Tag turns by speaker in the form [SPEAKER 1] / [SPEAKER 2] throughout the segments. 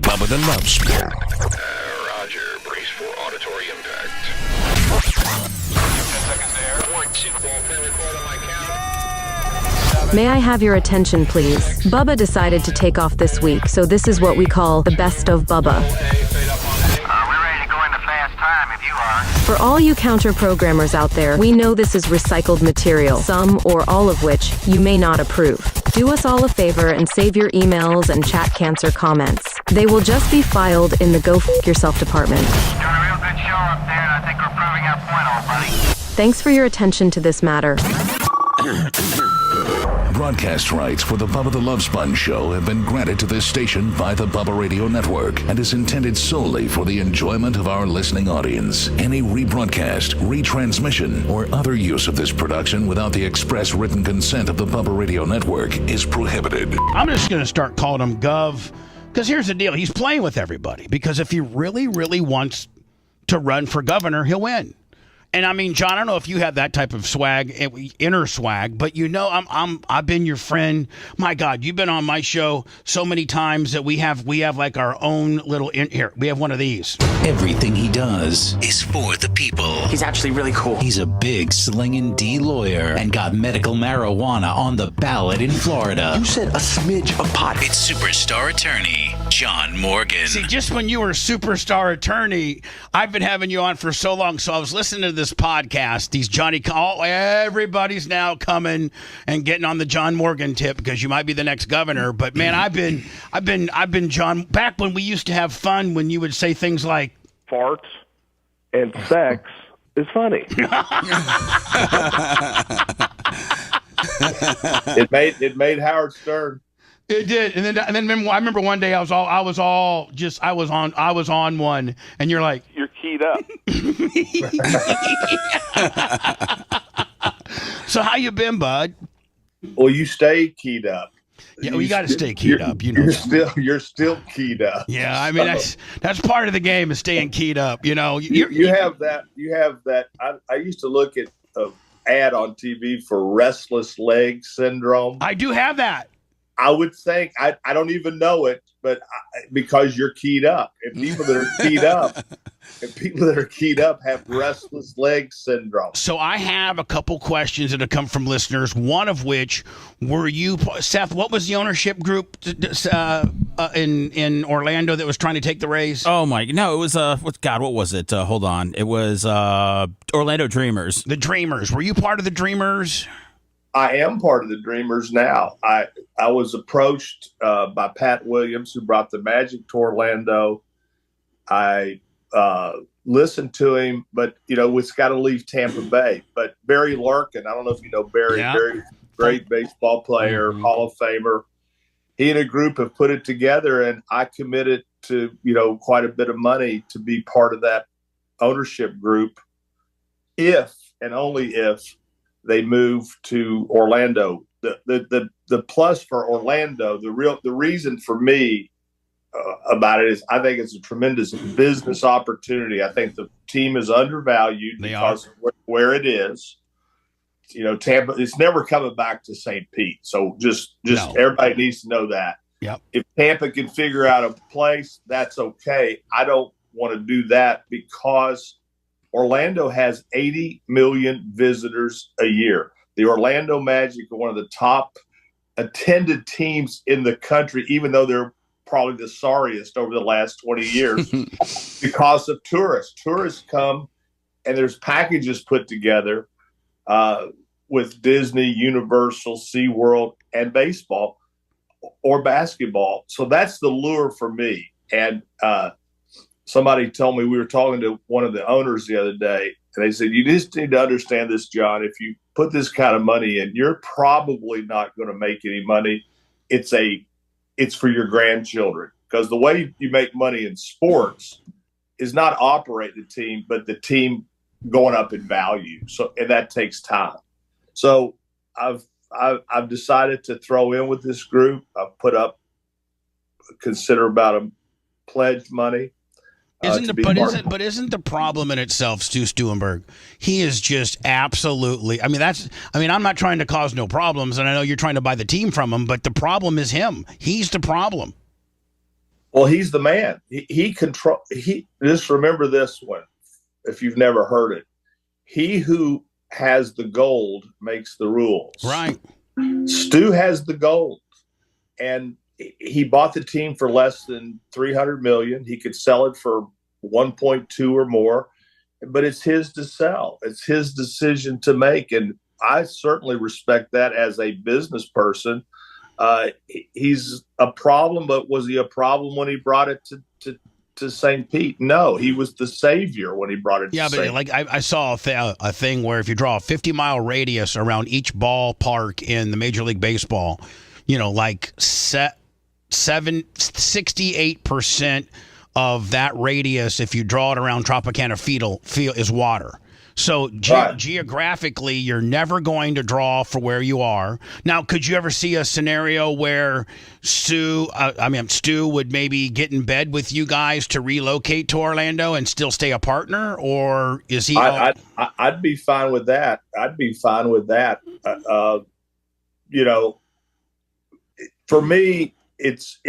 [SPEAKER 1] Bubba the Love Sponge.
[SPEAKER 2] Roger. Brace for auditory impact. 10 seconds there. 4, 2, record on my count.
[SPEAKER 3] May I have your attention, please? Bubba decided to take off this week, so this is what we call the best of Bubba.
[SPEAKER 2] We're ready to go into fast time if you are.
[SPEAKER 3] For all you counter-programmers out there, we know this is recycled material, some or all of which you may not approve. Do us all a favor and save your emails and chat cancer comments. They will just be filed in the Go F*** Yourself department.
[SPEAKER 2] Doing a real good show up there, and I think we're proving our point, old buddy.
[SPEAKER 3] Thanks for your attention to this matter.
[SPEAKER 1] Broadcast rights for the Bubba the Love Sponge show have been granted to this station by the Bubba Radio Network and is intended solely for the enjoyment of our listening audience. Any rebroadcast, retransmission, or other use of this production without the express written consent of the Bubba Radio Network is prohibited.
[SPEAKER 4] I'm just going to start calling him Gov, because here's the deal. He's playing with everybody, because if he really, really wants to run for governor, he'll win. And I mean, John, I don't know if you have that type of swag, inner swag, but you know, I've been your friend. My God, you've been on my show so many times that we have like our own little here. We have one of these.
[SPEAKER 5] Everything he does is for the people.
[SPEAKER 6] He's actually really cool.
[SPEAKER 5] He's a big slinging D lawyer and got medical marijuana on the ballot in Florida.
[SPEAKER 6] You said a smidge of pot.
[SPEAKER 5] It's superstar attorney John Morgan.
[SPEAKER 4] See, just when you were a superstar attorney, I've been having you on for so long. So I was listening to this podcast. These everybody's now coming and getting on the John Morgan tip because you might be the next governor. But man, I've been John. Back when we used to have fun, when you would say things like
[SPEAKER 7] farts and sex is funny.
[SPEAKER 8] It made Howard Stern.
[SPEAKER 4] It did, and then remember, I remember one day I was on one, and you're like,
[SPEAKER 7] You're keyed up.
[SPEAKER 4] So how you been, bud?
[SPEAKER 8] Well, you stay keyed up.
[SPEAKER 4] Yeah, well, you got to stay keyed up. You know,
[SPEAKER 8] you're still keyed up.
[SPEAKER 4] Yeah, I mean that's part of the game is staying keyed up. You know,
[SPEAKER 8] you have that. You have that. I used to look at an ad on TV for restless leg syndrome.
[SPEAKER 4] I do have that.
[SPEAKER 8] I would think I don't even know it, but because you're keyed up, and people that are keyed up, have restless leg syndrome.
[SPEAKER 4] So I have a couple questions that have come from listeners. One of which, were you, Seth? What was the ownership group in Orlando that was trying to take the race?
[SPEAKER 9] Oh my! No, it was what was it? Hold on, it was Orlando Dreamers.
[SPEAKER 4] The Dreamers. Were you part of the Dreamers?
[SPEAKER 8] I am part of the Dreamers now. I was approached by Pat Williams, who brought the Magic to Orlando. I listened to him, but it's got to leave Tampa Bay. But Barry Larkin, I don't know if you know Barry.
[SPEAKER 4] Yeah.
[SPEAKER 8] Barry, great baseball player, Hall of Famer. He and a group have put it together, and I committed to quite a bit of money to be part of that ownership group, if and only if they move to Orlando. The plus for Orlando, the reason for me about it is I think it's a tremendous business opportunity. I think the team is undervalued because of where it is. Tampa, it's never coming back to St. Pete. So just everybody needs to know that.
[SPEAKER 4] Yep.
[SPEAKER 8] If Tampa can figure out a place, that's okay. I don't want to do that because Orlando has 80 million visitors a year. The Orlando Magic are one of the top attended teams in the country, even though they're probably the sorriest over the last 20 years because of tourists. Tourists come, and there's packages put together with Disney, Universal, SeaWorld, and baseball or basketball. So that's the lure for me. And somebody told me, we were talking to one of the owners the other day, and they said, you just need to understand this, John. If you put this kind of money in, you're probably not going to make any money. It's for your grandchildren, because the way you make money in sports is not operate the team, but the team going up in value. So, and that takes time. So I've decided to throw in with this group. I've put up consider about a pledged money.
[SPEAKER 4] Isn't the problem in itself, Stu Stuenberg? He is just absolutely. I'm not trying to cause no problems, and I know you're trying to buy the team from him, but the problem is him. He's the problem.
[SPEAKER 8] Well, he's the man. He just remember this one, if you've never heard it. He who has the gold makes the rules.
[SPEAKER 4] Right.
[SPEAKER 8] Stu has the gold, and he bought the team for less than $300 million. He could sell it for 1.2 or more, but it's his to sell. It's his decision to make, and I certainly respect that as a business person. He's a problem, but was he a problem when he brought it to St. Pete? No, he was the savior when he brought it to St. Pete.
[SPEAKER 4] Like I saw a thing where if you draw a 50-mile radius around each ballpark in the Major League Baseball, like 68% of that radius, if you draw it around Tropicana field is water. So geographically, you're never going to draw for where you are. Now, could you ever see a scenario where Stu would maybe get in bed with you guys to relocate to Orlando and still stay a partner, or is he?
[SPEAKER 8] I'd be fine with that. For me, it's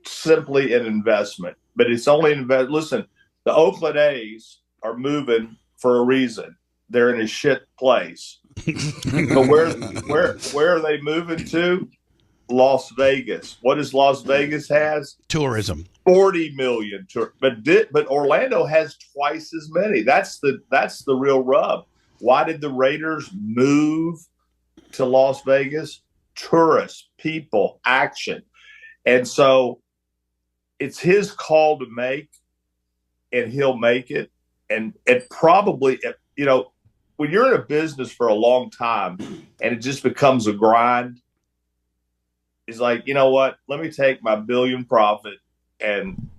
[SPEAKER 8] simply an investment, but it's only an investment. Listen, the Oakland A's are moving for a reason. They're in a shit place. But where are they moving to? Las Vegas. What does Las Vegas has?
[SPEAKER 4] Tourism.
[SPEAKER 8] 40 million. But Orlando has twice as many. That's the real rub. Why did the Raiders move to Las Vegas? Tourists, people, action. And so it's his call to make, and he'll make it. And it probably, when you're in a business for a long time and it just becomes a grind, it's like, you know what? Let me take my billion profit and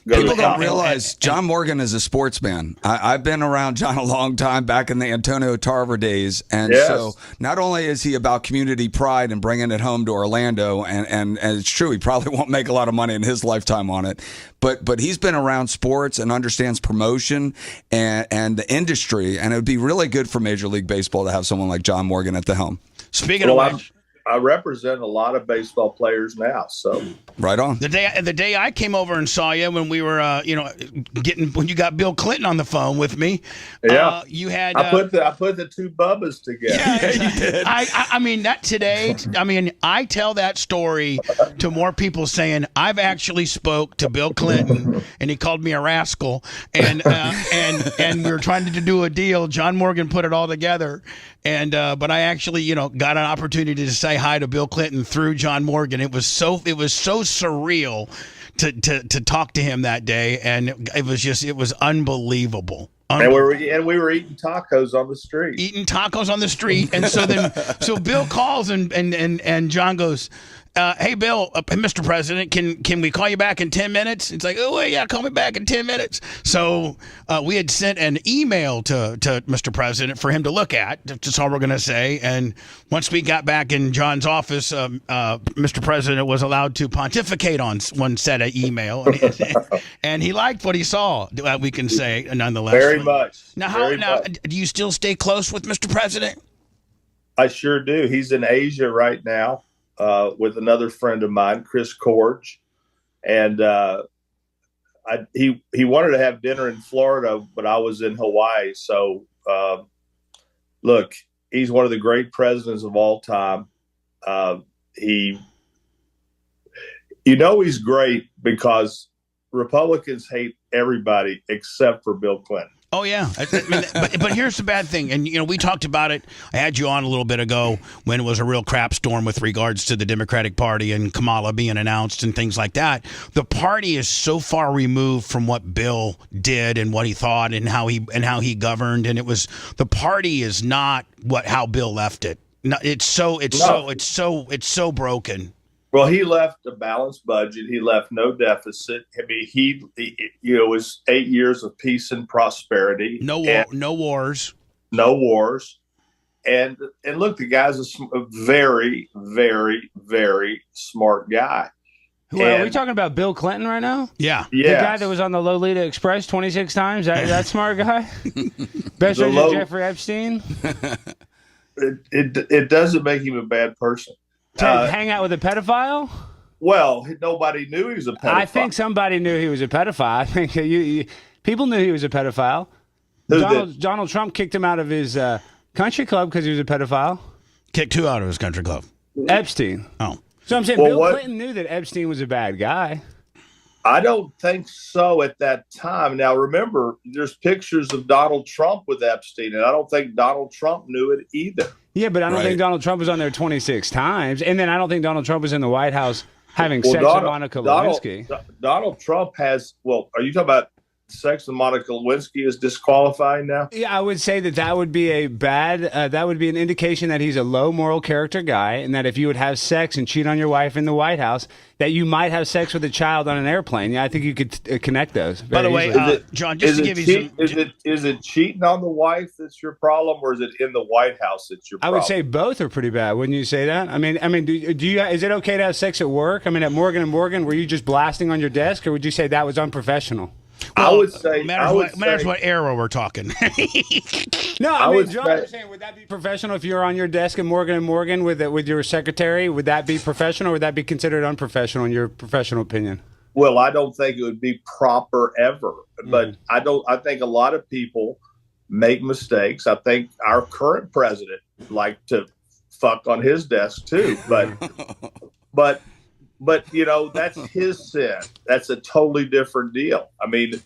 [SPEAKER 8] go.
[SPEAKER 10] People don't realize John Morgan is a sportsman. I've been around John a long time, back in the Antonio Tarver days. And so not only is he about community pride and bringing it home to Orlando, and it's true, he probably won't make a lot of money in his lifetime on it, but he's been around sports and understands promotion and the industry. And it would be really good for Major League Baseball to have someone like John Morgan at the helm.
[SPEAKER 4] Speaking of which,
[SPEAKER 8] I represent a lot of baseball players now, so
[SPEAKER 10] right on.
[SPEAKER 4] The day I came over and saw you when we were, when you got Bill Clinton on the phone with me, you had.
[SPEAKER 8] I put the two Bubbas together.
[SPEAKER 4] Yeah, you did. I mean that today. I mean, I tell that story to more people, saying I've actually spoke to Bill Clinton and he called me a rascal, and we were trying to do a deal. John Morgan put it all together. And but I actually, got an opportunity to say hi to Bill Clinton through John Morgan. It was so surreal to talk to him that day, and it was unbelievable.
[SPEAKER 8] And we were eating tacos on the street.
[SPEAKER 4] And so Bill calls and John goes, hey, Bill, Mr. President, can we call you back in 10 minutes? It's like, oh, yeah, call me back in 10 minutes. So we had sent an email to Mr. President for him to look at. That's all we're going to say. And once we got back in John's office, Mr. President was allowed to pontificate on one set of email. And he liked what he saw, we can say, nonetheless.
[SPEAKER 8] Very much.
[SPEAKER 4] Now, do you still stay close with Mr. President?
[SPEAKER 8] I sure do. He's in Asia right now. With another friend of mine, Chris Corge, and he wanted to have dinner in Florida, but I was in Hawaii. So, look, he's one of the great presidents of all time. He's great because Republicans hate everybody except for Bill Clinton.
[SPEAKER 4] Oh, yeah. But here's the bad thing. And, we talked about it. I had you on a little bit ago when it was a real crap storm with regards to the Democratic Party and Kamala being announced and things like that. The party is so far removed from what Bill did and what he thought and how he governed. And the party is not how Bill left it. No, it's so broken.
[SPEAKER 8] Well, he left a balanced budget. He left no deficit. I mean, it was 8 years of peace and prosperity.
[SPEAKER 4] No wars.
[SPEAKER 8] No wars. And look, the guy's a very, very, very smart guy.
[SPEAKER 11] Are we talking about Bill Clinton right now?
[SPEAKER 4] Yeah.
[SPEAKER 11] The guy that was on the Lolita Express 26 times? That smart guy? Best friend of Jeffrey Epstein?
[SPEAKER 8] It doesn't make him a bad person.
[SPEAKER 11] To hang out with a pedophile?
[SPEAKER 8] Well, nobody knew he was a pedophile.
[SPEAKER 11] I think somebody knew he was a pedophile. I think people knew he was a pedophile. Donald Trump kicked him out of his country club because he was a pedophile.
[SPEAKER 4] Kicked who out of his country club?
[SPEAKER 11] Epstein.
[SPEAKER 4] Oh.
[SPEAKER 11] So I'm saying Bill Clinton knew that Epstein was a bad guy.
[SPEAKER 8] I don't think so at that time. Now, remember, there's pictures of Donald Trump with Epstein, and I don't think Donald Trump knew it either.
[SPEAKER 11] Yeah, but I don't think Donald Trump was on there 26 times. And then I don't think Donald Trump was in the White House having sex with Monica Lewinsky.
[SPEAKER 8] Donald Trump has, are you talking about sex with Monica Lewinsky is disqualifying now?
[SPEAKER 11] Yeah, I would say that would be a bad, that would be an indication that he's a low moral character guy, and that if you would have sex and cheat on your wife in the White House, that you might have sex with a child on an airplane. Yeah, I think you could connect those.
[SPEAKER 4] By the way, John, just to give you some...
[SPEAKER 8] Is it cheating on the wife that's your problem, or is it in the White House that's your problem?
[SPEAKER 11] I would say both are pretty bad. Wouldn't you say that? I mean, do you? Is it okay to have sex at work? I mean, at Morgan & Morgan, were you just blasting on your desk, or would you say that was unprofessional?
[SPEAKER 8] Well, I would say
[SPEAKER 4] matters what era we're talking.
[SPEAKER 11] No, I mean, John was saying, would that be professional if you're on your desk at Morgan & Morgan with your secretary? Would that be professional, or would that be considered unprofessional in your professional opinion?
[SPEAKER 8] Well, I don't think it would be proper ever, but I think a lot of people make mistakes. I think our current president liked to fuck on his desk too, but that's his sin. That's a totally different deal. I mean,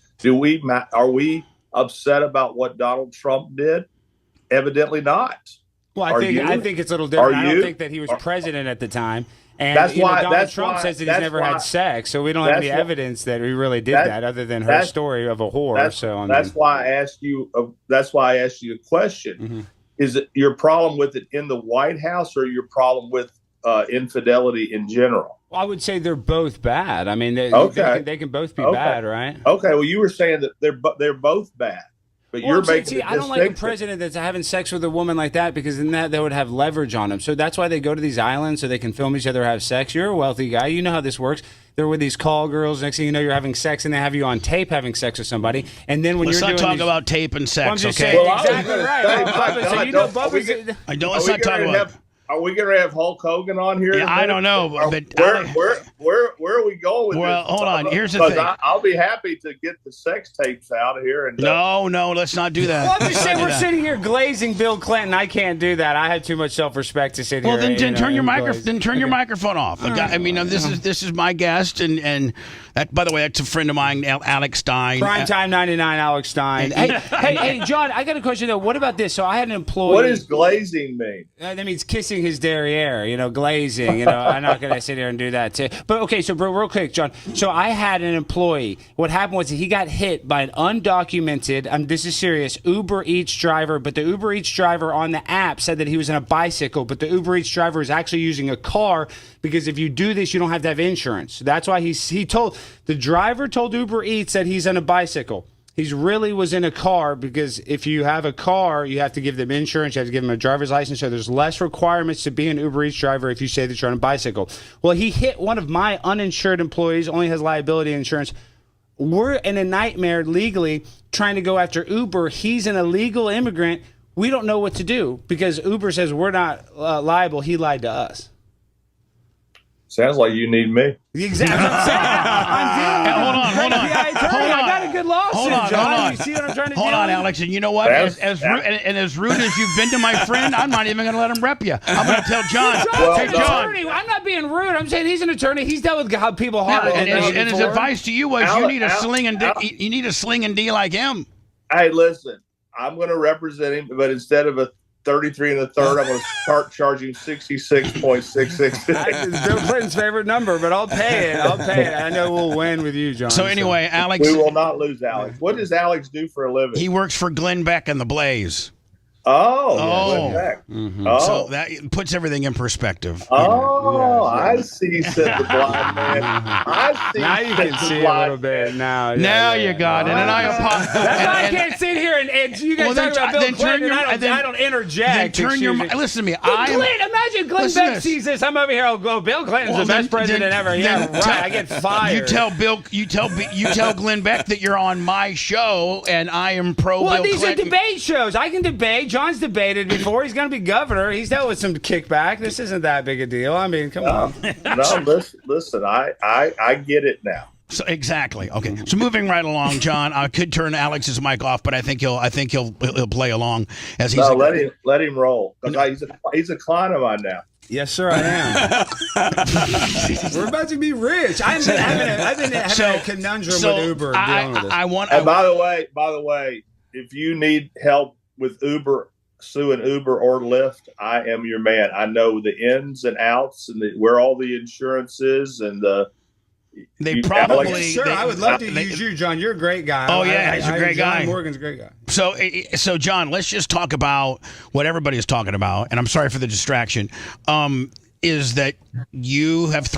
[SPEAKER 8] are we upset about what Donald Trump did? Evidently not.
[SPEAKER 11] Well, I think it's a little different. I don't think that he was president at the time. And Donald Trump says that he's never had sex, so we don't have any evidence that he really did that other than her story of a whore. That's why I asked you. That's why I asked you a question. Mm-hmm. Is it your problem with it in the White House, or your problem with infidelity in general? Well, I would say they're both bad. I mean, they can both be bad, right?
[SPEAKER 8] Okay. Well, you were saying that they're both bad, but you're making.
[SPEAKER 11] I don't like a president that's having sex with a woman like that, because then they would have leverage on him. So that's why they go to these islands so they can film each other have sex. You're a wealthy guy. You know how this works. They're with these call girls. Next thing you know, you're having sex, and they have you on tape having sex with somebody. And then
[SPEAKER 4] let's not talk about tape and sex.
[SPEAKER 11] Well, I'm just saying, exactly right.
[SPEAKER 4] Let's not talk about.
[SPEAKER 8] Are we going to have Hulk Hogan on here?
[SPEAKER 4] Yeah, I don't know, but
[SPEAKER 8] where are we going with this?
[SPEAKER 4] Well, hold on. Here's the thing.
[SPEAKER 8] I'll be happy to get the sex tapes out of here. And
[SPEAKER 4] no, let's not do that.
[SPEAKER 11] Well, I'm just saying we're sitting here glazing Bill Clinton. I can't do that. I have too much self-respect to sit here.
[SPEAKER 4] Well, then turn your microphone. Then turn your microphone off. I mean, this is my guest, and that, by the way, that's a friend of mine, Alex Stein.
[SPEAKER 11] Primetime 99, Alex Stein. Hey, John, I got a question though. What about this? So I had an employee.
[SPEAKER 8] What does glazing mean?
[SPEAKER 11] That means kissing his derriere, glazing. I'm not going to sit here and do that too. But okay, so real quick, John. So I had an employee. What happened was he got hit by an undocumented, this is serious, Uber Eats driver. But the Uber Eats driver on the app said that he was on a bicycle. But the Uber Eats driver is actually using a car, because if you do this, you don't have to have insurance. That's why the driver told Uber Eats that he's on a bicycle. He really was in a car, because if you have a car, you have to give them insurance, you have to give them a driver's license, so there's less requirements to be an Uber Eats driver if you say that you're on a bicycle. Well, he hit one of my uninsured employees, only has liability insurance. We're in a nightmare legally trying to go after Uber. He's an illegal immigrant. We don't know what to do, because Uber says we're not liable. He lied to us.
[SPEAKER 8] Sounds like you need me.
[SPEAKER 11] Exactly. I'm dealing with
[SPEAKER 4] hold on.
[SPEAKER 11] I got a good lawsuit, John. You see what I'm trying to do?
[SPEAKER 4] Hold on, Alex. And you know what? As rude as you've been to my friend, I'm not even going to let him rep you. I'm going to tell John.
[SPEAKER 11] John. I'm not being rude. I'm saying he's an attorney. He's dealt with how people hard.
[SPEAKER 4] And his advice to you was you need a sling and D like him.
[SPEAKER 8] Hey, listen. I'm going to represent him, but instead of a 33 and a third, I'm going to start charging 66.66.
[SPEAKER 11] It's Bill Clinton's favorite number, but I'll pay it. I know we'll win with you, John.
[SPEAKER 4] So anyway, Alex,
[SPEAKER 8] we will not lose Alex. What does Alex do for a living?
[SPEAKER 4] He works for Glenn Beck and the Blaze.
[SPEAKER 8] Glenn Beck.
[SPEAKER 4] Mm-hmm. So that puts everything in perspective.
[SPEAKER 8] I see, said the blind man. I see.
[SPEAKER 11] Now you can see a little bit. Now
[SPEAKER 4] you got it. And I apologize.
[SPEAKER 11] That's why I can't sit here and you guys talk about Bill Clinton. I don't interject.
[SPEAKER 4] Listen to me.
[SPEAKER 11] Imagine Glenn Beck sees this. I'm over here. I'll go. Bill Clinton's the best president ever. Yeah, right. I get fired.
[SPEAKER 4] You tell Glenn Beck that you're on my show, and I am pro Bill Clinton.
[SPEAKER 11] Well, these are debate shows. I can debate. John's debated before. He's going to be governor. He's dealt with some kickback. This isn't that big a deal. I mean, come on.
[SPEAKER 8] No, listen. I get it now.
[SPEAKER 4] So exactly. Okay. So moving right along, John. I could turn Alex's mic off, but I think he'll play along as he's.
[SPEAKER 8] No, let him roll because he's a client of mine now.
[SPEAKER 11] Yes, sir, I am. We're about to be rich. I've been having a conundrum with Uber dealing with this.
[SPEAKER 8] And by the way, if you need help with Uber, suing Uber or Lyft, I am your man. I know the ins and outs and where all the insurance is and the.
[SPEAKER 4] They probably.
[SPEAKER 11] Sure, I would love to use you, John. You're a great guy.
[SPEAKER 4] Oh yeah, he's a great guy.
[SPEAKER 11] John Morgan's a great guy.
[SPEAKER 4] So John, let's just talk about what everybody is talking about. And I'm sorry for the distraction. Is that you have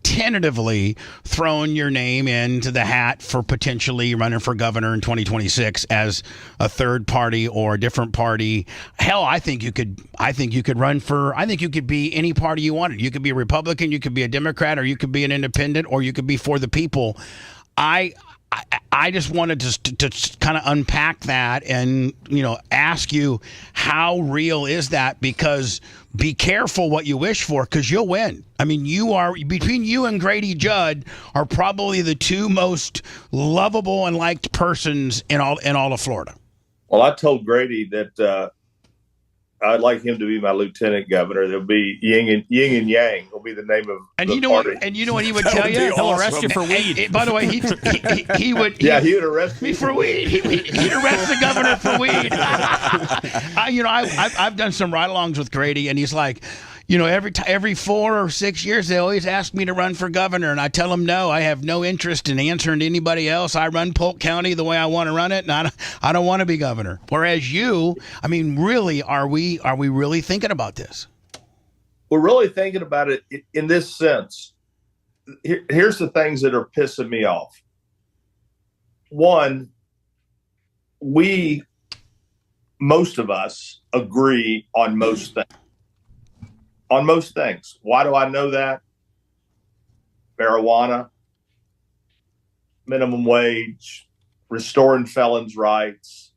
[SPEAKER 4] tentatively thrown your name into the hat for potentially running for governor in 2026 as a third party or a different party. Hell, I think you could run for, I think you could be any party you wanted. You could be a Republican, you could be a Democrat, or you could be an independent, or you could be for the people. I just wanted to kind of unpack that and, ask you, how real is that? Because be careful what you wish for, because you'll win. I mean, between you and Grady Judd are probably the two most lovable and liked persons in all of Florida.
[SPEAKER 8] Well, I told Grady that I'd like him to be my lieutenant governor. There'll be Yin and Yang will be the name of the party.
[SPEAKER 4] You know what he would tell you?
[SPEAKER 9] He'll arrest you for weed.
[SPEAKER 4] By the way, he would.
[SPEAKER 8] Yeah, he would arrest me
[SPEAKER 4] for weed. He'd arrest the governor for weed. I've done some ride-alongs with Grady, and he's like, every 4 or 6 years, they always ask me to run for governor, and I tell them no. I have no interest in answering to anybody else. I run Polk County the way I want to run it, and I don't want to be governor. Whereas you, I mean, really, are we really thinking about this?
[SPEAKER 8] We're really thinking about it in this sense. Here's the things that are pissing me off. One, most of us agree on most things. On most things. Why do I know that? Marijuana, minimum wage, restoring felons' rights,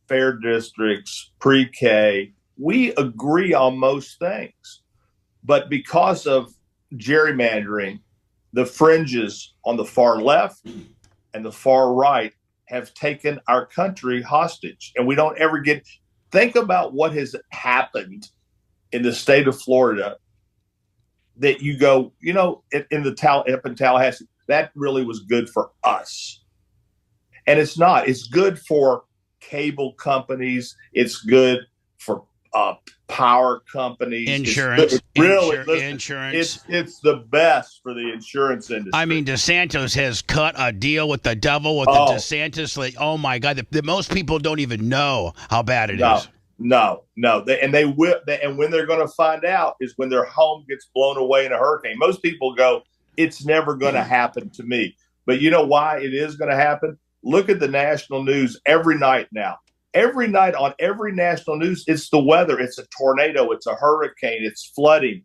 [SPEAKER 8] fair districts, pre-K. We agree on most things. But because of gerrymandering, the fringes on the far left and the far right have taken our country hostage. And we don't ever think about what has happened in the state of Florida that you go, up in Tallahassee, that really was good for us. And it's not. It's good for cable companies. It's good for power companies.
[SPEAKER 4] Insurance. Insurance.
[SPEAKER 8] It's the best for the insurance industry.
[SPEAKER 4] I mean, DeSantis has cut a deal with the devil with the DeSantis. Oh, my God. The most people don't even know how bad it is.
[SPEAKER 8] No. They will. And when they're going to find out is when their home gets blown away in a hurricane. Most people go, it's never going to happen to me. But you know why it is going to happen? Look at the national news every night now. Every night on every national news, it's the weather. It's a tornado. It's a hurricane. It's flooding.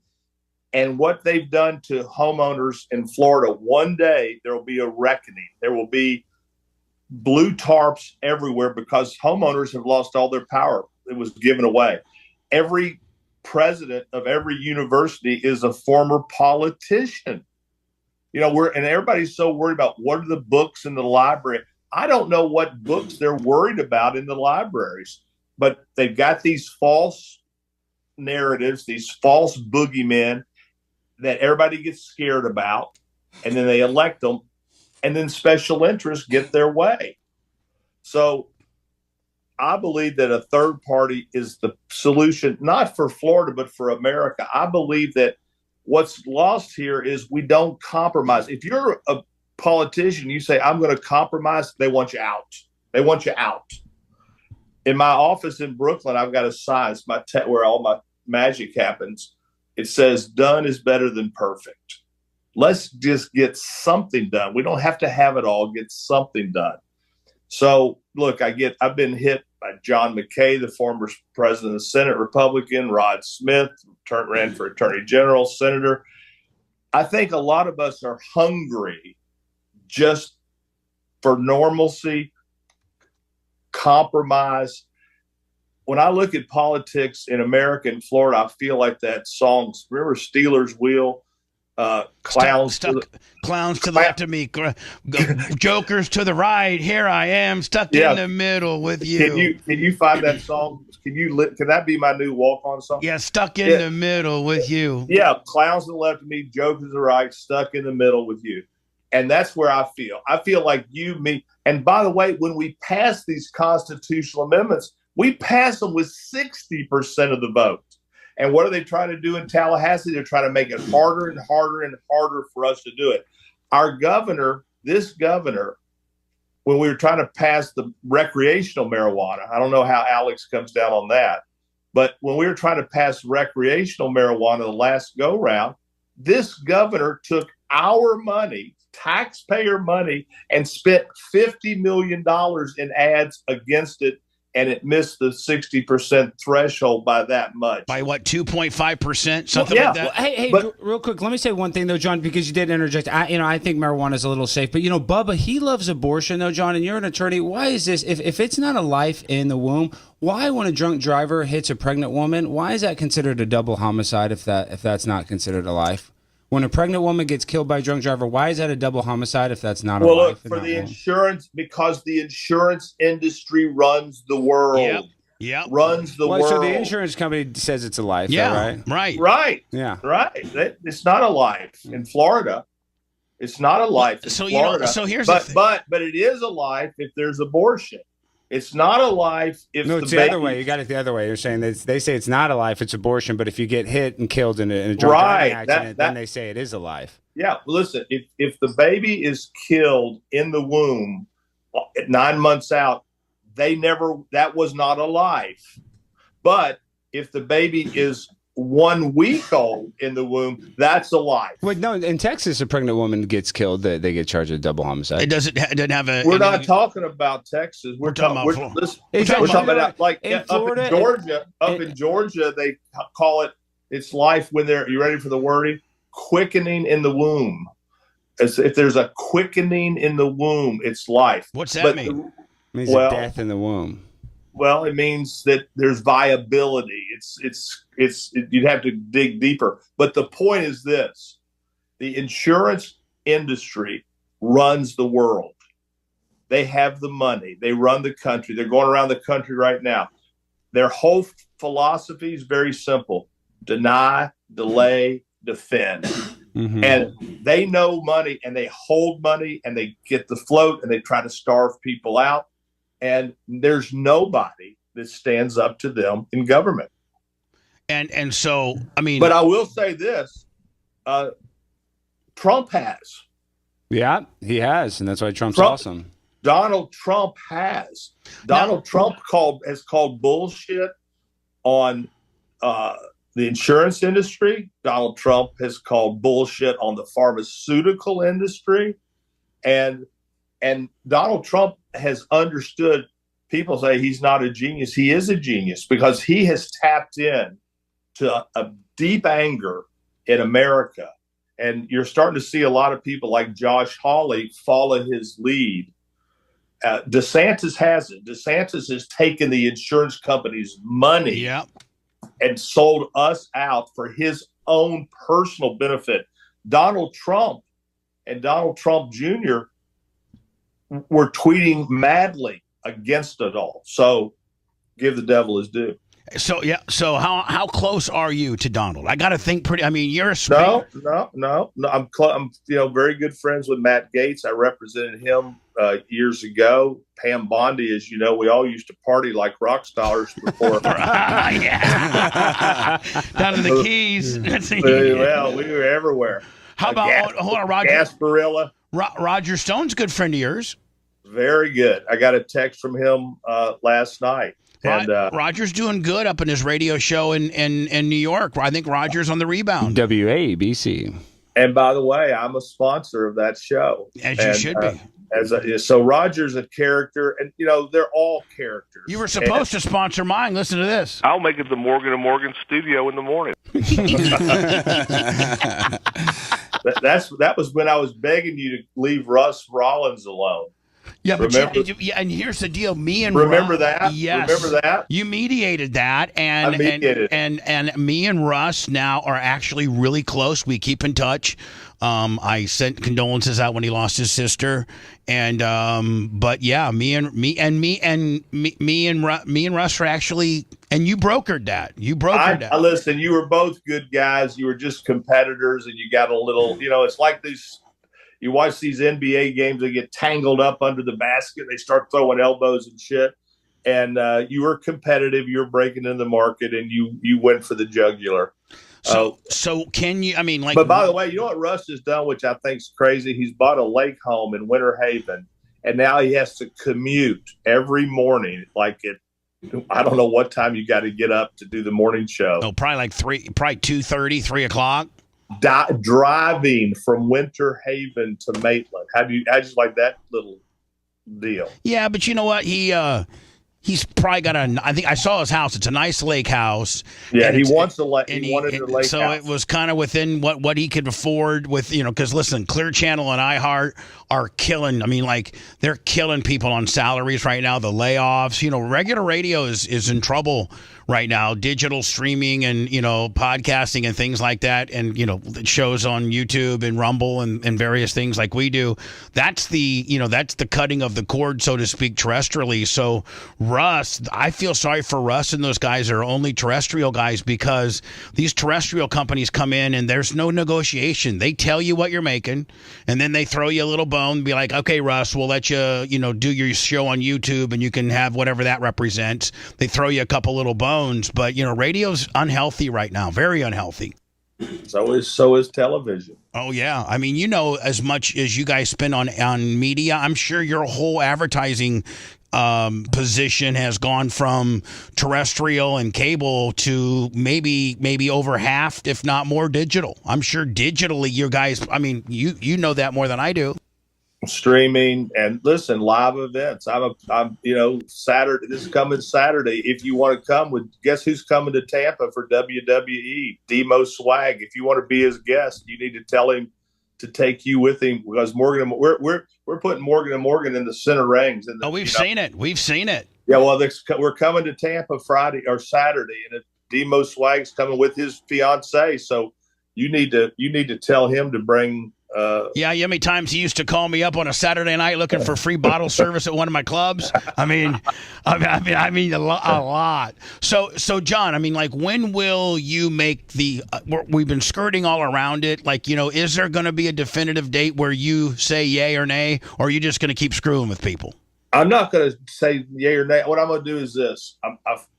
[SPEAKER 8] And what they've done to homeowners in Florida, one day there will be a reckoning. There will be blue tarps everywhere because homeowners have lost all their power. It was given away. Every president of every university is a former politician. And everybody's so worried about what are the books in the library. I don't know what books they're worried about in the libraries, but they've got these false narratives, these false boogeymen that everybody gets scared about, and then they elect them, and then special interests get their way. So I believe that a third party is the solution, not for Florida, but for America. I believe that what's lost here is we don't compromise. If you're a politician, you say, I'm going to compromise, they want you out. They want you out. In my office in Brooklyn, I've got a sign, it's where all my magic happens. It says, done is better than perfect. Let's just get something done. We don't have to have it all, get something done. So, look, I've been hit by John McKay, the former president of the Senate Republican, Rod Smith, ran for attorney general, senator. I think a lot of us are hungry just for normalcy, compromise, when I look at politics in America and Florida, I feel like that song. Remember Steelers Wheel? Clowns
[SPEAKER 4] clowns to the left of me, jokers to the right. Here I am, stuck in the middle with you.
[SPEAKER 8] Can you find that song? Can that be my new walk-on song?
[SPEAKER 4] Yeah, stuck in the middle with you.
[SPEAKER 8] Yeah, clowns to the left of me, jokers to the right, stuck in the middle with you. And that's where I feel. I feel like you, me. And by the way, when we pass these constitutional amendments, we pass them with 60% of the vote. And what are they trying to do in Tallahassee? They're trying to make it harder and harder and harder for us to do it. Our governor, this governor, when we were trying to pass the recreational marijuana, I don't know how Alex comes down on that, but when we were trying to pass recreational marijuana the last go round, this governor took our money, taxpayer money, and spent $50 million in ads against it. And it missed the 60% threshold by that much.
[SPEAKER 4] By what, 2.5%? Something like that?
[SPEAKER 11] Well, hey, real quick, let me say one thing, though, John, because you did interject. I think marijuana is a little safe. But, Bubba, he loves abortion, though, John, and you're an attorney. Why is this? If it's not a life in the womb, why, when a drunk driver hits a pregnant woman, why is that considered a double homicide if that's not considered a life? When a pregnant woman gets killed by a drunk driver, why is that a double homicide if that's not a life?
[SPEAKER 8] Well, look, for the insurance, because the insurance industry runs the world.
[SPEAKER 4] Yep.
[SPEAKER 8] Runs the world.
[SPEAKER 11] So the insurance company says it's a life, right?
[SPEAKER 8] Right.
[SPEAKER 11] Yeah.
[SPEAKER 8] Right. It's not a life in Florida. It's not a life in Florida.
[SPEAKER 4] So here's
[SPEAKER 8] but it is a life if there's abortion. It's not a life if
[SPEAKER 11] it's the other way. You got it the other way. You're saying they say it's not a life, it's abortion. But if you get hit and killed in a drunk driving accident, then they say it is a life.
[SPEAKER 8] Yeah. Listen, if the baby is killed in the womb at 9 months out, that was not a life. But if the baby is 1 week old in the womb, that's a life.
[SPEAKER 11] Wait, no, in Texas, a pregnant woman gets killed, they get charged with double homicide.
[SPEAKER 4] It doesn't have a.
[SPEAKER 8] We're not talking about Texas. We're talking about like Florida, up in Georgia, they call it's life when they're. You ready for the wording? Quickening in the womb. If there's a quickening in the womb, it's life.
[SPEAKER 4] What's that mean?
[SPEAKER 11] It means a death in the womb.
[SPEAKER 8] Well, it means that there's viability. You'd have to dig deeper. But the point is this: the insurance industry runs the world. They have the money. They run the country. They're going around the country right now. Their whole philosophy is very simple: deny, delay, defend. Mm-hmm. And they know money, and they hold money, and they get the float, and they try to starve people out. And there's nobody that stands up to them in government.
[SPEAKER 4] And so, I mean...
[SPEAKER 8] But I will say this. Trump has.
[SPEAKER 11] Yeah, he has. And that's why Trump's awesome.
[SPEAKER 8] Donald Trump has. Trump has called bullshit on the insurance industry. Donald Trump has called bullshit on the pharmaceutical industry. And Donald Trump has understood. People say he's not a genius. He is a genius because he has tapped in to a deep anger in America. And you're starting to see a lot of people like Josh Hawley follow his lead. DeSantis hasn't. DeSantis has taken the insurance company's money and sold us out for his own personal benefit. Donald Trump and Donald Trump Jr. were tweeting madly against it all. So give the devil his due.
[SPEAKER 4] So how close are you to Donald? I got to think pretty. I mean, you're a
[SPEAKER 8] no. I'm very good friends with Matt Gaetz. I represented him years ago. Pam Bondi, as you know, we all used to party like rock stars before.
[SPEAKER 4] Down in the Keys.
[SPEAKER 8] Well, we were everywhere.
[SPEAKER 4] How about hold on, Roger?
[SPEAKER 8] Gasparilla.
[SPEAKER 4] Roger Stone's a good friend of yours.
[SPEAKER 8] Very good. I got a text from him last night. And
[SPEAKER 4] Roger's doing good up in his radio show in New York. I think Roger's on the rebound.
[SPEAKER 11] WABC.
[SPEAKER 8] And by the way, I'm a sponsor of that show.
[SPEAKER 4] As you should be.
[SPEAKER 8] So Roger's a character, and they're all characters.
[SPEAKER 4] You were supposed to sponsor mine. Listen to this.
[SPEAKER 7] I'll make it the Morgan & Morgan studio in the morning.
[SPEAKER 8] That was when I was begging you to leave Russ Rollins alone.
[SPEAKER 4] Yeah, but
[SPEAKER 8] remember,
[SPEAKER 4] and here's the deal. Me and
[SPEAKER 8] remember
[SPEAKER 4] Russ,
[SPEAKER 8] that?
[SPEAKER 4] Yes,
[SPEAKER 8] remember that?
[SPEAKER 4] You mediated that, and
[SPEAKER 8] I mediated.
[SPEAKER 4] and me and Russ now are actually really close. We keep in touch. I sent condolences out when he lost his sister, and but yeah, me and Russ are actually, and you brokered that. You brokered that.
[SPEAKER 8] Listen, you were both good guys. You were just competitors, and you got a little. It's like these. You watch these NBA games, they get tangled up under the basket. They start throwing elbows and shit. And you were competitive. You were breaking into the market, and you went for the jugular.
[SPEAKER 4] So can you?
[SPEAKER 8] But by the way, you know what Russ has done, which I think is crazy? He's bought a lake home in Winter Haven, and now he has to commute every morning. I don't know what time you got to get up to do the morning show.
[SPEAKER 4] Oh, probably 2:30, 3 o'clock.
[SPEAKER 8] Driving from Winter Haven to Maitland. How do you like that little deal?
[SPEAKER 4] Yeah, but you know what? He's probably got I think I saw his house. It's a nice lake house.
[SPEAKER 8] Yeah, he wants a lake. He wanted a lake
[SPEAKER 4] so
[SPEAKER 8] house.
[SPEAKER 4] it was kind of within what he could afford with, because listen, Clear Channel and iHeart are killing. They're killing people on salaries right now. The layoffs. Regular radio is in trouble right now. Digital streaming and podcasting and things like that, and shows on YouTube and Rumble and various things like we do. That's the cutting of the cord, so to speak, terrestrially. So Russ, I feel sorry for Russ and those guys that are only terrestrial guys, because these terrestrial companies come in and there's no negotiation. They tell you what you're making, and then they throw you a little bone and be like, okay, Russ, we'll let you do your show on YouTube and you can have whatever that represents. They throw you a couple little bones, but radio's unhealthy right now, very unhealthy.
[SPEAKER 8] So is television.
[SPEAKER 4] Oh yeah, as much as you guys spend on media, I'm sure your whole advertising position has gone from terrestrial and cable to maybe over half, if not more, digital. I'm sure digitally, you guys. You know that more than I do.
[SPEAKER 8] Streaming and listen, live events. I'm Saturday. This is coming Saturday. If you want to come guess who's coming to Tampa for WWE? Demo Swag. If you want to be his guest, you need to tell him to take you with him, because Morgan. We're putting Morgan and Morgan in the center rings.
[SPEAKER 4] We've seen it. We've seen it.
[SPEAKER 8] Yeah, well, we're coming to Tampa Friday or Saturday, and Demo Swag's coming with his fiance. So you need to tell him to bring.
[SPEAKER 4] Yeah, how many times he used to call me up on a Saturday night looking for free bottle service at one of my clubs? I mean a lot. So John, when will you make the? We've been skirting all around it. Is there going to be a definitive date where you say yay or nay, or are you just going to keep screwing with people?
[SPEAKER 8] I'm not going to say yay or nay. What I'm going to do is this: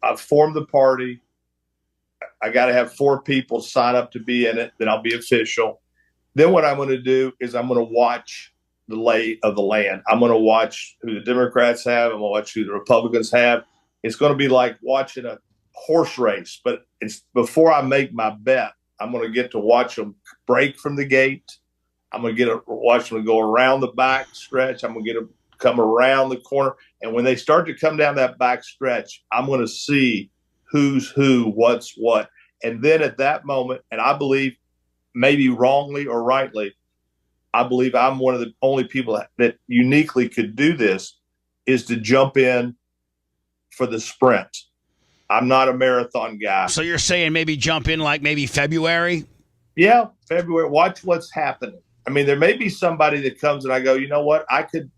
[SPEAKER 8] I've formed the party. I got to have 4 people sign up to be in it. Then I'll be official. Then what I'm going to do is I'm going to watch the lay of the land. I'm going to watch who the Democrats have. I'm going to watch who the Republicans have. It's going to be like watching a horse race, but it's before I make my bet, I'm going to get to watch them break from the gate. I'm going to watch them go around the back stretch. I'm going to get them come around the corner. And when they start to come down that back stretch, I'm going to see who's who, what's what. And then at that moment, and I believe, maybe wrongly or rightly, I believe I'm one of the only people that uniquely could do this, is to jump in for the sprint. I'm not a marathon guy.
[SPEAKER 4] So you're saying maybe jump in maybe February?
[SPEAKER 8] Yeah, February. Watch what's happening. There may be somebody that comes and I go, you know what? I could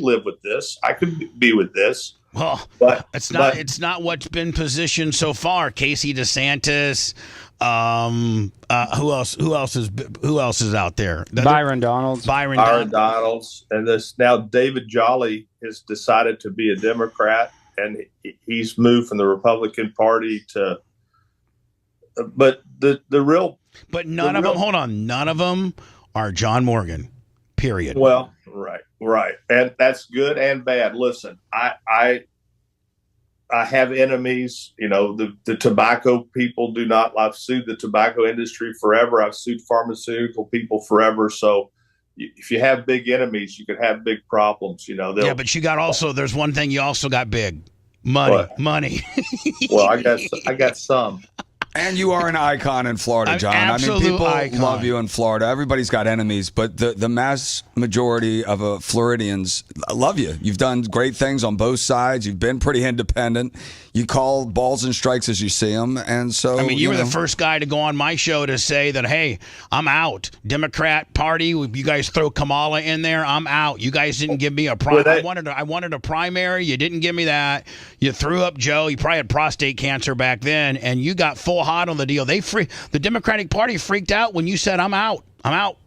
[SPEAKER 8] live with this. I could be with this.
[SPEAKER 4] Well, it's not what's been positioned so far. Casey DeSantis. Who else is out there?
[SPEAKER 11] Byron Donalds.
[SPEAKER 8] Byron Donalds. And now David Jolly has decided to be a Democrat, and he's moved from the Republican Party to. But the real.
[SPEAKER 4] But none of them. Hold on, none of them are John Morgan. Period.
[SPEAKER 8] Well, right, and that's good and bad. Listen, I have enemies. The tobacco people do not. I've sued the tobacco industry forever. I've sued pharmaceutical people forever. So if you have big enemies, you can have big problems.
[SPEAKER 4] Yeah, but you got also. There's one thing you also got big money.
[SPEAKER 8] What? Money. Well, I got some.
[SPEAKER 10] And you are an icon in Florida, John. I mean, people love you in Florida. Everybody's got enemies, but the mass majority of Floridians love you. You've done great things on both sides. You've been pretty independent. You call balls and strikes as you see them, and so
[SPEAKER 4] I mean, you were the first guy to go on my show to say that, hey, I'm out. Democrat Party, you guys throw Kamala in there, I'm out. You guys didn't give me a primary. I wanted a primary. You didn't give me that. You threw up Joe. He probably had prostate cancer back then, and you got full hot on the deal. The Democratic Party freaked out when you said, I'm out. I'm out.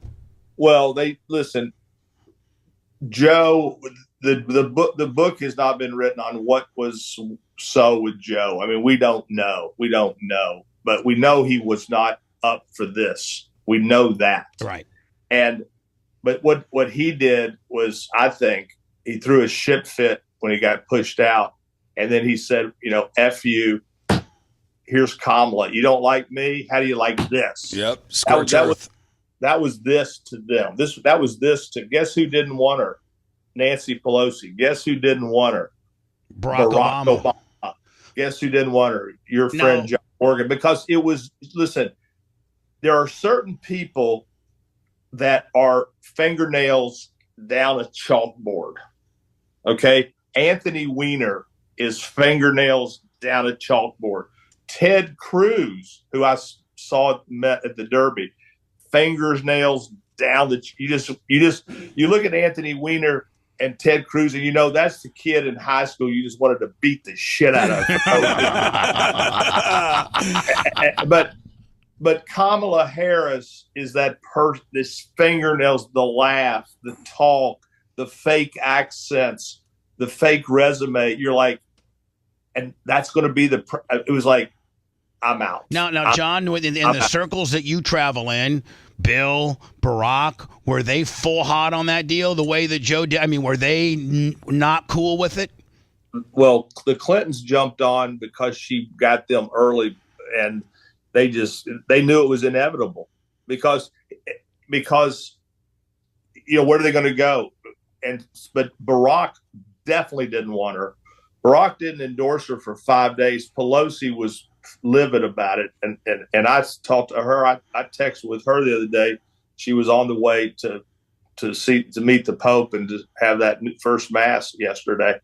[SPEAKER 8] Well, listen, Joe. The book has not been written on what was so with Joe. I mean, we don't know, but we know he was not up for this. We know that,
[SPEAKER 4] right?
[SPEAKER 8] But what he did was, I think, he threw a shit fit when he got pushed out, and then he said, "F you. Here's Kamala. You don't like me? How do you like this?"
[SPEAKER 10] Yep.
[SPEAKER 8] That was this to them. That was this to, guess who didn't want her? Nancy Pelosi. Guess who didn't want her?
[SPEAKER 4] Barack Obama.
[SPEAKER 8] Guess who didn't want her? Your friend John Morgan. Because it was, listen, there are certain people that are fingernails down a chalkboard. Okay? Anthony Weiner is fingernails down a chalkboard. Ted Cruz, who I met at the Derby, fingernails down the. You look at Anthony Weiner and Ted Cruz, and that's the kid in high school you just wanted to beat the shit out of. But Kamala Harris is that this fingernails, the laugh, the talk, the fake accents, the fake resume. You're like, and that's going to be it was like, I'm out.
[SPEAKER 4] Now, John, in the circles that you travel in, Bill, Barack, were they full hot on that deal the way that Joe did? I mean, were they not cool with it?
[SPEAKER 8] Well, the Clintons jumped on because she got them early, and they knew it was inevitable because where are they going to go? But Barack definitely didn't want her. Barack didn't endorse her for 5 days. Pelosi was livid about it, and I talked to her. I texted with her the other day. She was on the way to meet the Pope and to have that first mass yesterday.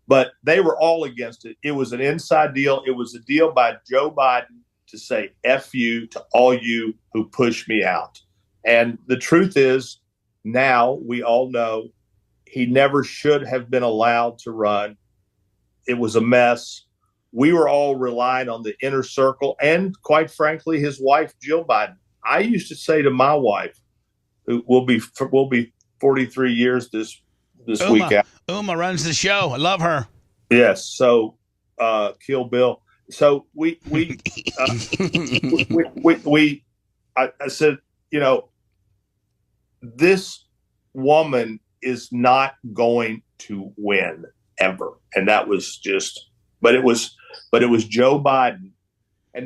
[SPEAKER 8] But they were all against it. It was an inside deal. It was a deal by Joe Biden to say F you to all you who push me out. And the truth is, now we all know he never should have been allowed to run. It was a mess. We were all relying on the inner circle and, quite frankly, his wife, Jill Biden. I used to say to my wife, who will be 43 years this week.
[SPEAKER 4] Uma runs the show. I love her.
[SPEAKER 8] Yes. So, Kill Bill. So I said, this woman is not going to win ever, and that was just. But it was Joe Biden,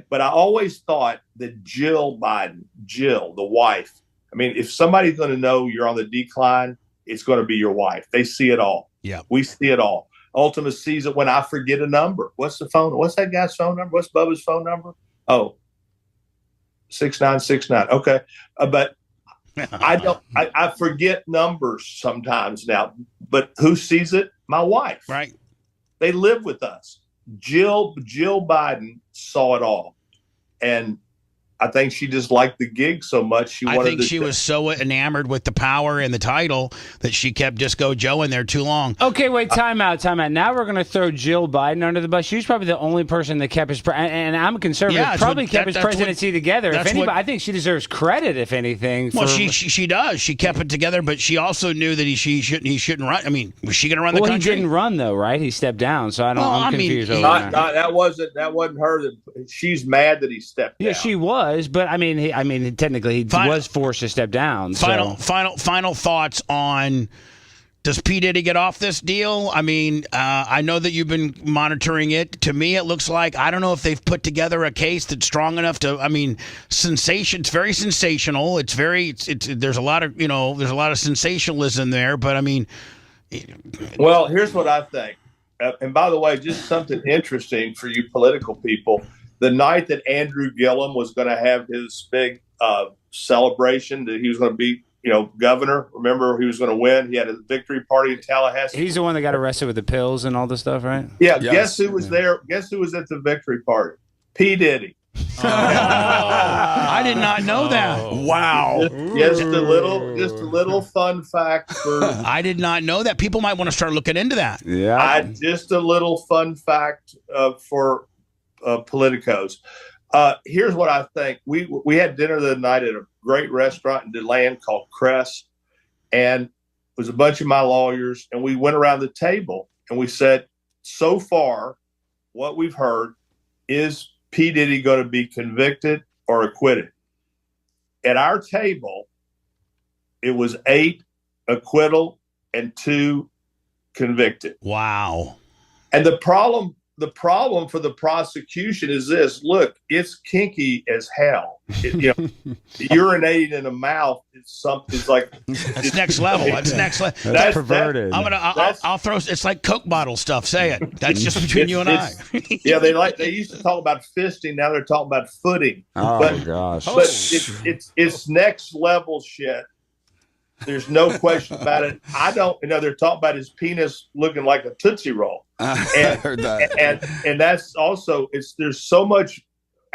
[SPEAKER 8] but I always thought that Jill Biden, the wife. I mean, if somebody's going to know you're on the decline, it's going to be your wife. They see it all.
[SPEAKER 4] Yeah,
[SPEAKER 8] we see it all. Ultima sees it when I forget a number. What's the phone? What's that guy's phone number? What's Bubba's phone number? Oh, 6969. Okay, but I don't. I forget numbers sometimes now. But who sees it? My wife.
[SPEAKER 4] Right.
[SPEAKER 8] They live with us. Jill Biden saw it all, and I think she just liked the gig so much.
[SPEAKER 4] I think she was so enamored with the power and the title that she kept Disco Joe in there too long.
[SPEAKER 11] Okay, wait, time out. Now we're going to throw Jill Biden under the bus. She's probably the only person that kept his and I'm a conservative.
[SPEAKER 4] Yeah,
[SPEAKER 11] probably kept his presidency together. If anybody, I think she deserves credit, if anything.
[SPEAKER 4] Well, she does. She kept it together, but she also knew that he shouldn't run. I mean, was she going to run the country?
[SPEAKER 11] Well, he didn't run though, right? He stepped down. So I'm confused.
[SPEAKER 8] That wasn't her. She's mad that he stepped down.
[SPEAKER 11] Yeah, she was. But I mean, technically, he was forced to step down.
[SPEAKER 4] Final thoughts on: does P. Diddy get off this deal? I mean, I know that you've been monitoring it. To me, it looks like I don't know if they've put together a case that's strong enough to. I mean, It's very sensational. There's a lot of sensationalism there. But I mean,
[SPEAKER 8] well, here's what I think. And by the way, just something interesting for you political people. the night that Andrew Gillum was going to have his big celebration that he was going to be, governor. Remember, he was going to win. He had a victory party in Tallahassee.
[SPEAKER 11] He's the one that got arrested with the pills and all this stuff, right?
[SPEAKER 8] Yeah. Yes. Guess who was there? Guess who was at the victory party? P. Diddy.
[SPEAKER 4] I did not know that. Wow.
[SPEAKER 8] Just a little fun fact for.
[SPEAKER 4] I did not know that. People might want to start looking into that.
[SPEAKER 11] Yeah.
[SPEAKER 8] Just a little fun fact for politicos. Here's what I think. We had dinner the other night at a great restaurant in DeLand called Crest, and it was a bunch of my lawyers, and we went around the table and we said, so far, what we've heard is P. Diddy going to be convicted or acquitted. At our table, it was 8 acquittal and 2 convicted.
[SPEAKER 4] Wow.
[SPEAKER 8] And the problem for the prosecution is this: look, it's kinky as hell. Urinating in a mouth is something. It's like
[SPEAKER 4] it's next level. That's next level.
[SPEAKER 11] That's perverted.
[SPEAKER 4] I'll throw. It's like Coke bottle stuff. Say it. That's just between you and I.
[SPEAKER 8] Yeah, they used to talk about fisting. Now they're talking about footing.
[SPEAKER 11] Oh gosh.
[SPEAKER 8] But it's next level shit. There's no question about it. They're talking about his penis looking like a Tootsie Roll.
[SPEAKER 10] I heard that.
[SPEAKER 8] And that's also, there's so much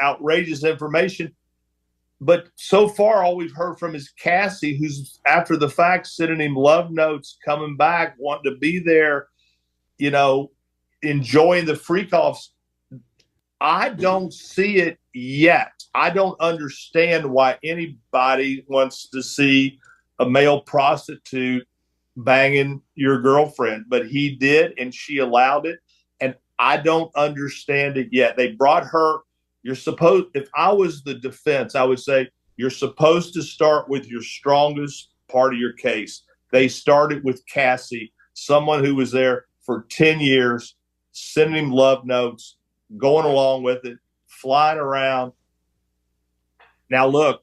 [SPEAKER 8] outrageous information. But so far, all we've heard from is Cassie, who's after the fact sending him love notes, coming back, wanting to be there, enjoying the freak offs. I don't see it yet. I don't understand why anybody wants to see a male prostitute banging your girlfriend, but he did, and she allowed it. And I don't understand it yet. They brought her. If I was the defense, I would say you're supposed to start with your strongest part of your case. They started with Cassie, someone who was there for 10 years, sending him love notes, going along with it, flying around. Now look,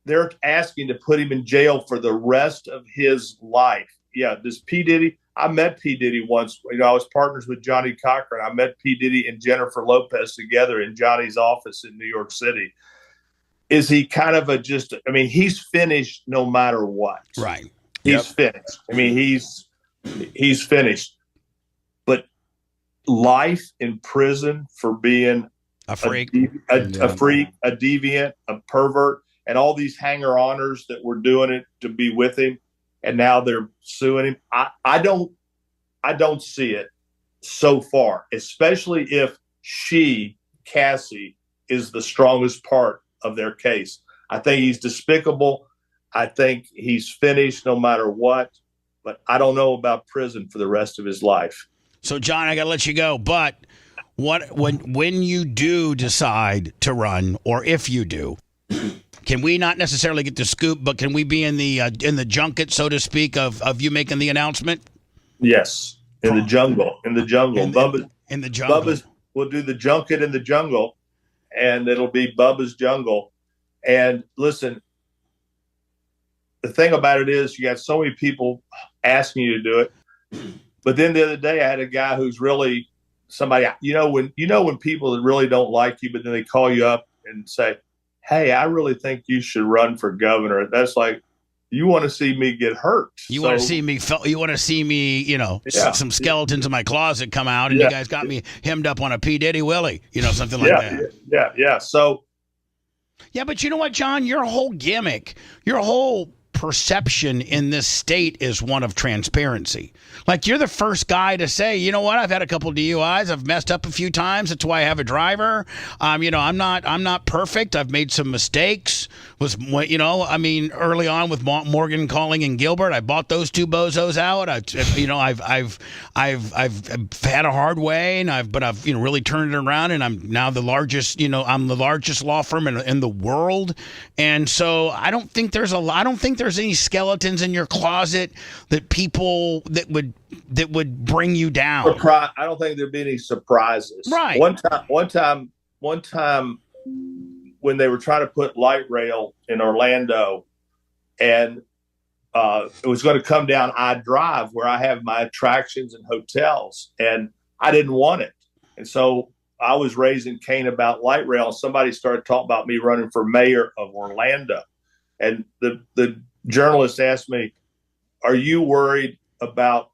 [SPEAKER 8] they're asking to put him in jail for the rest of his life. Yeah, this P. Diddy, I met P. Diddy once. I was partners with Johnny Cochran. I met P. Diddy and Jennifer Lopez together in Johnny's office in New York City. Is he kind of he's finished no matter what.
[SPEAKER 4] Right.
[SPEAKER 8] He's finished. He's finished. But life in prison for being
[SPEAKER 4] a freak,
[SPEAKER 8] a freak, a deviant, a pervert, and all these hanger-oners that were doing it to be with him, and now they're suing him. I don't see it so far, especially if Cassie, is the strongest part of their case. I think he's despicable. I think he's finished no matter what, but I don't know about prison for the rest of his life.
[SPEAKER 4] So, John, I got to let you go, but when you do decide to run, or if you do, can we not necessarily get the scoop, but can we be in the junket, so to speak, of you making the announcement?
[SPEAKER 8] Yes, in the jungle. In the jungle.
[SPEAKER 4] Bubba's,
[SPEAKER 8] we'll do the junket in the jungle, and it'll be Bubba's jungle. And listen, the thing about it is you got so many people asking you to do it. But then the other day I had a guy who's really somebody, when people that really don't like you, but then they call you up and say, hey, I really think you should run for governor. That's like, you want to see me get hurt.
[SPEAKER 4] You want to see me, some skeletons in my closet come out, and you guys got me hemmed up on a P. Diddy Willie, something like that.
[SPEAKER 8] Yeah. So.
[SPEAKER 4] Yeah, but you know what, John? Your whole gimmick, your whole perception in this state is one of transparency. Like, you're the first guy to say, you know what, I've had a couple DUIs, I've messed up a few times, that's why I have a driver. I'm not perfect, I've made some mistakes. Early on with Morgan, Calling, and Gilbert, I bought those two bozos out. I've had a hard way, and I've really turned it around, and I'm now the largest. I'm the largest law firm in the world, and so I don't think there's any skeletons in your closet that people that would bring you down.
[SPEAKER 8] I don't think there'd be any surprises.
[SPEAKER 4] Right.
[SPEAKER 8] One time. When they were trying to put light rail in Orlando, and it was going to come down I-Drive where I have my attractions and hotels, and I didn't want it. And so I was raising Cain about light rail, and somebody started talking about me running for mayor of Orlando. And the journalist asked me, "Are you worried about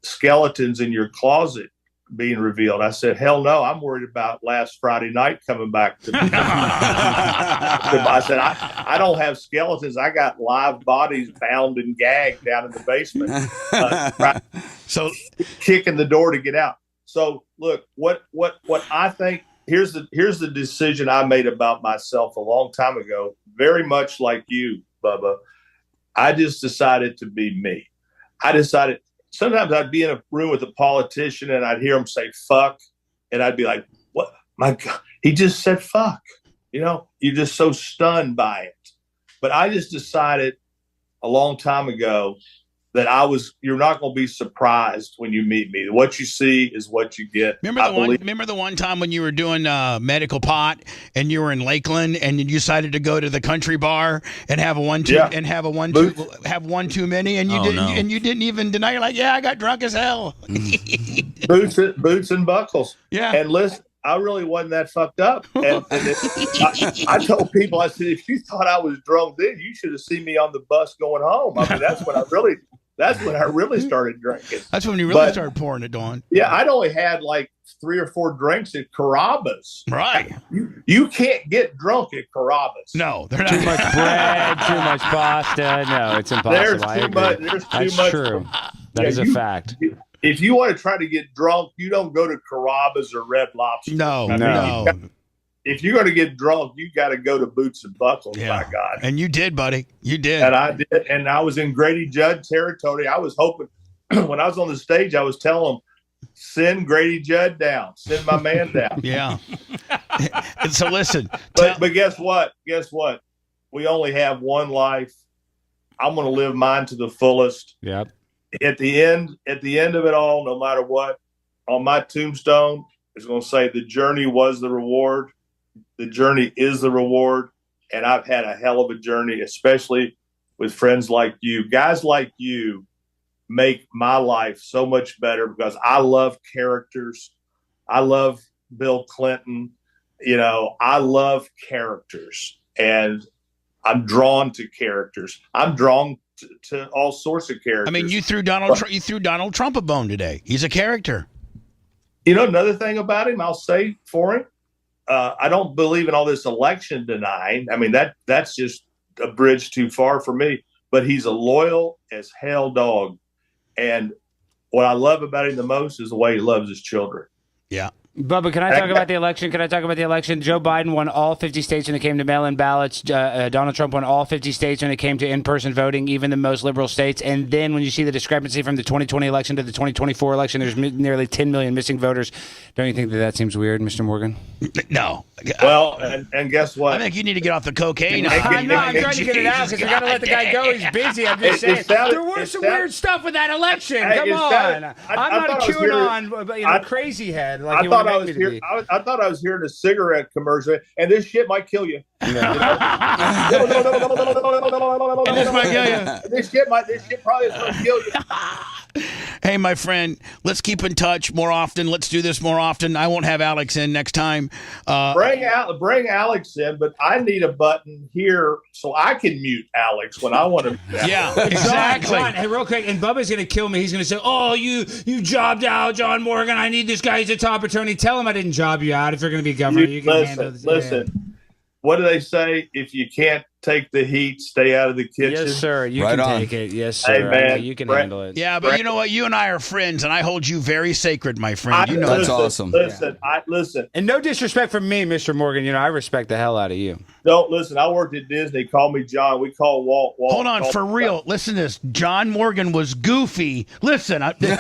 [SPEAKER 8] skeletons in your closet being revealed?" I said, "Hell no, I'm worried about last Friday night coming back to me." I said, I don't have skeletons. I got live bodies bound and gagged down in the basement, so kicking the door to get out. So look, what I think, here's the decision I made about myself a long time ago, very much like you, Bubba. I just decided to be me. I decided sometimes I'd be in a room with a politician and I'd hear him say fuck, and I'd be like, what? My God, he just said fuck. You know, you're just so stunned by it. But I just decided a long time ago that you're not going to be surprised when you meet me. What you see is what you get.
[SPEAKER 4] Remember the one time when you were doing medical pot and you were in Lakeland and you decided to go to the country bar and have one too many, and you didn't even deny. You're like, yeah, I got drunk as hell.
[SPEAKER 8] Boots and buckles.
[SPEAKER 4] Yeah.
[SPEAKER 8] And listen, I really wasn't that fucked up. And I told people, I said, if you thought I was drunk then, you should have seen me on the bus going home. I mean, that's when I really started drinking.
[SPEAKER 4] That's when you really started pouring it, Dawn.
[SPEAKER 8] Yeah, I'd only had like 3 or 4 drinks at Carrabba's.
[SPEAKER 4] Right.
[SPEAKER 8] You can't get drunk at Carrabba's.
[SPEAKER 4] No, they're not.
[SPEAKER 11] Too much bread, too much pasta. No, it's impossible.
[SPEAKER 8] There's too much.
[SPEAKER 11] True. That is a fact.
[SPEAKER 8] If you want to try to get drunk, you don't go to Carrabba's or Red Lobster.
[SPEAKER 4] No.
[SPEAKER 8] If you're going to get drunk, you got to go to Boots and Buckles, my God.
[SPEAKER 4] And you did, buddy. You did.
[SPEAKER 8] And I did. And I was in Grady Judd territory. I was hoping, when I was on the stage, I was telling them, send Grady Judd down. Send my man down.
[SPEAKER 4] Yeah. And so listen.
[SPEAKER 8] But guess what? Guess what? We only have one life. I'm going to live mine to the fullest.
[SPEAKER 11] Yep.
[SPEAKER 8] At the end of it all, no matter what, on my tombstone, it's going to say the journey was the reward. The journey is the reward. And I've had a hell of a journey, especially with friends like you. Guys like you make my life so much better because I love characters. I love Bill Clinton. You know, I love characters. And I'm drawn to characters. I'm drawn to all sorts of characters.
[SPEAKER 4] I mean, you threw Donald Trump a bone today. He's a character.
[SPEAKER 8] You know, another thing about him, I'll say for him, I don't believe in all this election denying. I mean, that's just a bridge too far for me. But he's a loyal as hell dog. And what I love about him the most is the way he loves his children.
[SPEAKER 4] Yeah.
[SPEAKER 11] Bubba, can I talk about the election? Joe Biden won all 50 states when it came to mail-in ballots. Donald Trump won all 50 states when it came to in-person voting, even the most liberal states. And then when you see the discrepancy from the 2020 election to the 2024 election, there's nearly 10 million missing voters. Don't you think that seems weird, Mr. Morgan?
[SPEAKER 4] No.
[SPEAKER 8] Well, and guess what?
[SPEAKER 4] I think you need to get off the cocaine.
[SPEAKER 11] I'm trying to get it out because we got to let the guy go. He's busy. I'm just saying. There was some weird stuff with that election. Come on. I'm not a QAnon crazy head like you want to make me to be.
[SPEAKER 8] I thought I was hearing a cigarette commercial, and this shit might kill you.
[SPEAKER 4] And this might kill you.
[SPEAKER 8] This shit probably is going to kill you.
[SPEAKER 4] Hey, my friend, let's keep in touch more often. Let's do this more often. I won't have Alex in next time.
[SPEAKER 8] Bring Alex in, but I need a button here so I can mute Alex when I want to.
[SPEAKER 4] Yeah, exactly.
[SPEAKER 11] John, hey, real quick, and Bubba's going to kill me. He's going to say, "Oh, you jobbed out, John Morgan. I need this guy as a top attorney." Tell him I didn't job you out. If you're going to be governor, you can handle this.
[SPEAKER 8] Listen. What do they say? If you can't take the heat, stay out of the kitchen.
[SPEAKER 11] Yes, sir. You can take it. Yes, sir.
[SPEAKER 8] Hey, man,
[SPEAKER 11] you can handle it.
[SPEAKER 4] Yeah, but you know what? You and I are friends, and I hold you very sacred, my friend. You know
[SPEAKER 10] that's awesome.
[SPEAKER 8] Listen.
[SPEAKER 11] And no disrespect from me, Mr. Morgan. You know, I respect the hell out of you.
[SPEAKER 8] Don't listen. I worked at Disney. Call me John. We call Walt.
[SPEAKER 4] Hold on, for real. Listen to this. John Morgan was goofy. Listen.
[SPEAKER 8] No.
[SPEAKER 11] He's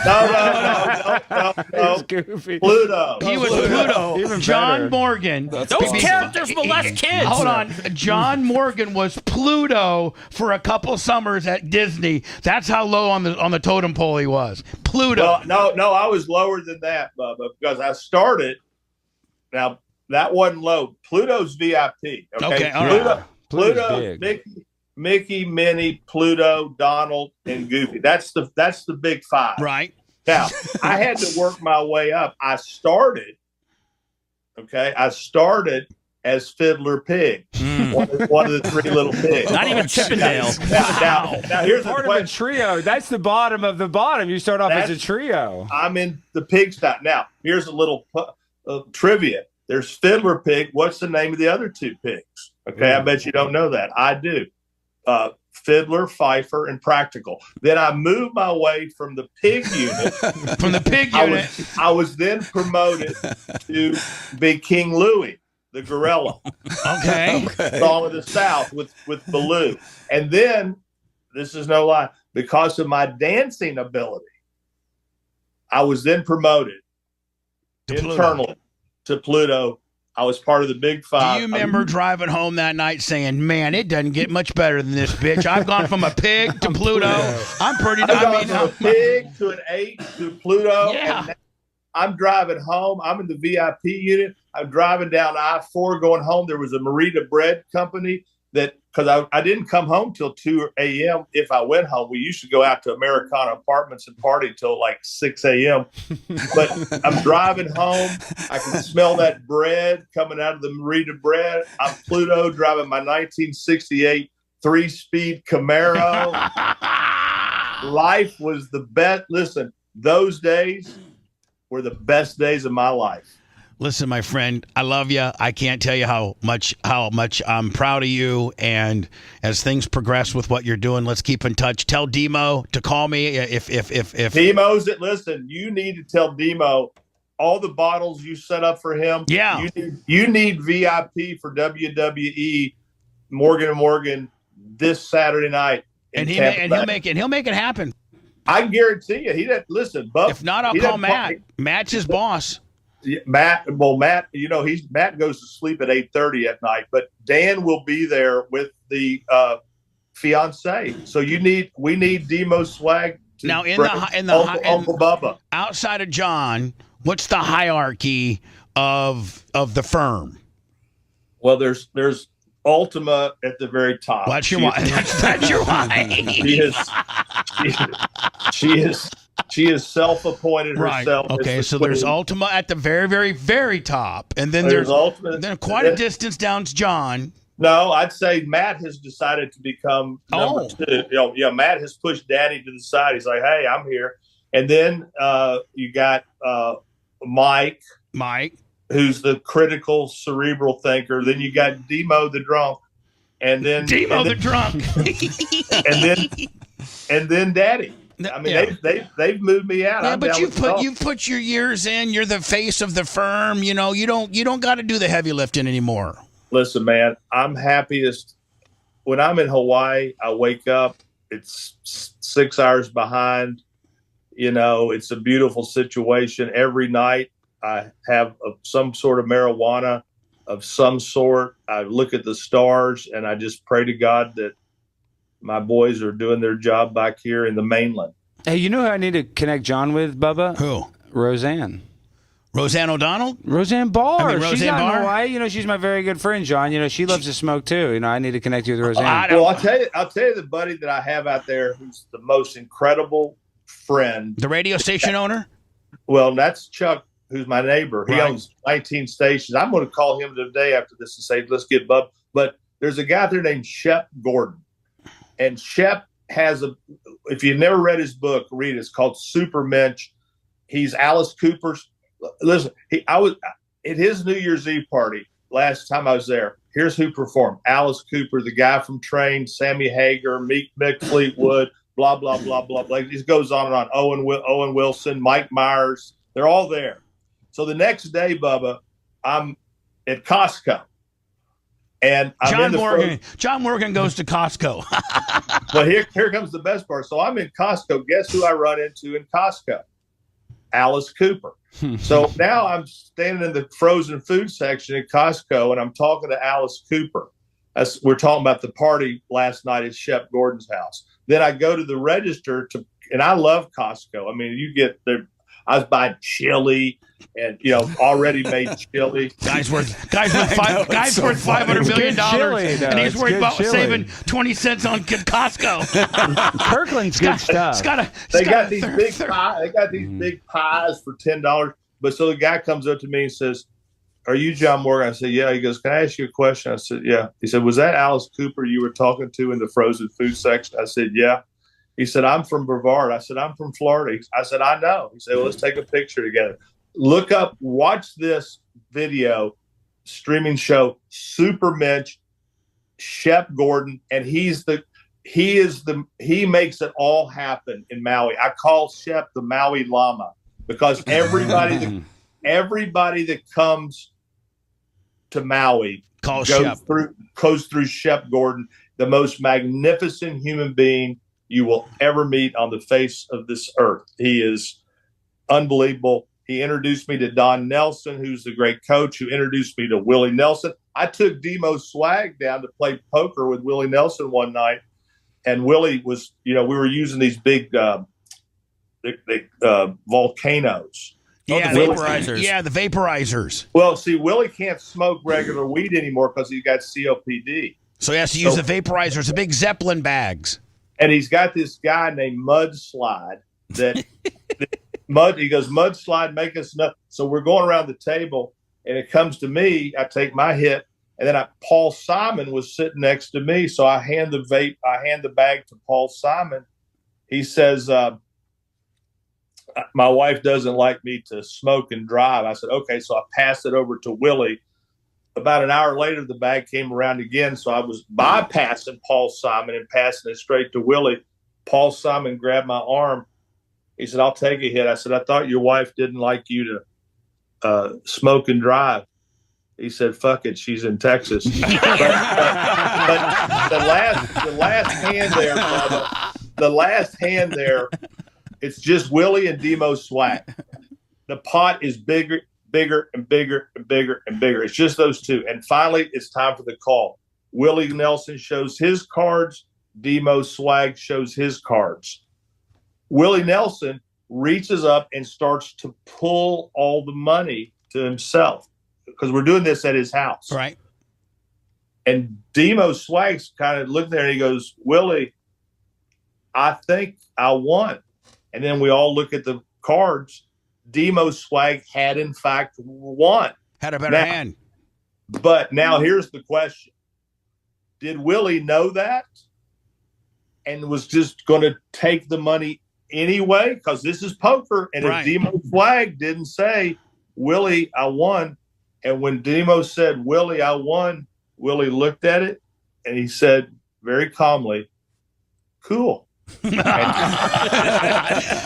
[SPEAKER 11] goofy.
[SPEAKER 8] Pluto.
[SPEAKER 4] He was Pluto.
[SPEAKER 11] Even
[SPEAKER 4] John
[SPEAKER 11] better.
[SPEAKER 4] Morgan.
[SPEAKER 9] Those characters molest kids.
[SPEAKER 4] Hold on. John Morgan was Pluto for a couple summers at Disney. That's how low on the totem pole he was. Pluto.
[SPEAKER 8] Well, no, I was lower than that, Bubba, because I started. Now that wasn't low. Pluto's VIP. Okay.
[SPEAKER 4] All right.
[SPEAKER 8] Pluto, Mickey, Minnie, Pluto, Donald, and Goofy. That's the big five.
[SPEAKER 4] Right.
[SPEAKER 8] Now, I had to work my way up. I started as Fiddler Pig, one of the three little pigs.
[SPEAKER 9] Not even Chippendale.
[SPEAKER 8] Now here's
[SPEAKER 11] part
[SPEAKER 8] the
[SPEAKER 11] of a
[SPEAKER 8] question.
[SPEAKER 11] trio. That's the bottom of the bottom. You start off as a trio.
[SPEAKER 8] I'm in the pigsty. Now, here's a little trivia. There's Fiddler Pig. What's the name of the other two pigs? Okay, I bet you don't know that. I do. Fiddler, Pfeiffer, and Practical. Then I moved my way from the pig unit.
[SPEAKER 4] From the pig unit.
[SPEAKER 8] I was then promoted to be King Louie, the gorilla.
[SPEAKER 4] Okay.
[SPEAKER 8] Song of the South with Baloo. And then, this is no lie, because of my dancing ability, I was then promoted internally to Pluto. I was part of the Big Five.
[SPEAKER 4] Do you remember driving home that night saying, "Man, it doesn't get much better than this, bitch. I've gone from a pig to Pluto. I'm pretty.
[SPEAKER 8] I've gone from a pig to an 8 to Pluto.
[SPEAKER 4] Yeah.
[SPEAKER 8] And now I'm driving home. I'm in the VIP unit. I'm driving down I-4 going home. There was a Merita bread company that, because I didn't come home till 2 a.m. If I went home, we used to go out to Americana Apartments and party till like 6 a.m. But I'm driving home. I can smell that bread coming out of the Merita bread. I'm Pluto driving my 1968 3-speed Camaro. Life was the best. Listen, those days were the best days of my life.
[SPEAKER 4] Listen, my friend, I love you. I can't tell you how much I'm proud of you. And as things progress with what you're doing, let's keep in touch. Tell Demo to call me if
[SPEAKER 8] Demo's that listen. You need to tell Demo all the bottles you set up for him.
[SPEAKER 4] Yeah,
[SPEAKER 8] you need VIP for WWE Morgan and Morgan this Saturday night.
[SPEAKER 4] And he'll make it happen.
[SPEAKER 8] I guarantee you. He doesn't listen. Bub,
[SPEAKER 4] if not, I'll call Matt. Matt's his boss.
[SPEAKER 8] Matt, you know, Matt goes to sleep at 8:30 at night, but Dan will be there with the fiance. So we need Demo swag.
[SPEAKER 4] Now
[SPEAKER 8] Uncle Bubba.
[SPEAKER 4] Outside of John, what's the hierarchy of the firm?
[SPEAKER 8] Well, there's Ultima at the very top.
[SPEAKER 4] That's your wife. That's your wife.
[SPEAKER 8] She is self-appointed herself.
[SPEAKER 4] Right. Okay, so there's Ultima at the very, very, very top, and then there's Ultima. Then quite a distance down's John.
[SPEAKER 8] No, I'd say Matt has decided to become number 2. Matt has pushed Daddy to the side. He's like, "Hey, I'm here." And then you got Mike, who's the critical, cerebral thinker. Then you got Demo the drunk, and then
[SPEAKER 4] the drunk,
[SPEAKER 8] and then Daddy. I mean, they've moved me out.
[SPEAKER 4] Yeah, but you've put your years in. You're the face of the firm. You know, you don't got to do the heavy lifting anymore.
[SPEAKER 8] Listen, man, I'm happiest when I'm in Hawaii. I wake up. It's 6 hours behind. You know, it's a beautiful situation. Every night I have some sort of marijuana of some sort. I look at the stars and I just pray to God that my boys are doing their job back here in the mainland.
[SPEAKER 11] Hey, you know who I need to connect John with, Bubba?
[SPEAKER 4] Who?
[SPEAKER 11] Roseanne.
[SPEAKER 4] Roseanne O'Donnell?
[SPEAKER 11] Roseanne Barr.
[SPEAKER 4] I mean,
[SPEAKER 11] she's
[SPEAKER 4] Roseanne
[SPEAKER 11] out in
[SPEAKER 4] Barr?
[SPEAKER 11] Hawaii. You know, she's my very good friend, John. You know, she loves to smoke too. You know, I need to connect you with Roseanne.
[SPEAKER 8] Well, I'll tell you the buddy that I have out there who's the most incredible friend.
[SPEAKER 4] The radio station owner?
[SPEAKER 8] Well, that's Chuck, who's my neighbor. He owns 19 stations. I'm going to call him today after this and say, let's get Bub. But there's a guy there named Shep Gordon. And Shep has if you've never read his book, read it. It's called Supermensch. He's Alice Cooper's. Listen, I was at his New Year's Eve party last time I was there. Here's who performed: Alice Cooper, the guy from Train, Sammy Hagar, Mick Fleetwood, blah blah blah blah blah. It just goes on and on. Owen Wilson, Mike Myers. They're all there. So the next day, Bubba, I'm at Costco. And
[SPEAKER 4] John Morgan goes to Costco.
[SPEAKER 8] But here comes the best part. So I'm in Costco. Guess who I run into in Costco? Alice Cooper. So now I'm standing in the frozen food section at Costco, and I'm talking to Alice Cooper. We're talking about the party last night at Shep Gordon's house. Then I go to the register and I love Costco. I mean, you get there. I was buying chili and already made chili.
[SPEAKER 4] Guys worth $500 million, and he's worried about saving 20 cents on Costco.
[SPEAKER 11] Kirkland's good stuff.
[SPEAKER 8] They got these big pies for $10. But so the guy comes up to me and says, "Are you John Morgan?" I said, "Yeah." He goes, "Can I ask you a question?" I said, "Yeah." He said, "Was that Alice Cooper you were talking to in the frozen food section?" I said, "Yeah." He said, "I'm from Brevard." I said, "I'm from Florida." I said, "I know." He said, "Well, let's take a picture together." Watch this video streaming show, Super Mitch, Shep Gordon, and he makes it all happen in Maui. I call Shep the Maui Llama because everybody that comes to Maui goes through Shep Gordon, the most magnificent human being you will ever meet on the face of this earth. He is unbelievable. He introduced me to Don Nelson, who's the great coach, who introduced me to Willie Nelson. I took Demo Swag down to play poker with Willie Nelson one night, and Willie was, we were using these big volcanoes.
[SPEAKER 4] Yeah, the vaporizers. Yeah, the vaporizers.
[SPEAKER 8] Well, see, Willie can't smoke regular weed anymore because he's got COPD.
[SPEAKER 4] So he has to use the vaporizers, the big Zeppelin bags.
[SPEAKER 8] And he's got this guy named Mudslide that he goes, "Mudslide, make us nuts." So we're going around the table, and it comes to me. I take my hit, and then Paul Simon was sitting next to me. So I hand the bag to Paul Simon. He says, "My wife doesn't like me to smoke and drive." I said, "Okay." So I passed it over to Willie. About an hour later, the bag came around again. So I was bypassing Paul Simon and passing it straight to Willie. Paul Simon grabbed my arm. He said, "I'll take a hit." I said, "I thought your wife didn't like you to smoke and drive." He said, "Fuck it, she's in Texas." but the last hand there, it's just Willie and Demo Swag. The pot is bigger and bigger and bigger and bigger. It's just those two. And finally, it's time for the call. Willie Nelson shows his cards. Demo Swag shows his cards. Willie Nelson reaches up and starts to pull all the money to himself because we're doing this at his house.
[SPEAKER 4] Right.
[SPEAKER 8] And Demo Swag's kind of looking there and he goes, "Willie, I think I won." And then we all look at the cards. Demo Swag had, in fact, won.
[SPEAKER 4] Had a better hand.
[SPEAKER 8] But now here's the question. Did Willie know that and was just going to take the money anyway? Because this is poker. And if Demo Swag didn't say, "Willie, I won," and when Demo said, "Willie, I won," Willie looked at it and he said very calmly, "Cool."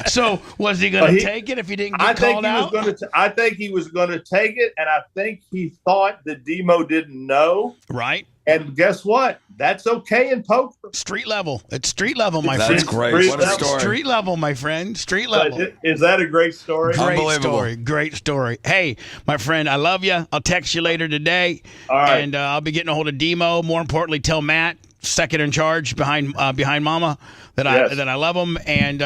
[SPEAKER 4] So was he going to take it if he didn't get called out?
[SPEAKER 8] I think he was going to take it, and I think he thought that Demo didn't know.
[SPEAKER 4] Right.
[SPEAKER 8] And guess what? That's okay in poker.
[SPEAKER 4] Street level. It's street level, my friend.
[SPEAKER 10] That's great. What a story.
[SPEAKER 4] Street level, my friend. Street level.
[SPEAKER 8] Is that a great story?
[SPEAKER 4] Great story. Hey, my friend, I love you. I'll text you later today.
[SPEAKER 8] All right.
[SPEAKER 4] And I'll be getting a hold of Demo. More importantly, tell Matt, second in charge behind Mama, that I love him. And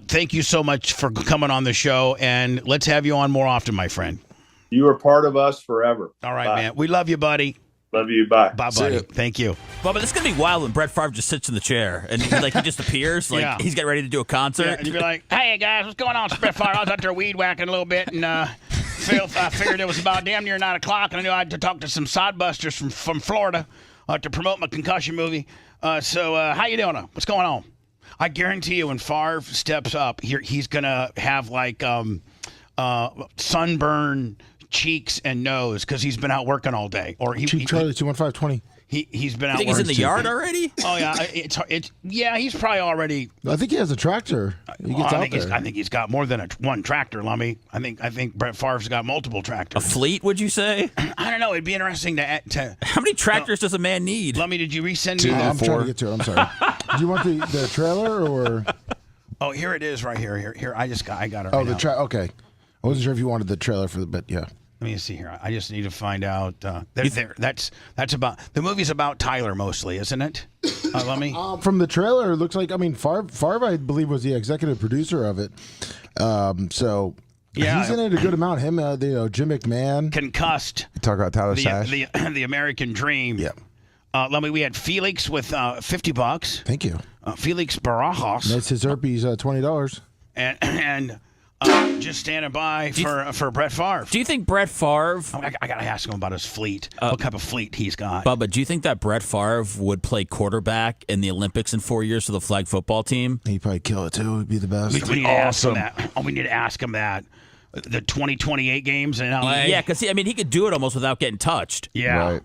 [SPEAKER 4] thank you so much for coming on the show. And let's have you on more often, my friend.
[SPEAKER 8] You are part of us forever.
[SPEAKER 4] All right, man. We love you, buddy.
[SPEAKER 8] Love you. Bye.
[SPEAKER 4] Bye, buddy. Thank you.
[SPEAKER 9] Bubba, this is going to be wild when Brett Favre just sits in the chair and he just appears like he's getting ready to do a concert.
[SPEAKER 4] Yeah, and you'd be like, "Hey, guys, what's going on? It's Brett Favre. I was out there weed whacking a little bit and I figured it was about damn near 9 o'clock and I knew I had to talk to some sodbusters from Florida to promote my concussion movie. So how you doing? What's going on?" I guarantee you when Favre steps up, he's going to have like sunburn cheeks and nose because he's been out working all day. Or
[SPEAKER 12] Chief Charlie 21520.
[SPEAKER 4] He's been out.
[SPEAKER 9] You think he's in the yard already?
[SPEAKER 4] Oh yeah, he's probably already.
[SPEAKER 12] I think he has a tractor. He gets out there.
[SPEAKER 4] I think he's got more than one tractor, Lummy. I think Brett Favre's got multiple tractors.
[SPEAKER 9] A fleet, would you say?
[SPEAKER 4] I don't know. It'd be interesting to
[SPEAKER 9] How many tractors does a man need?
[SPEAKER 4] Lummy, did you resend me
[SPEAKER 12] I'm trying to get to it. I'm sorry. Do you want the trailer or?
[SPEAKER 4] Oh, here it is, right here. Here, I got it.
[SPEAKER 12] Oh,
[SPEAKER 4] right
[SPEAKER 12] okay. I wasn't sure if you wanted the trailer for the bit. Yeah.
[SPEAKER 4] Let me see here. I just need to find out. That's about the movie's about Tyler mostly, isn't it? Let me.
[SPEAKER 12] From the trailer, it looks like Favre, I believe, was the executive producer of it. So
[SPEAKER 4] Yeah.
[SPEAKER 12] He's in it a good amount. Him, Jim McMahon.
[SPEAKER 4] Concussed.
[SPEAKER 13] You talk about Tyler Sash.
[SPEAKER 4] The American Dream.
[SPEAKER 12] Yeah.
[SPEAKER 4] We had Felix with $50.
[SPEAKER 12] Thank you.
[SPEAKER 4] Felix Barajas.
[SPEAKER 12] That's his herpes, $20.
[SPEAKER 4] And just standing by for Brett Favre.
[SPEAKER 9] Do you think Brett Favre...
[SPEAKER 4] I got to ask him about his fleet. What type of fleet he's got.
[SPEAKER 9] Bubba, do you think that Brett Favre would play quarterback in the Olympics in 4 years for the flag football team?
[SPEAKER 12] He'd probably kill it, too. He'd be the best.
[SPEAKER 4] We need to ask him that. We need to ask him that. The 2028 games in L.A.
[SPEAKER 9] Yeah, because he could do it almost without getting touched.
[SPEAKER 4] Yeah.
[SPEAKER 13] Right.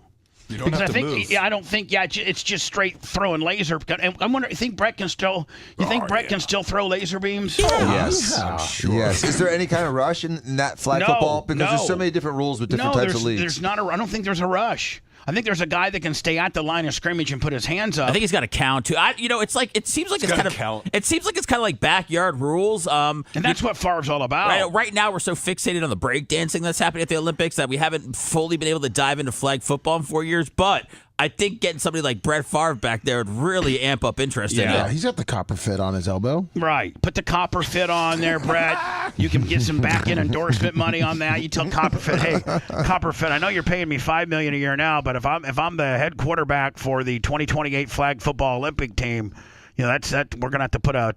[SPEAKER 14] You don't have to move.
[SPEAKER 4] I don't think. Yeah, it's just straight throwing laser. And I'm wondering. You think Brett can still? Can still throw laser beams?
[SPEAKER 14] Yeah.
[SPEAKER 13] Yes.
[SPEAKER 14] Sure. Yes. Is there any kind of rush in that flag football? Because there's so many different rules with different types of leagues.
[SPEAKER 4] There's not. I don't think there's a rush. I think there's a guy that can stay at the line of scrimmage and put his hands up.
[SPEAKER 9] I think he's got to count too. It seems like it's kind of count. It seems like it's kind of like backyard rules. And
[SPEAKER 4] that's what Favre's all about.
[SPEAKER 9] Right now, we're so fixated on the breakdancing that's happening at the Olympics that we haven't fully been able to dive into flag football in 4 years. But I think getting somebody like Brett Favre back there would really amp up interest in it.
[SPEAKER 12] Yeah, he's got the copper fit on his elbow.
[SPEAKER 4] Right. Put the copper fit on there, Brett. You can get some back-end endorsement money on that. You tell Copperfit, hey, Copperfit, I know you're paying me $5 million a year now, but if I'm the head quarterback for the 2028 flag football Olympic team, that's we're gonna have to put a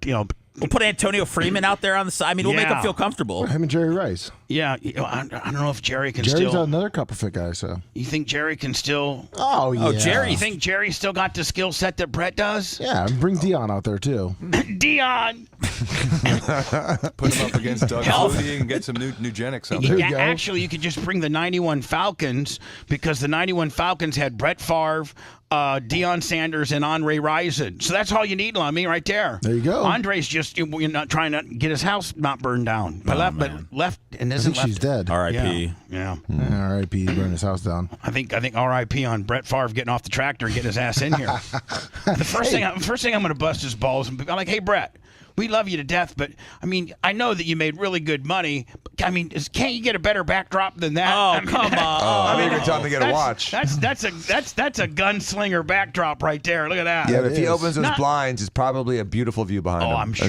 [SPEAKER 9] We'll put Antonio Freeman out there on the side. I mean, we'll make him feel comfortable.
[SPEAKER 12] Him and Jerry Rice.
[SPEAKER 4] Yeah, I don't know if Jerry can
[SPEAKER 12] Jerry's
[SPEAKER 4] still.
[SPEAKER 12] another Copperfit guy, so.
[SPEAKER 4] You think Jerry can still?
[SPEAKER 12] Oh, yeah.
[SPEAKER 4] Jerry. You think Jerry still got the skill set that Brett does?
[SPEAKER 12] Yeah, and bring Dion out there, too.
[SPEAKER 4] Dion!
[SPEAKER 13] Put him up against Doug Flutie and get some new Nugenics out there.
[SPEAKER 4] Yeah, actually, you could just bring the 91 Falcons because the 91 Falcons had Brett Favre, Deion Sanders, and Andre Rison. So that's all you need, Lummy, right there.
[SPEAKER 12] There you go.
[SPEAKER 4] Andre's just not trying to get his house not burned down. But left and
[SPEAKER 12] I
[SPEAKER 4] isn't
[SPEAKER 12] think she's dead.
[SPEAKER 9] R.I.P.
[SPEAKER 4] Yeah.
[SPEAKER 12] R.I.P. Burn his house down.
[SPEAKER 4] I think R.I.P. on Brett Favre getting off the tractor and getting his ass in here. The first thing I'm going to bust his balls and I'm like, hey, Brett. We love you to death, but I mean, I know that you made really good money. I mean, can't you get a better backdrop than that?
[SPEAKER 9] Oh, come on!
[SPEAKER 13] I mean, you're telling me to get a watch.
[SPEAKER 4] That's a gunslinger backdrop right there. Look at that.
[SPEAKER 13] Yeah, but if he opens those blinds, it's probably a beautiful view behind him.
[SPEAKER 4] Oh, I'm sure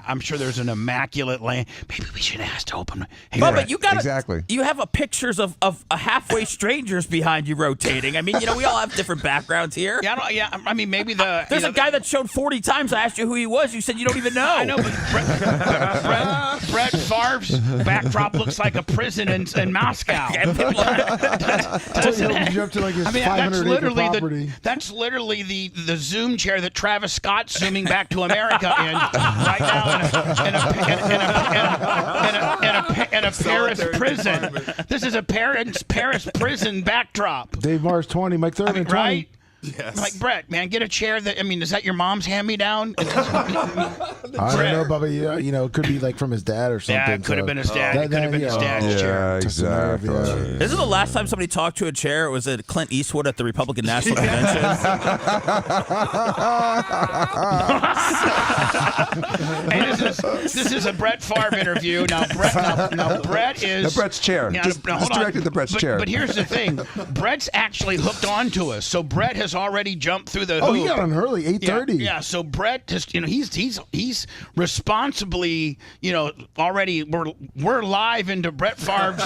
[SPEAKER 4] I'm sure there's an immaculate lane. Maybe we should ask to open. Hey,
[SPEAKER 9] but you got
[SPEAKER 13] exactly.
[SPEAKER 9] You have pictures of halfway strangers behind you rotating. I mean, we all have different backgrounds here.
[SPEAKER 4] Yeah. I mean, maybe
[SPEAKER 9] there's a guy that showed 40 times. I asked you who he was. You said you don't even know.
[SPEAKER 4] I know, but Brett Favre's backdrop looks like a prison in Moscow.
[SPEAKER 12] He's up to like his 500-acre property.
[SPEAKER 4] That's literally the Zoom chair that Travis Scott's zooming back to America in right now in a Paris prison. This is a Paris prison backdrop.
[SPEAKER 12] Dave Mars 20, Mike Thurman 20.
[SPEAKER 4] Right?
[SPEAKER 13] Yes.
[SPEAKER 4] Like, Brett, man, get a chair that, is that your mom's hand-me-down?
[SPEAKER 12] I don't know, Bubba. It could be like from his dad or something.
[SPEAKER 4] Yeah, it could have been his dad. It could have been his dad's chair.
[SPEAKER 13] Yeah, exactly.
[SPEAKER 9] Isn't the last time somebody talked to a chair? It was at Clint Eastwood at the Republican National Convention.
[SPEAKER 4] Hey, this is a Brett Favre interview. Now, Brett is...
[SPEAKER 13] The Brett's chair.
[SPEAKER 4] Yeah,
[SPEAKER 13] just directed the Brett's chair.
[SPEAKER 4] But here's the thing. Brett's actually hooked on to us. So Brett has already jumped through the hoop.
[SPEAKER 12] Oh, he got on early, 8:30.
[SPEAKER 4] Yeah, so Brett just, he's responsibly, already we're live into Brett Favre's,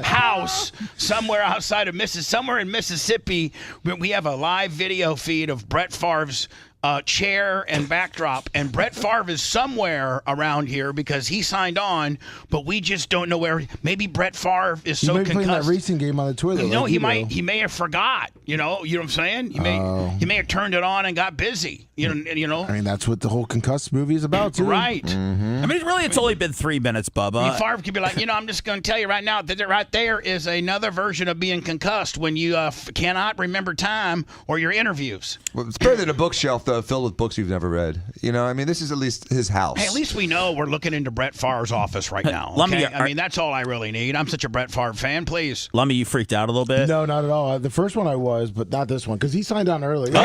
[SPEAKER 4] house somewhere outside of somewhere in Mississippi. We have a live video feed of Brett Favre's chair and backdrop, and Brett Favre is somewhere around here because he signed on, but we just don't know where. Maybe Brett Favre is so concussed.
[SPEAKER 12] Playing that racing game on the toilet.
[SPEAKER 4] No, he may have forgot. You know what I'm saying? He may have turned it on and got busy. You know.
[SPEAKER 12] I mean, that's what the whole concussed movie is about, too.
[SPEAKER 4] Right.
[SPEAKER 9] Mm-hmm. I mean, really, it's only been 3 minutes, Bubba.
[SPEAKER 4] Favre could be like, I'm just going to tell you right now that right there is another version of being concussed when you cannot remember time or your interviews.
[SPEAKER 14] Well, it's better than a bookshelf, though, filled with books you've never read. This is at least his house.
[SPEAKER 4] Hey, at least we know we're looking into Brett Favre's office right now. Okay? I mean, that's all I really need. I'm such a Brett Favre fan. Please.
[SPEAKER 9] Lummy, you freaked out a little bit?
[SPEAKER 12] No, not at all. The first one I was, but not this one, because he signed on early.
[SPEAKER 13] Back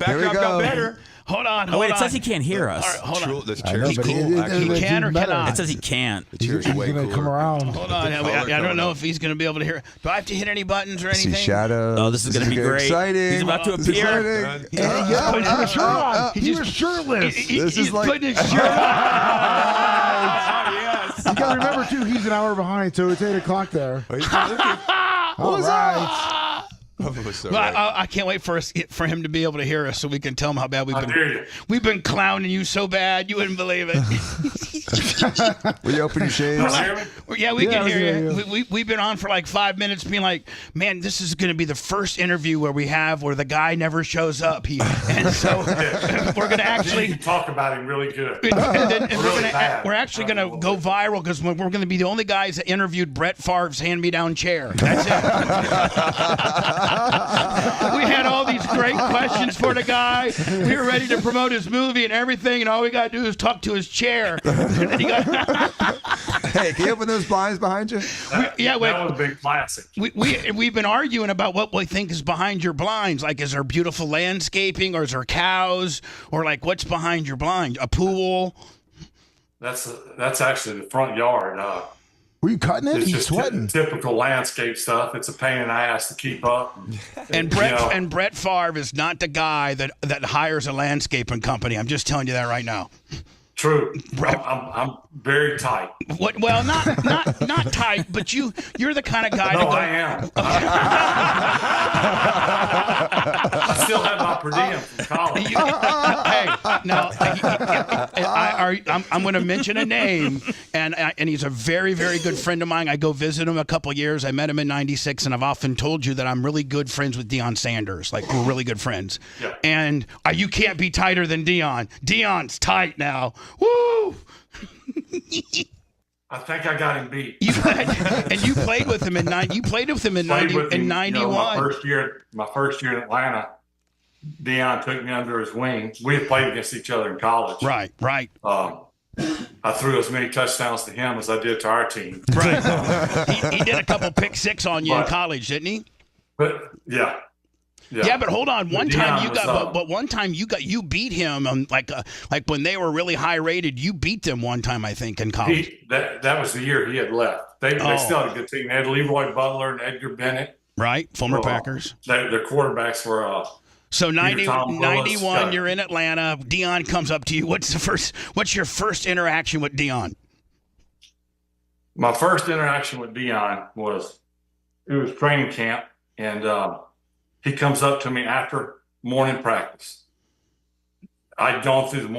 [SPEAKER 13] up got better.
[SPEAKER 4] Hold on.
[SPEAKER 9] Oh, wait, it says he can't hear us.
[SPEAKER 4] All right, hold on.
[SPEAKER 13] The chair's cool.
[SPEAKER 4] He can or cannot?
[SPEAKER 9] It says he can't.
[SPEAKER 13] The chair's
[SPEAKER 12] He's
[SPEAKER 13] way
[SPEAKER 12] gonna
[SPEAKER 13] cooler.
[SPEAKER 12] come around.
[SPEAKER 4] Hold on. I don't know if he's going to be able to hear. Do I have to hit any buttons or anything?
[SPEAKER 14] See shadows.
[SPEAKER 9] Oh, this is going to be great.
[SPEAKER 14] Exciting.
[SPEAKER 9] He's about to appear.
[SPEAKER 12] He's putting his shirt on. He was shirtless.
[SPEAKER 4] He's putting his shirt on. Yes.
[SPEAKER 12] You got to remember, too, he's an hour behind, so it's 8 o'clock there. All right.
[SPEAKER 4] Well, I can't wait for him to be able to hear us so we can tell him how bad we've been clowning you so bad you wouldn't believe it.
[SPEAKER 14] Will you open your shades?
[SPEAKER 4] Yeah, we can hear you. We've been on for like 5 minutes being like, man, this is going to be the first interview where the guy never shows up. And so we're going to actually
[SPEAKER 2] talk about him really good.
[SPEAKER 4] We're actually going to go viral because we're going to be the only guys that interviewed Brett Favre's hand-me-down chair. That's it. We had all these great questions for the guy. We were ready to promote his movie and everything, and all we got to do is talk to his chair.
[SPEAKER 14] Hey, can you open those blinds behind you?
[SPEAKER 2] That was a big classic.
[SPEAKER 4] We've been arguing about what we think is behind your blinds. Like, is there beautiful landscaping, or is there cows, or like what's behind your blind? A pool?
[SPEAKER 2] That's actually the front yard.
[SPEAKER 12] Were you cutting it?
[SPEAKER 2] It's
[SPEAKER 12] He's
[SPEAKER 2] just
[SPEAKER 12] sweating.
[SPEAKER 2] Typical landscape stuff. It's a pain in the ass to keep up.
[SPEAKER 4] And Brett Favre is not the guy that hires a landscaping company. I'm just telling you that right now.
[SPEAKER 2] True. I'm very tight.
[SPEAKER 4] What? Well, not tight, but you're the kind of guy.
[SPEAKER 2] No, I am. I still have my per diem from college.
[SPEAKER 4] I'm going to mention a name, and he's a very, very good friend of mine. I go visit him a couple years. I met him in '96, and I've often told you that I'm really good friends with Deion Sanders. Like, we're really good friends.
[SPEAKER 2] Yeah.
[SPEAKER 4] And you can't be tighter than Deion. Deion's tight now. Woo!
[SPEAKER 2] I think I got him beat.
[SPEAKER 4] And you played with him in 91.
[SPEAKER 2] My first year in Atlanta, Deion took me under his wing. We had played against each other in college.
[SPEAKER 4] Right.
[SPEAKER 2] I threw as many touchdowns to him as I did to our team.
[SPEAKER 4] Right. He did a couple pick six on you in college, didn't he?
[SPEAKER 2] But yeah.
[SPEAKER 4] Yeah, but hold on. One time you beat him like when they were really high rated. You beat them one time, I think, in college.
[SPEAKER 2] That was the year he had left. They still had a good team. They had Leroy Butler and Edgar Bennett.
[SPEAKER 4] Right, former Packers.
[SPEAKER 2] Their quarterbacks were.
[SPEAKER 4] So 91, you're in Atlanta. Deion comes up to you. What's your first interaction with Deion?
[SPEAKER 2] My first interaction with Deion was training camp, and he comes up to me after morning practice. I'd gone through the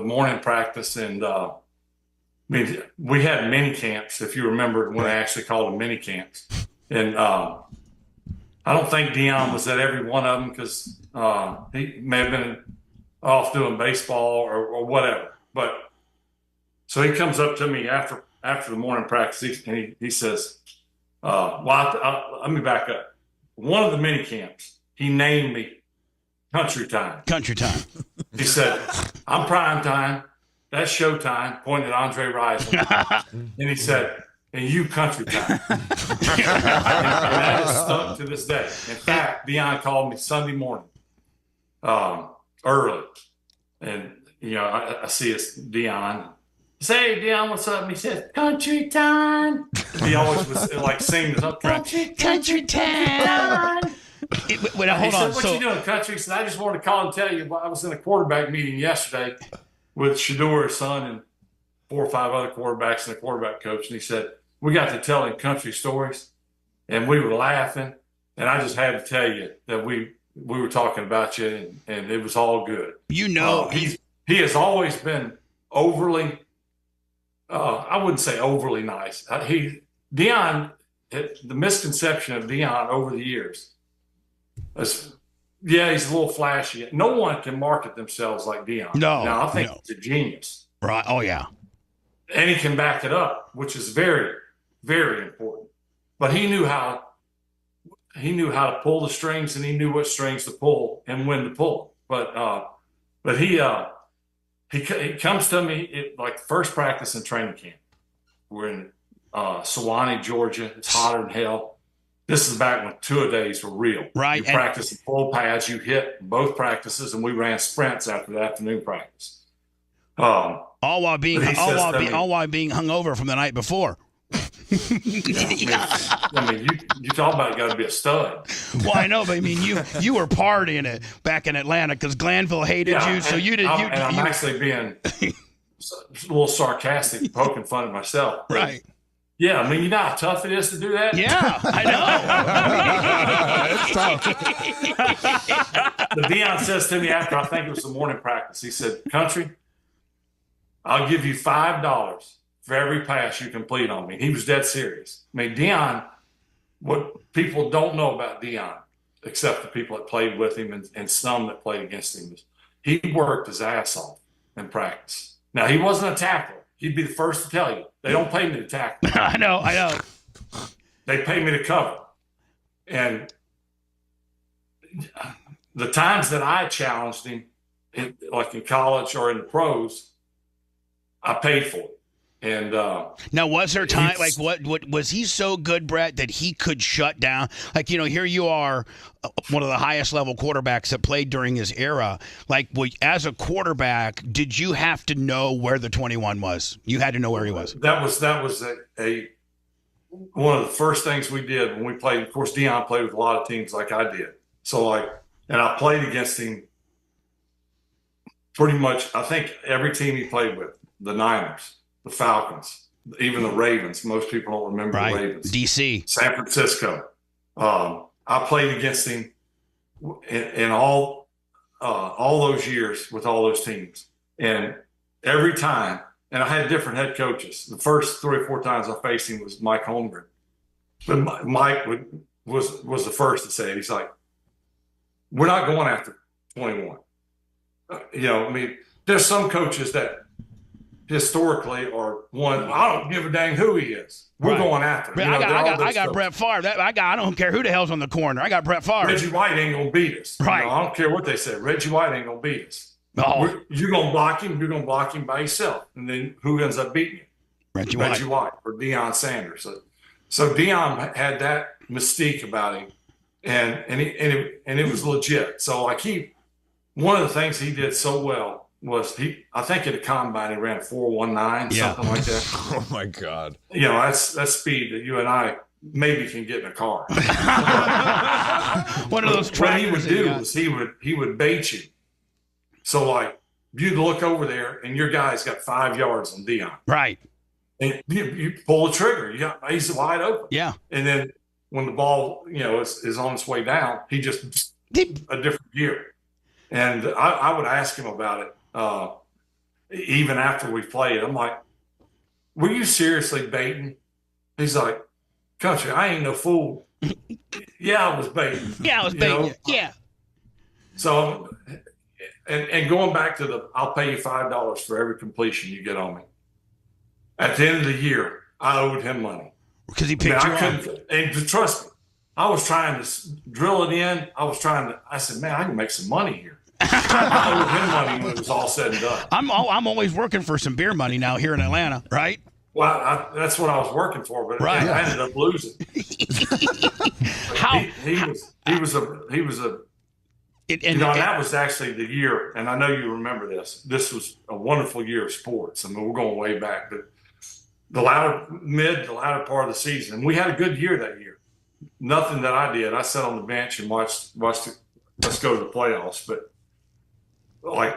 [SPEAKER 2] morning practice, and we had mini camps, if you remember when they actually called them mini camps. And I don't think Deion was at every one of them because he may have been off doing baseball or whatever. But so he comes up to me after the morning practice, and he says, let me back up. One of the mini camps, he named me Country Time.
[SPEAKER 4] Country Time.
[SPEAKER 2] He said, I'm prime time. That's showtime, pointing at Andre Rison. And he said, and you Country Time. and that has stuck to this day. In fact, Deion called me Sunday morning, early. And, I see it's Deion. Say, Deion, what's up? And he said, Country Time. He always was like singing Country Time.
[SPEAKER 4] Hold on.
[SPEAKER 2] Said, what you doing, Country? He said, I just wanted to call and tell you, I was in a quarterback meeting yesterday with Shador, his son, and 4 or 5 other quarterbacks and a quarterback coach. And he said, we got to telling country stories, and we were laughing. And I just had to tell you that we were talking about you, and it was all good. He has always been overly, I wouldn't say overly nice. Deion, the misconception of Deion over the years is, he's a little flashy. No one can market themselves like Deion.
[SPEAKER 4] No.
[SPEAKER 2] Now, I think he's a genius.
[SPEAKER 4] Right. Oh, yeah.
[SPEAKER 2] And he can back it up, which is very, very important. But he knew how to pull the strings, and he knew what strings to pull and when to pull. But he comes to me like first practice in training camp. We're in Sewanee, Georgia. It's hotter than hell. This is back when two-a-days were real.
[SPEAKER 4] Right.
[SPEAKER 2] You practice in full pads. You hit both practices, and we ran sprints after the afternoon practice.
[SPEAKER 4] All while being hungover from the night before.
[SPEAKER 2] I mean, you talk about got to be a stud.
[SPEAKER 4] Well, I know, but I mean, you were partying it back in Atlanta because Glanville hated you, so you didn't.
[SPEAKER 2] I'm actually being a little sarcastic, poking fun at myself.
[SPEAKER 4] Right.
[SPEAKER 2] Yeah, I mean, you know how tough it is to do that?
[SPEAKER 4] Yeah, I
[SPEAKER 2] know. But Deion says to me after, I think it was the morning practice, he said, Country, I'll give you $5 for every pass you complete on me. He was dead serious. I mean, Deion, what people don't know about Deion, except the people that played with him and some that played against him, is he worked his ass off in practice. Now, he wasn't a tackler. He'd be the first to tell you. They don't pay me to tackle.
[SPEAKER 4] I know.
[SPEAKER 2] They pay me to cover. And the times that I challenged him, like in college or in the pros, I paid for it. And
[SPEAKER 4] now, was there time what was he so good, Brett, that he could shut down? Like, here you are, one of the highest level quarterbacks that played during his era. Like, as a quarterback, did you have to know where the 21 was? You had to know where he was.
[SPEAKER 2] That was one of the first things we did when we played. Of course, Deion played with a lot of teams like I did. So and I played against him pretty much. I think every team he played with, the Niners, the Falcons, even the Ravens. Most people don't remember the Ravens.
[SPEAKER 4] DC.
[SPEAKER 2] San Francisco. I played against him in all those years with all those teams. And every time, and I had different head coaches. The first 3 or 4 times I faced him was Mike Holmgren. But Mike was the first to say it. He's like, we're not going after 21. I mean, there's some coaches that historically are one. I don't give a dang who he is. We're going after him.
[SPEAKER 4] I got Brett Favre. I don't care who the hell's on the corner. I got Brett Favre.
[SPEAKER 2] Reggie White ain't gonna beat us.
[SPEAKER 4] Right.
[SPEAKER 2] I don't care what they say. Reggie White ain't gonna beat us.
[SPEAKER 4] Oh.
[SPEAKER 2] You're gonna block him. You're gonna block him by yourself, and then who ends up beating you?
[SPEAKER 4] Reggie
[SPEAKER 2] White or Deion Sanders. So Deion had that mystique about him, and it was legit. So one of the things he did so well was I think at a combine he ran a 4.19, something like that.
[SPEAKER 13] Oh my God!
[SPEAKER 2] That's speed that you and I maybe can get in a car.
[SPEAKER 4] One of those
[SPEAKER 2] what he would do is he would bait you. So you'd look over there and your guy's got 5 yards on Deion.
[SPEAKER 4] Right.
[SPEAKER 2] And you pull the trigger. He's wide open.
[SPEAKER 4] Yeah.
[SPEAKER 2] And then when the ball is on its way down, he just a different gear. And I would ask him about it. Even after we played, I'm like, were you seriously baiting? He's like, Country, I ain't no fool. Yeah, I was baiting.
[SPEAKER 4] Yeah, I was baiting. Yeah.
[SPEAKER 2] So, and going back to I'll pay you $5 for every completion you get on me. At the end of the year, I owed him money.
[SPEAKER 4] Because he picked you up.
[SPEAKER 2] And trust me, I was trying to drill it in. I said, man, I can make some money here. I owed him money when it was all said and done.
[SPEAKER 4] I'm always working for some beer money now here in Atlanta, right?
[SPEAKER 2] Well, that's what I was working for, but I ended up losing. He was a. That was actually the year, and I know you remember this. This was a wonderful year of sports. I mean, we're going way back, but the latter part of the season, and we had a good year that year. Nothing that I did. I sat on the bench and watched it. Let's go to the playoffs, but early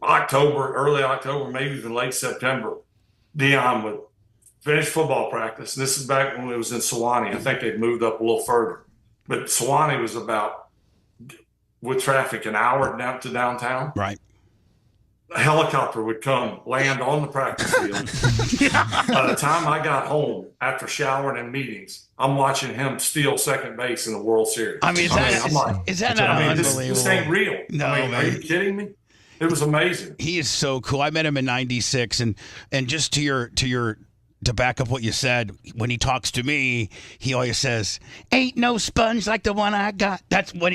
[SPEAKER 2] October, maybe even late September, Deion would finish football practice. This is back when it was in Sewanee. I think they'd moved up a little further. But Sewanee was about, with traffic, an hour down to downtown.
[SPEAKER 4] Right.
[SPEAKER 2] A helicopter would come, land on the practice field. By the time I got home, after showering and meetings, I'm watching him steal second base in the World Series.
[SPEAKER 4] I mean, is that not unbelievable?
[SPEAKER 2] This ain't real.
[SPEAKER 4] No,
[SPEAKER 2] are you kidding me? It was amazing.
[SPEAKER 4] He is so cool. I met him in '96, and just to your to back up what you said, when he talks to me, he always says, "Ain't no sponge like the one I got." That's what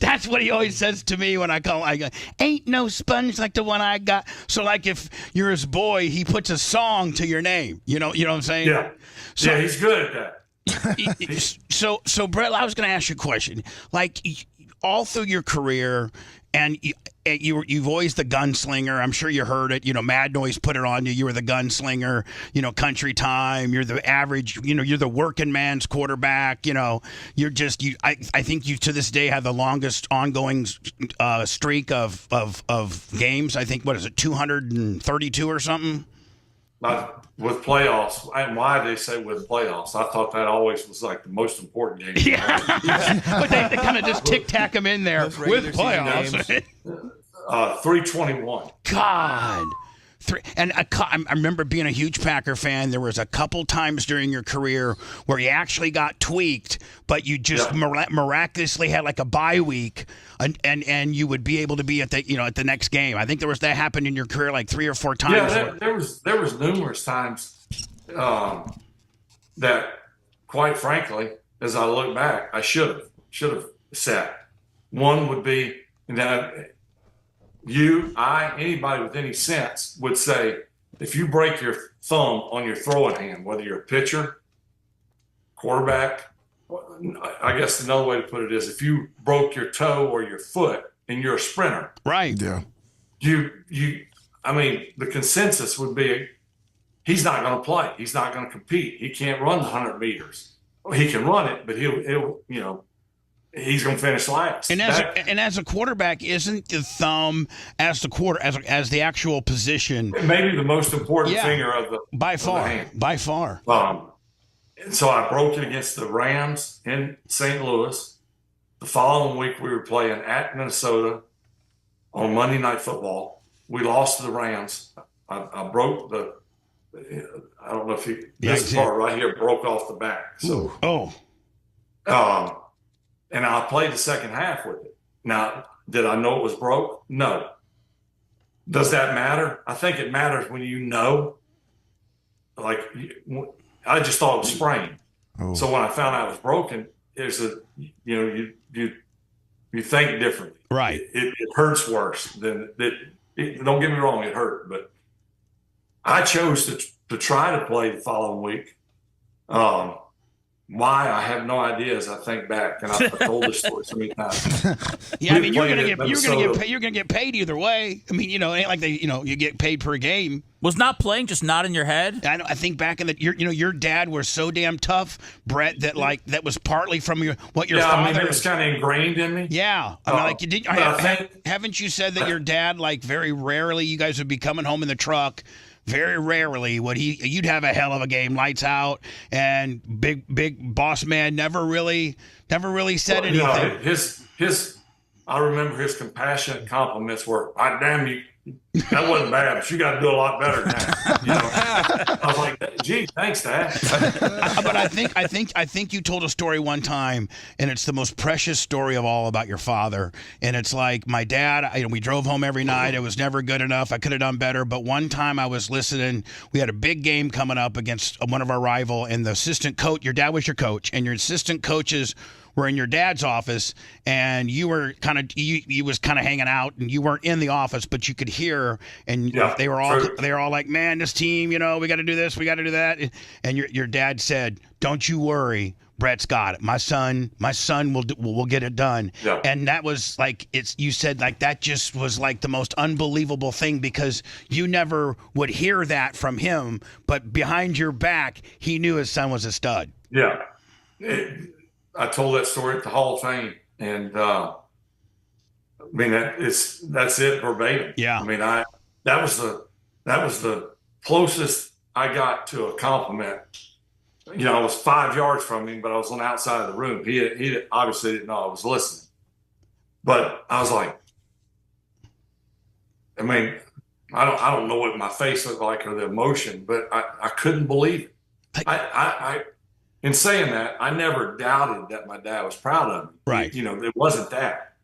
[SPEAKER 4] that's what he always says to me when I call. I go, "Ain't no sponge like the one I got." So like if you're his boy, he puts a song to your name. You know what I'm saying?
[SPEAKER 2] Yeah.
[SPEAKER 4] So,
[SPEAKER 2] yeah, he's good at that.
[SPEAKER 4] So Brett, I was going to ask you a question. Like all through your career, and you've always the gunslinger. I'm sure you heard it. Mad Noise put it on you. You were the gunslinger. Country Time. You're the average. You're the working man's quarterback. You're just you. I think you to this day have the longest ongoing streak of games. I think what is it, 232 or something?
[SPEAKER 2] With playoffs, and why they say with playoffs, I thought that always was like the most important game.
[SPEAKER 4] Yeah, but they kind of just tic-tac them in there with playoffs.
[SPEAKER 2] 321.
[SPEAKER 4] God. I remember being a huge Packer fan. There was a couple times during your career where you actually got tweaked, but you just miraculously had like a bye week, and you would be able to be at the next game. I think that happened in your career like 3 or 4 times.
[SPEAKER 2] Yeah, there was numerous times that, quite frankly, as I look back, I should have sat. One would be that. Anybody with any sense would say, if you break your thumb on your throwing hand, whether you're a pitcher, quarterback, I guess another way to put it is if you broke your toe or your foot and you're a sprinter.
[SPEAKER 4] Right.
[SPEAKER 12] Yeah.
[SPEAKER 2] The consensus would be he's not going to play. He's not going to compete. He can't run the 100 meters. He can run it, but he's going to finish last.
[SPEAKER 4] And as a quarterback, isn't the thumb as the actual position
[SPEAKER 2] maybe the most important finger of the
[SPEAKER 4] by far?
[SPEAKER 2] Of the hand.
[SPEAKER 4] By far.
[SPEAKER 2] And so I broke it against the Rams in St. Louis. The following week we were playing at Minnesota on Monday Night Football. We lost to the Rams. I broke the. I don't know if this part right here broke off the back. So. And I played the second half with it. Now, did I know it was broke? No. Does that matter? I think it matters when you know. Like, I just thought it was sprained.
[SPEAKER 12] Oh.
[SPEAKER 2] So when I found out it was broken, you think differently.
[SPEAKER 4] Right.
[SPEAKER 2] It hurts worse than it. Don't get me wrong, it hurt, but I chose to try to play the following week. Why, I have no idea as I think back, and I've told this story so many times.
[SPEAKER 4] Yeah, you're gonna get paid either way. I mean, it ain't like you get paid per game.
[SPEAKER 9] Was not playing just not in your head?
[SPEAKER 4] I think back in your dad was so damn tough, Brett, that was partly from your father.
[SPEAKER 2] It was kind of ingrained in me.
[SPEAKER 4] Yeah, haven't you said that your dad, like, very rarely you guys would be coming home in the truck? Very rarely would you'd have a hell of a game, lights out, and big boss man never really said anything.
[SPEAKER 2] I remember his compassionate compliments were, damn you, that wasn't bad, but you got to do a lot better than that. I was like, gee, thanks, Dad.
[SPEAKER 4] But I think you told a story one time, and it's the most precious story of all about your father. And it's like, my dad, we drove home every night. It was never good enough. I could have done better. But one time I was listening. We had a big game coming up against one of our rival, and the assistant coach, your dad was your coach, and your assistant coaches were in your dad's office, and you were you was kind of hanging out, and you weren't in the office, but you could hear, and they were all like, man, this team, we got to do this, we got to do that, and your dad said, don't you worry, Brett's got it. My son will get it done.
[SPEAKER 2] Yeah.
[SPEAKER 4] And that was like, you said, like, that just was like the most unbelievable thing, because you never would hear that from him, but behind your back, he knew his son was a stud.
[SPEAKER 2] Yeah. I told that story at the Hall of Fame, and that's it verbatim.
[SPEAKER 4] Yeah.
[SPEAKER 2] I mean, that was the closest I got to a compliment. I was 5 yards from him, but I was on the outside of the room. He obviously didn't know I was listening, but I was like, I mean, I don't know what my face looked like or the emotion, but I couldn't believe it. In saying that, I never doubted that my dad was proud of me.
[SPEAKER 4] Right.
[SPEAKER 2] It wasn't that.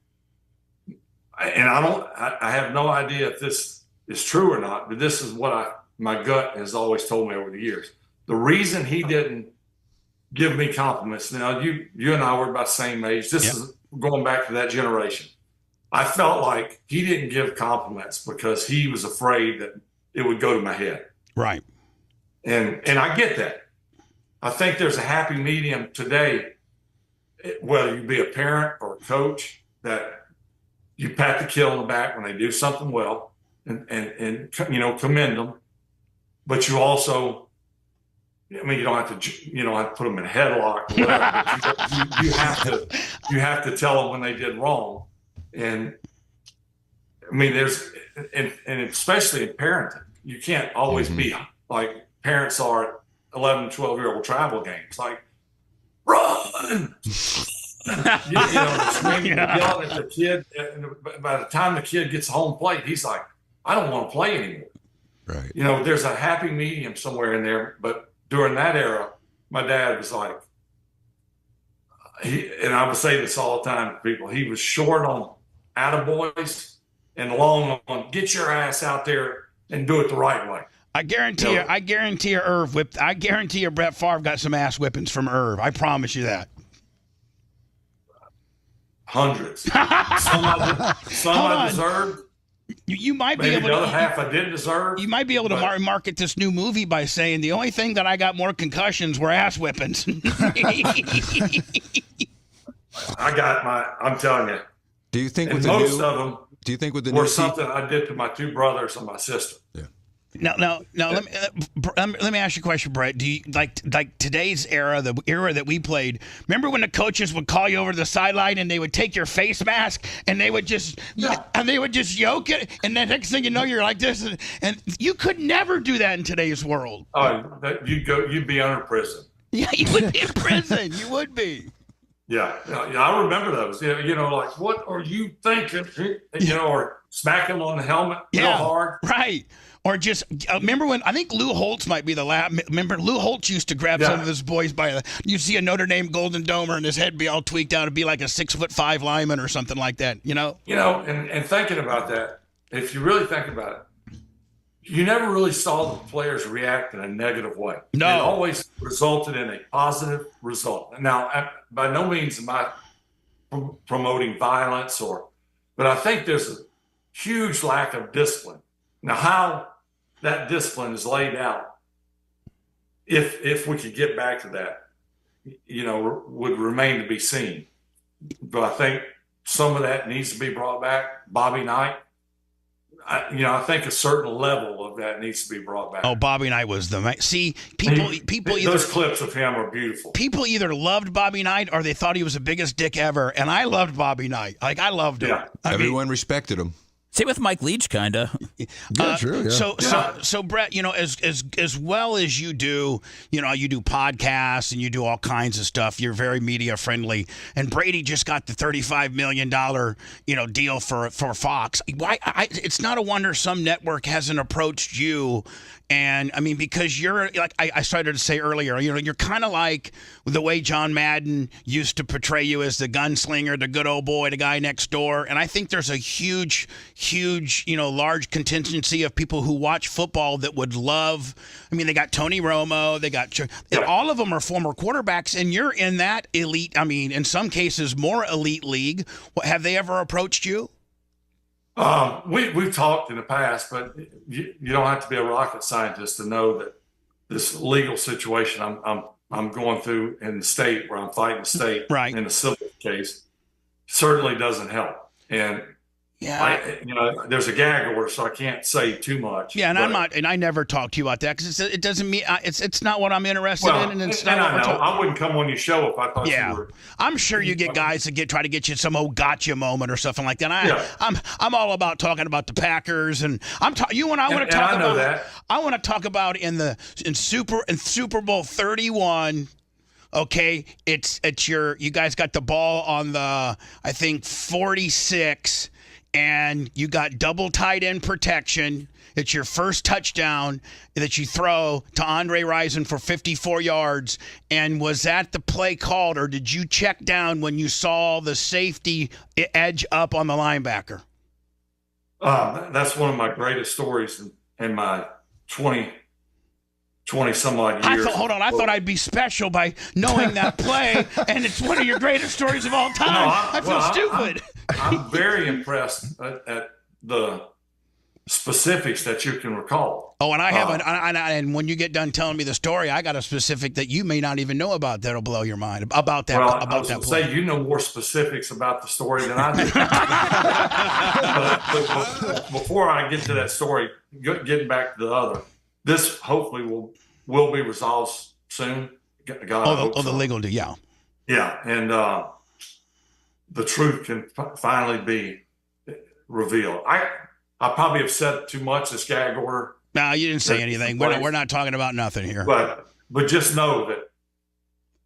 [SPEAKER 2] And I have no idea if this is true or not, but this is what my gut has always told me over the years. The reason he didn't give me compliments. Now, you and I were about the same age. This is going back to that generation. I felt like he didn't give compliments because he was afraid that it would go to my head.
[SPEAKER 4] Right.
[SPEAKER 2] And I get that. I think there's a happy medium today, whether you be a parent or a coach, that you pat the kid on the back when they do something well and you know, commend them. But you also, I mean, you don't have to put them in a headlock or whatever, but you have to tell them when they did wrong. And I mean, and especially in parenting, you can't always be like parents are at 11, 12-year-old travel games, like, run! Screaming, yelling at the kid. And by the time the kid gets home plate, he's like, I don't want to play anymore.
[SPEAKER 13] Right.
[SPEAKER 2] You know, there's a happy medium somewhere in there. But during that era, my dad was like, and I would say this all the time to people, he was short on attaboys and long on get your ass out there and do it the right way.
[SPEAKER 4] I guarantee you, Brett Favre got some ass whippings from Irv. I promise you that.
[SPEAKER 2] Hundreds. Some I deserved.
[SPEAKER 4] You might
[SPEAKER 2] maybe
[SPEAKER 4] be able
[SPEAKER 2] the
[SPEAKER 4] to.
[SPEAKER 2] other half I didn't deserve.
[SPEAKER 4] You might be able to market this new movie by saying the only thing that I got more concussions were ass whippings.
[SPEAKER 2] I'm telling you.
[SPEAKER 13] Do you think
[SPEAKER 2] and
[SPEAKER 13] with
[SPEAKER 2] most
[SPEAKER 13] the new,
[SPEAKER 2] of them
[SPEAKER 13] do you think with the
[SPEAKER 2] were
[SPEAKER 13] new
[SPEAKER 2] something I did to my two brothers and my sister?
[SPEAKER 13] Yeah.
[SPEAKER 4] Now, let me ask you a question, Brett. Do you like today's era, the era that we played? Remember when the coaches would call you over to the sideline and they would take your face mask and they would just yoke it, and the next thing you know, you're like this, and you could never do that in today's world.
[SPEAKER 2] Oh, you'd be under prison.
[SPEAKER 4] Yeah, you would be in prison. You would be.
[SPEAKER 2] Yeah, I remember those. You know, like, what are you thinking? You know, or smack him on the helmet real hard.
[SPEAKER 4] Right. Or just remember when I think Lou Holtz might be the last. Remember Lou Holtz used to grab some of his boys by you see a Notre Dame Golden Domer and his head be all tweaked out. It'd be like a 6'5" lineman or something like that. You know. You
[SPEAKER 2] know, and thinking about that, if you really think about it, you never really saw the players react in a negative way.
[SPEAKER 4] No.
[SPEAKER 2] It always resulted in a positive result. Now, by no means am I promoting violence but I think there's a huge lack of discipline. Now, how that discipline is laid out, if we could get back to that, you know, would remain to be seen. But I think some of that needs to be brought back. Bobby Knight, I think a certain level of that needs to be brought back.
[SPEAKER 4] Oh, Bobby Knight was people.
[SPEAKER 2] Those clips of him are beautiful.
[SPEAKER 4] People either loved Bobby Knight or they thought he was the biggest dick ever, and I loved Bobby Knight. Like I loved him.
[SPEAKER 13] Everyone respected him.
[SPEAKER 9] Same with Mike Leach, kind of.
[SPEAKER 4] True. Yeah. So Brett, you know, as well as you do, you know, you do podcasts and you do all kinds of stuff. You're very media friendly. And Brady just got the $35 million, deal for Fox. Why? It's not a wonder some network hasn't approached you. And I mean, because you're like I started to say earlier, you know, you're kind of like the way John Madden used to portray you as the gunslinger, the good old boy, the guy next door. And I think there's a huge, large contingency of people who watch football that would love. I mean, they got Tony Romo, they got all of them are former quarterbacks, and you're in that elite. I mean, in some cases, more elite league. Have they ever approached you?
[SPEAKER 2] We've talked in the past, but you don't have to be a rocket scientist to know that this legal situation I'm going through in the state where I'm fighting the state in a civil case certainly doesn't help. And there's a gag order, so I can't say too much.
[SPEAKER 4] Yeah, and I'm not, and I never talk to you about that because it doesn't mean it's not what I'm interested in, and it's not.
[SPEAKER 2] And I know I wouldn't come on your show if I thought you were.
[SPEAKER 4] I'm sure you get guys that try to get you some old gotcha moment or something like that. I'm all about talking about the Packers, and I want to talk about that. I want to talk about in Super Bowl 31. Okay, it's you guys got the ball on the I think 46. And you got double tight end protection. It's your first touchdown that you throw to Andre Rison for 54 yards. And was that the play called, or did you check down when you saw the safety edge up on the linebacker?
[SPEAKER 2] That's one of my greatest stories in my 20 some odd years.
[SPEAKER 4] Hold on. I thought I'd be special by knowing that play, and it's one of your greatest stories of all time. I feel stupid.
[SPEAKER 2] I'm very impressed at the specifics that you can recall.
[SPEAKER 4] Oh, and I have and when you get done telling me the story, I got a specific that you may not even know about that'll blow your mind about that.
[SPEAKER 2] Well,
[SPEAKER 4] about
[SPEAKER 2] I was
[SPEAKER 4] that
[SPEAKER 2] gonna
[SPEAKER 4] play.
[SPEAKER 2] say you know more specifics about the story than I do. but before I get to that story, getting back to the other, this hopefully will be resolved soon. God,
[SPEAKER 4] the legal deal, yeah.
[SPEAKER 2] Yeah, and the truth can finally be revealed. I probably have said too much this gag order.
[SPEAKER 4] No, you didn't say anything. We're not talking about nothing here.
[SPEAKER 2] But just know that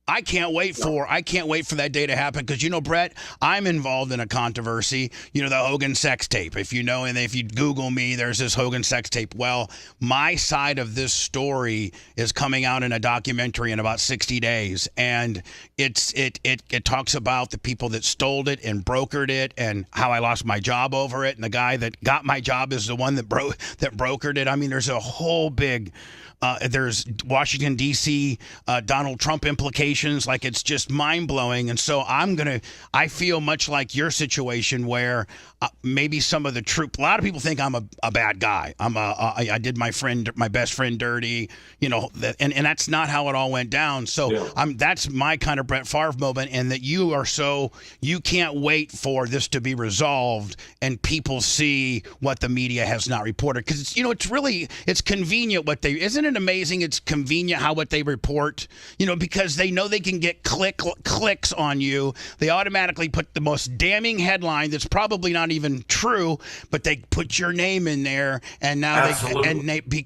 [SPEAKER 4] I can't wait for that day to happen because, Brett, I'm involved in a controversy, the Hogan sex tape. If you know, and if you Google me, there's this Hogan sex tape. Well, my side of this story is coming out in a documentary in about 60 days. And it talks about the people that stole it and brokered it and how I lost my job over it. And the guy that got my job is the one that brokered it. I mean, there's a whole big... there's Washington, D.C., Donald Trump implications. Like, it's just mind-blowing. And so I feel much like your situation where maybe some of the troop, a lot of people think I'm a bad guy. I did my best friend dirty, and that's not how it all went down. So that's my kind of Brett Favre moment, and that you can't wait for this to be resolved and people see what the media has not reported. Because, it's convenient isn't it amazing? It's convenient what they report, because they know they can get clicks on you. They automatically put the most damning headline that's probably not even true, but they put your name in there, and now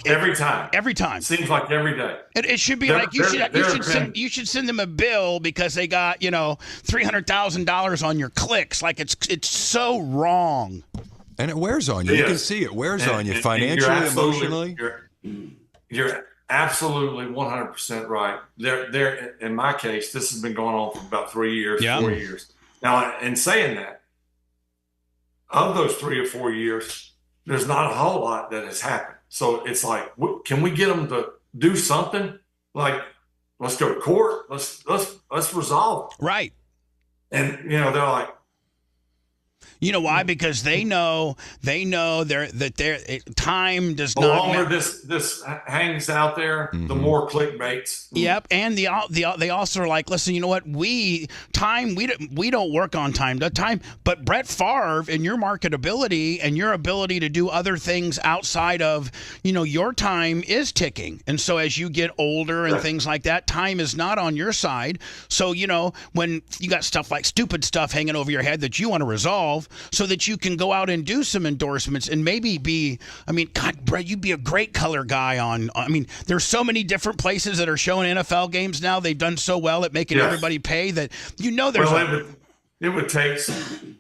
[SPEAKER 4] every time.
[SPEAKER 2] Seems like every day.
[SPEAKER 4] It should be like you should send them a bill because they got $300,000 on your clicks. Like it's so wrong.
[SPEAKER 13] And it wears on you. You can see it wears on you financially, emotionally.
[SPEAKER 2] You're absolutely 100% right. There, in my case, this has been going on for about 3 years, 4 years. Now, in saying that, of those 3 or 4 years, there's not a whole lot that has happened. So it's like, can we get them to do something? Like, let's go to court. Let's resolve it.
[SPEAKER 4] Right.
[SPEAKER 2] And they're like,
[SPEAKER 4] you know why? Because they know that time does not.
[SPEAKER 2] The longer this hangs out there, the more clickbaits.
[SPEAKER 4] Yep, and they also are like, listen, you know what? We don't work on time. But Brett Favre and your marketability and your ability to do other things outside of your time is ticking. And so as you get older and things like that, time is not on your side. So when you got stuff like stupid stuff hanging over your head that you want to resolve, so that you can go out and do some endorsements and maybe God, Brett, you'd be a great color guy there's so many different places that are showing NFL games now. They've done so well at making everybody pay that there's
[SPEAKER 2] it would take some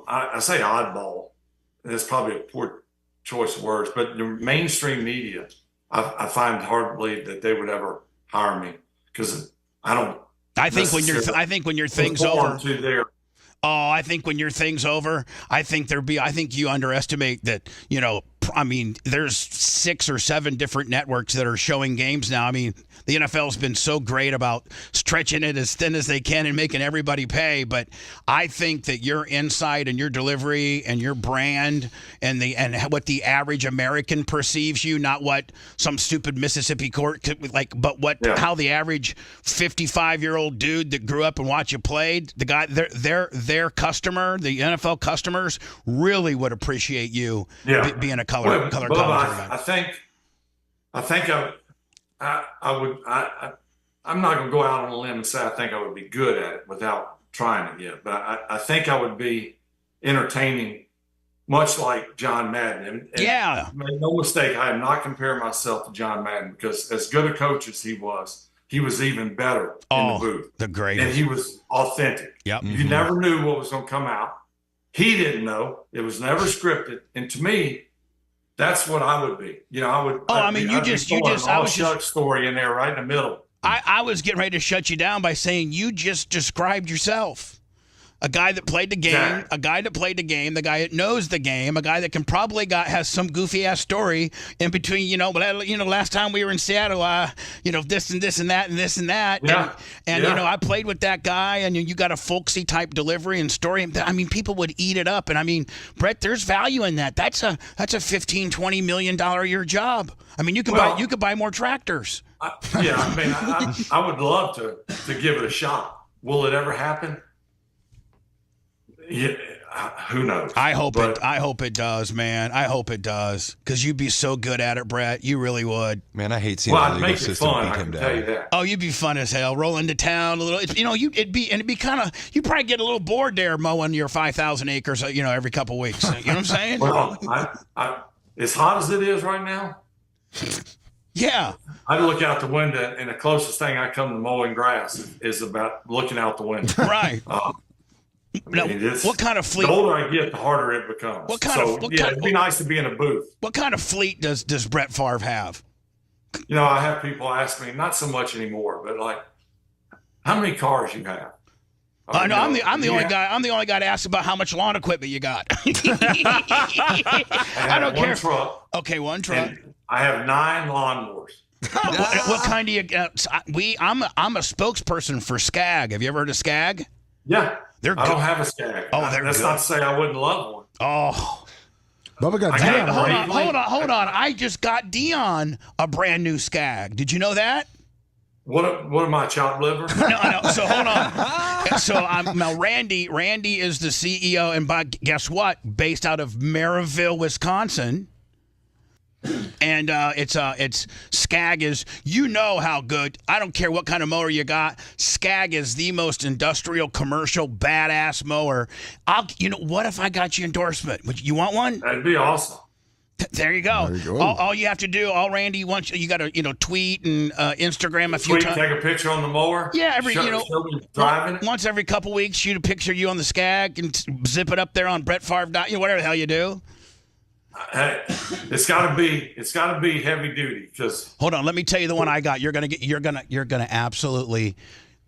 [SPEAKER 2] I say oddball, and it's probably a poor choice of words, but the mainstream media, I find it hard to believe that they would ever hire me because I think when your thing's over. I think when your thing's over, I think you underestimate that, there's 6 or 7 different networks that are showing games now. The NFL's been so great about stretching it as thin as they can and making everybody pay. But I think that your insight and your delivery and your brand and what the average American perceives you, not what some stupid Mississippi court but how the average 55-year-old dude that grew up and watched you play, the guy, their customer, the NFL customers really would appreciate you being a color commentary guy. I'm not going to go out on a limb and say I think I would be good at it without trying it yet, but I think I would be entertaining, much like John Madden. And make no mistake, I am not comparing myself to John Madden because as good a coach as he was even better in the booth.
[SPEAKER 4] The greatest.
[SPEAKER 2] And he was authentic.
[SPEAKER 4] Yep.
[SPEAKER 2] You never knew what was going to come out. He didn't know. It was never scripted. And to me, that's what I would be. I would. I was just story in there right in the middle.
[SPEAKER 4] I was getting ready to shut you down by saying you just described yourself. A guy that played the game, a guy that played the game, the guy that knows the game, a guy that can probably has some goofy ass story in between. Last time we were in Seattle, this and this and that and this and that.
[SPEAKER 2] Yeah.
[SPEAKER 4] And I played with that guy, and you got a folksy type delivery and story. I mean, people would eat it up. And I mean, Brett, there's value in that. That's a $15-20 million a year job. I mean, you could buy more tractors.
[SPEAKER 2] I would love to give it a shot. Will it ever happen? Yeah, who knows?
[SPEAKER 4] I hope it does, man. I hope it does, because you'd be so good at it, Brett. You really would.
[SPEAKER 13] Man, I hate seeing the legal system beat him down.
[SPEAKER 4] Oh, you'd be fun as hell. Roll into town a little. It'd be kind of. You probably get a little bored there mowing your 5,000 acres. Every couple weeks. You know what I'm saying?
[SPEAKER 2] Well, as hot as it is right now.
[SPEAKER 4] Yeah.
[SPEAKER 2] I look out the window, and the closest thing I come to mowing grass is about looking out the window.
[SPEAKER 4] Right. What kind of fleet?
[SPEAKER 2] The older I get, the harder it becomes. It'd be nice to be in a booth.
[SPEAKER 4] What kind of fleet does Brett Favre have?
[SPEAKER 2] I have people ask me, not so much anymore, but like, how many cars you have?
[SPEAKER 4] I'm the only guy. I'm the only guy to ask about how much lawn equipment you got. I don't care.
[SPEAKER 2] One truck.
[SPEAKER 4] Okay, one truck.
[SPEAKER 2] I have 9 lawnmowers.
[SPEAKER 4] What kind do you? I'm a spokesperson for Skag. Have you ever heard of Skag?
[SPEAKER 2] Yeah. I don't have a Skag.
[SPEAKER 4] Oh, that's
[SPEAKER 2] not to say I wouldn't love one.
[SPEAKER 4] Oh.
[SPEAKER 12] Bubba got Dion.
[SPEAKER 4] Hold on. I just got Dion a brand new Skag. Did you know that?
[SPEAKER 2] What am I, chopped liver?
[SPEAKER 4] No. So hold on. So now Randy is the CEO, and guess what? Based out of Maryville, Wisconsin. And it's Skag is, how good, I don't care what kind of mower you got, Skag is the most industrial, commercial, badass mower. What if I got you endorsement? You want one?
[SPEAKER 2] That'd be awesome.
[SPEAKER 4] There you go. All you have to do, all Randy wants, you got to tweet and Instagram a few times.
[SPEAKER 2] Take a picture on the mower.
[SPEAKER 4] Yeah,
[SPEAKER 2] show me driving it.
[SPEAKER 4] Once every couple weeks, shoot a picture of you on the Skag and zip it up there on Brett Favre. Whatever the hell you do.
[SPEAKER 2] Hey, it's got to be heavy duty, because.
[SPEAKER 4] Hold on, let me tell you the one I got. You're gonna absolutely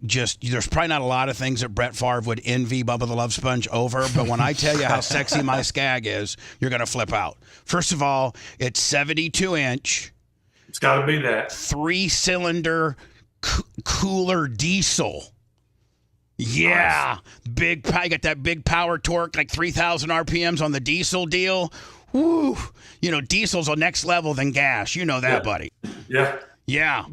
[SPEAKER 4] just. There's probably not a lot of things that Brett Favre would envy Bubba the Love Sponge over, but when I tell you how sexy my Skag is, you're gonna flip out. First of all, it's 72-inch.
[SPEAKER 2] It's got to be that
[SPEAKER 4] 3-cylinder cooler diesel. Yeah, nice. I got that big power torque, like 3,000 RPMs on the diesel deal. Woo! Diesel's a next level than gas. You know that, buddy.
[SPEAKER 2] Yeah.
[SPEAKER 4] Yeah.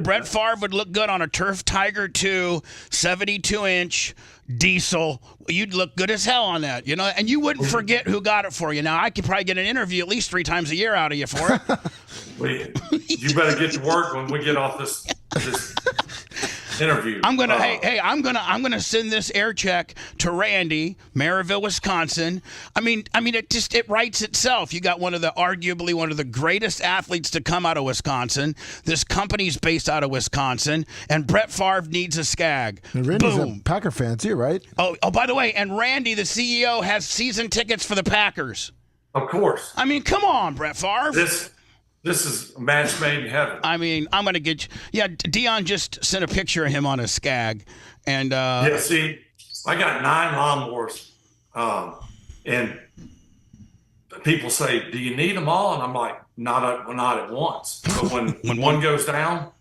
[SPEAKER 4] Brett Favre would look good on a Turf Tiger 2 72-inch diesel. You'd look good as hell on that, and you wouldn't forget who got it for you. Now, I could probably get an interview at least 3 times a year out of you for it.
[SPEAKER 2] You better get to work when we get off this interview.
[SPEAKER 4] I'm gonna send this air check to Randy, Maryville, Wisconsin. I mean, it writes itself. You got arguably one of the greatest athletes to come out of Wisconsin. This company's based out of Wisconsin, and Brett Favre needs a Skag.
[SPEAKER 12] And Randy's a Packer fan too, right?
[SPEAKER 4] Oh, by the way, and Randy, the CEO, has season tickets for the Packers.
[SPEAKER 2] Of course.
[SPEAKER 4] I mean, come on, Brett Favre.
[SPEAKER 2] This is a match made in heaven.
[SPEAKER 4] I mean, I'm going to get you. Yeah, Dion just sent a picture of him on a Skag. And
[SPEAKER 2] see, I got 9 lawnmowers. And people say, do you need them all? And I'm like, not at once. But when one goes down,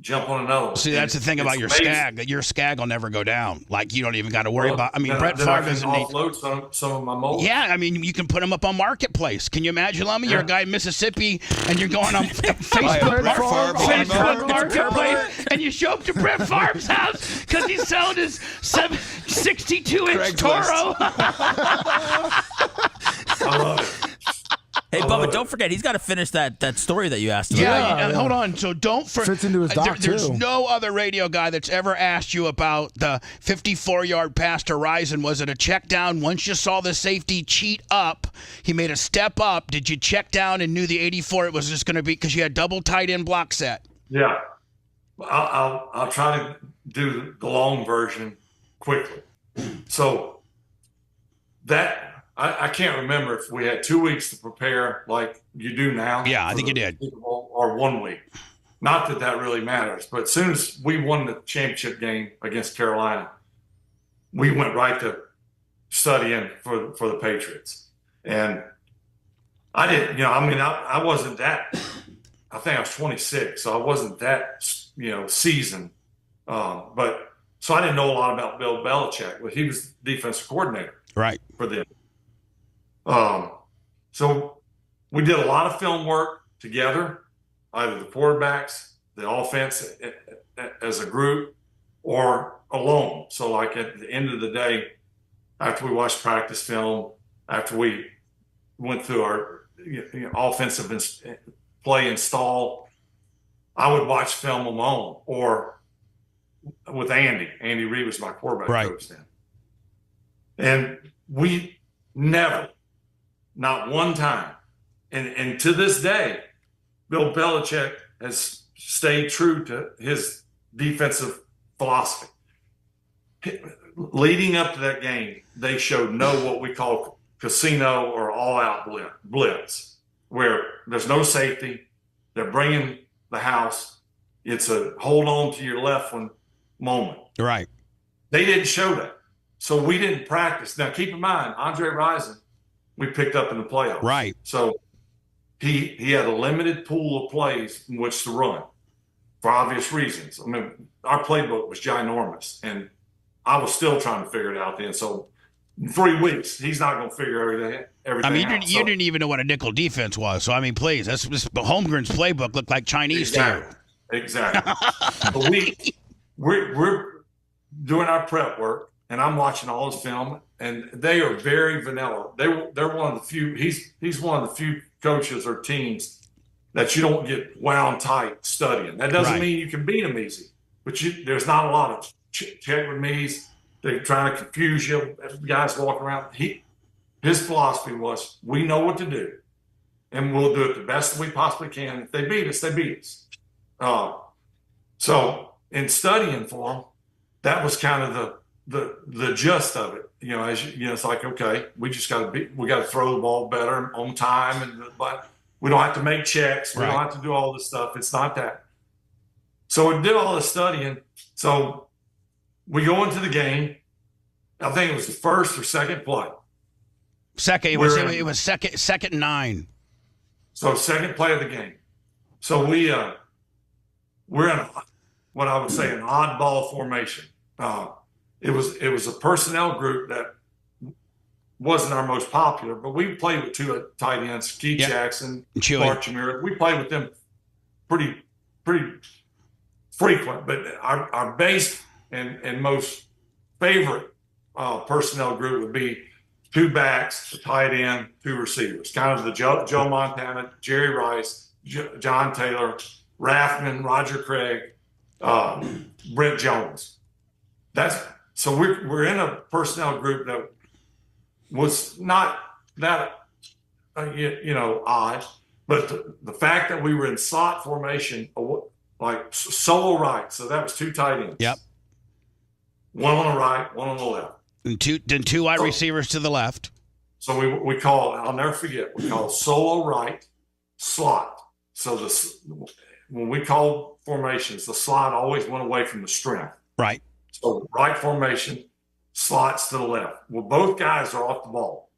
[SPEAKER 2] jump on another one.
[SPEAKER 4] See, that's the thing about your Skag, that your Skag will never go down. Like, you don't even got to worry about. I mean, Brett Favre doesn't need.
[SPEAKER 2] Offload some of my mowers.
[SPEAKER 4] Yeah, I mean, you can put them up on Marketplace. Can you imagine, Lummy? You're a guy in Mississippi, and you're going on Facebook Marketplace, and you show up to Brett Favre's house because he's selling his 62-inch Toro.
[SPEAKER 2] I love it.
[SPEAKER 9] Hey, Bubba, don't forget, he's got to finish that story that you asked him.
[SPEAKER 4] Yeah, hold on. So don't forget.
[SPEAKER 12] Fits into his doc,
[SPEAKER 4] There's no other radio guy that's ever asked you about the 54-yard pass to Rison. Was it a check down? Once you saw the safety cheat up, he made a step up. Did you check down and knew the 84 it was just going to be because you had double tight end block set?
[SPEAKER 2] Yeah. I'll try to do the long version quickly. So that. I can't remember if we had 2 weeks to prepare like you do now.
[SPEAKER 4] Yeah, I think you did.
[SPEAKER 2] Or 1 week. Not that really matters. But as soon as we won the championship game against Carolina, we went right to studying for the Patriots. And I didn't, I wasn't that, I think I was 26, so I wasn't that, seasoned. But so I didn't know a lot about Bill Belichick, but he was defensive coordinator.
[SPEAKER 4] Right.
[SPEAKER 2] For them. So we did a lot of film work together, either the quarterbacks, the offense as a group, or alone. So like at the end of the day, after we watched practice film, after we went through our offensive play install, I would watch film alone or with Andy. Andy Reid was my quarterback coach then. And we never, not one time, and to this day, Bill Belichick has stayed true to his defensive philosophy. Leading up to that game, they showed what we call casino or all-out blitz, where there's no safety. They're bringing the house. It's a hold on to your left one moment.
[SPEAKER 4] Right.
[SPEAKER 2] They didn't show that. So we didn't practice. Now, keep in mind, Andre Rison, we picked up in the playoffs.
[SPEAKER 4] Right.
[SPEAKER 2] So he had a limited pool of plays in which to run for obvious reasons. I mean, our playbook was ginormous, and I was still trying to figure it out then. So in 3 weeks, he's not going to figure everything
[SPEAKER 4] I mean,
[SPEAKER 2] out.
[SPEAKER 4] you didn't even know what a nickel defense was. So, I mean, please, that's just Holmgren's playbook looked like Chinese to you.
[SPEAKER 2] Exactly. But we're doing our prep work, and I'm watching all his film, and they are very vanilla. They're one of the few. He's one of the few coaches or teams that you don't get wound tight studying. That doesn't mean you can beat them easy, but there's not a lot of check with me's. They're trying to confuse you. Guys walking around. His philosophy was, we know what to do, and we'll do it the best that we possibly can. If they beat us, they beat us. So in studying for them, that was kind of the gist of it. It's like, okay, we just got to throw the ball better on time, but we don't have to make checks. We don't have to do all this stuff. It's not that. So we did all the studying. So we go into the game. I think it was the first or second play.
[SPEAKER 4] Second, it was second and 9.
[SPEAKER 2] So second play of the game. So we're in what I would say an oddball formation. It was a personnel group that wasn't our most popular, but we played with 2 tight ends, Keith Jackson, Mark Chimera. We played with them pretty frequent, but our base and most favorite personnel group would be 2 backs, a tight end, 2 receivers, kind of the Joe Montana, Jerry Rice, John Taylor, Raffman, Roger Craig, Brent Jones. So we're in a personnel group that was not that odd, but the fact that we were in slot formation, like solo right, so that was 2 tight ends.
[SPEAKER 4] Yep.
[SPEAKER 2] 1 on the right, 1 on the left.
[SPEAKER 4] And 2 wide receivers to the left.
[SPEAKER 2] So we call, I'll never forget, we call solo right slot. So when we call formations, the slot always went away from the strength.
[SPEAKER 4] Right.
[SPEAKER 2] So right formation, slots to the left. Well, both guys are off the ball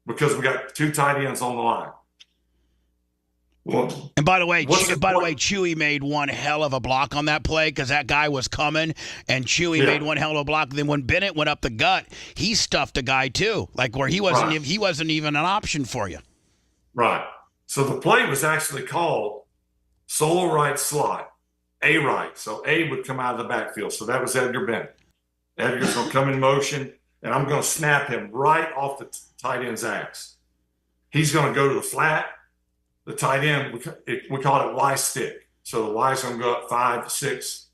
[SPEAKER 2] because we got 2 tight ends on the line. Well,
[SPEAKER 4] and by the way, Chewy made one hell of a block on that play because that guy was coming, and Chewy made one hell of a block. And then when Bennett went up the gut, he stuffed a guy too, like where he wasn't even an option for you.
[SPEAKER 2] Right. So the play was actually called solo right slot, A right. So A would come out of the backfield. So that was Edgar Bennett. Edgar's going to come in motion, and I'm going to snap him right off the tight end's axe. He's going to go to the flat. The tight end, we call it Y stick. So the Y's going to go up 5 to 6,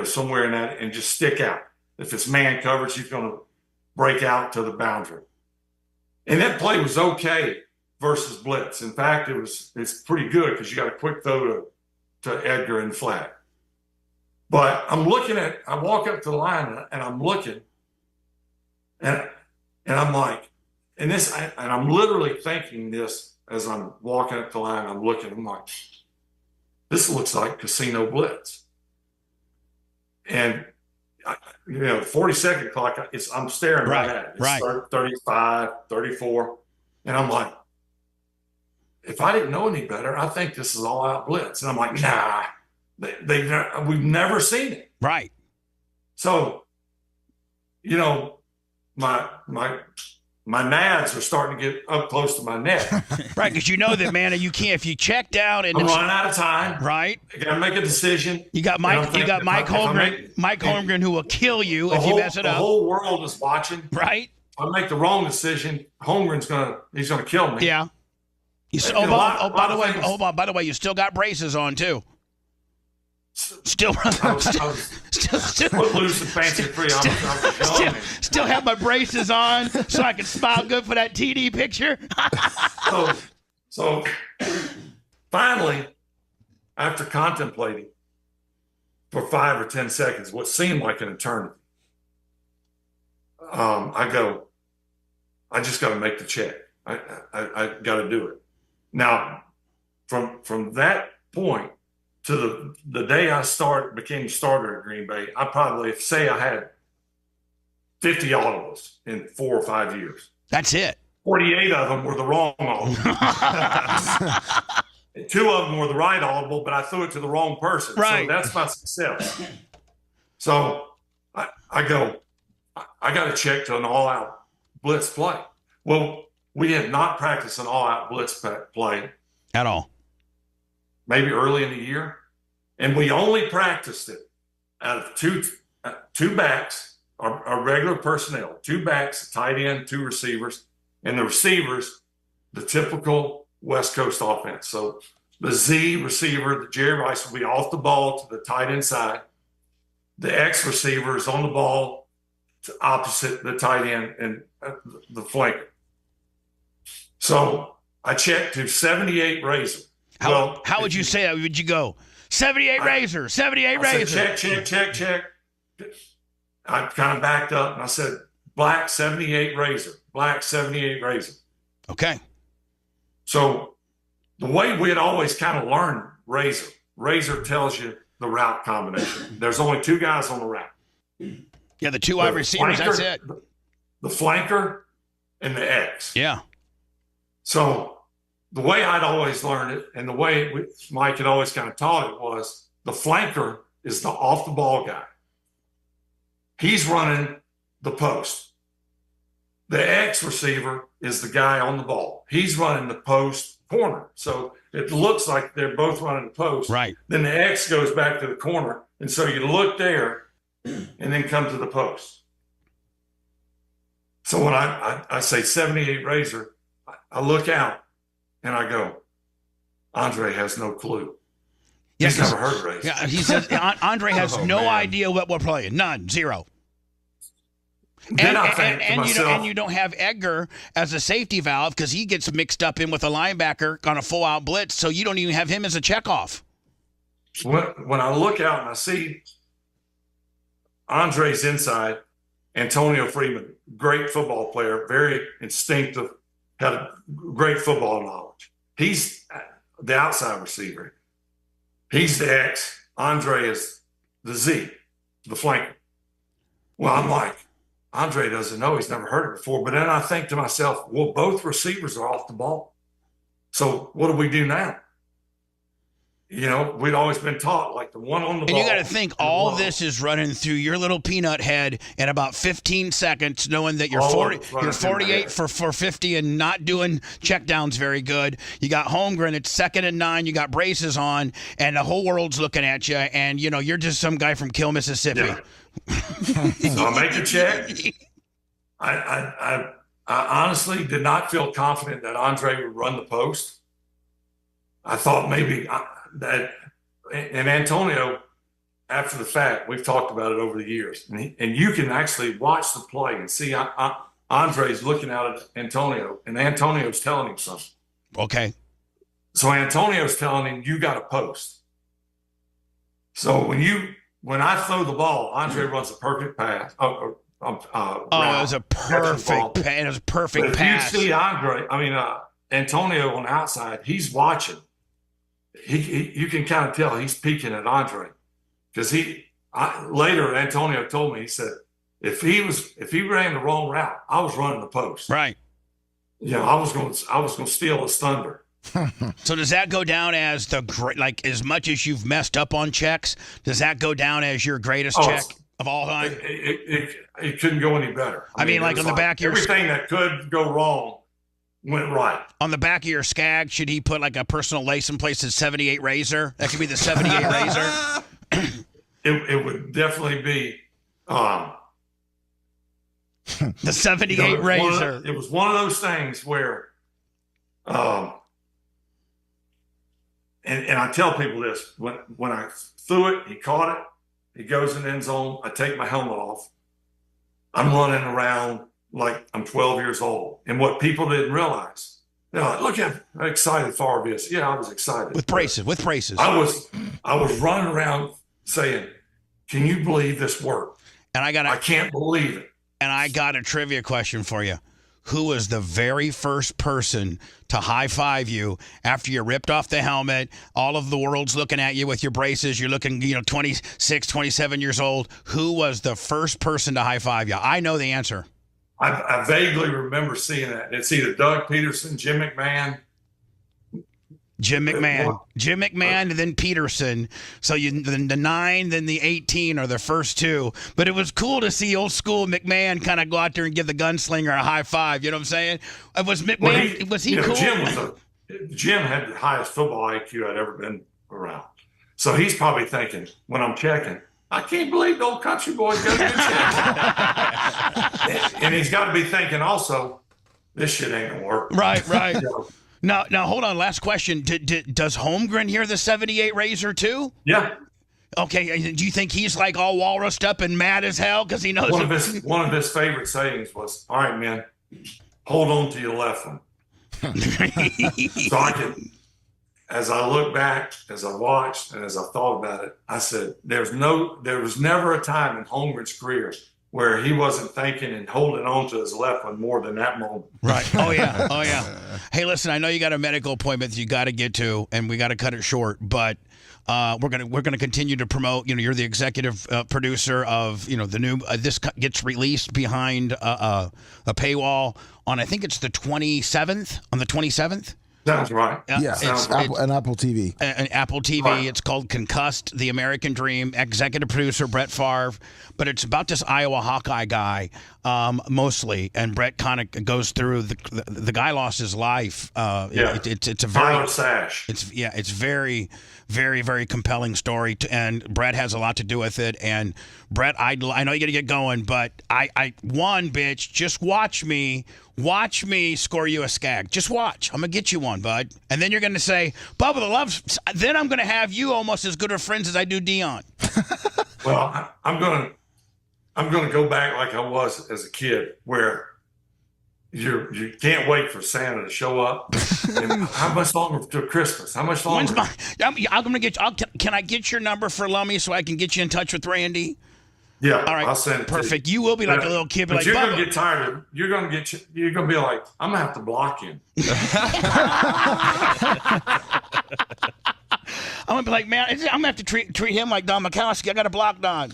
[SPEAKER 2] somewhere in that, and just stick out. If it's man coverage, he's going to break out to the boundary. And that play was okay versus blitz. In fact, it's pretty good because you got a quick throw to Edgar in the flat. But I walk up to the line and I'm looking, and I'm like, and I'm literally thinking this. As I'm walking up the line, I'm like, this looks like casino blitz. And the 40-second clock, I'm staring right at it. It's
[SPEAKER 4] right.
[SPEAKER 2] 35, 34. And I'm like, if I didn't know any better, I think this is all out blitz. And I'm like, nah, we've never seen it.
[SPEAKER 4] Right.
[SPEAKER 2] So, my nads are starting to get up close to my neck.
[SPEAKER 4] Right, because you know that, man, you can't, if you check down and
[SPEAKER 2] I'm running out of time.
[SPEAKER 4] Right.
[SPEAKER 2] I got to make a decision.
[SPEAKER 4] You got Mike Holmgren who will kill you if you mess it up.
[SPEAKER 2] The whole world is watching.
[SPEAKER 4] Right.
[SPEAKER 2] If I make the wrong decision, Holmgren's he's gonna kill me.
[SPEAKER 4] Yeah. By the way, you still got braces on too. Still
[SPEAKER 2] loose and fancy free.
[SPEAKER 4] Still have my braces on so I can smile good for that TD picture.
[SPEAKER 2] so finally, after contemplating for 5 or 10 seconds, what seemed like an eternity, I just got to make the check. I got to do it. Now, from that point to the day I became starter at Green Bay, I probably say I had 50 audibles in 4 or 5 years.
[SPEAKER 4] That's it.
[SPEAKER 2] 48 of them were the wrong audible. 2 of them were the right audible, but I threw it to the wrong person.
[SPEAKER 4] Right.
[SPEAKER 2] So that's my success. So I got to check to an all-out blitz play. Well, we had not practiced an all-out blitz play
[SPEAKER 4] at all. Maybe
[SPEAKER 2] early in the year, and we only practiced it out of two backs, our regular personnel, 2 backs, a tight end, 2 receivers, and the receivers, the typical West Coast offense. So the Z receiver, the Jerry Rice, will be off the ball to the tight end side. The X receiver is on the ball to opposite the tight end and the flanker. So I checked to 78 razor.
[SPEAKER 4] How would you say that? Would you go 78 razor, 78 razor?
[SPEAKER 2] Check. I kind of backed up and I said, black 78 razor, black 78 razor.
[SPEAKER 4] Okay.
[SPEAKER 2] So the way we had always kind of learned razor tells you the route combination. There's only 2 guys on the route.
[SPEAKER 4] Yeah, the 2 wide receivers, that's it.
[SPEAKER 2] The flanker and the X.
[SPEAKER 4] Yeah.
[SPEAKER 2] So the way I'd always learned it and the way Mike had always kind of taught it was the flanker is the off-the-ball guy. He's running the post. The X receiver is the guy on the ball. He's running the post corner. So it looks like they're both running the post.
[SPEAKER 4] Right.
[SPEAKER 2] Then the X goes back to the corner. And so you look there and then come to the post. So when I say 78 razor, I look out and I go, Andre has no clue. He's never heard of razor.
[SPEAKER 4] Yeah, he says Andre has no idea what we're playing. None. Zero. And you don't have Edgar as a safety valve because he gets mixed up in with a linebacker on a full-out blitz, so you don't even have him as a checkoff.
[SPEAKER 2] When I look out and I see Andre's inside, Antonio Freeman, great football player, very instinctive, had a great football knowledge. He's the outside receiver. He's the X. Andre is the Z, the flanker. Well, I'm like, Andre doesn't know. He's never heard it before. But then I think to myself, well, both receivers are off the ball. So what do we do now? You know, we'd always been taught like the one on the ball.
[SPEAKER 4] And you got to think all this is running through your little peanut head in about 15 seconds, knowing that you're 48 for 50 and not doing checkdowns very good. You got Holmgren, it's 2nd and 9. You got braces on, and the whole world's looking at you. And, you know, you're just some guy from Kill, Mississippi.
[SPEAKER 2] Yeah. So I make a check. I honestly did not feel confident that Andre would run the post. I thought maybe and Antonio, after the fact, we've talked about it over the years, and you can actually watch the play and see Andre's looking out at Antonio, and Antonio's telling him something.
[SPEAKER 4] Okay.
[SPEAKER 2] So Antonio's telling him, you got to post. So when I throw the ball, Andre runs a perfect pass.
[SPEAKER 4] It was a perfect pass. It was a perfect pass.
[SPEAKER 2] You see Antonio on the outside, he's watching. You can kind of tell he's peeking at Andre because he later, Antonio told me, he said, if he ran the wrong route, I was running the post.
[SPEAKER 4] Right.
[SPEAKER 2] I was going to steal his thunder.
[SPEAKER 4] So does that go down as as much as you've messed up on checks, does that go down as your greatest check of all time?
[SPEAKER 2] It couldn't go any better.
[SPEAKER 4] I mean like on the back of your
[SPEAKER 2] everything that could go wrong went right.
[SPEAKER 4] On the back of your Skag, should he put like a personal license plate that 78 Razor? That could be the 78 Razor.
[SPEAKER 2] It would definitely be
[SPEAKER 4] the 78 Razor.
[SPEAKER 2] It was one of those things where, and I tell people this, when I threw it, he caught it, he goes in the end zone, I take my helmet off, I'm running around like I'm 12 years old. And what people didn't realize, they're like, look how excited Favre is. Yeah, I was excited. With
[SPEAKER 4] braces.
[SPEAKER 2] I was running around saying, can you believe this worked?
[SPEAKER 4] And I
[SPEAKER 2] can't believe it.
[SPEAKER 4] And I got a trivia question for you. Who was the very first person to high five you after you ripped off the helmet? All of the world's looking at you with your braces. You're looking, 26, 27 years old. Who was the first person to high five you? I know the answer.
[SPEAKER 2] I vaguely remember seeing that. It's either Doug Peterson, Jim McMahon,
[SPEAKER 4] and then Peterson. So the 9, then the 18 are the first two. But it was cool to see old school McMahon kind of go out there and give the gunslinger a high five. You know what I'm saying? Was McMahon? Was he cool?
[SPEAKER 2] Jim had the highest football IQ I'd ever been around. So he's probably thinking when I'm checking, I can't believe the old country boy got a good check. And he's got to be thinking also, this shit ain't gonna work.
[SPEAKER 4] Right. Now, hold on. Last question. Does Holmgren hear the 78 Razor too?
[SPEAKER 2] Yeah.
[SPEAKER 4] Okay. Do you think he's like all walrused up and mad as hell because he knows
[SPEAKER 2] one of his favorite sayings was, "All right, man, hold on to your left one." So I can, as I look back, as I watched, and as I thought about it, I said, there was never a time in Holmgren's career where he wasn't thinking and holding on to his left one more than that moment.
[SPEAKER 4] Right. Oh, yeah. Hey, listen, I know you got a medical appointment that you got to get to, and we got to cut it short, but we're gonna continue to promote. You're the executive producer of the new. This gets released behind a paywall on, I think it's the 27th. On the 27th.
[SPEAKER 2] Sounds right.
[SPEAKER 12] It's Apple TV.
[SPEAKER 4] An Apple TV. Right. It's called Concussed: The American Dream. Executive producer Brett Favre, but it's about this Iowa Hawkeye guy mostly, and Brett kind of goes through the guy lost his life. It's a very
[SPEAKER 2] sash.
[SPEAKER 4] It's very, very, very compelling story, and Brett has a lot to do with it. And Brett, I know you got to get going, but just watch me score you a Skag. Just watch. I'm gonna get you one, bud. And then you're gonna say, Bubba the Love. Then I'm gonna have you almost as good of friends as I do Dion.
[SPEAKER 2] Well, I'm gonna go back like I was as a kid, where you can't wait for Santa to show up. How much longer to Christmas? How much longer?
[SPEAKER 4] Can I get your number for Lummy so I can get you in touch with Randy?
[SPEAKER 2] Yeah,
[SPEAKER 4] all right,
[SPEAKER 2] I'll send it.
[SPEAKER 4] Perfect. You will be like a little kid,
[SPEAKER 2] but
[SPEAKER 4] like,
[SPEAKER 2] you're
[SPEAKER 4] Bubba.
[SPEAKER 2] Gonna get tired of. You're gonna be like, I'm gonna have to block him.
[SPEAKER 4] I'm gonna be like, man, I'm gonna have to treat him like Don Mikowski. I got to block Don.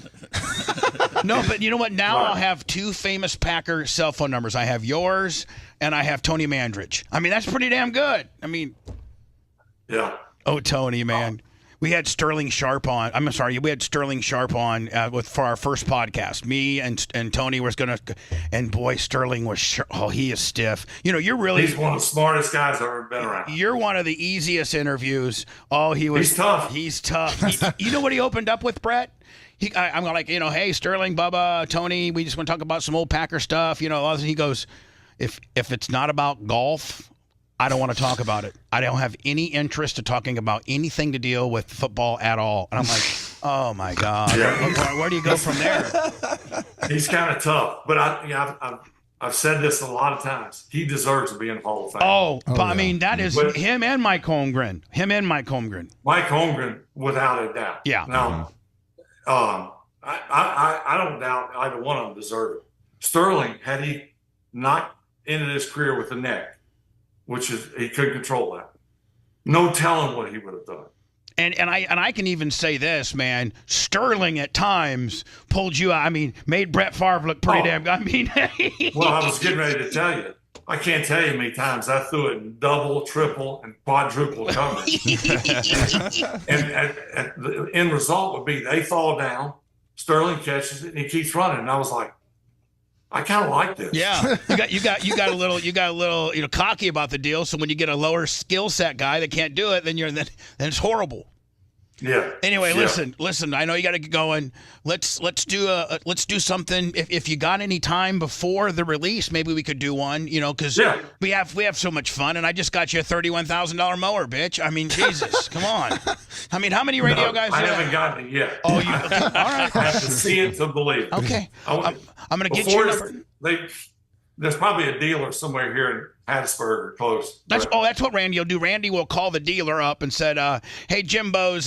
[SPEAKER 4] No, but you know what? Now I'll have two famous Packer cell phone numbers. I have yours and I have Tony Mandridge. I mean, that's pretty damn good. I mean,
[SPEAKER 2] yeah.
[SPEAKER 4] Oh, Tony, man. We had Sterling Sharp on. We had Sterling Sharp on for our first podcast. Me and Tony was gonna, and boy, Sterling was he is stiff. You're really.
[SPEAKER 2] He's one of the smartest guys I've ever been around.
[SPEAKER 4] You're one of the easiest interviews. Oh, he's
[SPEAKER 2] tough.
[SPEAKER 4] He's tough. You know what he opened up with, Brett? I'm like, hey, Sterling, Bubba, Tony, we just want to talk about some old Packer stuff. He goes, if it's not about golf, I don't want to talk about it. I don't have any interest in talking about anything to deal with football at all. And I'm like, oh my God. Yeah. Where do you go from there?
[SPEAKER 2] He's kind of tough, but I've said this a lot of times. He deserves to be in the Hall of Fame.
[SPEAKER 4] But I mean, that is him and Mike Holmgren. Mike
[SPEAKER 2] Holmgren, without a doubt.
[SPEAKER 4] Yeah.
[SPEAKER 2] Now, I don't doubt either one of them deserve it. Sterling, had he not ended his career with a neck, which is he couldn't control that. No telling what he would have done.
[SPEAKER 4] And I can even say this, man. Sterling at times pulled you out. I mean, made Brett Favre look pretty damn good. I mean,
[SPEAKER 2] well, I was getting ready to tell you. I can't tell you how many times I threw it in double, triple, and quadruple coverage. and the end result would be they fall down, Sterling catches it, and he keeps running. And I was like, I kind of like this.
[SPEAKER 4] Yeah, you got a little cocky about the deal. So when you get a lower skill set guy that can't do it, then it's horrible.
[SPEAKER 2] Yeah.
[SPEAKER 4] Anyway, listen. I know you got to get going. Let's do something. If you got any time before the release, maybe we could do one. Because we have so much fun. And I just got you a $31,000 mower, bitch. I mean, Jesus, come on. I mean, how many radio guys?
[SPEAKER 2] I haven't gotten it yet.
[SPEAKER 4] Oh, you okay? All right.
[SPEAKER 2] I have to see it to believe it.
[SPEAKER 4] Okay. I'm going to get you a number.
[SPEAKER 2] There's probably a dealer somewhere here in Hattiesburg or close.
[SPEAKER 4] That's what Randy will do. Randy will call the dealer up and said, "Hey, Jimbo's,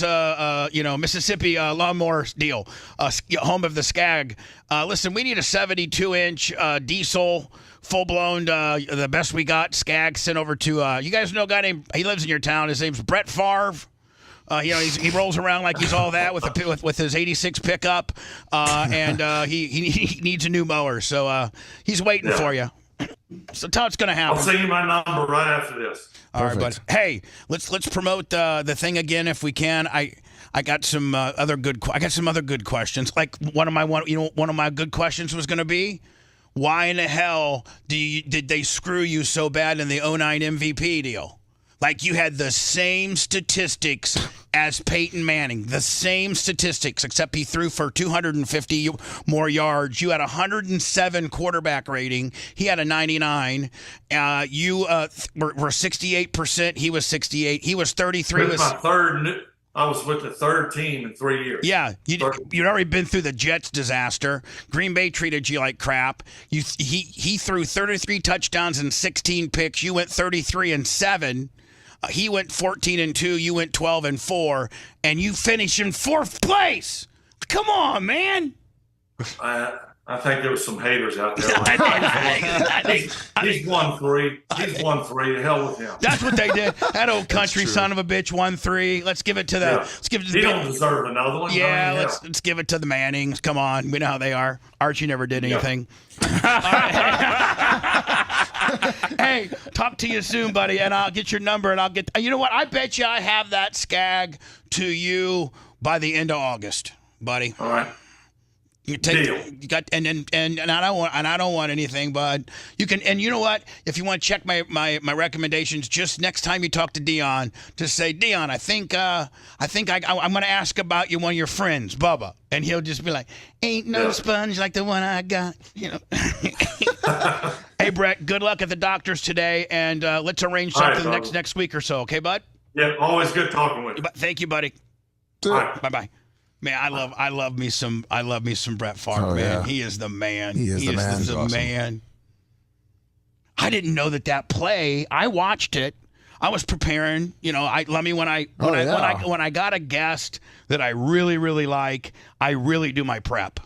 [SPEAKER 4] Mississippi lawnmower deal, home of the Skag. Listen, we need a 72-inch diesel, full-blown, the best we got, Skag sent over to. You guys know a guy named? He lives in your town. His name's Brett Favre." He rolls around like he's all that with his '86 pickup, and he needs a new mower. So he's waiting for you. So tell it's going to happen.
[SPEAKER 2] I'll send you my number right after this.
[SPEAKER 4] All right, bud. Hey, let's promote the thing again if we can. I got some other good questions. Like one of my good questions was going to be, why in the hell did they screw you so bad in the 09 MVP deal? Like you had the same statistics as Peyton Manning, the same statistics, except he threw for 250 more yards. You had a 107 quarterback rating. He had a 99. You were 68%. He was 68. He was 33.
[SPEAKER 2] I was with the third team in 3 years.
[SPEAKER 4] Yeah, you'd already been through the Jets disaster. Green Bay treated you like crap. He threw 33 touchdowns and 16 picks. You went 33-7. He went 14-2. You went 12-4, and you finished in 4th place. Come on, man.
[SPEAKER 2] I think there was some haters out there. He's won 3. He's won 3. The hell with him.
[SPEAKER 4] That's what they did. That old country son of a bitch won 3. Let's give it to the.
[SPEAKER 2] Yeah.
[SPEAKER 4] Let's give it to
[SPEAKER 2] he don't deserve another one.
[SPEAKER 4] Yeah, let's give it to the Mannings. Come on, we know how they are. Archie never did anything. Hey, talk to you soon, buddy, and I'll get your number, and I'll get. You know what? I bet you I have that Skag to you by the end of August, buddy.
[SPEAKER 2] All right.
[SPEAKER 4] You take, you got, and I don't want anything, bud. You can, and you know what? If you want to check my recommendations, just next time you talk to Dion, just say, Dion, I'm going to ask about you, one of your friends, Bubba, and he'll just be like, ain't no sponge like the one I got, Hey, Brett, good luck at the doctors today, and let's arrange something next week or so, okay, bud?
[SPEAKER 2] Yeah, always good talking with you.
[SPEAKER 4] Thank you, buddy. Bye-bye. Man, I love me some Brett Favre, man. Yeah. He is the man.
[SPEAKER 14] He is the man.
[SPEAKER 4] He's the man. I didn't know that play. I watched it. I was preparing. When I got a guest that I really, really like, I really do my prep.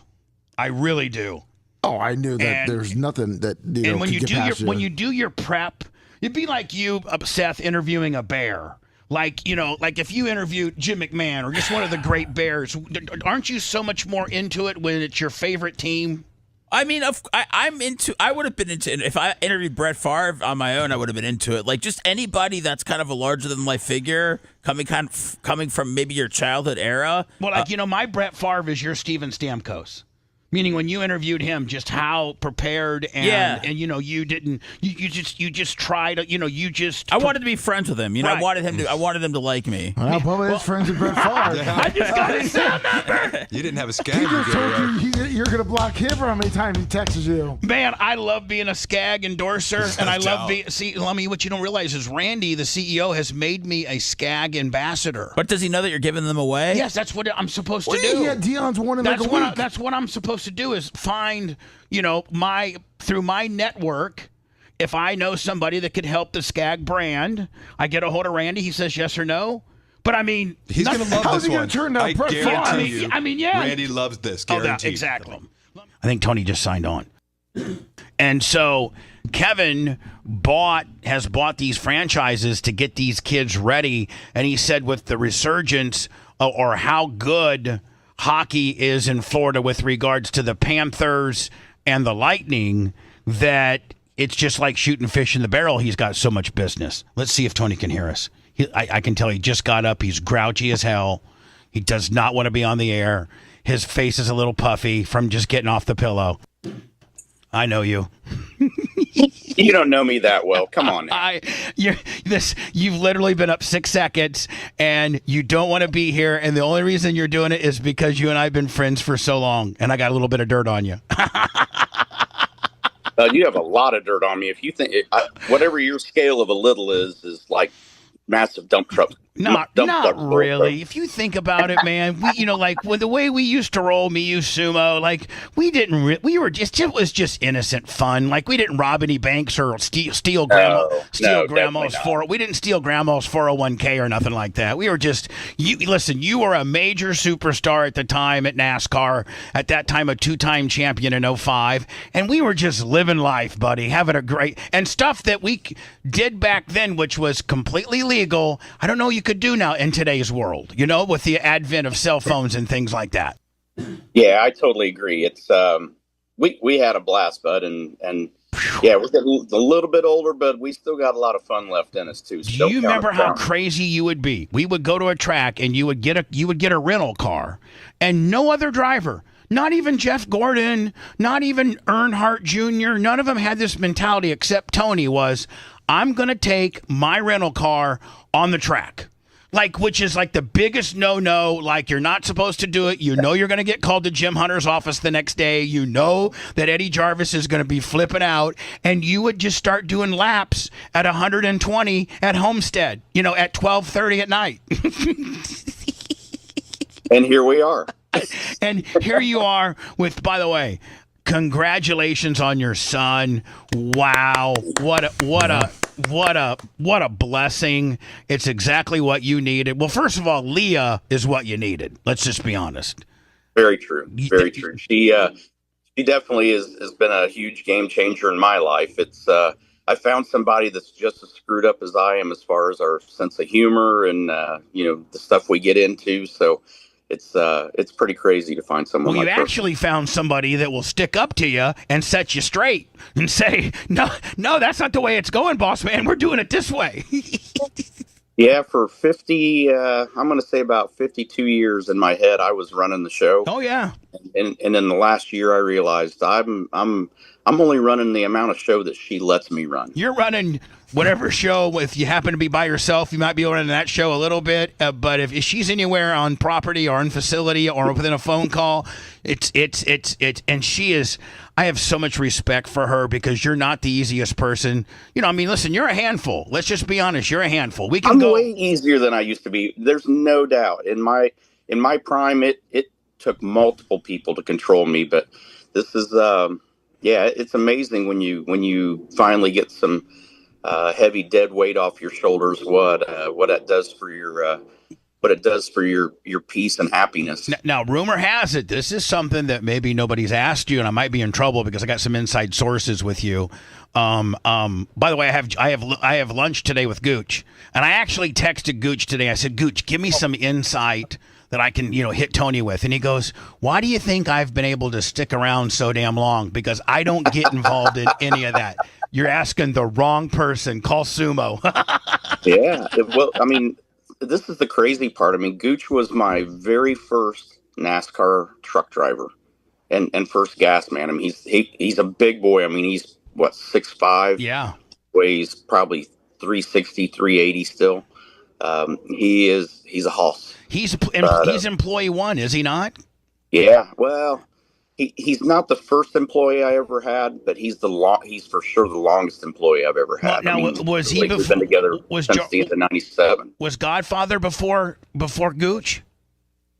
[SPEAKER 4] I really do.
[SPEAKER 12] Oh, I knew that there's nothing that
[SPEAKER 4] and when you do your prep, it'd be like you, Seth, interviewing a bear. Like if you interviewed Jim McMahon or just one of the great Bears, aren't you so much more into it when it's your favorite team?
[SPEAKER 9] I mean, I would have been into it. If I interviewed Brett Favre on my own, I would have been into it. Like just anybody that's kind of a larger than life figure coming from maybe your childhood era.
[SPEAKER 4] Well, my Brett Favre is your Steven Stamkos. Meaning when you interviewed him, just how prepared and you just tried I
[SPEAKER 9] wanted to be friends with him. Right. I wanted him to like me.
[SPEAKER 12] Well, Bubba is friends with Brett Favre.
[SPEAKER 4] I just got his cell number.
[SPEAKER 13] You didn't have a Skag.
[SPEAKER 12] He just told you you're going to block him for how many times he texts you.
[SPEAKER 4] Man, I love being a Skag endorser, and I love being. See, Lummy, what you don't realize is Randy, the CEO, has made me a Skag ambassador.
[SPEAKER 9] But does he know that you're giving them away?
[SPEAKER 4] Yes, that's what I'm supposed to do.
[SPEAKER 12] Yeah, Dion's one in like a week.
[SPEAKER 4] That's what I'm supposed to do is find, through my network, if I know somebody that could help the Skag brand, I get a hold of Randy. He says yes or no. But I mean,
[SPEAKER 13] he's going to love this one.
[SPEAKER 12] How's he going to turn down Brett Favre?
[SPEAKER 13] Yeah. Randy loves this. Guarantee.
[SPEAKER 4] Exactly. I think Tony just signed on. And so Kevin has bought these franchises to get these kids ready. And he said with the resurgence or how good hockey is in Florida with regards to the Panthers and the Lightning, that it's just like shooting fish in the barrel. He's got so much business. Let's see if Tony can hear us. I can tell he just got up. He's grouchy as hell. He does not want to be on the air. His face is a little puffy from just getting off the pillow. I know you.
[SPEAKER 15] You don't know me that well. Come on now.
[SPEAKER 4] You've literally been up 6 seconds, and you don't want to be here, and the only reason you're doing it is because you and I have been friends for so long, and I got a little bit of dirt on you.
[SPEAKER 15] You have a lot of dirt on me. If you think whatever your scale of a little is like massive dump truck.
[SPEAKER 4] Not really. If you think about it, man, like when the way we used to roll Miu Sumo, like it was just innocent fun. Like we didn't rob any banks or steal grandma's we didn't steal grandma's 401k or nothing like that. We were just you were a major superstar at the time at NASCAR, at that time a 2-time champion in 2005, and we were just living life, buddy, having a great and stuff that we did back then, which was completely legal. I don't know you could do now in today's world, with the advent of cell phones and things like that.
[SPEAKER 15] Yeah, I totally agree. It's we had a blast, bud, and yeah, we're getting a little bit older, but we still got a lot of fun left in us too.
[SPEAKER 4] Do you remember how crazy you would be? We would go to a track and you would get a rental car, and no other driver. Not even Jeff Gordon, not even Earnhardt Jr. None of them had this mentality except Tony was, I'm going to take my rental car on the track. Which is like the biggest no-no. Like, you're not supposed to do it. You're going to get called to Jim Hunter's office the next day. That Eddie Jarvis is going to be flipping out. And you would just start doing laps at 120 at Homestead, at 12:30 at night.
[SPEAKER 15] And here we are.
[SPEAKER 4] And here you are with, by the way, congratulations on your son. Wow. What a blessing. It's exactly what you needed. Well, first of all, Leah is what you needed. Let's just be honest.
[SPEAKER 15] Very true. Very true. She definitely has been a huge game changer in my life. It's I found somebody that's just as screwed up as I am as far as our sense of humor and the stuff we get into. So it's pretty crazy to find someone.
[SPEAKER 4] Well,
[SPEAKER 15] like
[SPEAKER 4] you actually found somebody that will stick up to you and set you straight and say, no, that's not the way it's going, boss man. We're doing it this way.
[SPEAKER 15] Yeah, for 50, I'm going to say about 52 years in my head, I was running the show.
[SPEAKER 4] Oh yeah.
[SPEAKER 15] And in the last year, I realized I'm only running the amount of show that she lets me run.
[SPEAKER 4] You're running whatever show. If you happen to be by yourself, you might be running that show a little bit. But if she's anywhere on property or in facility or within a phone call, it's and she is. I have so much respect for her because you're not the easiest person. Listen, you're a handful. Let's just be honest. You're a handful.
[SPEAKER 15] I'm way easier than I used to be. There's no doubt. In my prime, it took multiple people to control me, but this is it's amazing when you finally get some heavy dead weight off your shoulders. What that does for your peace and happiness.
[SPEAKER 4] Now, rumor has it this is something that maybe nobody's asked you, and I might be in trouble because I got some inside sources with you. By the way, I have lunch today with Gooch, and I actually texted Gooch today. I said, Gooch, give me some insight that I can, hit Tony with. And he goes, why do you think I've been able to stick around so damn long? Because I don't get involved in any of that. You're asking the wrong person. Call Sumo.
[SPEAKER 15] Yeah. Well, this is the crazy part. Gooch was my very first NASCAR truck driver and first gas man. He's a big boy. He's 6'5".
[SPEAKER 4] Yeah.
[SPEAKER 15] Weighs probably 360, 380 still. He's a hoss.
[SPEAKER 4] He's employee one, is he not?
[SPEAKER 15] Yeah. Well, he's not the first employee I ever had, but he's for sure the longest employee I've ever had.
[SPEAKER 4] Now, was he before?
[SPEAKER 15] We've been together since the end of '97.
[SPEAKER 4] Was Godfather before Gooch?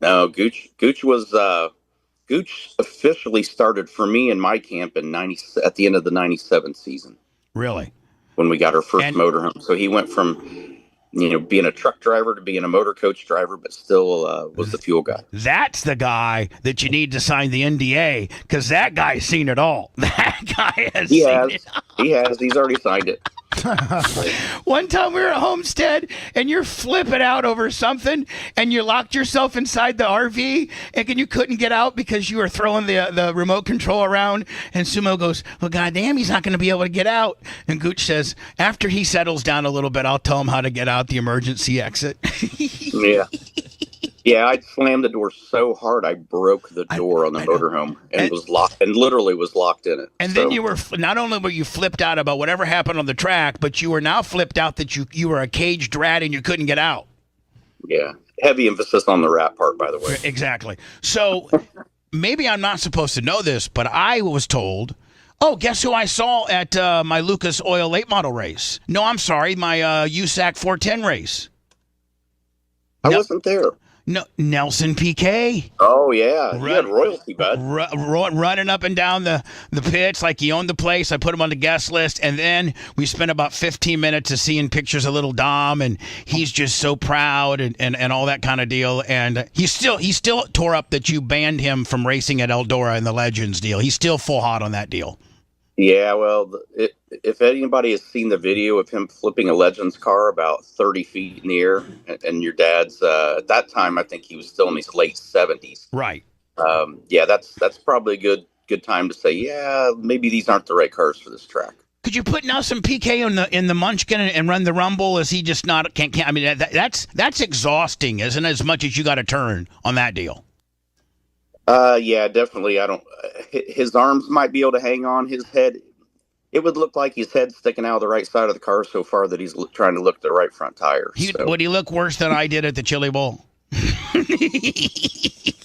[SPEAKER 15] No, Gooch was Gooch officially started for me in my camp at the end of the '97 season.
[SPEAKER 4] Really?
[SPEAKER 15] When we got our first motorhome, so he went from being a truck driver to being a motor coach driver, but still was the fuel guy.
[SPEAKER 4] That's the guy that you need to sign the NDA, because that guy's seen it all. That guy has seen it.
[SPEAKER 15] He has. He's already signed it.
[SPEAKER 4] One time we were at Homestead and you're flipping out over something and you locked yourself inside the RV and you couldn't get out because you were throwing the remote control around, and Sumo goes, well, goddamn, he's not going to be able to get out. And Gooch says, after he settles down a little bit, I'll tell him how to get out the emergency exit.
[SPEAKER 15] Yeah, I slammed the door so hard I broke the door on the motorhome and was locked, and literally was locked in it.
[SPEAKER 4] And then you were, not only were you flipped out about whatever happened on the track, but you were now flipped out that you were a caged rat and you couldn't get out.
[SPEAKER 15] Yeah, heavy emphasis on the rat part, by the way.
[SPEAKER 4] Exactly. So maybe I'm not supposed to know this, but I was told, oh, guess who I saw at my Lucas Oil late model race? No, I'm sorry, my USAC 410 race.
[SPEAKER 15] I wasn't there.
[SPEAKER 4] No, Nelson PK.
[SPEAKER 15] Oh, yeah. You had royalty, bud.
[SPEAKER 4] Running up and down the pits like he owned the place. I put him on the guest list. And then we spent about 15 minutes of seeing pictures of little Dom. And he's just so proud and all that kind of deal. And he still tore up that you banned him from racing at Eldora in the Legends deal. He's still full hot on that deal.
[SPEAKER 15] Yeah, well, if anybody has seen the video of him flipping a Legends car about 30 feet in the air, and your dad's, at that time, I think he was still in his late 70s.
[SPEAKER 4] Right.
[SPEAKER 15] Yeah, that's probably a good time to say, yeah, maybe these aren't the right cars for this track.
[SPEAKER 4] Could you put Nelson PK in the Munchkin and run the Rumble? Is he just not can't? I mean, that's exhausting, isn't it? As much as you got to turn on that deal.
[SPEAKER 15] Yeah, definitely. His arms might be able to hang on. His head, it would look like his head's sticking out of the right side of the car so far that he's trying to look at the right front tire.
[SPEAKER 4] Would he look worse than I did at the Chili Bowl?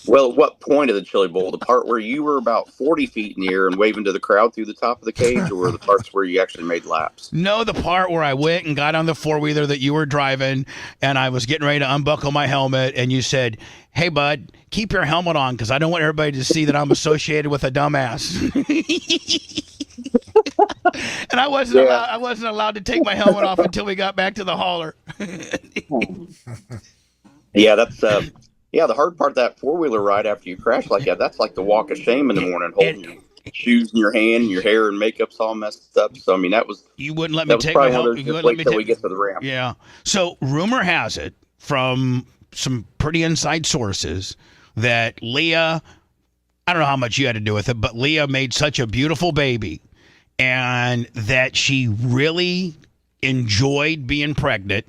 [SPEAKER 15] Well, at what point of the Chili Bowl? The part where you were about 40 feet in the air and waving to the crowd through the top of the cage, or the parts where you actually made laps?
[SPEAKER 4] No, the part where I went and got on the four-wheeler that you were driving, and I was getting ready to unbuckle my helmet, and you said, hey, bud, keep your helmet on because I don't want everybody to see that I'm associated with a dumbass. And I wasn't allowed to take my helmet off until we got back to the hauler.
[SPEAKER 15] Yeah, that's the hard part of that four-wheeler ride after you crash like that. That's like the walk of shame in the morning, holding your shoes in your hand, your hair and makeup's all messed up. So I mean,
[SPEAKER 4] you wouldn't let me take my helmet. You wouldn't let me
[SPEAKER 15] till we get to the ramp.
[SPEAKER 4] Yeah. So rumor has it from some pretty inside sources that Leah, I don't know how much you had to do with it, but Leah made such a beautiful baby, and that she really enjoyed being pregnant.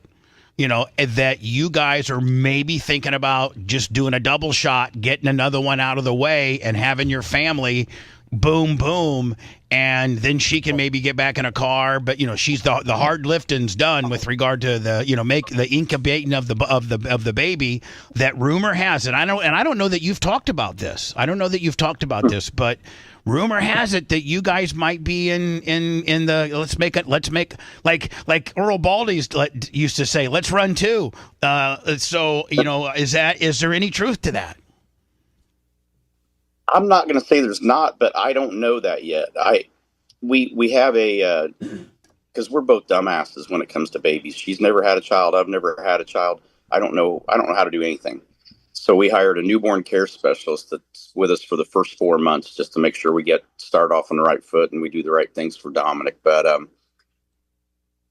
[SPEAKER 4] You know, that you guys are maybe thinking about just doing a double shot, getting another one out of the way, and having your family boom, boom, and then she can maybe get back in a car. But you know, she's the hard lifting's done with regard to make the incubating of the baby. That rumor has it. I don't know that you've talked about this. But rumor has it that you guys might be in the let's make like Earl Baldy's used to say, let's run two. So is there any truth to that?
[SPEAKER 15] I'm not going to say there's not, but I don't know that yet. We have because we're both dumbasses when it comes to babies. She's never had a child. I've never had a child. I don't know how to do anything. So we hired a newborn care specialist that's with us for the first 4 months just to make sure we start off on the right foot and we do the right things for Dominic. But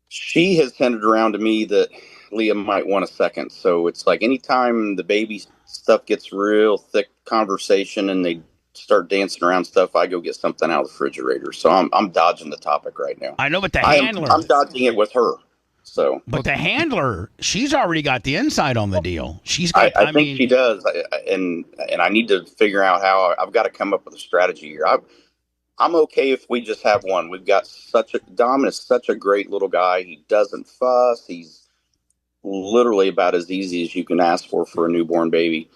[SPEAKER 15] she has hinted around to me that Leah might want a second. So it's like anytime the baby stuff gets real thick conversation and they start dancing around stuff, I go get something out of the refrigerator. So I'm dodging the topic right now.
[SPEAKER 4] I know, but the handler,
[SPEAKER 15] I'm dodging it with her. So,
[SPEAKER 4] but the handler, she's already got the inside on the deal. She's got.
[SPEAKER 15] I think she does, and I need to figure out how. I've got to come up with a strategy here. I'm okay if we just have one. We've got Dom is such a great little guy. He doesn't fuss. He's literally about as easy as you can ask for a newborn baby.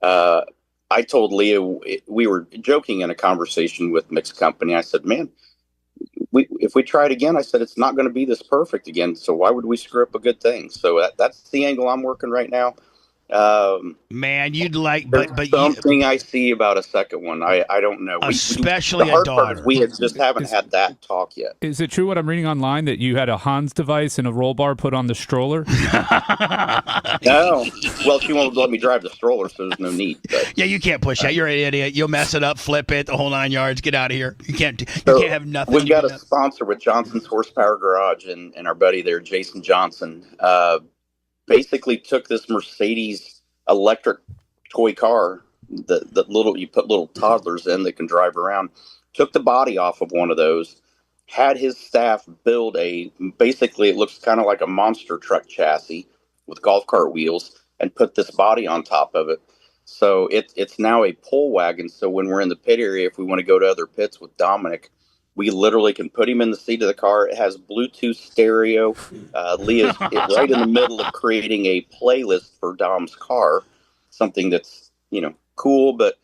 [SPEAKER 15] I told Leah, we were joking in a conversation with mixed company. I said, man, if we try it again, I said, it's not going to be this perfect again. So why would we screw up a good thing? So that's the angle I'm working right now.
[SPEAKER 4] Man, you'd like,
[SPEAKER 15] There's
[SPEAKER 4] but
[SPEAKER 15] something I see about a second one. I don't know.
[SPEAKER 4] Especially
[SPEAKER 15] the hard
[SPEAKER 4] a
[SPEAKER 15] part is
[SPEAKER 4] daughter.
[SPEAKER 15] we just haven't had that talk yet.
[SPEAKER 16] Is it true what I'm reading online that you had a Hans device and a roll bar put on the stroller?
[SPEAKER 15] No. Well, she won't let me drive the stroller, so there's no need. But.
[SPEAKER 4] Yeah, you can't push that. You're an idiot. You'll mess it up, flip it, the whole 9 yards. Get out of here. You can't have nothing.
[SPEAKER 15] We've got a sponsor with Johnson's Horsepower Garage, and our buddy there, Jason Johnson, basically took this Mercedes electric toy car that you put little toddlers in that can drive around, took the body off of one of those, had his staff build basically it looks kind of like a monster truck chassis with golf cart wheels, and put this body on top of it. So it's now a pull wagon. So when we're in the pit area, if we want to go to other pits with Dominic, we literally can put him in the seat of the car. It has Bluetooth stereo. Leah's right in the middle of creating a playlist for Dom's car, something that's, cool, but,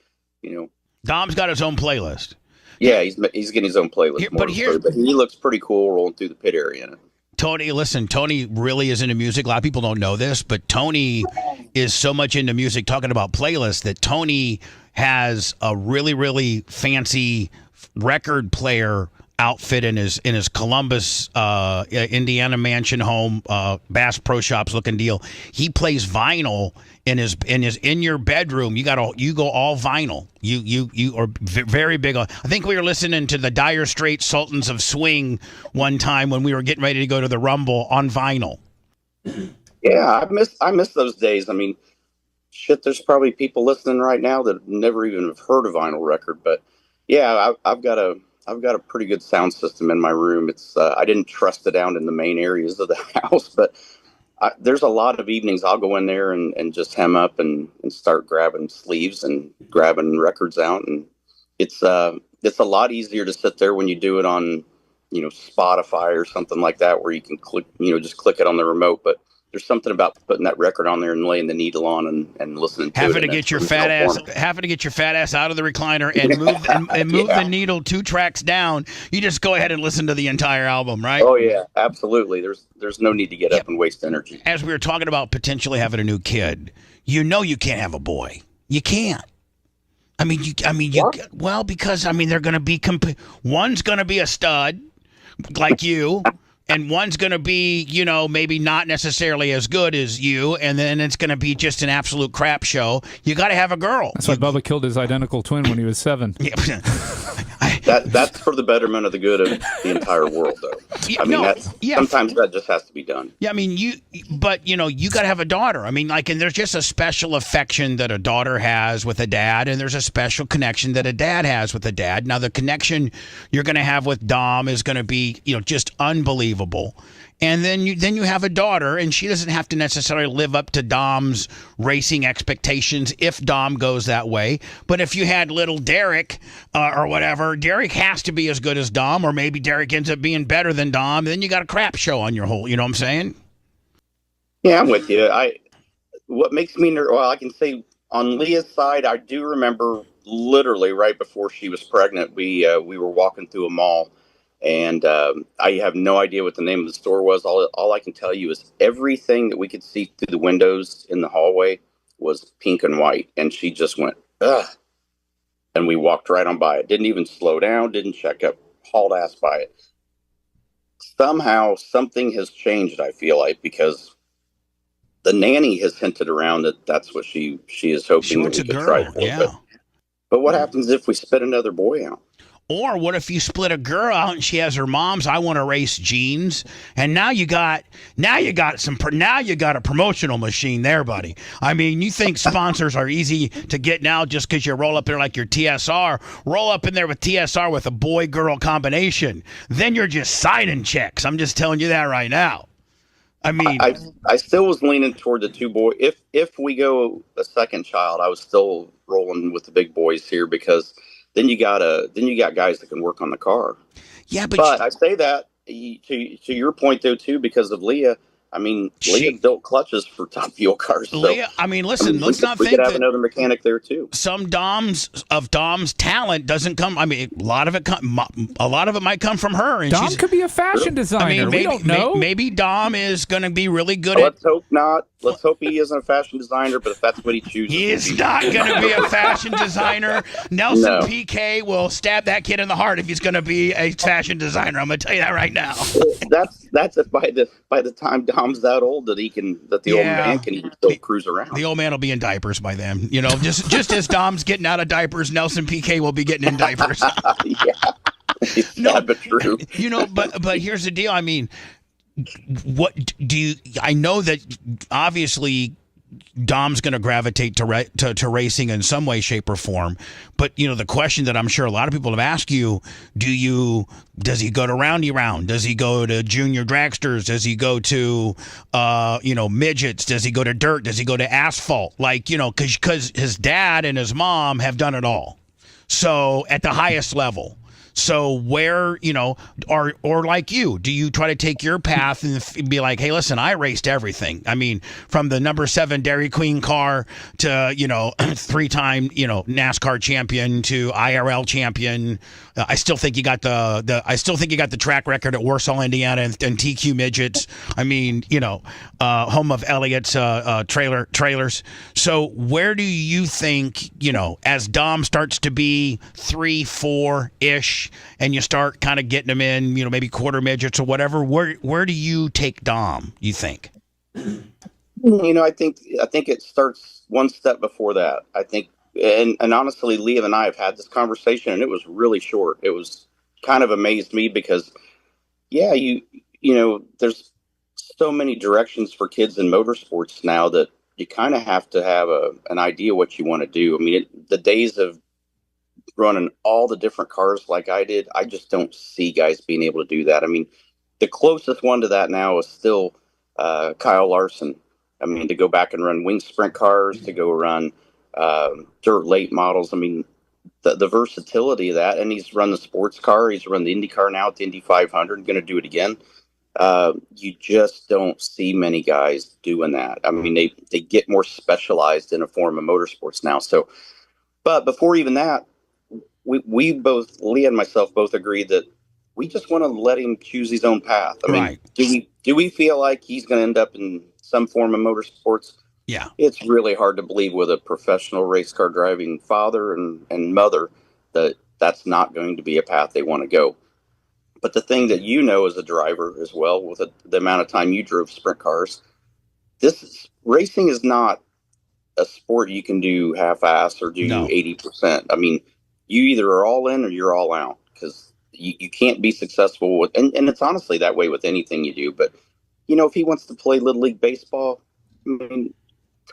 [SPEAKER 4] Dom's got his own playlist.
[SPEAKER 15] Yeah, he's getting his own playlist. But he looks pretty cool rolling through the pit area in it.
[SPEAKER 4] Tony, listen, Tony really is into music. A lot of people don't know this, but Tony is so much into music, talking about playlists, that Tony has a really, really fancy record player outfit in his Columbus, Indiana mansion home, Bass Pro Shops looking deal. He plays vinyl in your bedroom. You go all vinyl. You are very big on. I think we were listening to the Dire Straits Sultans of Swing one time when we were getting ready to go to the Rumble on vinyl.
[SPEAKER 15] Yeah, I miss those days. I mean, shit, there's probably people listening right now that never even have heard a vinyl record, but yeah, I've got a pretty good sound system in my room. It's I didn't trust it out in the main areas of the house, but there's a lot of evenings I'll go in there and just hem up and start grabbing sleeves and grabbing records out, and it's a lot easier to sit there when you do it on Spotify or something like that, where you can click just click it on the remote. But there's something about putting that record on there and laying the needle on and listening to it.
[SPEAKER 4] Having to get your fat ass out of the recliner and move the needle 2 tracks down. You just go ahead and listen to the entire album, right?
[SPEAKER 15] Oh yeah, absolutely. There's no need to get up and waste energy.
[SPEAKER 4] As we were talking about potentially having a new kid, you can't have a boy. You can't. Well, because they're going to be one's going to be a stud like you. And one's going to be, maybe not necessarily as good as you, and then it's going to be just an absolute crap show. You got to have a girl.
[SPEAKER 16] That's why Bubba killed his identical twin when he was 7.
[SPEAKER 4] Yeah.
[SPEAKER 15] That's for the betterment of the good of the entire world, though. Sometimes that just has to be done.
[SPEAKER 4] Yeah, you got to have a daughter. And there's just a special affection that a daughter has with a dad, and there's a special connection that a dad has with a dad. Now, the connection you're going to have with Dom is going to be, just unbelievable. And then you have a daughter, and she doesn't have to necessarily live up to Dom's racing expectations if Dom goes that way. But if you had little Derek or whatever, Derek has to be as good as Dom, or maybe Derek ends up being better than Dom. Then you got a crap show on your whole. You know what I'm saying?
[SPEAKER 15] Yeah, I'm with you. What makes me nervous? Well, I can say on Leah's side, I do remember literally right before she was pregnant, we were walking through a mall. And I have no idea what the name of the store was. All I can tell you is everything that we could see through the windows in the hallway was pink and white. And she just went, ugh. And we walked right on by it. Didn't even slow down, didn't check up, hauled ass by it. Somehow something has changed, I feel like, because the nanny has hinted around that that's what she is hoping that we could try for.
[SPEAKER 4] Yeah.
[SPEAKER 15] But what happens if we spit another boy out?
[SPEAKER 4] Or what if you split a girl out and she has her mom's "I want to race" genes, and now you got a promotional machine there, buddy. You think sponsors are easy to get now just because you roll up there like your TSR, roll up in there with TSR with a boy-girl combination, then you're just signing checks. I'm just telling you that right now.
[SPEAKER 15] I still was leaning toward the 2 boys. If we go a second child, I was still rolling with the big boys here, because then you got guys that can work on the car.
[SPEAKER 4] Yeah,
[SPEAKER 15] but I say that to your point though too, because of Leah. Leah built clutches for top fuel cars. So,
[SPEAKER 4] Leah, listen, let's not think
[SPEAKER 15] we could have another mechanic there too.
[SPEAKER 4] Some Dom's talent doesn't come. A lot of it might come from her. And
[SPEAKER 16] Dom could be a fashion designer.
[SPEAKER 4] Maybe,
[SPEAKER 16] we don't know.
[SPEAKER 4] Maybe Dom is going to be really good.
[SPEAKER 15] Let's hope not. Let's hope he isn't a fashion designer, but if that's what he chooses,
[SPEAKER 4] he is not going to be a fashion designer. Nelson PK will stab that kid in the heart if he's going to be a fashion designer. I'm going to tell you that right now.
[SPEAKER 15] That's if by the time Dom's that old that the old man can even still cruise around.
[SPEAKER 4] The old man will be in diapers by then. You know, just as Dom's getting out of diapers, Nelson PK will be getting in diapers.
[SPEAKER 15] Yeah, no, but true.
[SPEAKER 4] You know, but here's the deal. I mean, what do you? I know that obviously Dom's going to gravitate to racing in some way, shape, or form. But you know, the question that I'm sure a lot of people have asked you: does he go to roundy round? Does he go to junior dragsters? Does he go to midgets? Does he go to dirt? Does he go to asphalt? Like, you know, because his dad and his mom have done it all. So at the highest level. So where, you know, or like you, do you try to take your path and be like, hey, listen, I raced everything. I mean, from the number 7 Dairy Queen car to, you know, 3-time, you know, NASCAR champion to IRL champion. I still think you got the track record at Warsaw, Indiana, and TQ midgets. I mean, you know, home of Elliott's trailers. So where do you think, you know, as Dom starts to be 3, 4-ish, and you start kind of getting them in, you know, maybe quarter midgets or whatever, where do you take Dom, you think?
[SPEAKER 15] You know, I think it starts one step before that. I think, and honestly, Liam and I have had this conversation, and it was really short. It was kind of amazed me because, yeah, you know, there's so many directions for kids in motorsports now that you kind of have to have an idea what you want to do. I mean, the days of running all the different cars like I did, I just don't see guys being able to do that. I mean, the closest one to that now is still Kyle Larson. I mean, to go back and run wing sprint cars, to go run dirt late models. I mean, the versatility of that, and he's run the sports car. He's run the Indy car now at the Indy 500, going to do it again. You just don't see many guys doing that. I mean, they get more specialized in a form of motorsports now. So, but before even that, we both, Leah and myself, both agreed that we just want to let him choose his own path. I mean, do we feel like he's going to end up in some form of motorsports?
[SPEAKER 4] Yeah.
[SPEAKER 15] It's really hard to believe with a professional race car driving father and mother that that's not going to be a path they want to go. But the thing that you know as a driver as well, with the amount of time you drove sprint cars, racing is not a sport you can do half-ass or do 80%. I mean, you either are all in or you're all out, because you can't be successful with, and it's honestly that way with anything you do. But, you know, if he wants to play Little League Baseball, I mean,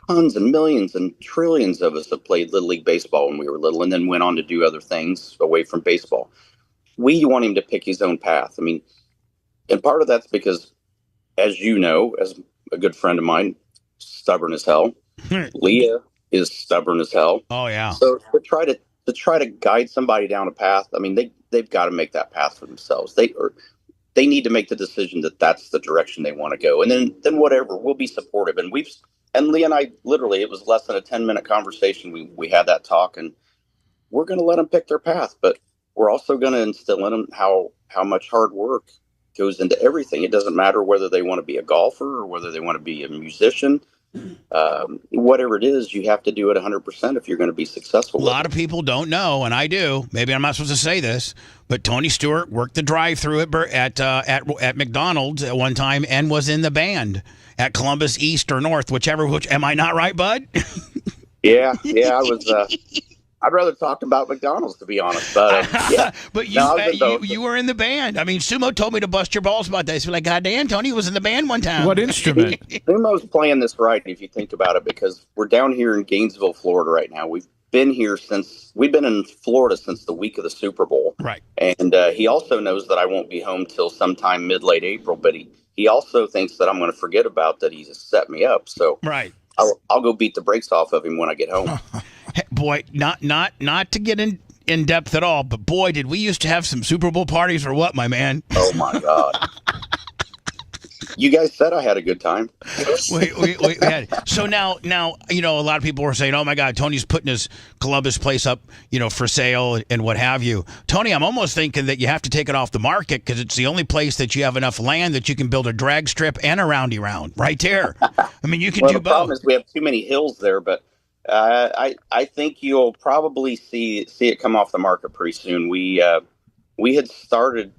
[SPEAKER 15] tons and millions and trillions of us have played Little League Baseball when we were little and then went on to do other things away from baseball. We want him to pick his own path. I mean, and part of that's because, as you know, as a good friend of mine, stubborn as hell. Leah is stubborn as hell.
[SPEAKER 4] Oh, yeah.
[SPEAKER 15] So to try to guide somebody down a path, I mean, they've got to make that path for themselves. They need to make the decision that that's the direction they want to go. And then whatever, we'll be supportive. And Leah and I, literally, it was less than a 10-minute conversation. We had that talk, and we're going to let them pick their path, but we're also going to instill in them how much hard work goes into everything. It doesn't matter whether they want to be a golfer or whether they want to be a musician. Whatever it is, you have to do it 100% if you're going to be successful.
[SPEAKER 4] A lot of people don't know, and I do. Maybe I'm not supposed to say this, but Tony Stewart worked the drive-through at McDonald's at one time and was in the band at Columbus East or North, which am I not right, bud?
[SPEAKER 15] Yeah, I was. I'd rather talk about McDonald's, to be honest. But yeah,
[SPEAKER 4] but you were in the band. I mean, Sumo told me to bust your balls about this. We're like, God damn, Tony was in the band one time.
[SPEAKER 16] What instrument?
[SPEAKER 15] Sumo's playing this right, if you think about it, because we're down here in Gainesville, Florida, right now. We've been in Florida since the week of the Super Bowl,
[SPEAKER 4] right?
[SPEAKER 15] And he also knows that I won't be home till sometime mid-late April. But he also thinks that I'm going to forget about that. He's set me up, so
[SPEAKER 4] right.
[SPEAKER 15] I'll go beat the brakes off of him when I get home.
[SPEAKER 4] Boy, not to get in depth at all, but boy, did we used to have some Super Bowl parties or what, my man?
[SPEAKER 15] Oh my God. You guys said I had a good time.
[SPEAKER 4] we had. So now, a lot of people were saying, "Oh my God, Tony's putting his Columbus place up, for sale and what have you." Tony, I'm almost thinking that you have to take it off the market because it's the only place that you have enough land that you can build a drag strip and a roundy round right there. I mean, you can do both.
[SPEAKER 15] The problem is we have too many hills there, but I think you'll probably see it come off the market pretty soon. We had started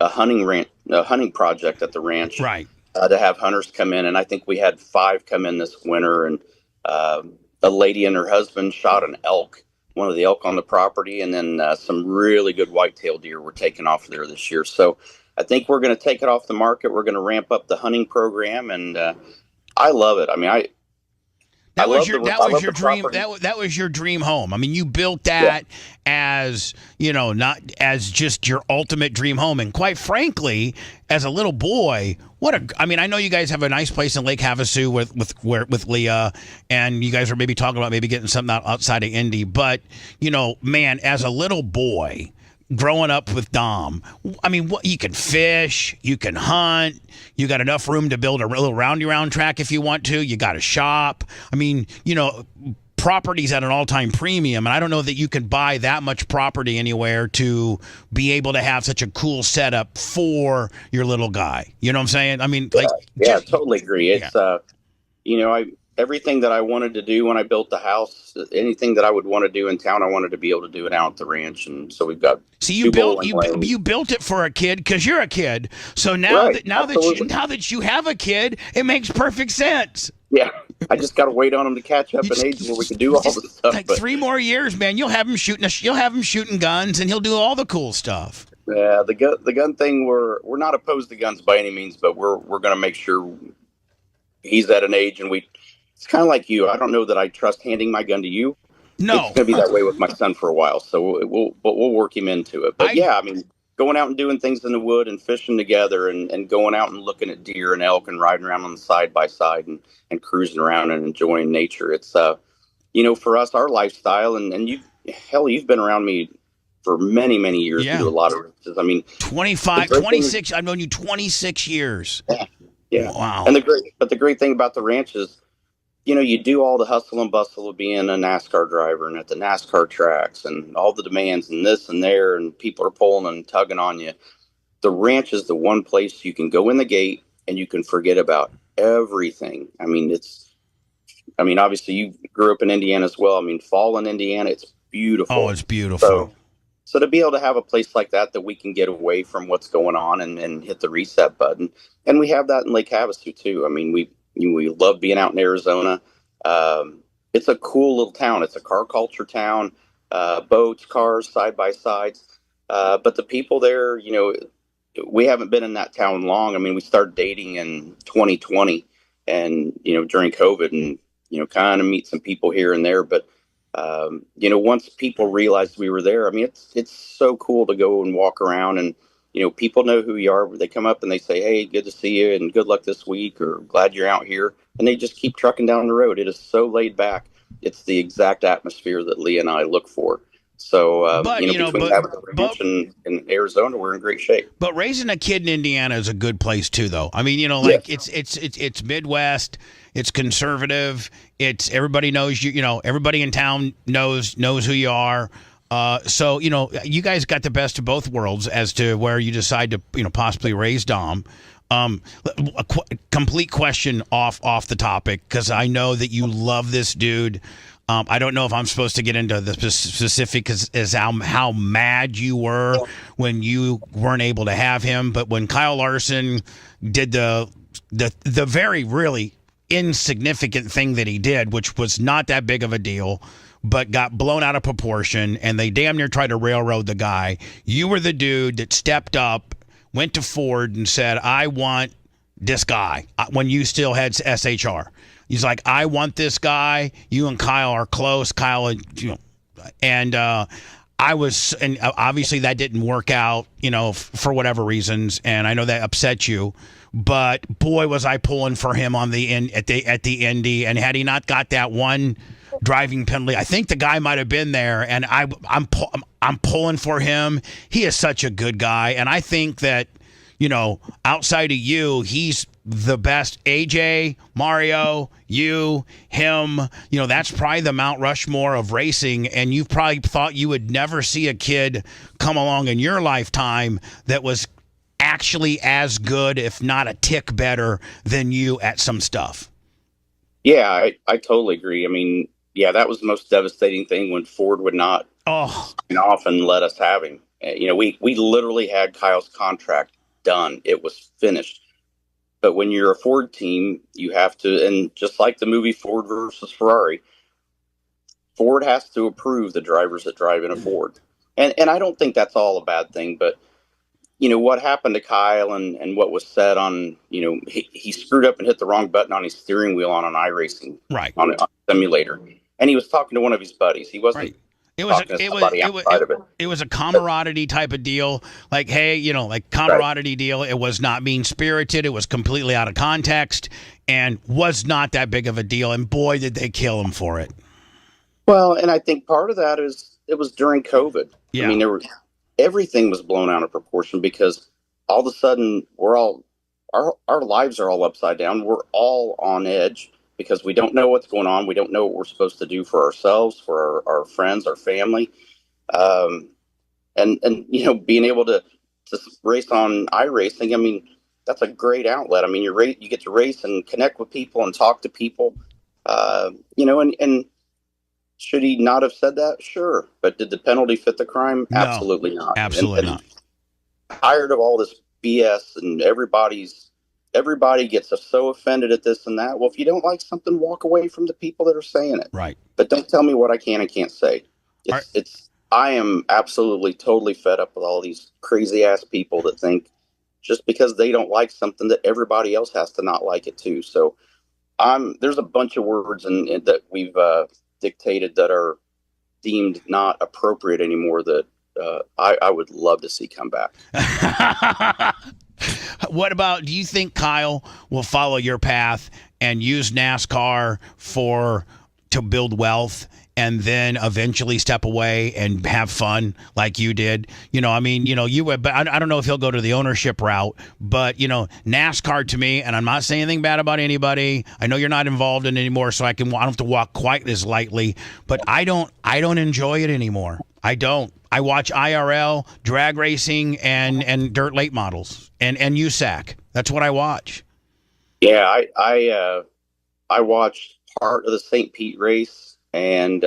[SPEAKER 15] a hunting project at the ranch,
[SPEAKER 4] right?
[SPEAKER 15] To have hunters come in, and I think we had 5 come in this winter. And a lady and her husband shot one of the elk on the property, and then some really good whitetail deer were taken off there this year. So I think we're going to take it off the market. We're going to ramp up the hunting program, and I love it. I mean,
[SPEAKER 4] That was your dream. That was your dream home. I mean, you built that as not as just your ultimate dream home. And quite frankly, as a little boy, I know you guys have a nice place in Lake Havasu with Leah, and you guys are maybe talking about maybe getting something outside of Indy. But man, as a little boy, growing up with Dom, I mean, you can fish, you can hunt, you got enough room to build a little roundy round track if you want to. You got a shop. I mean, property's at an all-time premium, and I don't know that you can buy that much property anywhere to be able to have such a cool setup for your little guy. You know what I'm saying? I mean,
[SPEAKER 15] I totally agree. It's everything that I wanted to do when I built the house, anything that I would want to do in town, I wanted to be able to do it out at the ranch. And so we've got.
[SPEAKER 4] So you built it for a kid because you're a kid. So now that you have a kid, it makes perfect sense.
[SPEAKER 15] Yeah, I just got to wait on him to catch up in age where we can do all the stuff.
[SPEAKER 4] Like 3 more years, man. You'll have him shooting guns, and he'll do all the cool stuff.
[SPEAKER 15] Yeah, the gun thing. We're not opposed to guns by any means, but we're going to make sure he's at an age, and It's kind of like you. I don't know that I trust handing my gun to you.
[SPEAKER 4] No,
[SPEAKER 15] it's going to be that way with my son for a while. So we'll work him into it. But I mean, going out and doing things in the wood and fishing together and going out and looking at deer and elk and riding around on the side by side and cruising around and enjoying nature. It's for us, our lifestyle. And you've been around me for many, many years.
[SPEAKER 4] Yeah.
[SPEAKER 15] You do a lot of races. I mean,
[SPEAKER 4] 26. I've known you 26 years.
[SPEAKER 15] Yeah.
[SPEAKER 4] Wow.
[SPEAKER 15] And the great thing about the ranch is, you do all the hustle and bustle of being a NASCAR driver and at the NASCAR tracks and all the demands and this and there, and people are pulling and tugging on you. The ranch is the one place you can go in the gate and you can forget about everything. I mean, obviously you grew up in Indiana as well. I mean, fall in Indiana, it's beautiful.
[SPEAKER 4] Oh, it's beautiful.
[SPEAKER 15] So to be able to have a place like that we can get away from what's going on and hit the reset button. And we have that in Lake Havasu too. I mean, we love being out in Arizona. It's a cool little town. It's a car culture town, boats, cars, side-by-sides. But the people there, we haven't been in that town long. I mean, we started dating in 2020 and, during COVID and, kind of meet some people here and there. But, once people realized we were there, I mean, it's so cool to go and walk around and, people know who you are. They come up and they say, "Hey, good to see you and good luck this week," or "Glad you're out here." And they just keep trucking down the road. It is so laid back. It's the exact atmosphere that Lee and I look for. So, between having the ranch and Arizona, we're in great shape.
[SPEAKER 4] But raising a kid in Indiana is a good place too, though. I mean, it's Midwest. It's conservative. It's everybody knows you. Everybody in town knows who you are. So, you guys got the best of both worlds as to where you decide to, possibly raise Dom. Complete question off the topic, because I know that you love this dude. I don't know if I'm supposed to get into the specifics as how mad you were when you weren't able to have him. But when Kyle Larson did the very, really insignificant thing that he did, which was not that big of a deal, but got blown out of proportion, and they damn near tried to railroad the guy. You were the dude that stepped up, went to Ford and said, "I want this guy," when you still had SHR. He's like, "I want this guy. You and Kyle are close." Kyle, and obviously that didn't work out, for whatever reasons, and I know that upset you. But boy, was I pulling for him on the end at the Indy, and had he not got that one driving penalty, I think the guy might have been there. And I'm pulling for him. He is such a good guy, and I think that outside of you, he's the best. AJ, Mario, you, him, that's probably the Mount Rushmore of racing. And you probably thought you would never see a kid come along in your lifetime that was actually as good, if not a tick better than you at some stuff.
[SPEAKER 15] Yeah, I totally agree. I mean, yeah, that was the most devastating thing when Ford would not sign off and let us have him. We literally had Kyle's contract done. It was finished. But when you're a Ford team, you have to, and just like the movie Ford versus Ferrari, Ford has to approve the drivers that drive in a Ford. And I don't think that's all a bad thing, but what happened to Kyle and what was said on, he screwed up and hit the wrong button on his steering wheel on an iRacing on a simulator. And he was talking to one of his buddies. He wasn't
[SPEAKER 4] It was a camaraderie type of deal. Like, hey, camaraderie deal. It was not mean spirited. It was completely out of context and was not that big of a deal. And boy, did they kill him for it.
[SPEAKER 15] Well, and I think part of that is it was during COVID.
[SPEAKER 4] Yeah.
[SPEAKER 15] I mean, everything was blown out of proportion because all of a sudden our lives are all upside down. We're all on edge because we don't know what's going on. We don't know what we're supposed to do for ourselves, for our friends, our family. And being able to race on iRacing, I mean, that's a great outlet. I mean, you get to race and connect with people and talk to people, and should he not have said that? Sure. But did the penalty fit the crime?
[SPEAKER 4] No,
[SPEAKER 15] absolutely not.
[SPEAKER 4] Absolutely not.
[SPEAKER 15] Tired of all this BS and everybody gets so offended at this and that. Well, if you don't like something, walk away from the people that are saying it.
[SPEAKER 4] Right.
[SPEAKER 15] But don't tell me what I can and can't say. I am absolutely totally fed up with all these crazy ass people that think just because they don't like something that everybody else has to not like it too. So there's a bunch of words that we've dictated that are deemed not appropriate anymore that I would love to see come back.
[SPEAKER 4] Do you think Kyle will follow your path and use NASCAR to build wealth and then eventually step away and have fun like you did? But I don't know if he'll go to the ownership route, but NASCAR to me, and I'm not saying anything bad about anybody. I know you're not involved in it anymore, so I don't have to walk quite as lightly, but I don't enjoy it anymore. I don't. I watch IRL, drag racing, and dirt late models, and USAC. That's what I watch.
[SPEAKER 15] Yeah, I watched part of the St. Pete race, and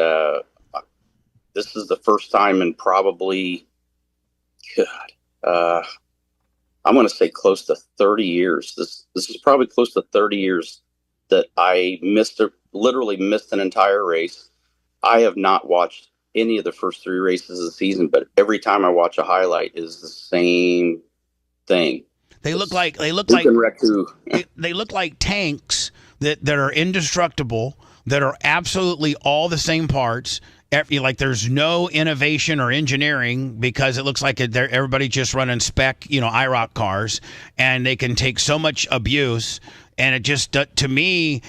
[SPEAKER 15] this is the first time in probably, I'm going to say close to 30 years. This is probably close to 30 years that I literally missed an entire race. I have not watched any of the first three races of the season, but every time I watch a highlight is the same thing.
[SPEAKER 4] They look like tanks that are indestructible, that are absolutely all the same parts. Like there's no innovation or engineering because it looks like everybody just running spec, IROC cars, and they can take so much abuse. And it just, to me,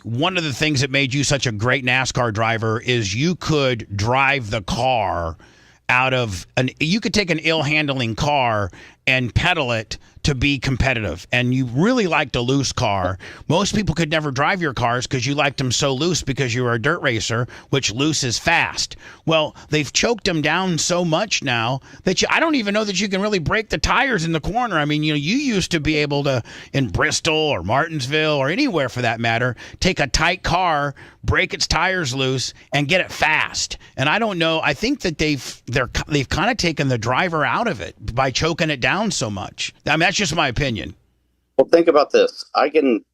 [SPEAKER 4] one of the things that made you such a great NASCAR driver is you could drive the car you could take an ill-handling car and pedal it to be competitive. And you really liked a loose car. Most people could never drive your cars because you liked them so loose because you were a dirt racer, which loose is fast. Well, they've choked them down so much now that I don't even know that you can really break the tires in the corner. I mean, you used to be able to, in Bristol or Martinsville or anywhere for that matter, take a tight car, break its tires loose, and get it fast. And I don't know. I think that they've kind of taken the driver out of it by choking it down so much. I mean, that's just my opinion.
[SPEAKER 15] Well, think about this. I mean,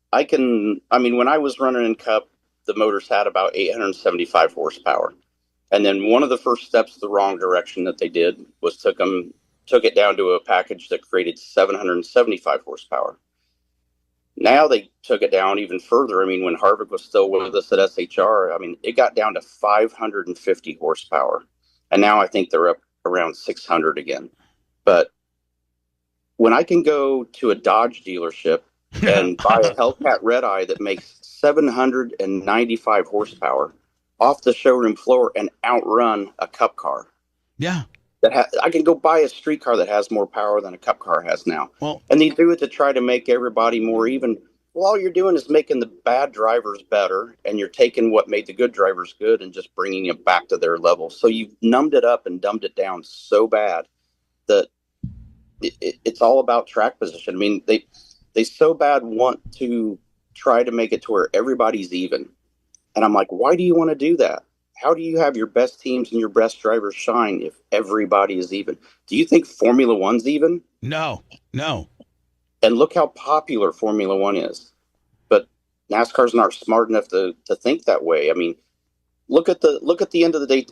[SPEAKER 15] when I was running in Cup, the motors had about 875 horsepower. And then one of the first steps the wrong direction that they did was took it down to a package that created 775 horsepower. Now they took it down even further. I mean, when Harvick was still with us at SHR, it got down to 550 horsepower. And now I think they're up around 600 again. But when I can go to a Dodge dealership and buy a Hellcat Red Eye that makes 795 horsepower off the showroom floor and outrun a Cup car.
[SPEAKER 4] Yeah.
[SPEAKER 15] I can go buy a street car that has more power than a cup car has now.
[SPEAKER 4] Well,
[SPEAKER 15] and they do it to try to make everybody more even. Well, all you're doing is making the bad drivers better, and you're taking what made the good drivers good and just bringing it back to their level. So you've numbed it up and dumbed it down so bad that it's all about track position. I mean, they so bad want to try to make it to where everybody's even. And I'm like, why do you want to do that? How do you have your best teams and your best drivers shine if everybody is even? Do you think Formula One's even?
[SPEAKER 4] No.
[SPEAKER 15] And look how popular Formula One is. But NASCAR's not smart enough to think that way. I mean, look at the end of the day.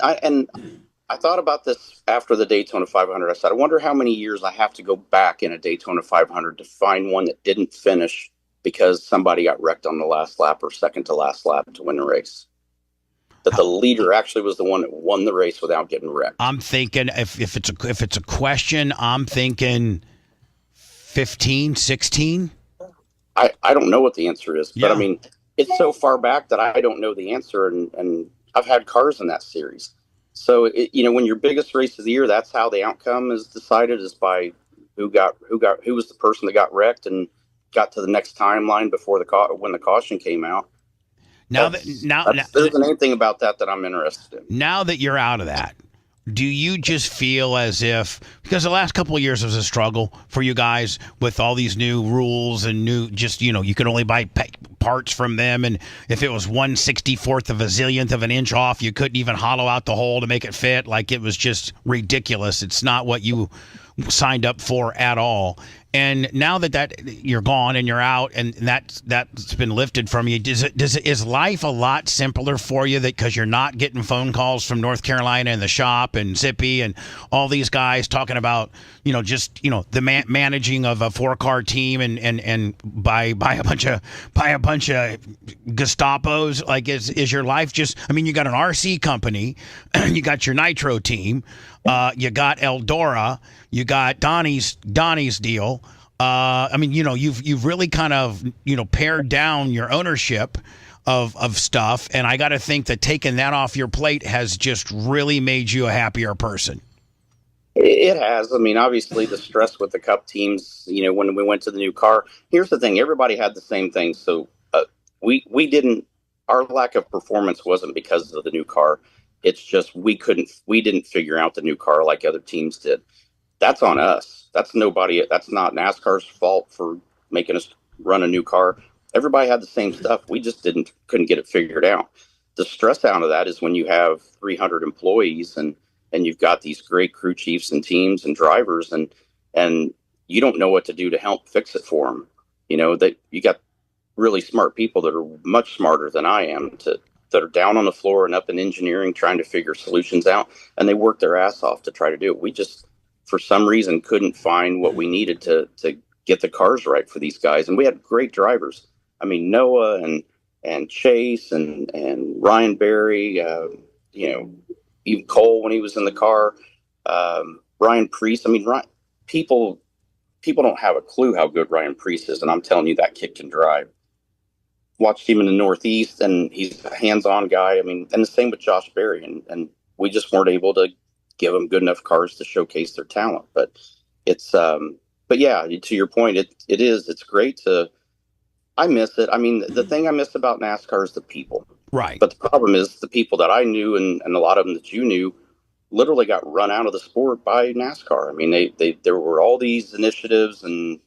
[SPEAKER 15] I thought about this after the Daytona 500. I said, I wonder how many years I have to go back in a Daytona 500 to find one that didn't finish because somebody got wrecked on the last lap or second to last lap to win the race. That the leader actually was the one that won the race without getting wrecked. I'm
[SPEAKER 4] thinking if it's a question, I'm thinking 15, 16.
[SPEAKER 15] I don't know what the answer is, but I mean, it's so far back that I don't know the answer, and I've had cars in that series. So when your biggest race of the year, that's how the outcome is decided, is by who was the person that got wrecked and got to the next timeline before when the caution came out.
[SPEAKER 4] Now
[SPEAKER 15] there isn't anything about that I'm interested in.
[SPEAKER 4] Now that you're out of that, do you just feel as if, because the last couple of years was a struggle for you guys with all these new rules and new, just, you could only buy parts from them. And if it was 1/64th of a zillionth of an inch off, you couldn't even hollow out the hole to make it fit. Like, it was just ridiculous. It's not what you signed up for at all. And now that you're gone and you're out and that's been lifted from you, is life a lot simpler for you because you're not getting phone calls from North Carolina and the shop and Zippy and all these guys talking about the managing of a 4-car team and by a bunch of Gestapos? Like, is your life just? I mean, you got an RC company, you got your Nitro team, you got Eldora, you got Donnie's deal. I mean, you've really kind of pared down your ownership of stuff, and I got to think that taking that off your plate has just really made you a happier person.
[SPEAKER 15] It has. I mean, obviously the stress with the Cup teams. When we went to the new car. Here's the thing: everybody had the same thing, so we didn't. Our lack of performance wasn't because of the new car. It's just we didn't figure out the new car like other teams did. That's on us. That's not NASCAR's fault for making us run a new car. Everybody had the same stuff. We just couldn't get it figured out. The stress out of that is when you have 300 employees and you've got these great crew chiefs and teams and drivers and you don't know what to do to help fix it for them. That you got really smart people that are much smarter than I am that are down on the floor and up in engineering trying to figure solutions out, and they work their ass off to try to do it. We just, for some reason, couldn't find what we needed to get the cars right for these guys. And we had great drivers. I mean, Noah and Chase and Ryan Berry, even Cole when he was in the car, Ryan Preece. I mean, people don't have a clue how good Ryan Preece is, and I'm telling you, that kid can drive. Watched him in the Northeast, and he's a hands-on guy. I mean, and the same with Josh Berry, and we just weren't able to give them good enough cars to showcase their talent. But it's, but yeah, to your point, it's great I miss it. I mean, the thing I miss about NASCAR is the people.
[SPEAKER 4] Right.
[SPEAKER 15] But the problem is the people that I knew and a lot of them that you knew literally got run out of the sport by NASCAR. I mean, there were all these initiatives and,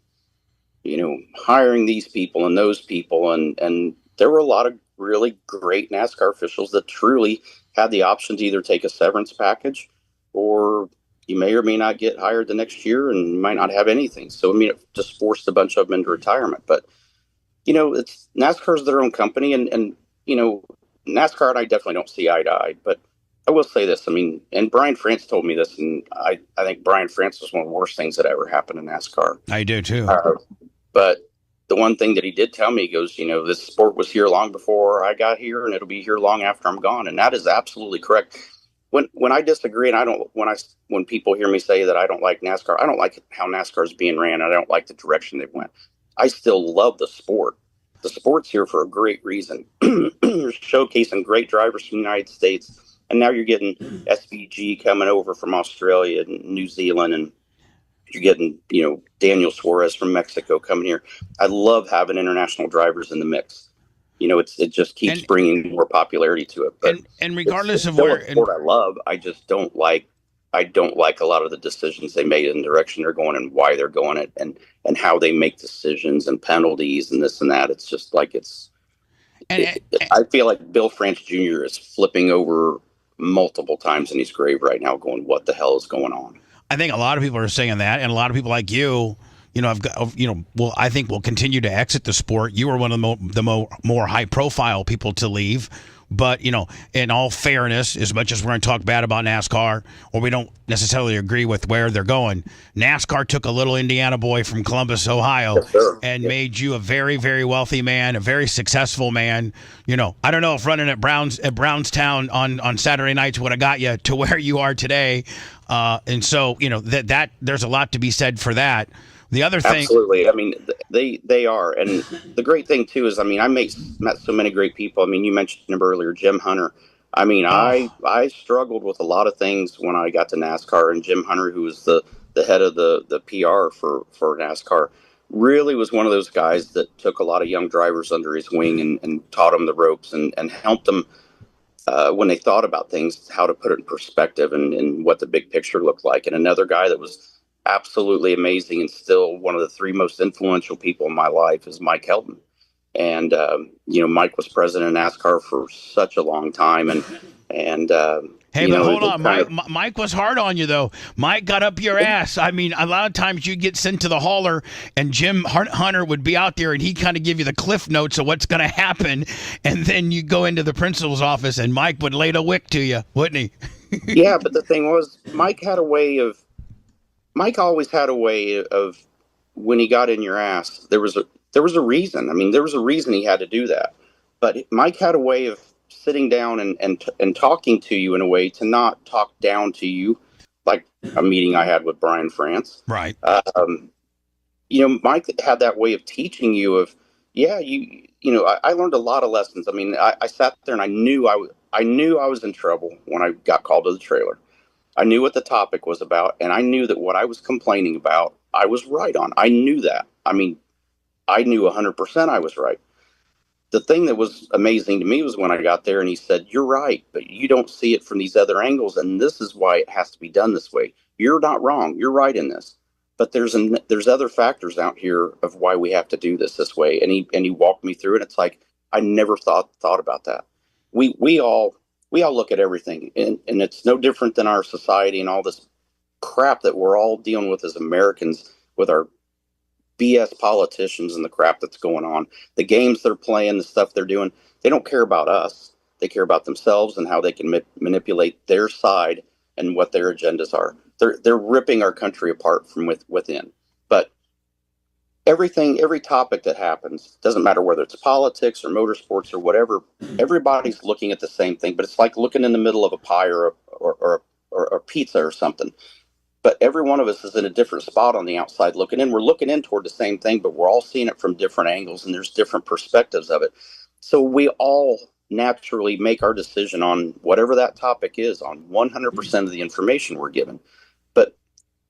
[SPEAKER 15] hiring these people and those people. And there were a lot of really great NASCAR officials that truly had the option to either take a severance package or you may or may not get hired the next year and you might not have anything. So, I mean, it just forced a bunch of them into retirement. But, it's NASCAR's their own company and NASCAR and I definitely don't see eye to eye. But I will say this, I mean, and Brian France told me this, and I think Brian France was one of the worst things that ever happened in NASCAR.
[SPEAKER 4] I do too.
[SPEAKER 15] But the one thing that he did tell me, he goes, this sport was here long before I got here, and it'll be here long after I'm gone. And that is absolutely correct. When I disagree, and when people hear me say that I don't like NASCAR, I don't like how NASCAR is being ran. I don't like the direction they went. I still love the sport. The sport's here for a great reason. You're showcasing great drivers from the United States And now you're getting SVG coming over from Australia and New Zealand, and you're getting, Daniel Suarez from Mexico coming here. I love having international drivers in the mix. It just keeps bringing more popularity to it. But
[SPEAKER 4] and regardless of
[SPEAKER 15] still
[SPEAKER 4] where,
[SPEAKER 15] a sport I love, I just don't like. I don't like a lot of the decisions they made in the direction they're going and why they're going it, and how they make decisions and penalties and this and that. It's just like I feel like Bill France Jr. is flipping over multiple times in his grave right now, going, "What the hell is going on?"
[SPEAKER 4] I think a lot of people are saying that, and a lot of people like you, I think will continue to exit the sport. You were one of the more high profile people to leave. But, in all fairness, as much as we're going to talk bad about NASCAR, or we don't necessarily agree with where they're going, NASCAR took a little Indiana boy from Columbus, Ohio, and made you a very, very wealthy man, a very successful man. I don't know if running at Brownstown on Saturday nights would have got you to where you are today. And so, that there's a lot to be said for that. The other thing,
[SPEAKER 15] absolutely. I mean, they are, and the great thing too is, I met so many great people. I mean, you mentioned him earlier, Jim Hunter. I mean, I struggled with a lot of things when I got to NASCAR, and Jim Hunter, who was the head of the PR for NASCAR, really was one of those guys that took a lot of young drivers under his wing and taught them the ropes and helped them when they thought about things, how to put it in perspective and what the big picture looked like. And another guy that was absolutely amazing and still one of the three most influential people in my life is Mike Helton. And Mike was president of NASCAR for such a long time, and
[SPEAKER 4] hey, but hold on, Mike was hard on you though. Mike got up your ass. I mean, a lot of times you get sent to the hauler, and Jim Hunter would be out there, and he kind of give you the cliff notes of what's going to happen, and then you go into the principal's office, and Mike would lay the wick to you, wouldn't he?
[SPEAKER 15] Yeah, but the thing was, Mike always had a way of, when he got in your ass, there was a reason. I mean, there was a reason he had to do that. But Mike had a way of sitting down and talking to you in a way to not talk down to you, like a meeting I had with Brian France.
[SPEAKER 4] Right.
[SPEAKER 15] Mike had that way of teaching you of, I learned a lot of lessons. I mean, I sat there and I knew I was in trouble when I got called to the trailer. I knew what the topic was about, and I knew that what I was complaining about, I was right on. I knew that. I mean, I knew 100% I was right. The thing that was amazing to me was when I got there and he said, "You're right, but you don't see it from these other angles, and this is why it has to be done this way. You're not wrong. You're right in this. But there's other factors out here of why we have to do this way." And he walked me through it. It's like, I never thought about that. We all look at everything, and it's no different than our society and all this crap that we're all dealing with as Americans with our BS politicians and the crap that's going on, the games they're playing, the stuff they're doing. They don't care about us. They care about themselves and how they can manipulate their side and what their agendas are. They're ripping our country apart from within. But every topic that happens, doesn't matter whether it's politics or motorsports or whatever, everybody's looking at the same thing, but it's like looking in the middle of a pie or a pizza or something. But every one of us is in a different spot on the outside looking in. We're looking in toward the same thing, but we're all seeing it from different angles, and there's different perspectives of it. So we all naturally make our decision on whatever that topic is on 100% of the information we're given. But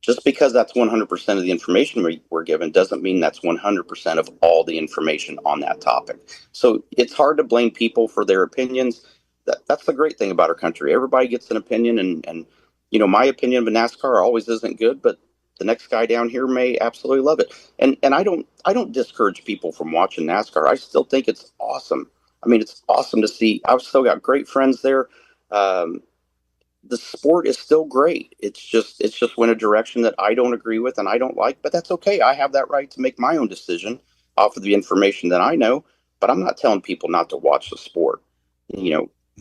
[SPEAKER 15] just because that's 100% of the information we're given doesn't mean that's 100% of all the information on that topic. So it's hard to blame people for their opinions. That's the great thing about our country. Everybody gets an opinion, and my opinion of NASCAR always isn't good, but the next guy down here may absolutely love it. And I don't discourage people from watching NASCAR. I still think it's awesome. I mean, it's awesome to see. I've still got great friends there. The sport is still great. It's just went a direction that I don't agree with and I don't like, but that's okay. I have that right to make my own decision off of the information that I know, but I'm not telling people not to watch the sport.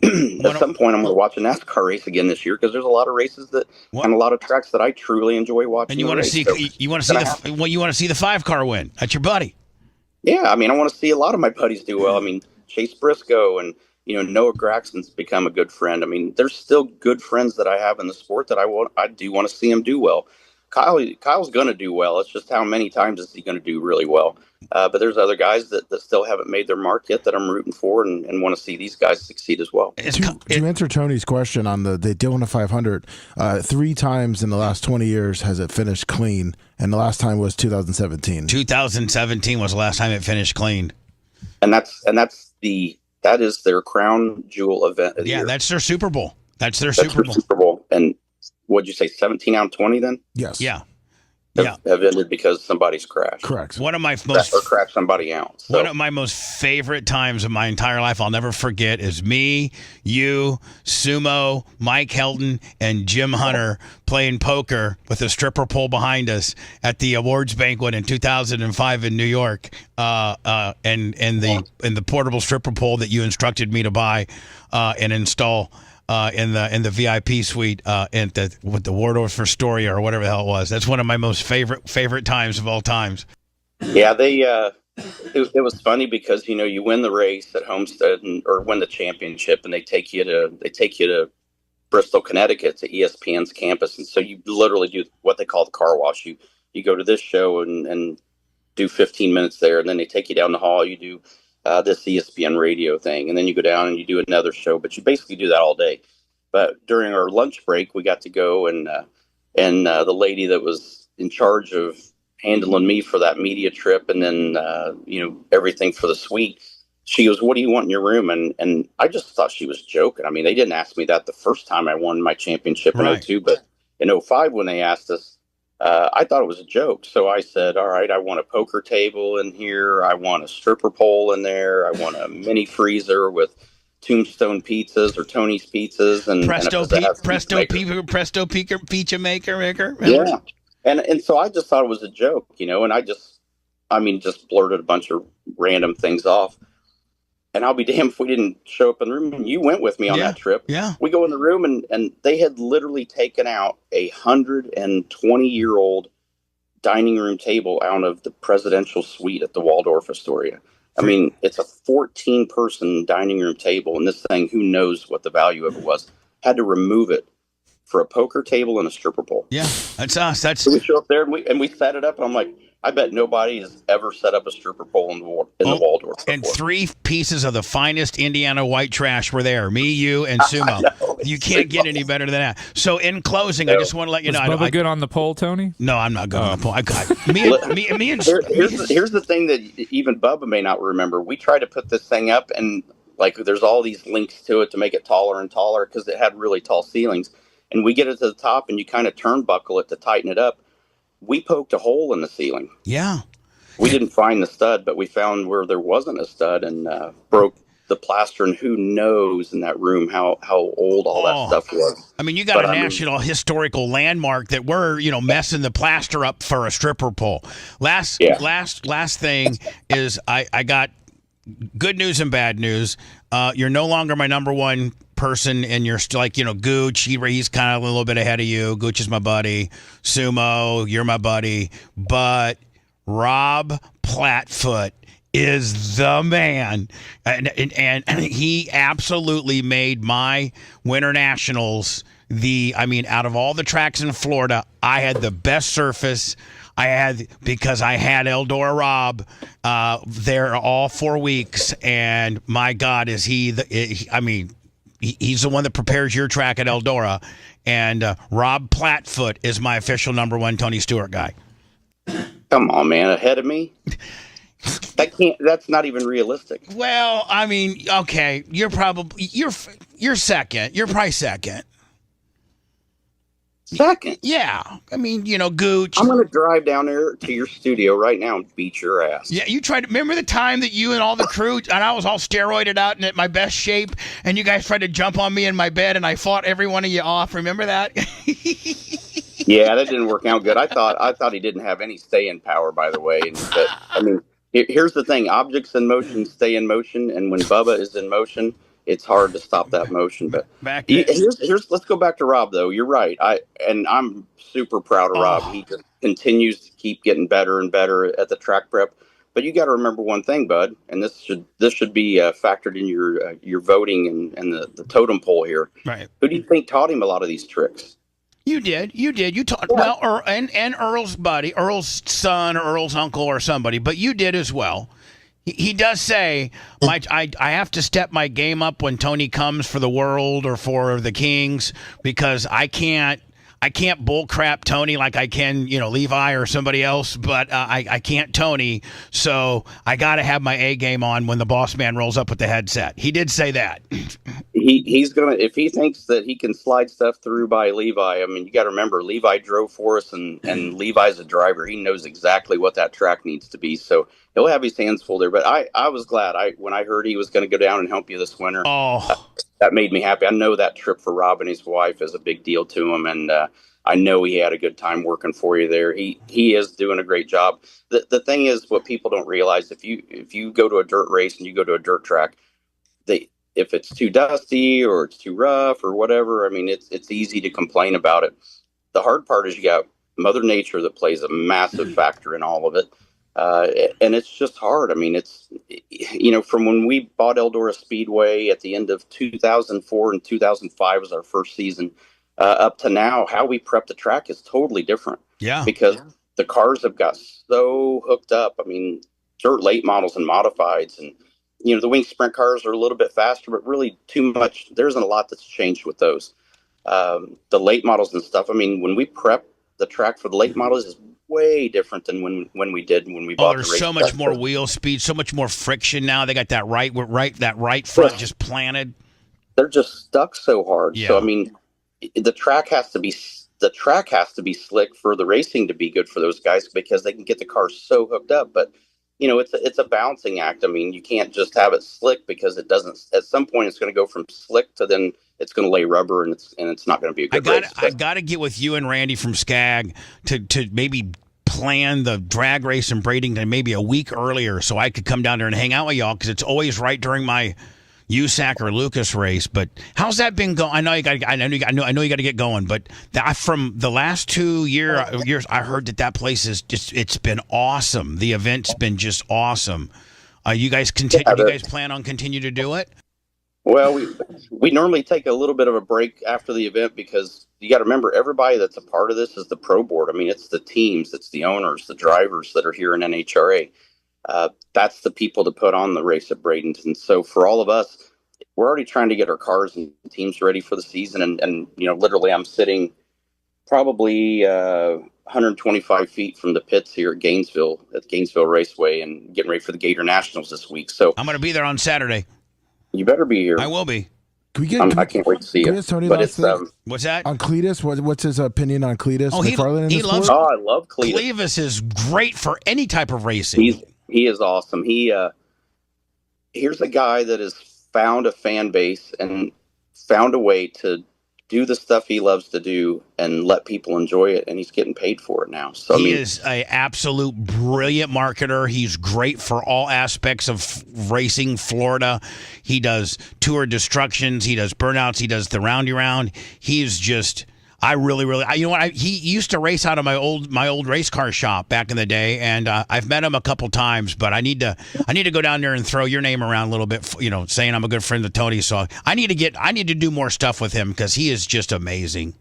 [SPEAKER 15] At some point I'm going to watch a NASCAR race again this year, because there's a lot of races and a lot of tracks that I truly enjoy watching.
[SPEAKER 4] And you want to see you want to see the 5-car win. That's your buddy.
[SPEAKER 15] Yeah, I mean, I want to see a lot of my buddies do well. I mean, Chase Briscoe and Noah Graxton's become a good friend. I mean, there's still good friends that I have in the sport that I do want to see them do well. Kyle's going to do well. It's just how many times is he going to do really well? But there's other guys that still haven't made their mark yet that I'm rooting for and want to see these guys succeed as well.
[SPEAKER 12] To answer Tony's question on the Daytona 500, 3 times in the last 20 years has it finished clean, and the last time was 2017.
[SPEAKER 4] 2017 was the last time it finished clean.
[SPEAKER 15] And that is their crown jewel event of the year.
[SPEAKER 4] That's their Super Bowl. That's their
[SPEAKER 15] Super Bowl. And what'd you say, 17 out of 20 then?
[SPEAKER 12] Yes.
[SPEAKER 4] Yeah.
[SPEAKER 15] Have ended because somebody's crashed.
[SPEAKER 12] Correct.
[SPEAKER 4] One of my most
[SPEAKER 15] or crashed somebody out. So.
[SPEAKER 4] One of my most favorite times of my entire life, I'll never forget, is me, you, Sumo, Mike Helton, and Jim Hunter playing poker with a stripper pole behind us at the awards banquet in 2005 in New York, and the portable stripper pole that you instructed me to buy and install. In the VIP suite with the Waldorf Astoria or whatever the hell it was. That's one of my most favorite times of all times.
[SPEAKER 15] Yeah, it was funny because you win the race at Homestead or win the championship, and they take you to Bristol, Connecticut, to ESPN's campus, and so you literally do what they call the car wash. You go to this show and do 15 minutes there, and then they take you down the hall. You do this ESPN radio thing, and then you go down and you do another show, but you basically do that all day. But during our lunch break, we got to go and the lady that was in charge of handling me for that media trip and then everything for the suite, she goes, "What do you want in your room?" And I just thought she was joking. I mean, they didn't ask me that the first time I won my championship in 2002, but in 2005 when they asked us, I thought it was a joke. So I said, all right, I want a poker table in here. I want a stripper pole in there. I want a mini freezer with Tombstone pizzas or Tony's pizzas. And
[SPEAKER 4] Presto pizza maker.
[SPEAKER 15] Yeah. And so I just thought it was a joke, and I just blurted a bunch of random things off. And I'll be damned if we didn't show up in the room. And you went with me on that trip.
[SPEAKER 4] Yeah.
[SPEAKER 15] We go in the room and they had literally taken out 120-year-old dining room table out of the presidential suite at the Waldorf Astoria. I mean, it's a 14-person dining room table, and this thing, who knows what the value of it was, had to remove it for a poker table and a stripper pole.
[SPEAKER 4] Yeah, that's us.
[SPEAKER 15] So we show up there and we set it up, and I'm like, I bet nobody has ever set up a stripper pole in the Waldorf before.
[SPEAKER 4] And 3 pieces of the finest Indiana white trash were there. Me, you, and Sumo. You can't get any better than that. So in closing, I just want to let you know.
[SPEAKER 16] Was Bubba good on the pole, Tony?
[SPEAKER 4] No, I'm not good on the pole. I got me and
[SPEAKER 15] here's the thing that even Bubba may not remember. We tried to put this thing up, and there's all these links to it to make it taller and taller because it had really tall ceilings. And we get it to the top, and you kind of turnbuckle it to tighten it up. We poked a hole in the ceiling.
[SPEAKER 4] Yeah.
[SPEAKER 15] We didn't find the stud, but we found where there wasn't a stud and broke the plaster. And who knows in that room how old all that stuff was.
[SPEAKER 4] I mean, you got a national historical landmark that we're, messing the plaster up for a stripper pole. Last thing is I got good news and bad news. You're no longer my number one person, and you're still Gooch. He's kind of a little bit ahead of you. Gooch is my buddy. Sumo, you're my buddy. But Rob Platfoot is the man, and he absolutely made my Winter Nationals out of all the tracks in Florida, I had the best surface. Because I had Eldora Rob there all 4 weeks, and my God, is he he's the one that prepares your track at Eldora, and Rob Platfoot is my official number 1 Tony Stewart guy.
[SPEAKER 15] Come on, man, ahead of me? That's not even realistic.
[SPEAKER 4] Well, okay, you're second. You're probably second.
[SPEAKER 15] Second?
[SPEAKER 4] Yeah. Gooch.
[SPEAKER 15] I'm going to drive down there to your studio right now and beat your ass.
[SPEAKER 4] Yeah, you tried to remember the time that you and all the crew, and I was all steroided out and at my best shape, and you guys tried to jump on me in my bed, and I fought every one of you off. Remember that?
[SPEAKER 15] Yeah, that didn't work out good. I thought he didn't have any staying power, by the way. Here's the thing. Objects in motion stay in motion, and when Bubba is in motion, it's hard to stop that motion. But let's go back to Rob, though. You're right. I'm super proud of Rob. He just continues to keep getting better and better at the track prep. But you got to remember one thing, bud, and this should be factored in your voting and the totem pole here.
[SPEAKER 4] Right.
[SPEAKER 15] Who do you think taught him a lot of these tricks?
[SPEAKER 4] You did. You taught well, and Earl's buddy, Earl's son, or Earl's uncle, or somebody. But you did as well. He does say, I have to step my game up when Tony comes for the World or for the Kings because I can't bull crap Tony like I can, Levi or somebody else, but I can't Tony. So I got to have my A game on when the boss man rolls up with the headset. He did say that.
[SPEAKER 15] He's going to, if he thinks that he can slide stuff through by Levi, I mean, you got to remember Levi drove for us and Levi's a driver. He knows exactly what that track needs to be. So he'll have his hands full there. But I was glad when I heard he was going to go down and help you this winter. That made me happy. I know that trip for Rob and his wife is a big deal to him. And, I know he had a good time working for you there. He is doing a great job. The thing is, what people don't realize, if you go to a dirt race and you go to a dirt track, if it's too dusty or it's too rough or whatever, I mean, it's easy to complain about it. The hard part is you got Mother Nature that plays a massive factor in all of it. And it's just hard. I mean, it's, from when we bought Eldora Speedway at the end of 2004 and 2005 was our first season, up to now, how we prep the track is totally different.
[SPEAKER 4] Yeah.
[SPEAKER 15] Because the cars have got so hooked up. I mean, dirt late models and modifieds and, the wing sprint cars are a little bit faster, but really too much. There isn't a lot that's changed with those. The late models and stuff. I mean, when we prep the track for the late models is way different than when we bought the race.
[SPEAKER 4] There's so much more wheel speed, so much more friction now. They got that right front just planted.
[SPEAKER 15] They're just stuck so hard.
[SPEAKER 4] Yeah.
[SPEAKER 15] So I mean, the track has to be slick for the racing to be good for those guys because they can get the cars so hooked up. But it's a balancing act. I mean, you can't just have it slick because it doesn't. At some point, it's going to go from slick to then it's going to lay rubber and it's not going to be a good race.
[SPEAKER 4] I got to get with you and Randy from Skag to maybe plan the drag race in Bradenton maybe a week earlier so I could come down there and hang out with y'all because it's always right during my USAC or Lucas race. But how's that been going? I know you got to get going. But from the last 2 years, I heard that place is it's been awesome. The event's been just awesome. You guys plan on continue to do it?
[SPEAKER 15] Well, we normally take a little bit of a break after the event because you got to remember everybody that's a part of this is the pro board. I mean, it's the teams, it's the owners, the drivers that are here in NHRA. That's the people to put on the race at Bradenton. So for all of us, we're already trying to get our cars and teams ready for the season. And literally I'm sitting probably 125 feet from the pits here at Gainesville Raceway and getting ready for the Gator Nationals this week. So
[SPEAKER 4] I'm going to be there on Saturday.
[SPEAKER 15] You better be here.
[SPEAKER 4] I will be.
[SPEAKER 15] I can't wait to see you.
[SPEAKER 12] Tony,
[SPEAKER 15] but it's,
[SPEAKER 4] what's that?
[SPEAKER 12] On Cletus, what's his opinion on Cletus?
[SPEAKER 4] He loves.
[SPEAKER 15] Oh, I love Cletus.
[SPEAKER 4] Cletus is great for any type of racing.
[SPEAKER 15] He is awesome. Here's a guy that has found a fan base and found a way to do the stuff he loves to do and let people enjoy it, and he's getting paid for it now. So
[SPEAKER 4] he is an absolute brilliant marketer. He's great for all aspects of racing Florida. He does tour destructions. He does burnouts. He does the roundy round. He is just. I really, he used to race out of my old race car shop back in the day, and I've met him a couple times, but I need to go down there and throw your name around a little bit, saying I'm a good friend of Tony. So I need to do more stuff with him because he is just amazing.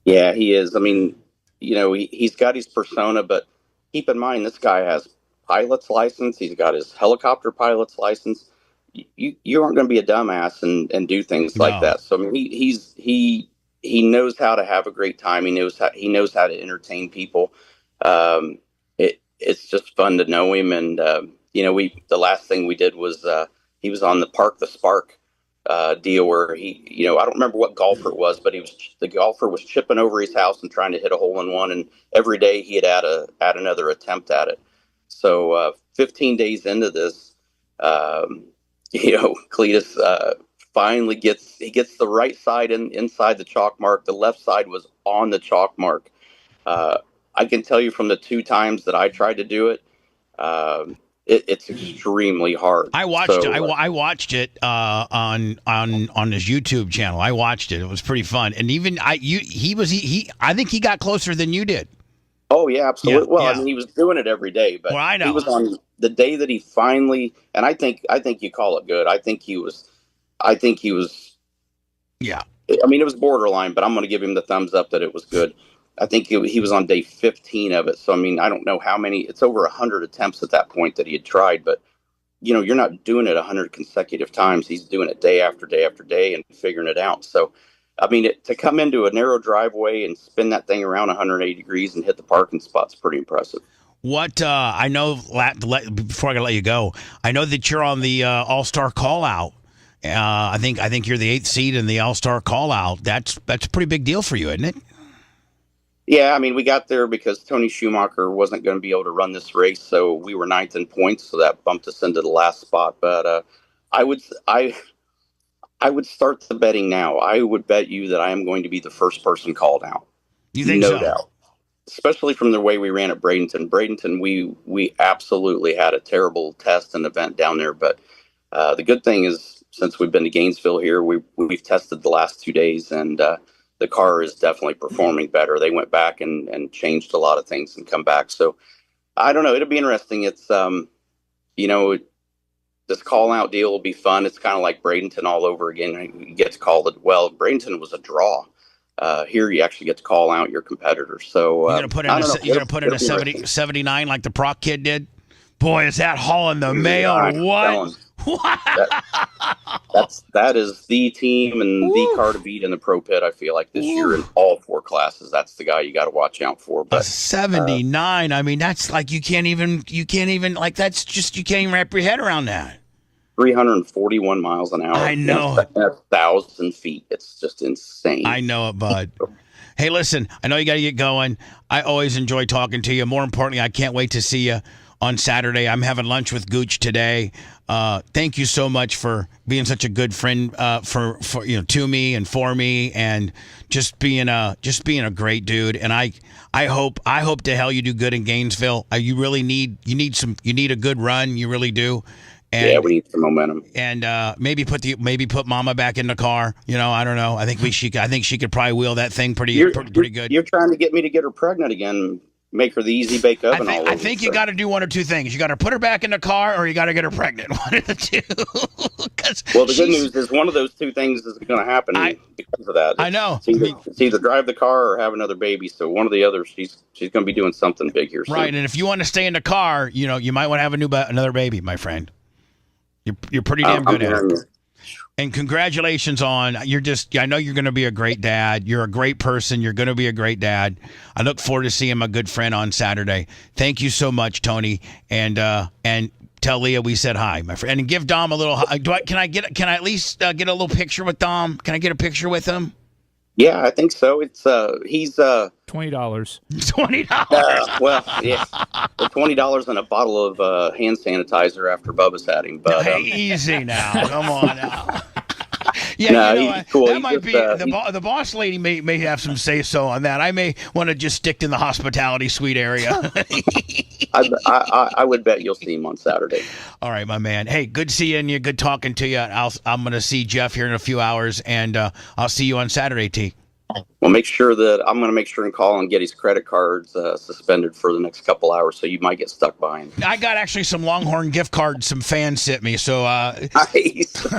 [SPEAKER 15] Yeah, he is. I mean, he's got his persona, but keep in mind, this guy has pilot's license. He's got his helicopter pilot's license. You aren't going to be a dumbass and do things like that. So I mean, he knows how to have a great time. He knows how to entertain people. It's just fun to know him. And, the last thing we did was, he was on the Park the Spark, deal where I don't remember what golfer it was, but the golfer was chipping over his house and trying to hit a hole in one. And every day he'd add another attempt at it. So, 15 days into this, Cletus, finally gets the right side inside the chalk mark. The left side was on the chalk mark. I can tell you from the 2 times that I tried to do it, it's extremely hard.
[SPEAKER 4] I watched it. I watched it on his YouTube channel. I watched it. It was pretty fun. And even I think he got closer than you did.
[SPEAKER 15] Oh yeah, absolutely. I mean, he was doing it every day, but
[SPEAKER 4] I know.
[SPEAKER 15] He was on the day that he finally. And I think you call it good. I think he was.
[SPEAKER 4] Yeah.
[SPEAKER 15] I mean, it was borderline, but I'm going to give him the thumbs up that it was good. I think he was on day 15 of it. So, I mean, I don't know how many. It's over 100 attempts at that point that he had tried. But, you're not doing it 100 consecutive times. He's doing it day after day after day and figuring it out. So, I mean, to come into a narrow driveway and spin that thing around 180 degrees and hit the parking spot's pretty impressive.
[SPEAKER 4] What I know, before I gotta let you go, I know that you're on the All-Star call-out. I think you're the 8th seed in the All-Star call-out. That's a pretty big deal for you, isn't it?
[SPEAKER 15] Yeah, I mean, we got there because Tony Schumacher wasn't going to be able to run this race, so we were 9th in points, so that bumped us into the last spot. But I would start the betting now. I would bet you that I am going to be the first person called out.
[SPEAKER 4] You think so?
[SPEAKER 15] No doubt. Especially from the way we ran at Bradenton. Bradenton, we absolutely had a terrible test and event down there. But the good thing is, since we've been to Gainesville here, we've tested the last 2 days, and the car is definitely performing better. They went back and changed a lot of things and come back. So I don't know. It'll be interesting. It's, this call out deal will be fun. It's kind of like Bradenton all over again. You get to call it. Well, Bradenton was a draw. Here you actually get to call out your competitor. So
[SPEAKER 4] you're gonna put in a 79 like the Proc kid did. Boy, is that hauling the mail or what?
[SPEAKER 15] That is the team and the car to beat in the pro pit. I feel like this year in all 4 classes, that's the guy you got to watch out for. But
[SPEAKER 4] a 79, I mean, that's like you can't even like that's just you can't even wrap your head around that.
[SPEAKER 15] 341 miles an hour.
[SPEAKER 4] I know.
[SPEAKER 15] 1,000 feet. It's just insane.
[SPEAKER 4] I know it, bud. Hey, listen, I know you got to get going. I always enjoy talking to you. More importantly, I can't wait to see you on Saturday. I'm having lunch with Gooch today. Thank you so much for being such a good friend for to me and for me, and just being a great dude. And I hope to hell you do good in Gainesville. You really need a good run. You really do. And,
[SPEAKER 15] yeah, we need some momentum.
[SPEAKER 4] And maybe put Mama back in the car. I don't know. I think she could probably wheel that thing pretty good.
[SPEAKER 15] You're trying to get me to get her pregnant again. Make her the easy bake oven.
[SPEAKER 4] I think you got to do one or two things. You got to put her back in the car, or you got to get her pregnant. One of the two.
[SPEAKER 15] Well, the good news is one of those two things is going to happen because of that.
[SPEAKER 4] I know.
[SPEAKER 15] It's either drive the car or have another baby. So one or the other. She's going to be doing something big here soon.
[SPEAKER 4] Right, and if you want to stay in the car, you might want to have another baby, my friend. You're pretty damn good at it. And congratulations on I know you're going to be a great dad. You're a great person. You're going to be a great dad. I look forward to seeing my good friend on Saturday. Thank you so much, Tony. And tell Leah we said hi, my friend. And give Dom a little can I at least get a little picture with Dom? Can I get a picture with him?
[SPEAKER 15] Yeah, I think so. It's he's
[SPEAKER 16] $20.
[SPEAKER 4] $20.
[SPEAKER 15] Well, yeah, $20 and a bottle of hand sanitizer after Bubba's had him. But
[SPEAKER 4] easy now, come on now. Yeah,
[SPEAKER 15] no, he's cool.
[SPEAKER 4] That might be the boss lady may have some say so on that. I may want to just stick in the hospitality suite area.
[SPEAKER 15] I would bet you'll see him on Saturday.
[SPEAKER 4] All right, my man. Hey, good seeing you. Good talking to you. I'm going to see Jeff here in a few hours, and I'll see you on Saturday, T.
[SPEAKER 15] Well, I'm going to make sure and call and get his credit cards suspended for the next couple hours, so you might get stuck behind.
[SPEAKER 4] I got actually some Longhorn gift cards some fans sent me. So,
[SPEAKER 15] nice.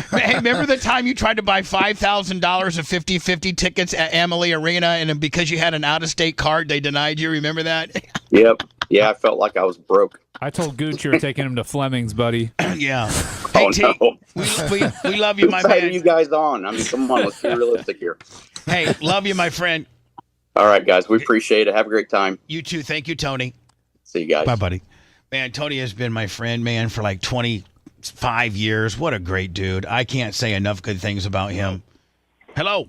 [SPEAKER 4] Hey, remember the time you tried to buy $5,000 of 50-50 tickets at Amalie Arena, and because you had an out-of-state card, they denied you? Remember that?
[SPEAKER 15] Yep. Yeah, I felt like I was broke.
[SPEAKER 16] I told Gooch you were taking him to Fleming's, buddy.
[SPEAKER 4] Yeah. Hey, T,
[SPEAKER 15] no.
[SPEAKER 4] we love you, my man.
[SPEAKER 15] You guys on? I mean, come on, let's be realistic here.
[SPEAKER 4] Hey, love you, my friend.
[SPEAKER 15] All right, guys. We appreciate it. Have a great time.
[SPEAKER 4] You too. Thank you, Tony.
[SPEAKER 15] See you guys.
[SPEAKER 4] Bye, buddy. Man, Tony has been my friend, man, for like 25 years. What a great dude. I can't say enough good things about him. Hello.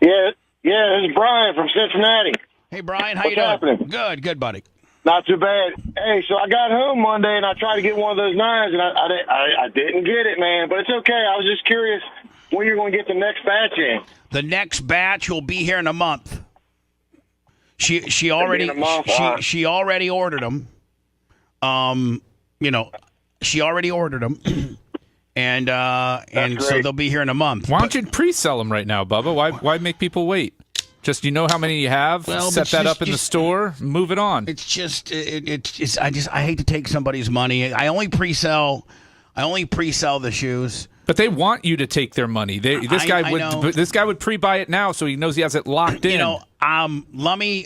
[SPEAKER 17] Yeah, this is Brian from Cincinnati.
[SPEAKER 4] Hey, Brian. How
[SPEAKER 17] What's
[SPEAKER 4] you doing?
[SPEAKER 17] happening?
[SPEAKER 4] Good, buddy.
[SPEAKER 17] Not too bad. Hey, so I got home one day and I tried to get one of those nines and I didn't get it, man. But it's okay. I was just curious when you're going to get the next batch in.
[SPEAKER 4] The next batch will be here in a month. She already she already ordered them. She already ordered them, and so they'll be here in a month.
[SPEAKER 16] Why don't you pre-sell them right now, Bubba? Why make people wait? Just how many you have, set that up in the store, move it on.
[SPEAKER 4] It's just I hate to take somebody's money. I only pre-sell the shoes.
[SPEAKER 16] But they want you to take their money. This guy would pre-buy it now, so he knows he has it locked in.
[SPEAKER 4] Lummy,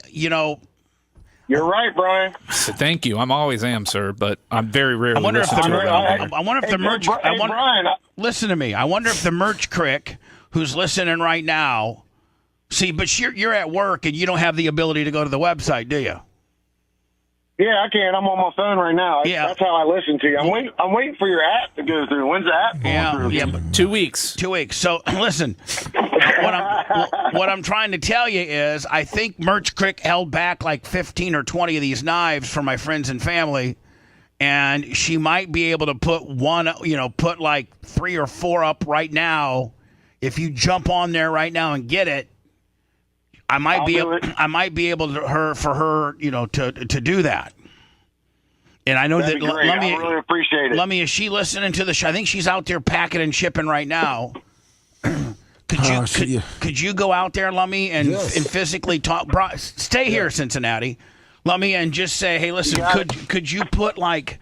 [SPEAKER 17] You're right, Brian.
[SPEAKER 16] Thank you. I'm always am, sir, but I'm very rarely.
[SPEAKER 4] I wonder if the merch.
[SPEAKER 17] Brian,
[SPEAKER 4] listen to me. I wonder if the merch crick who's listening right now. See, but you're at work and you don't have the ability to go to the website, do you?
[SPEAKER 17] Yeah, I can. I'm on my phone right now.
[SPEAKER 4] Yeah.
[SPEAKER 17] That's how I listen to you. I'm waiting for your app to go through. When's the app going through?
[SPEAKER 4] Yeah, but
[SPEAKER 16] 2 weeks.
[SPEAKER 4] 2 weeks. So listen, what I'm trying to tell you is, I think Merch Crick held back like 15 or 20 of these knives for my friends and family, and she might be able to put put like 3 or 4 up right now. If you jump on there right now and get it, I might be able to do that. And I know
[SPEAKER 17] That'd be great. I really appreciate it.
[SPEAKER 4] Lummy, is she listening to the show? I think she's out there packing and shipping right now. Could you go out there, Lummy, and physically talk? Stay here, Cincinnati, Lummy, and just say, hey, listen, could you put like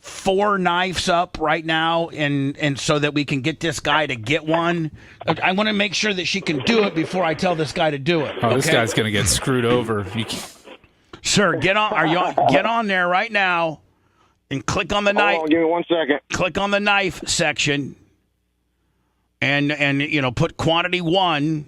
[SPEAKER 4] 4 knives up right now, and so that we can get this guy to get one? I want to make sure that she can do it before I tell this guy to do it.
[SPEAKER 16] Oh, this guy's gonna get screwed over.
[SPEAKER 4] Sir, get on there right now and click on the knife.
[SPEAKER 17] Give me 1 second.
[SPEAKER 4] Click on the knife section and put quantity 1.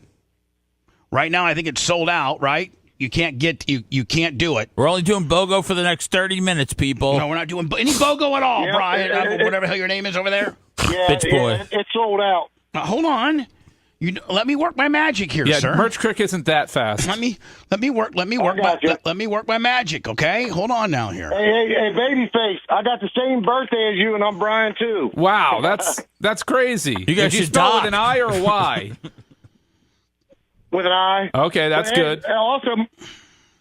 [SPEAKER 4] Right now I think it's sold out, right? You can't do it.
[SPEAKER 9] We're only doing BOGO for the next 30 minutes, people.
[SPEAKER 4] No, we're not doing any BOGO at all, Brian. Whatever the hell your name is over there.
[SPEAKER 17] Yeah,
[SPEAKER 9] Bitch boy.
[SPEAKER 17] It's sold out.
[SPEAKER 4] Hold on. Let me work my magic here, sir.
[SPEAKER 16] Merch Crick isn't that fast.
[SPEAKER 4] Let me work my magic, okay? Hold on now here.
[SPEAKER 17] Hey, babyface! I got the same birthday as you, and I'm Brian too.
[SPEAKER 16] Wow, that's crazy.
[SPEAKER 9] You guys
[SPEAKER 16] Did you
[SPEAKER 9] should
[SPEAKER 16] spell
[SPEAKER 9] dock.
[SPEAKER 16] with an I or a Y?
[SPEAKER 17] With an I.
[SPEAKER 16] Okay, that's good.
[SPEAKER 17] And also,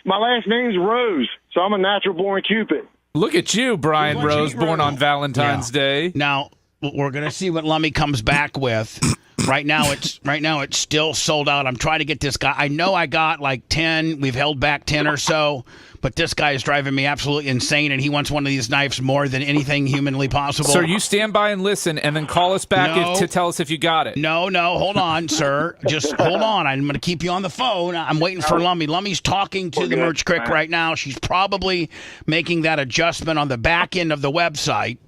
[SPEAKER 17] my last name's Rose, so I'm a natural born Cupid.
[SPEAKER 16] Look at you, Brian Rose, born on Valentine's Day.
[SPEAKER 4] Now we're gonna see what Lummy comes back with. Right now it's still sold out. I'm trying to get this guy. I know I got like 10. We've held back 10 or so, but this guy is driving me absolutely insane, and he wants one of these knives more than anything humanly possible.
[SPEAKER 16] Sir, you stand by and listen, and then call us back to tell us if you got it.
[SPEAKER 4] No, hold on, sir. Just hold on. I'm going to keep you on the phone. I'm waiting for Lummy. Lummy's talking to the Merch Crick right now. She's probably making that adjustment on the back end of the website.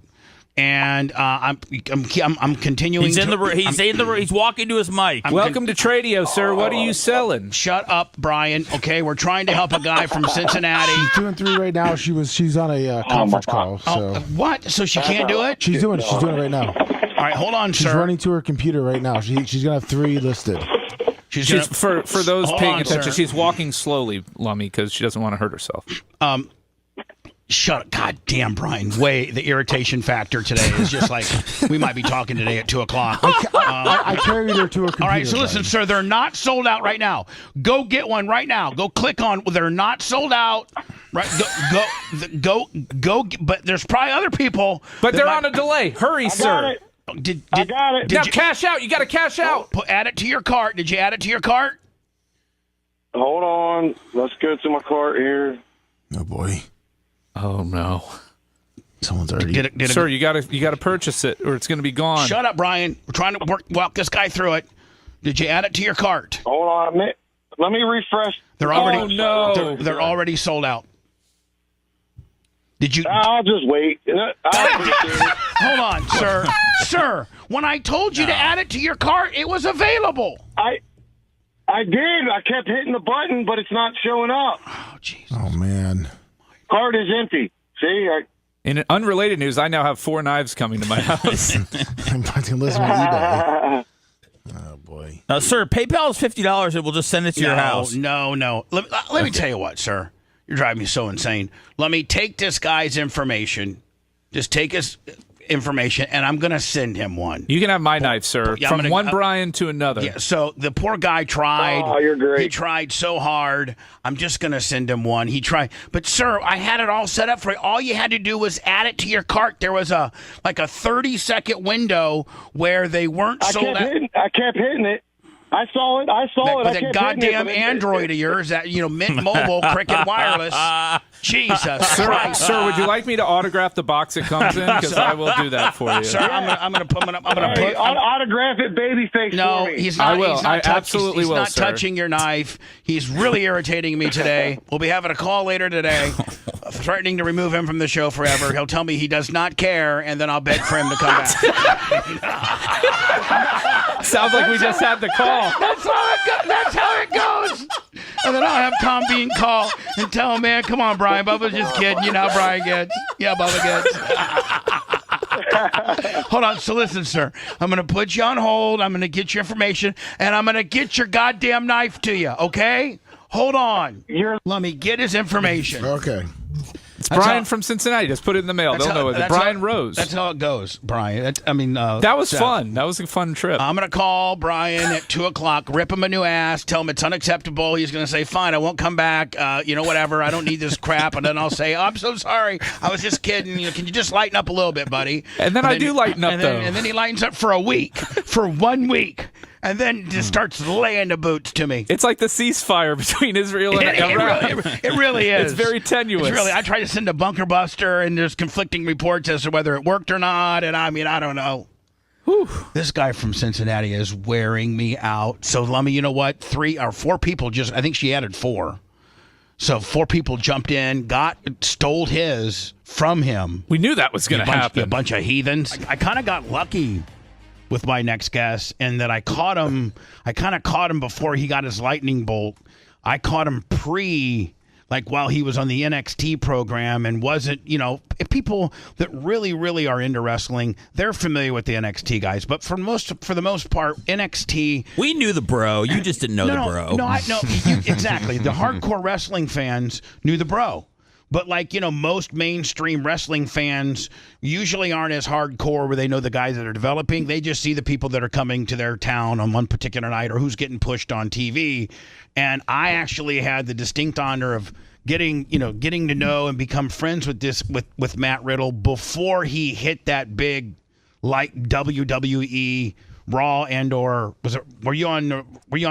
[SPEAKER 4] And I'm continuing.
[SPEAKER 9] He's walking to his mic.
[SPEAKER 16] Welcome to Tradio, sir. What are you selling?
[SPEAKER 4] Shut up, Brian. Okay, we're trying to help a guy from Cincinnati.
[SPEAKER 12] She's 2 and 3 right now. She's on a conference call. So
[SPEAKER 4] what? So she can't do it?
[SPEAKER 12] She's doing it. She's doing it right now.
[SPEAKER 4] All right, hold on, sir.
[SPEAKER 12] She's running to her computer right now. She's gonna have 3 listed.
[SPEAKER 16] For those paying attention, she's walking slowly, Lummy, because she doesn't want to hurt herself.
[SPEAKER 4] Shut up. God damn, Brian. The irritation factor today is just like, we might be talking today at 2 o'clock.
[SPEAKER 12] I carried her to her computer.
[SPEAKER 4] All right, so listen, sir, they're not sold out right now. Go get one right now. Go click on, they're not sold out. Right, go, but there's probably other people.
[SPEAKER 16] But they're on a delay. Hurry, sir.
[SPEAKER 17] I got it.
[SPEAKER 16] Now cash out. You got to cash out.
[SPEAKER 4] Add it to your cart. Did you add it to your cart?
[SPEAKER 17] Hold on. Let's go to my cart here.
[SPEAKER 12] Oh, boy.
[SPEAKER 16] Oh no!
[SPEAKER 12] Someone's already.
[SPEAKER 16] Sir, you gotta purchase it, or it's gonna be gone.
[SPEAKER 4] Shut up, Brian. We're trying to walk this guy through it. Did you add it to your cart?
[SPEAKER 17] Hold on a minute. Let me refresh.
[SPEAKER 4] They're already sold out. Did you?
[SPEAKER 17] I'll just wait.
[SPEAKER 4] Hold on, sir. Sir, when I told you to add it to your cart, it was available.
[SPEAKER 17] I did. I kept hitting the button, but it's not showing up.
[SPEAKER 4] Oh, jeez.
[SPEAKER 12] Oh, man.
[SPEAKER 17] Cart is empty. See?
[SPEAKER 16] In unrelated news, I now have 4 knives coming to my house.
[SPEAKER 12] I'm about to list my eBay. Oh, boy.
[SPEAKER 9] Sir, PayPal is $50 and we'll just send it to your house.
[SPEAKER 4] No. Let me tell you what, sir. You're driving me so insane. Let me take this guy's information. Just take his information, and I'm going to send him one.
[SPEAKER 16] You can have my knife, sir. From one Brian to another.
[SPEAKER 4] Yeah, so the poor guy tried.
[SPEAKER 17] Oh, you're great.
[SPEAKER 4] He tried so hard. I'm just going to send him one. He tried. But, sir, I had it all set up for you. All you had to do was add it to your cart. There was a 30-second window where they weren't sold out.
[SPEAKER 17] I kept hitting it. I saw it. I saw it.
[SPEAKER 4] With that goddamn Android of yours, that Mint Mobile Cricket Wireless. Jesus Christ,
[SPEAKER 16] sir, would you like me to autograph the box it comes in? Because I will do that for you.
[SPEAKER 4] Sir, I'm gonna put.
[SPEAKER 17] Autograph it, babyface.
[SPEAKER 4] No,
[SPEAKER 17] for me.
[SPEAKER 4] he's not.
[SPEAKER 16] I will.
[SPEAKER 4] He's not
[SPEAKER 16] Absolutely
[SPEAKER 4] he's
[SPEAKER 16] will,
[SPEAKER 4] not
[SPEAKER 16] sir.
[SPEAKER 4] touching your knife. He's really irritating me today. We'll be having a call later today, threatening to remove him from the show forever. He'll tell me he does not care, and then I'll beg for him to come back.
[SPEAKER 16] Sounds like we just had the call.
[SPEAKER 4] That's how it goes. And then I'll have Tom Bean call and tell him, man, come on, Brian. Bubba's just kidding. You know how Brian gets. Yeah, Bubba gets. Hold on. So listen, sir. I'm going to put you on hold. I'm going to get your information, and I'm going to get your goddamn knife to you, okay? Hold on. Let me get his information.
[SPEAKER 12] Okay.
[SPEAKER 16] It's Brian from Cincinnati. Just put it in the mail. They'll know it. Brian Rose.
[SPEAKER 4] That's how it goes, Brian.
[SPEAKER 16] That was fun. That was a fun trip.
[SPEAKER 4] I'm going to call Brian at 2 o'clock, rip him a new ass, tell him it's unacceptable. He's going to say, fine, I won't come back. Whatever. I don't need this crap. And then I'll say, I'm so sorry. I was just kidding. Can you just lighten up a little bit, buddy?
[SPEAKER 16] And then I do lighten up, though.
[SPEAKER 4] And then he lightens up for a week, for 1 week. And then just starts laying the boots to me.
[SPEAKER 16] It's like the ceasefire between Israel and Iran.
[SPEAKER 4] It really is.
[SPEAKER 16] It's very tenuous.
[SPEAKER 4] I tried to send a bunker buster, and there's conflicting reports as to whether it worked or not. And I don't know. Whew. This guy from Cincinnati is wearing me out. So, Lummy, you know what? 3 or 4 people I think she added 4. So 4 people jumped in, stole his from him.
[SPEAKER 16] We knew that was going to happen.
[SPEAKER 4] A bunch of heathens. I kind of got lucky with my next guest, and that I caught him. I kind of caught him before he got his lightning bolt. I caught him while he was on the NXT program, and wasn't, people that really, really are into wrestling, they're familiar with the NXT guys. But for the most part, NXT.
[SPEAKER 9] We knew the bro. You just didn't know the bro.
[SPEAKER 4] No, exactly. The hardcore wrestling fans knew the bro. But most mainstream wrestling fans usually aren't as hardcore where they know the guys that are developing. They just see the people that are coming to their town on one particular night or who's getting pushed on TV. And I actually had the distinct honor of getting to know and become friends with Matt Riddle before he hit that big WWE Raw were you on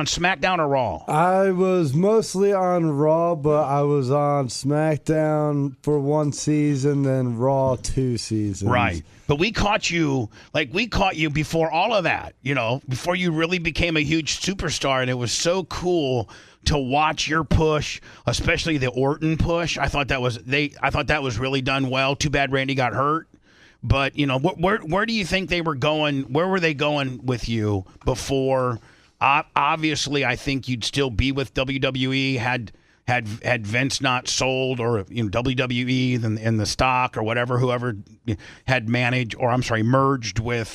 [SPEAKER 4] SmackDown or Raw?
[SPEAKER 18] I was mostly on Raw, but I was on SmackDown for 1 season, then Raw 2 seasons.
[SPEAKER 4] Right. But we caught you before all of that, before you really became a huge superstar, and it was so cool to watch your push, especially the Orton push. I thought that was really done well. Too bad Randy got hurt. But, where do you think they were going? Where were they going with you before? Obviously, I think you'd still be with WWE had Vince not sold, or WWE and the stock or whoever had merged with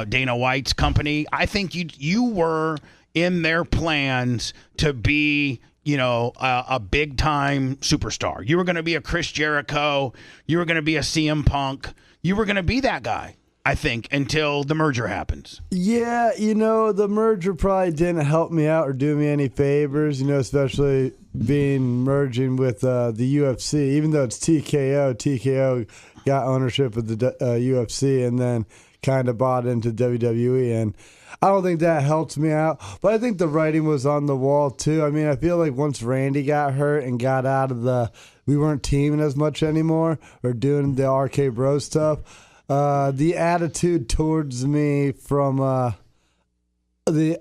[SPEAKER 4] Dana White's company. I think you were in their plans to be a big time superstar. You were going to be a Chris Jericho. You were going to be a CM Punk. You were going to be that guy, I think, until the merger happens.
[SPEAKER 18] Yeah, the merger probably didn't help me out or do me any favors, especially merging with the UFC. Even though it's TKO got ownership of the UFC and then kind of bought into WWE, and I don't think that helped me out. But I think the writing was on the wall, too. I mean, I feel like once Randy got hurt and got out of we weren't teaming as much anymore or doing the RK Bro stuff, the attitude towards me from
[SPEAKER 4] the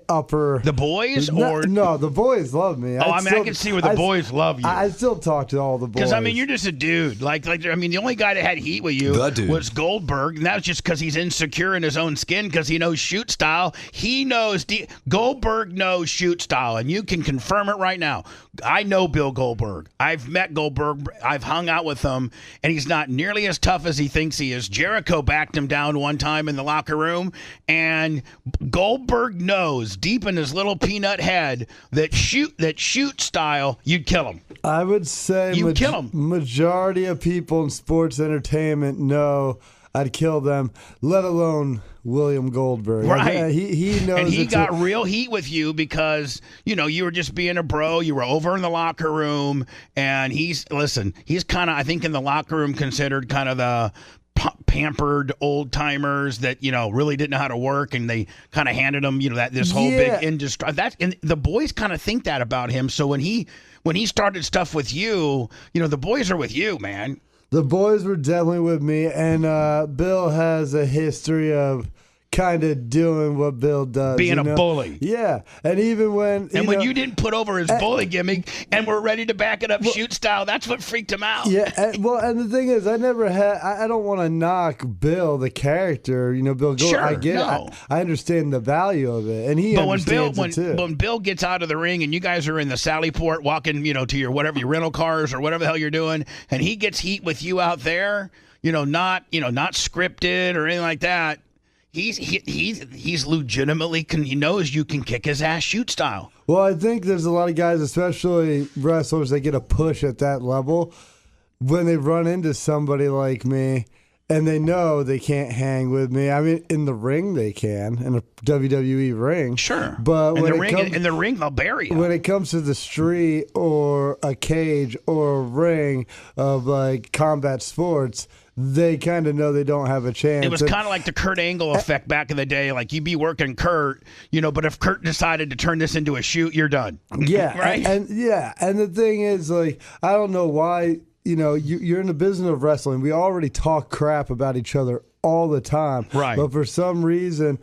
[SPEAKER 4] boys, or
[SPEAKER 18] no, the boys love me.
[SPEAKER 4] I can see where the boys love you.
[SPEAKER 18] I still talk to all the boys
[SPEAKER 4] because you're just a dude. The only guy that had heat with you was Goldberg, and that was just because he's insecure in his own skin because he knows shoot style. He knows Goldberg knows shoot style, and you can confirm it right now. I know Bill Goldberg. I've met Goldberg. I've hung out with him, and he's not nearly as tough as he thinks he is. Jericho backed him down one time in the locker room, and Goldberg knows deep in his little peanut head that shoot style, you'd kill him.
[SPEAKER 18] I would say
[SPEAKER 4] you'd kill him.
[SPEAKER 18] Majority of people in sports entertainment know I'd kill them, let alone William Goldberg.
[SPEAKER 4] Right.
[SPEAKER 18] He knows.
[SPEAKER 4] And he got real heat with you because, you were just being a bro. You were over in the locker room, and he's kind of, I think in the locker room, considered kind of the pampered old timers that really didn't know how to work, and they kind of handed him this whole big industry. And the boys kind of think that about him. So when he started stuff with you, the boys are with you, man.
[SPEAKER 18] The boys were definitely with me, and Bill has a history of kind of doing what Bill does.
[SPEAKER 4] Being a bully.
[SPEAKER 18] Yeah. And even when...
[SPEAKER 4] when you didn't put over his bully gimmick and were ready to back it up shoot style, that's what freaked him out.
[SPEAKER 18] Yeah. And the thing is, I don't want to knock Bill, the character. Bill Gold.
[SPEAKER 4] Sure,
[SPEAKER 18] I get it. I understand the value of it. And he understands it too.
[SPEAKER 4] When Bill gets out of the ring and you guys are in the Sallyport walking, to your your rental cars or whatever the hell you're doing, and he gets heat with you out there, not scripted or anything like that. He's legitimately he knows you can kick his ass shoot style.
[SPEAKER 18] Well, I think there's a lot of guys, especially wrestlers, that get a push at that level when they run into somebody like me and they know they can't hang with me. I mean, in the ring they can, in a WWE ring.
[SPEAKER 4] Sure.
[SPEAKER 18] But
[SPEAKER 4] in the ring they'll bury you.
[SPEAKER 18] When it comes to the street or a cage or a ring of like combat sports, they kind of know they don't have a chance.
[SPEAKER 4] It was kind of like the Kurt Angle effect back in the day. Like, you'd be working Kurt, but if Kurt decided to turn this into a shoot, you're done.
[SPEAKER 18] Yeah.
[SPEAKER 4] Right?
[SPEAKER 18] And the thing is, like, I don't know why, you're in the business of wrestling. We already talk crap about each other all the time.
[SPEAKER 4] Right.
[SPEAKER 18] But for some reason...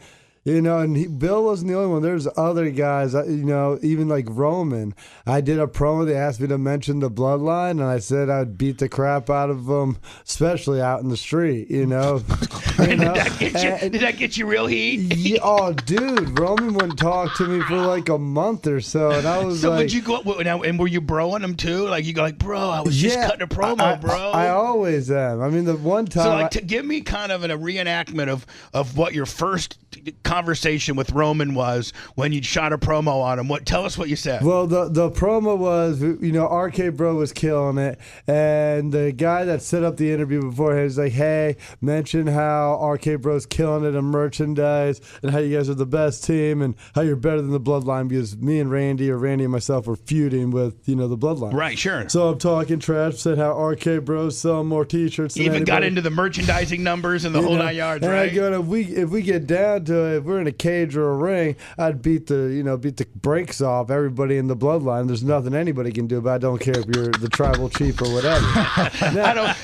[SPEAKER 18] and Bill wasn't the only one. There's other guys, even like Roman. I did a promo. They asked me to mention the bloodline, and I said I'd beat the crap out of them, especially out in the street,
[SPEAKER 4] Did that get you real heat?
[SPEAKER 18] Yeah, oh, dude, Roman wouldn't talk to me for like a month or so, and I was
[SPEAKER 4] would you go, and were you broing him too? Like, you go like, bro, I was just cutting a promo, bro.
[SPEAKER 18] I always am. I mean, the one time.
[SPEAKER 4] So, give me kind of a reenactment of what your first conversation with Roman was when you shot a promo on him. Tell us what you said.
[SPEAKER 18] Well, the promo was, RK Bro was killing it, and the guy that set up the interview beforehand was like, hey, mention how RK Bro's killing it in merchandise and how you guys are the best team and how you're better than the Bloodline, because me and Randy and myself were feuding with, the Bloodline.
[SPEAKER 4] Right, sure.
[SPEAKER 18] So I'm talking trash, said how RK Bro's selling more t-shirts than
[SPEAKER 4] even
[SPEAKER 18] anybody.
[SPEAKER 4] Got into the merchandising numbers and the whole 9 yards,
[SPEAKER 18] and
[SPEAKER 4] right?
[SPEAKER 18] I go, if we get down to it, if we're in a cage or a ring, I'd beat the brakes off everybody in the Bloodline. There's nothing anybody can do about it. I don't care if you're the tribal chief or whatever.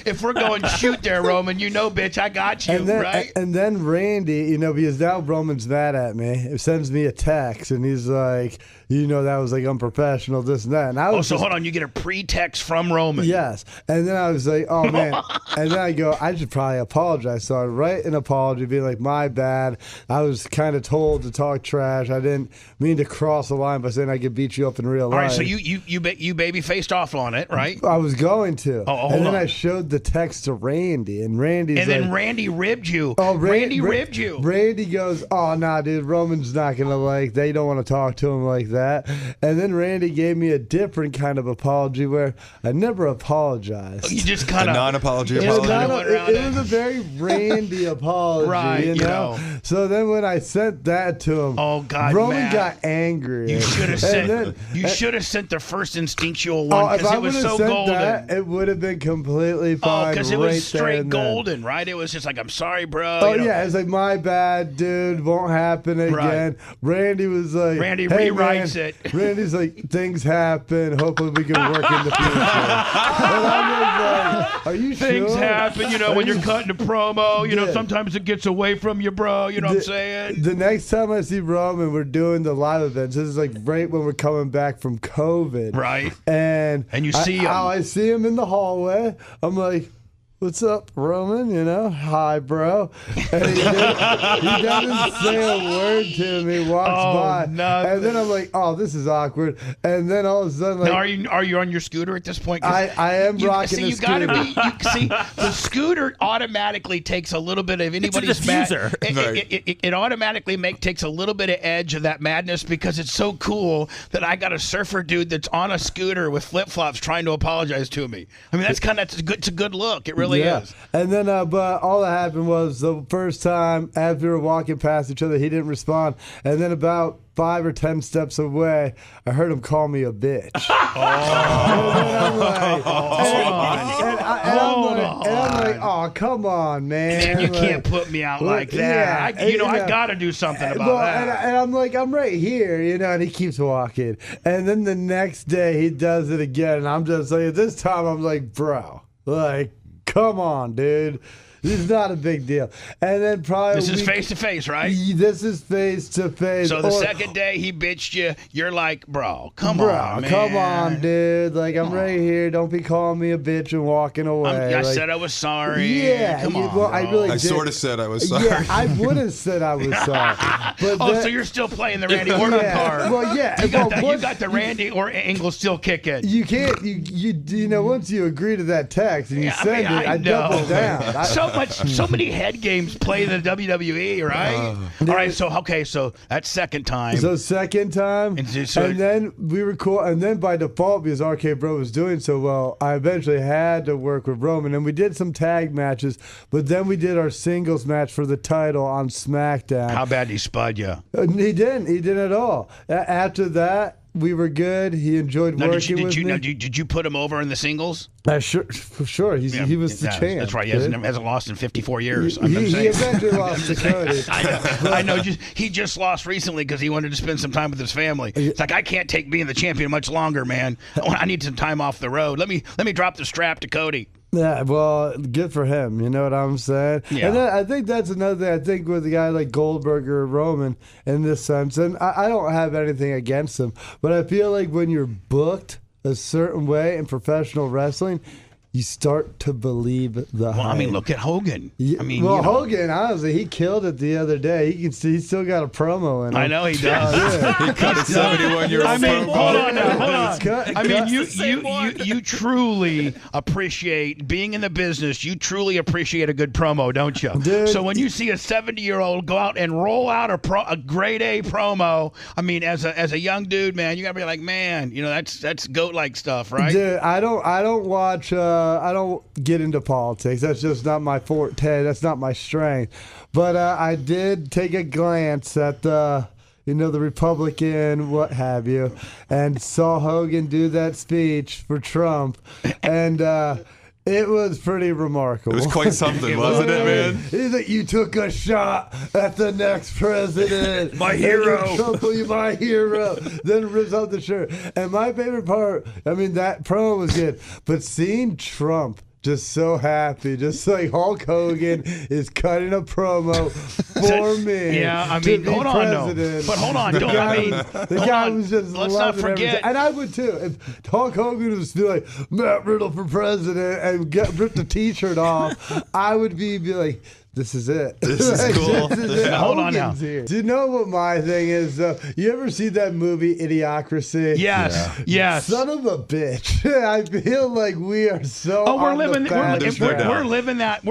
[SPEAKER 4] If we're going shoot there, Roman, bitch, I got you, right?
[SPEAKER 18] And then Randy, because now Roman's mad at me, it sends me a text, and he's like, that was like unprofessional, this and that. And I was
[SPEAKER 4] hold on, you get a pre-text from Roman.
[SPEAKER 18] Yes. And then I was like, oh, man. And then I go, I should probably apologize. So I write an apology, being like, my bad. I was kind of told to talk trash. I didn't mean to cross the line by saying I could beat you up in real life.
[SPEAKER 4] All right, so you baby faced off on it, right?
[SPEAKER 18] I was going to.
[SPEAKER 4] And
[SPEAKER 18] then I showed the text to Randy, and Randy's
[SPEAKER 4] and then Randy ribbed you.
[SPEAKER 18] Oh,
[SPEAKER 4] Randy ribbed you.
[SPEAKER 18] Randy goes, oh, nah, dude, Roman's not going to they don't want to talk to him like that. And then Randy gave me a different kind of apology where I never apologized.
[SPEAKER 4] You just kind of
[SPEAKER 13] non-apology
[SPEAKER 18] it
[SPEAKER 13] apology.
[SPEAKER 18] It was a very Randy apology,
[SPEAKER 4] right?
[SPEAKER 18] So then when I sent that to him,
[SPEAKER 4] oh God,
[SPEAKER 18] Roman got angry.
[SPEAKER 4] You should have sent the first instinctual one because it was so golden.
[SPEAKER 18] It would have been completely fine.
[SPEAKER 4] Because it was straight golden, right? It was just like, I'm sorry, bro.
[SPEAKER 18] Oh yeah, it's like, my bad, dude. Won't happen again.
[SPEAKER 4] Right.
[SPEAKER 18] Randy was like,
[SPEAKER 4] Randy
[SPEAKER 18] hey,
[SPEAKER 4] rewrites
[SPEAKER 18] man.
[SPEAKER 4] it.
[SPEAKER 18] Randy's like, things happen. Hopefully we can work in the future. And I'm like, are you
[SPEAKER 4] things
[SPEAKER 18] sure?
[SPEAKER 4] happen, when you're cutting a promo. Sometimes it gets away from you, bro. You know what I'm saying?
[SPEAKER 18] The next time I see Roman, we're doing the live events. This is like right when we're coming back from COVID.
[SPEAKER 4] Right.
[SPEAKER 18] And
[SPEAKER 4] you see him.
[SPEAKER 18] I see him in the hallway. I'm like, what's up, Roman? Hi, bro. And he doesn't say a word to me, walks by.
[SPEAKER 4] No.
[SPEAKER 18] And then I'm like, oh, this is awkward. And then all of a sudden,
[SPEAKER 4] now, are you on your scooter at this point?
[SPEAKER 18] I am rocking the scooter.
[SPEAKER 4] The scooter automatically takes a little bit of anybody's
[SPEAKER 9] diffuser.
[SPEAKER 4] It automatically takes a little bit of edge of that madness because it's so cool that I got a surfer dude that's on a scooter with flip-flops trying to apologize to me. I mean, it's a good look. It really really is.
[SPEAKER 18] And then, but all that happened was the first time after we were walking past each other, he didn't respond. And then about 5 or 10 steps away, I heard him call me a bitch. And I'm like, oh, come on, man.
[SPEAKER 4] Man, you can't put me out like that. I got to do something about that.
[SPEAKER 18] And I'm like, I'm right here, and he keeps walking. And then the next day, he does it again. And I'm just like, this time, I'm like, bro, like, come on, dude. This is not a big deal. And then probably
[SPEAKER 4] this is face to face, right?
[SPEAKER 18] This is face to face.
[SPEAKER 4] So the second day he bitched you, you're like, bro, come on, man.
[SPEAKER 18] Come on, dude. Like, I'm right here. Don't be calling me a bitch and walking away.
[SPEAKER 4] I said I was sorry.
[SPEAKER 18] Yeah.
[SPEAKER 4] Come on,
[SPEAKER 18] well, I really
[SPEAKER 13] I
[SPEAKER 18] did.
[SPEAKER 13] sort of said I was sorry.
[SPEAKER 18] Yeah, I would have said I was sorry. But
[SPEAKER 4] so you're still playing the Randy Orton card.
[SPEAKER 18] Well, yeah.
[SPEAKER 4] You got the Randy or angle still kicking.
[SPEAKER 18] You can't, you know, once you agree to that text and you send it, I double down.
[SPEAKER 4] So many head games play the WWE, right? All right, so that's second time.
[SPEAKER 18] So second time, and then we were cool. And then by default, because RK Bro was doing so well, I eventually had to work with Roman, and we did some tag matches. But then we did our singles match for the title on SmackDown.
[SPEAKER 4] How bad did he spud you?
[SPEAKER 18] He didn't at all. After that, we were good. He enjoyed working with me.
[SPEAKER 4] Did you put him over in the singles?
[SPEAKER 18] For sure. He was the champ.
[SPEAKER 4] That's right. He hasn't lost in 54 years.
[SPEAKER 18] He eventually lost to Cody.
[SPEAKER 4] I know. He just lost recently because he wanted to spend some time with his family. It's like, I can't take being the champion much longer, man. I need some time off the road. Let me drop the strap to Cody.
[SPEAKER 18] Yeah, well, good for him. You know what I'm saying?
[SPEAKER 4] Yeah.
[SPEAKER 18] And then I think that's another thing. I think with a guy like Goldberg or Roman in this sense, and I don't have anything against him, but I feel like when you're booked a certain way in professional wrestling, you start to believe the hype.
[SPEAKER 4] Well, I mean, look at Hogan.
[SPEAKER 18] Hogan, honestly, he killed it the other day. He can see he's still got a promo in him.
[SPEAKER 4] I know he does.
[SPEAKER 13] He cut a 71-year-old promo.
[SPEAKER 4] Hold on now. You truly appreciate being in the business. You truly appreciate a good promo, don't you?
[SPEAKER 18] Dude.
[SPEAKER 4] So when you see a 70-year-old go out and roll out a grade A promo, I mean, as a young dude, man, you gotta be like, man, that's goat-like stuff, right?
[SPEAKER 18] Dude, I don't watch. I don't get into politics. That's just not my forte. That's not my strength. But I did take a glance at the Republican, what have you, and saw Hogan do that speech for Trump, and it was pretty remarkable.
[SPEAKER 13] It was quite something, wasn't it, man?
[SPEAKER 18] He's like, you took a shot at the next president.
[SPEAKER 4] My hero.
[SPEAKER 18] Trump will be my hero. Then rips out the shirt. And my favorite part, I mean, that promo was good, but seeing Trump just so happy, just like Hulk Hogan is cutting a promo for me.
[SPEAKER 4] Yeah, I mean, hold on,
[SPEAKER 18] president.
[SPEAKER 4] But hold on,
[SPEAKER 18] the guy was just
[SPEAKER 4] let's not
[SPEAKER 18] loving
[SPEAKER 4] forget,
[SPEAKER 18] everything. And I would too. If Hulk Hogan was still like Matt Riddle for president and ripped the T-shirt off, I would be like, this is it.
[SPEAKER 13] This is cool.
[SPEAKER 4] Hold on now.
[SPEAKER 18] Here. Do you know what my thing is, though? You ever see that movie, Idiocracy?
[SPEAKER 4] Yes. Yeah. Yes.
[SPEAKER 18] Son of a bitch. I feel like we are so
[SPEAKER 4] we're living that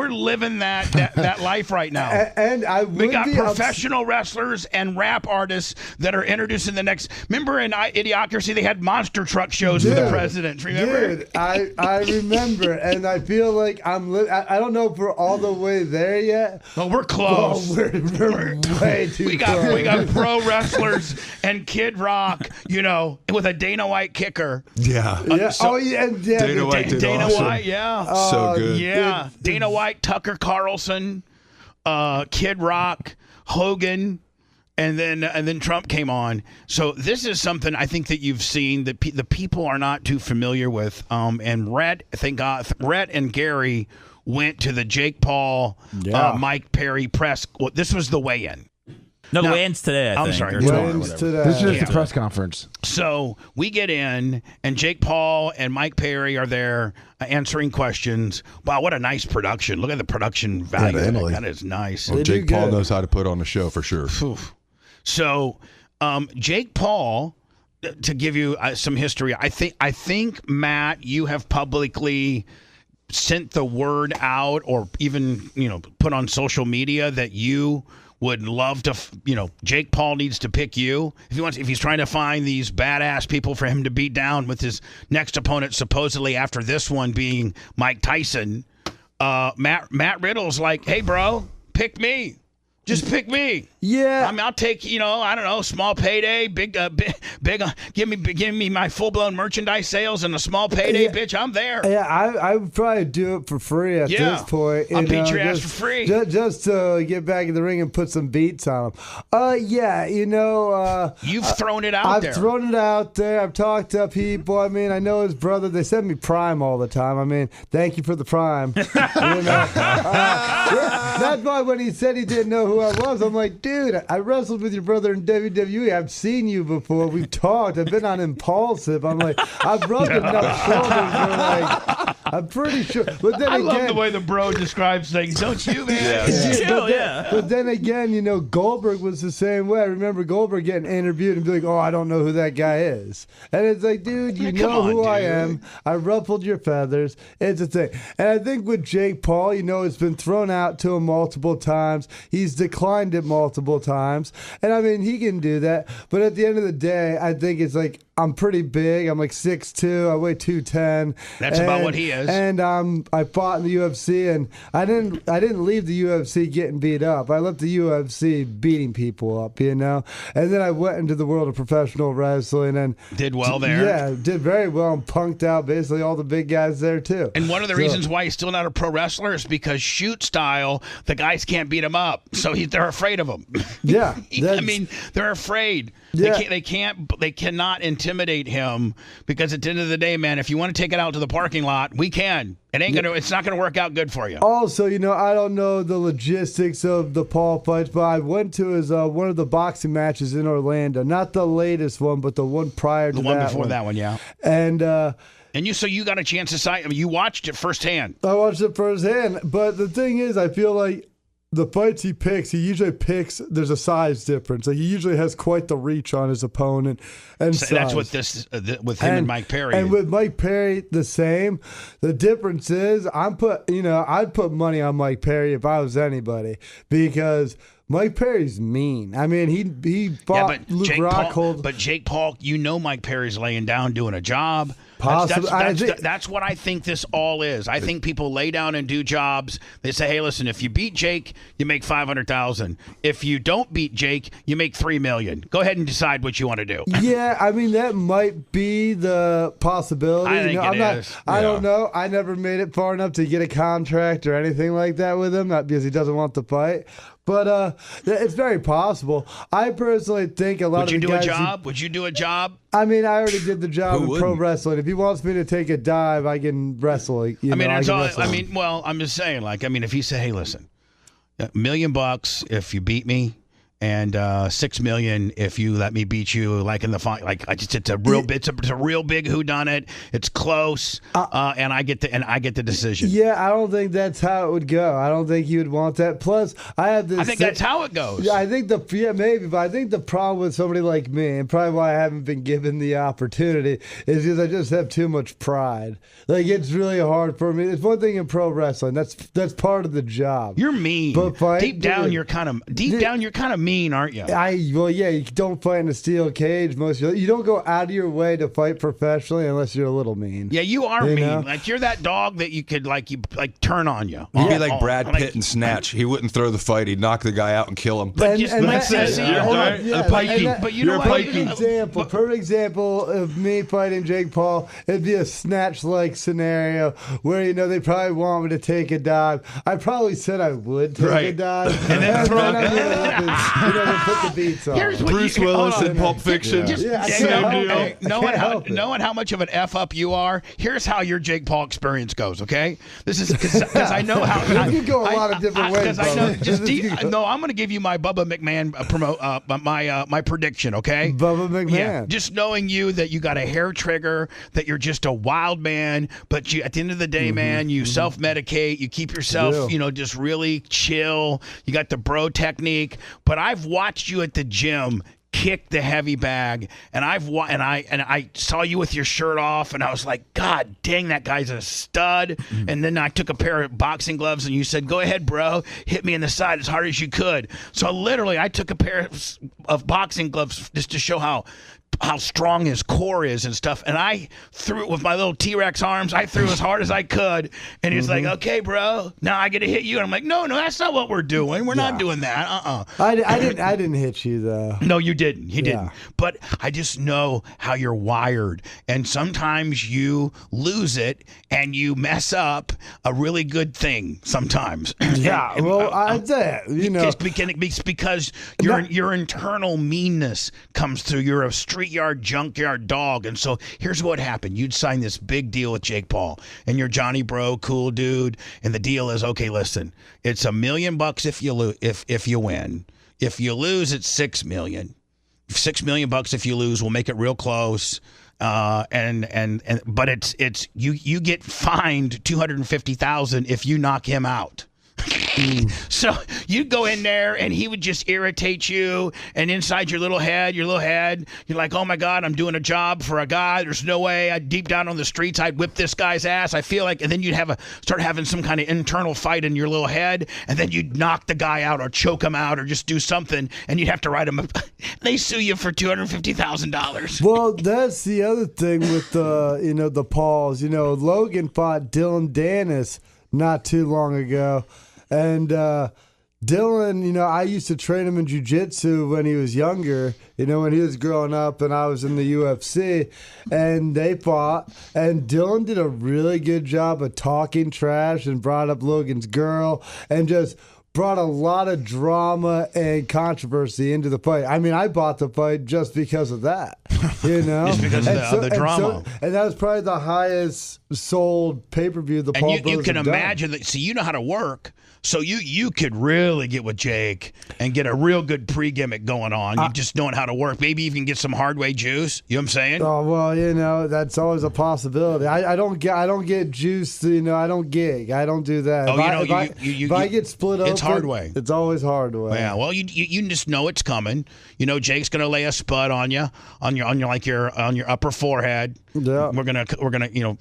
[SPEAKER 4] life right now.
[SPEAKER 18] And
[SPEAKER 4] we got professional wrestlers and rap artists that are introducing the next. Remember in Idiocracy, they had monster truck shows with the presidents. Remember?
[SPEAKER 18] Dude, I remember, and I feel like I don't know if we're all the way there yet.
[SPEAKER 4] Well, we're close.
[SPEAKER 18] Well, we're way too close.
[SPEAKER 4] We got pro wrestlers and Kid Rock, with a Dana White kicker.
[SPEAKER 13] Yeah.
[SPEAKER 18] Dana
[SPEAKER 13] White did
[SPEAKER 4] Dana
[SPEAKER 13] awesome.
[SPEAKER 4] White, yeah.
[SPEAKER 13] So good.
[SPEAKER 4] Yeah. Dana White, Tucker Carlson, Kid Rock, Hogan. And then Trump came on. So this is something I think that you've seen that the people are not too familiar with. And Rhett and Gary went to the Jake Paul, Mike Perry press. Well, this was the weigh-in.
[SPEAKER 9] No, the weigh-in's today, I think.
[SPEAKER 4] I'm sorry.
[SPEAKER 18] Weigh-in's today.
[SPEAKER 12] This is just the press conference.
[SPEAKER 4] So we get in, and Jake Paul and Mike Perry are there answering questions. Wow, what a nice production. Look at the production value. That is nice.
[SPEAKER 13] Well, Jake Paul knows how to put on a show for sure.
[SPEAKER 4] So Jake Paul, to give you some history, I think, Matt, you have publicly sent the word out or even, put on social media that you would love to, Jake Paul needs to pick you. If he's trying to find these badass people for him to beat down with his next opponent, supposedly after this one being Mike Tyson, Matt Riddle's like, hey, bro, pick me. Just pick me.
[SPEAKER 18] Yeah.
[SPEAKER 4] I mean, I'll take, I don't know, small payday, big, give me my full-blown merchandise sales and a small payday, bitch, I'm there.
[SPEAKER 18] Yeah, I would probably do it for free at this point.
[SPEAKER 4] I'll beat your ass for free.
[SPEAKER 18] Just to get back in the ring and put some beats on them. Yeah,
[SPEAKER 4] You've thrown it out there.
[SPEAKER 18] I've thrown it out there. I've talked to people. I mean, I know his brother. They send me Prime all the time. I mean, thank you for the Prime. That's why when he said he didn't know who I was, I'm like, dude, I wrestled with your brother in WWE. I've seen you before. We've talked. I've been on Impulsive. I'm like, I've rubbed enough shoulders. I'm pretty sure. But then
[SPEAKER 4] I love the way the bro describes things, don't you, man?
[SPEAKER 18] But then again, Goldberg was the same way. I remember Goldberg getting interviewed and be like, oh, I don't know who that guy is. And it's like, dude, you know who I am. I ruffled your feathers. It's a thing. And I think with Jake Paul, it's been thrown out to him multiple times. He's declined it multiple times. And I mean, he can do that. But at the end of the day, I think it's like, I'm pretty big. I'm like 6'2". I weigh 210.
[SPEAKER 4] That's about what he is.
[SPEAKER 18] And I fought in the UFC, and I didn't leave the UFC getting beat up. I left the UFC beating people up, And then I went into the world of professional wrestling and
[SPEAKER 4] did well there.
[SPEAKER 18] Yeah, did very well and punked out basically all the big guys there too.
[SPEAKER 4] And one of the reasons why he's still not a pro wrestler is because shoot style, the guys can't beat him up, so they're afraid of him.
[SPEAKER 18] Yeah,
[SPEAKER 4] I mean, they're afraid.
[SPEAKER 18] Yeah.
[SPEAKER 4] They cannot intimidate him because at the end of the day, man, if you want to take it out to the parking lot, we can. It's not gonna work out good for you.
[SPEAKER 18] Also, I don't know the logistics of the Paul fights, but I went to his one of the boxing matches in Orlando, not the latest one, but the one prior to that.
[SPEAKER 4] The one before that one, yeah.
[SPEAKER 18] And
[SPEAKER 4] you got a chance to sight. I mean, you watched it firsthand.
[SPEAKER 18] I watched it firsthand, but the thing is, I feel like the fights he usually picks, there's a size difference. Like he usually has quite the reach on his opponent. And
[SPEAKER 4] so that's what with him and Mike Perry.
[SPEAKER 18] And with Mike Perry, the same. The difference is I'd put money on Mike Perry if I was anybody because Mike Perry's mean. I mean, he fought Luke Rockhold.
[SPEAKER 4] But Jake Paul, Mike Perry's laying down doing a job.
[SPEAKER 18] Possibly.
[SPEAKER 4] That's what I think this all is. I think people lay down and do jobs. They say, hey, listen, if you beat Jake, you make $500,000. If you don't beat Jake, you make $3 million. Go ahead and decide what you want to do.
[SPEAKER 18] Yeah, I mean, that might be the possibility.
[SPEAKER 4] I think it is.
[SPEAKER 18] I don't know. I never made it far enough to get a contract or anything like that with him, not because he doesn't want to fight. But it's very possible. I personally think a lot of the guys...
[SPEAKER 4] Would you do a job?
[SPEAKER 18] I mean, I already did the job in pro wrestling. If he wants me to take a dive, I can wrestle. I'm
[SPEAKER 4] just saying, if he said, hey, listen, $1 million if you beat me, and $6 million if you let me beat you, like in the fight. It's a real big whodunit. It's close, and I get the decision.
[SPEAKER 18] Yeah, I don't think that's how it would go. I don't think you would want that. Plus, I think
[SPEAKER 4] that's how it goes.
[SPEAKER 18] I think maybe, but I think the problem with somebody like me, and probably why I haven't been given the opportunity, is because I just have too much pride. Like it's really hard for me. It's one thing in pro wrestling. That's part of the job.
[SPEAKER 4] You're mean. But deep down, you're kind of mean, aren't you?
[SPEAKER 18] You don't fight in a steel cage. You don't go out of your way to fight professionally unless you're a little mean.
[SPEAKER 4] Yeah, you are mean. Like you're that dog that you could turn on you.
[SPEAKER 13] You'd be like Brad Pitt in Snatch. He wouldn't throw the fight. He'd knock the guy out and kill him.
[SPEAKER 18] Perfect example of me fighting Jake Paul. It'd be a Snatch-like scenario where they probably want me to take a dive. I probably said I would take a dive, and then put the beats on.
[SPEAKER 13] Bruce Willis in Pulp Fiction.
[SPEAKER 4] Knowing how much of an F up you are, here's how your Jake Paul experience goes. Okay, this is because I know how
[SPEAKER 18] you go a lot of different ways.
[SPEAKER 4] I'm going to give you my Bubba McMahon my prediction. Okay,
[SPEAKER 18] Bubba McMahon.
[SPEAKER 4] Yeah, just knowing you that you got a hair trigger, that you're just a wild man, but you at the end of the day, man, you self-medicate, you keep yourself, just really chill. You got the bro technique. But I've watched you at the gym kick the heavy bag, and I saw you with your shirt off, and I was like, God dang, that guy's a stud. And then I took a pair of boxing gloves, and you said, go ahead, bro, hit me in the side as hard as you could. So literally, I took a pair of boxing gloves just to show how how strong his core is and stuff. And I threw it with my little T-Rex arms. I threw as hard as I could. And he's like, okay, bro, now I get to hit you. And I'm like, no, that's not what we're doing. We're not doing that.
[SPEAKER 18] I didn't hit you, though.
[SPEAKER 4] No, you didn't. He didn't. But I just know how you're wired. And sometimes you lose it and you mess up a really good thing sometimes.
[SPEAKER 18] Yeah, I'd say,
[SPEAKER 4] because your internal meanness comes through. You're a street yard, junkyard dog. And so here's what happened. You'd sign this big deal with Jake Paul, and you're Johnny Bro, cool dude. And the deal is, okay, listen, it's $1 million if you if you win. If you lose, it's $6 million. $6 million if you lose. We'll make it real close. But it's you get fined $250,000 if you knock him out. So you'd go in there and he would just irritate you, and inside your little head, you're like, oh my God, I'm doing a job for a guy. There's no way. Deep down on the streets, I'd whip this guy's ass. I feel like, and then you'd start having some kind of internal fight in your little head, and then you'd knock the guy out or choke him out or just do something, and you'd have to write him. They sue you for $250,000.
[SPEAKER 18] Well, that's the other thing with the Pauls. Logan fought Dylan Dennis not too long ago. And Dylan, I used to train him in jiu-jitsu when he was younger, when he was growing up and I was in the UFC, and they fought. And Dylan did a really good job of talking trash and brought up Logan's girl and just brought a lot of drama and controversy into the fight. I mean, I bought the fight just because of that,
[SPEAKER 4] Just because of the drama.
[SPEAKER 18] And that was probably the highest sold pay-per-view the Paul Brothers
[SPEAKER 4] you can
[SPEAKER 18] have
[SPEAKER 4] imagine
[SPEAKER 18] done.
[SPEAKER 4] that. See, you know how to work. So you could really get with Jake and get a real good pre-gimmick going on. You just knowing how to work. Maybe even get some hardway juice. You know what I'm saying?
[SPEAKER 18] Oh well, that's always a possibility. I don't get juice. I don't gig. I don't do that. If I get split open,
[SPEAKER 4] it's hardway.
[SPEAKER 18] It's always hardway.
[SPEAKER 4] Yeah. Well, you just know it's coming. Jake's gonna lay a spud on you, on your upper forehead.
[SPEAKER 18] Yeah.
[SPEAKER 4] We're gonna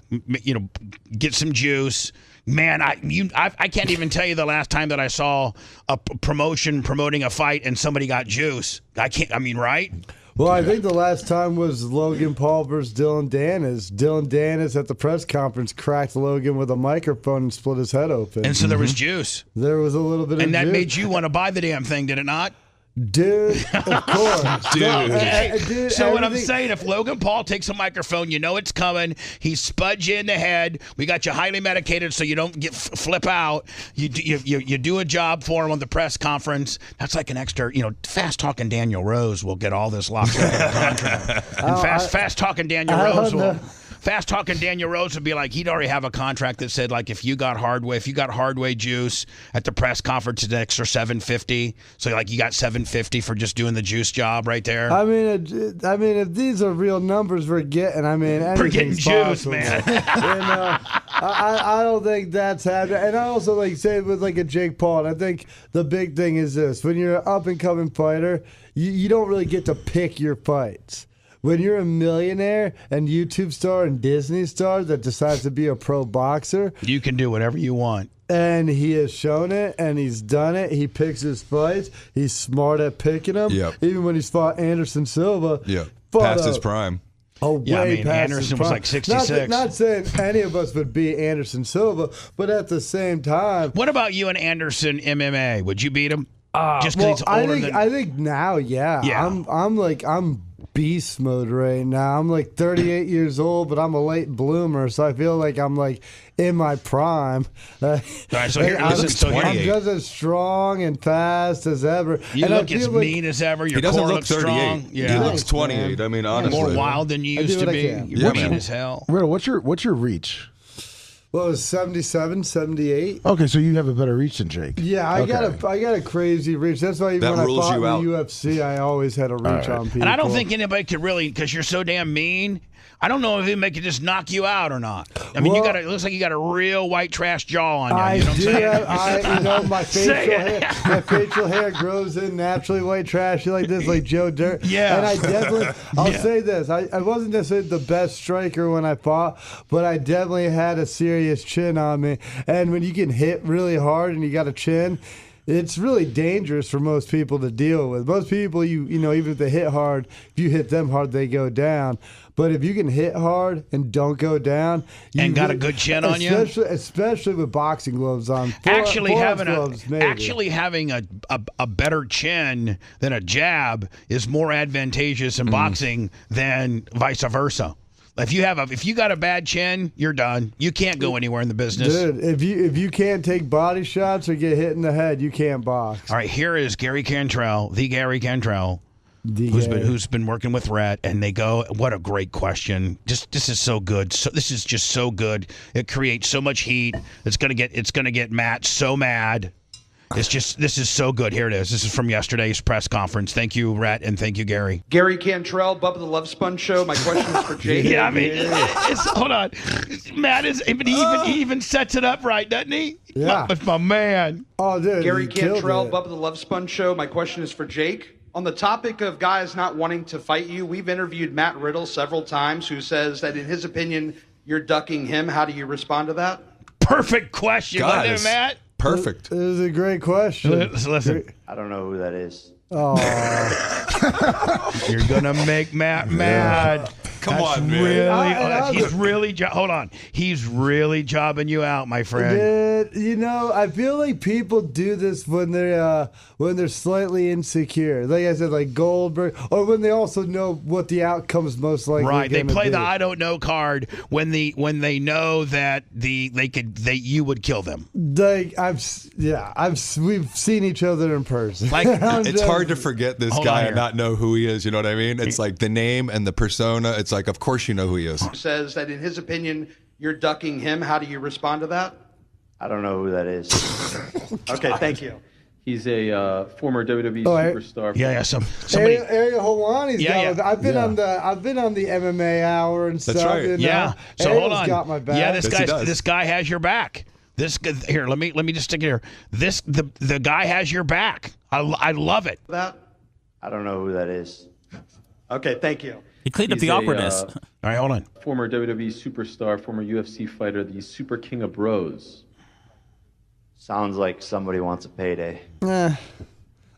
[SPEAKER 4] get some juice. Man, I can't even tell you the last time that I saw a promotion promoting a fight and somebody got juice. Right?
[SPEAKER 18] Well, I think the last time was Logan Paul versus Dylan Dennis. Dylan Dennis at the press conference cracked Logan with a microphone and split his head open.
[SPEAKER 4] And so there was juice.
[SPEAKER 18] There was a little bit of juice.
[SPEAKER 4] And that made you want to buy the damn thing, did it not?
[SPEAKER 18] Dude, of course.
[SPEAKER 4] Dude. So what I'm saying, if Logan Paul takes a microphone, it's coming. He spuds you in the head. We got you highly medicated so you don't flip out. You do a job for him on the press conference. That's like an extra, fast-talking Daniel Rose will get all this locked up in the contract. And fast-talking Daniel Rose will... Fast-talking Daniel Rose would be like, he'd already have a contract that said, like, if you got hardway juice at the press conference, it's an extra $750. So, like, you got $750 for just doing the juice job right there.
[SPEAKER 18] I mean, if these are real numbers we're getting,
[SPEAKER 4] we're getting juice, man.
[SPEAKER 18] I don't think that's happening. And I also say with like a Jake Paul, and I think the big thing is this: when you're an up-and-coming fighter, you don't really get to pick your fights. When you're a millionaire and YouTube star and Disney star that decides to be a pro boxer,
[SPEAKER 4] you can do whatever you want.
[SPEAKER 18] And he has shown it, and he's done it. He picks his fights. He's smart at picking them.
[SPEAKER 13] Yep.
[SPEAKER 18] Even when he's fought Anderson Silva.
[SPEAKER 13] Yeah, past his prime.
[SPEAKER 18] Oh,
[SPEAKER 4] yeah,
[SPEAKER 18] way past
[SPEAKER 4] Anderson
[SPEAKER 18] his
[SPEAKER 4] was
[SPEAKER 18] prime.
[SPEAKER 4] like 66.
[SPEAKER 18] Not saying any of us would beat Anderson Silva, but at the same time.
[SPEAKER 4] What about you and Anderson MMA? Would you beat him? Just
[SPEAKER 18] he's
[SPEAKER 4] because
[SPEAKER 18] older I think now, yeah. I'm beast mode right now. I'm like 38 years old, but I'm a late bloomer, so I feel like I'm like in my prime.
[SPEAKER 4] All right, so I'm
[SPEAKER 18] just as strong and fast as ever.
[SPEAKER 4] You look as mean as ever. Your core looks
[SPEAKER 13] 38.
[SPEAKER 4] strong.
[SPEAKER 13] Yeah. He looks 28.
[SPEAKER 4] Honestly, more wild than you used to be. You're mean as hell.
[SPEAKER 12] Riddle, what's your reach?
[SPEAKER 18] Well, it was 77, 78.
[SPEAKER 12] Okay, so you have a better reach than Jake.
[SPEAKER 18] Yeah, I got a crazy reach. That's why even when I fought in the UFC, I always had a reach on people.
[SPEAKER 4] And I don't think anybody could really, because you're so damn mean. I don't know if anybody could just knock you out or not. I mean, it looks like you got a real white trash jaw on you. You know what I'm saying?
[SPEAKER 18] My facial hair grows in naturally white trashy like this, like Joe Dirt.
[SPEAKER 4] Yeah.
[SPEAKER 18] And I definitely, I'll say this, I wasn't necessarily the best striker when I fought, but I definitely had a serious chin on me. And when you can hit really hard and you got a chin, it's really dangerous for most people to deal with. Most people, you know, even if they hit hard, if you hit them hard, they go down. But if you can hit hard and don't go down,
[SPEAKER 4] and got a good chin on you,
[SPEAKER 18] especially with boxing gloves on,
[SPEAKER 4] actually having a better chin than a jab is more advantageous in boxing than vice versa. If you got a bad chin, you're done. You can't go anywhere in the business.
[SPEAKER 18] Dude, if you can't take body shots or get hit in the head, you can't box.
[SPEAKER 4] All right, here is Gary Cantrell, the Gary Cantrell, who's been working with Rhett, and they go, what a great question. This is so good. This is just so good. It creates so much heat. It's gonna get Matt so mad. This is so good. Here it is. This is from yesterday's press conference. Thank you, Rhett, and thank you, Gary.
[SPEAKER 19] Gary Cantrell, Bubba the Love Sponge Show. My question is for Jake.
[SPEAKER 4] Yeah, I mean, hold on. Matt he even sets it up right, doesn't he?
[SPEAKER 18] Yeah.
[SPEAKER 4] But my man.
[SPEAKER 18] Oh, dude.
[SPEAKER 19] Gary Cantrell, Bubba the Love Sponge Show. My question is for Jake. On the topic of guys not wanting to fight you, we've interviewed Matt Riddle several times, who says that in his opinion, you're ducking him. How do you respond to that?
[SPEAKER 4] Perfect question, wasn't it, Matt?
[SPEAKER 13] Perfect.
[SPEAKER 18] It was a great question.
[SPEAKER 4] Listen.
[SPEAKER 20] I don't know who that is.
[SPEAKER 18] Oh.
[SPEAKER 4] You're going to make Matt mad.
[SPEAKER 13] Come on, man.
[SPEAKER 4] Hold on. He's really jobbing you out, my friend.
[SPEAKER 18] Dude, you know, I feel like people do this when they're slightly insecure. Like I said, like Goldberg, or when they also know what the outcome's most likely.
[SPEAKER 4] Right. They play
[SPEAKER 18] be.
[SPEAKER 4] the I don't know card when they know that you would kill them.
[SPEAKER 18] Like we've seen each other in person.
[SPEAKER 13] Like it's hard to forget this guy and not know who he is. You know what I mean? It's like the name and the persona. It's like, of course you know who he is.
[SPEAKER 19] Says that in his opinion, you're ducking him. How do you respond to that?
[SPEAKER 20] I don't know who that is.
[SPEAKER 19] Okay, thank you.
[SPEAKER 20] He's a former WWE superstar.
[SPEAKER 4] Yeah. Somebody.
[SPEAKER 18] Ariel Helwani's got.
[SPEAKER 4] Yeah.
[SPEAKER 18] I've been on the MMA hour and stuff.
[SPEAKER 13] That's right.
[SPEAKER 18] You know?
[SPEAKER 4] Yeah. So
[SPEAKER 18] Ariel's
[SPEAKER 4] hold on.
[SPEAKER 18] Got my back.
[SPEAKER 4] Yeah,
[SPEAKER 13] Yes,
[SPEAKER 4] this guy has your back. Here, let me just stick it here. The guy has your back. I love it.
[SPEAKER 19] That?
[SPEAKER 20] I don't know who that is.
[SPEAKER 19] Okay, thank you.
[SPEAKER 9] He cleaned up the awkwardness.
[SPEAKER 4] All right, hold on.
[SPEAKER 20] Former WWE superstar, former UFC fighter, the Super King of Bros. Sounds like somebody wants a payday.
[SPEAKER 18] Like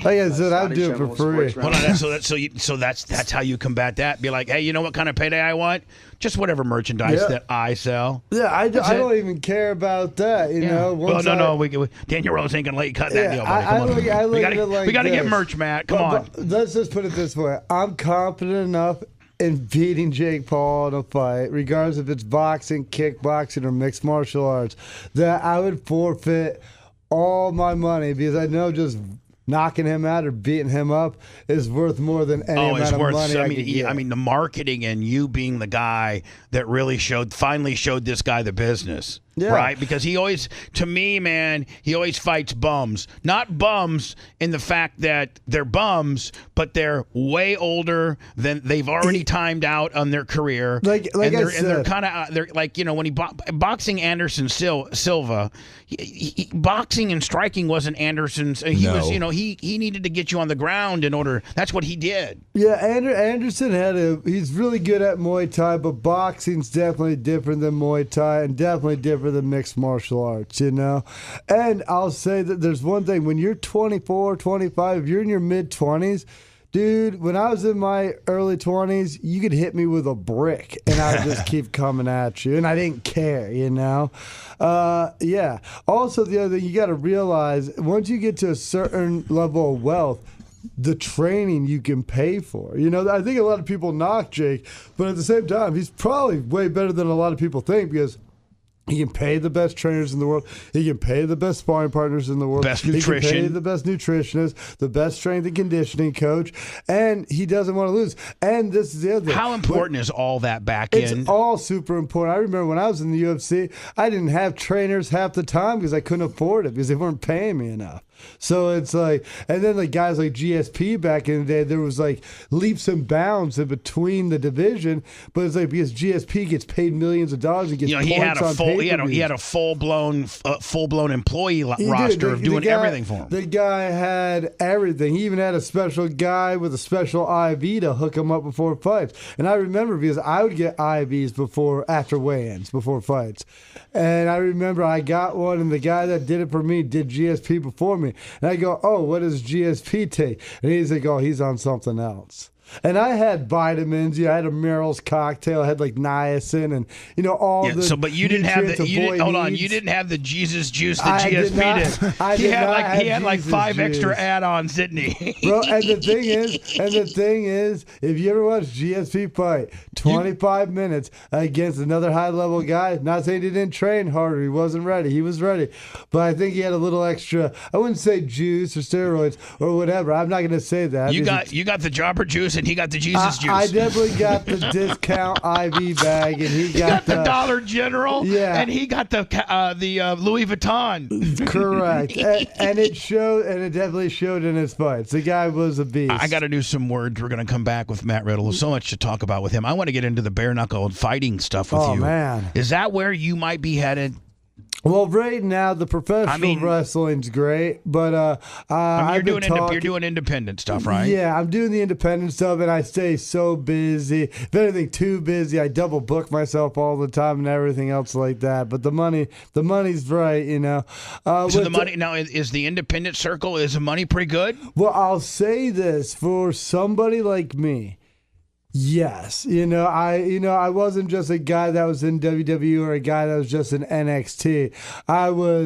[SPEAKER 18] I said, I'd do it for free.
[SPEAKER 4] Hold on. So that's how you combat that. Be like, hey, you know what kind of payday I want? Just whatever merchandise that I sell.
[SPEAKER 18] Yeah, I don't even care about that. You know.
[SPEAKER 4] Well, no. Daniel Rose ain't gonna let you cut that deal, buddy. Come on. We gotta get merch, Matt. Come on.
[SPEAKER 18] But let's just put it this way: I'm confident enough in beating Jake Paul in a fight, regardless if it's boxing, kickboxing, or mixed martial arts, that I would forfeit all my money because I know just knocking him out or beating him up is worth more than any amount of money I could get.
[SPEAKER 4] I mean, the marketing and you being the guy that really finally showed this guy the business.
[SPEAKER 18] Yeah.
[SPEAKER 4] Right? Because he always, to me, man, he always fights bums. Not bums in the fact that they're bums, but they're way older than they've already timed out on their career.
[SPEAKER 18] And
[SPEAKER 4] they're kind of, they're like, you know, when boxing Anderson Silva, boxing and striking wasn't Anderson's. Was, you know, he needed to get you on the ground in order. That's what he did.
[SPEAKER 18] Yeah, Anderson he's really good at Muay Thai, but boxing's definitely different than Muay Thai and definitely different than mixed martial arts, you know? And I'll say that there's one thing. When you're 24, 25, if you're in your mid-20s, dude, when I was in my early 20s, you could hit me with a brick and I would just keep coming at you. And I didn't care, you know? Yeah. Also, the other thing, you got to realize, once you get to a certain level of wealth, the training you can pay for. You know, I think a lot of people knock Jake, but at the same time, he's probably way better than a lot of people think because he can pay the best trainers in the world. He can pay the best sparring partners in the world.
[SPEAKER 4] Best nutrition.
[SPEAKER 18] He can pay the best nutritionist, the best strength and conditioning coach, and he doesn't want to lose. And this is the other thing.
[SPEAKER 4] How important is all that back end?
[SPEAKER 18] It's all super important. I remember when I was in the UFC, I didn't have trainers half the time because I couldn't afford it because they weren't paying me enough. So it's like, and then like guys like GSP back in the day, there was like leaps and bounds in between the division, but it's like because GSP gets paid millions of dollars and gets points on pay-per-views.
[SPEAKER 4] He had a full blown employee roster of doing everything for him.
[SPEAKER 18] The guy had everything. He even had a special guy with a special IV to hook him up before fights. And I remember because I would get IVs after weigh-ins, before fights. And I remember I got one, and the guy that did it for me did GSP before me. me. And I go, oh, what does GSP take? And he's like, oh, he's on something else. And I had vitamins. I had a Merrill's cocktail. I had like niacin and all the.
[SPEAKER 4] So, but you didn't have the. Hold on. You didn't have the Jesus juice that GSP did. He had like 5 extra add-ons, didn't he?
[SPEAKER 18] Bro, and the thing is, if you ever watch GSP fight, 25 minutes against another high-level guy. Not saying he didn't train harder. He wasn't ready. He was ready, but I think he had a little extra. I wouldn't say juice or steroids or whatever. I'm not going to say that.
[SPEAKER 4] You got the jobber juice. And he got the Jesus juice.
[SPEAKER 18] I definitely got the discount IV bag, and he got
[SPEAKER 4] the Dollar General.
[SPEAKER 18] Yeah,
[SPEAKER 4] and he got the Louis Vuitton.
[SPEAKER 18] Correct, and it showed, and it definitely showed in his fights. The guy was a beast.
[SPEAKER 4] I got to do some words. We're going to come back with Matt Riddle. There's so much to talk about with him. I want to get into the bare knuckle fighting stuff with you.
[SPEAKER 18] Oh man,
[SPEAKER 4] is that where you might be headed?
[SPEAKER 18] Well, right now the professional wrestling's great, but
[SPEAKER 4] you're doing independent stuff, right?
[SPEAKER 18] Yeah, I'm doing the independent stuff, and I stay so busy. If anything, too busy. I double book myself all the time and everything else like that. But the money's right,
[SPEAKER 4] So the money now is the independent circle. Is the money pretty good?
[SPEAKER 18] Well, I'll say this for somebody like me. Yes, I wasn't just a guy that was in WWE or a guy that was just in NXT.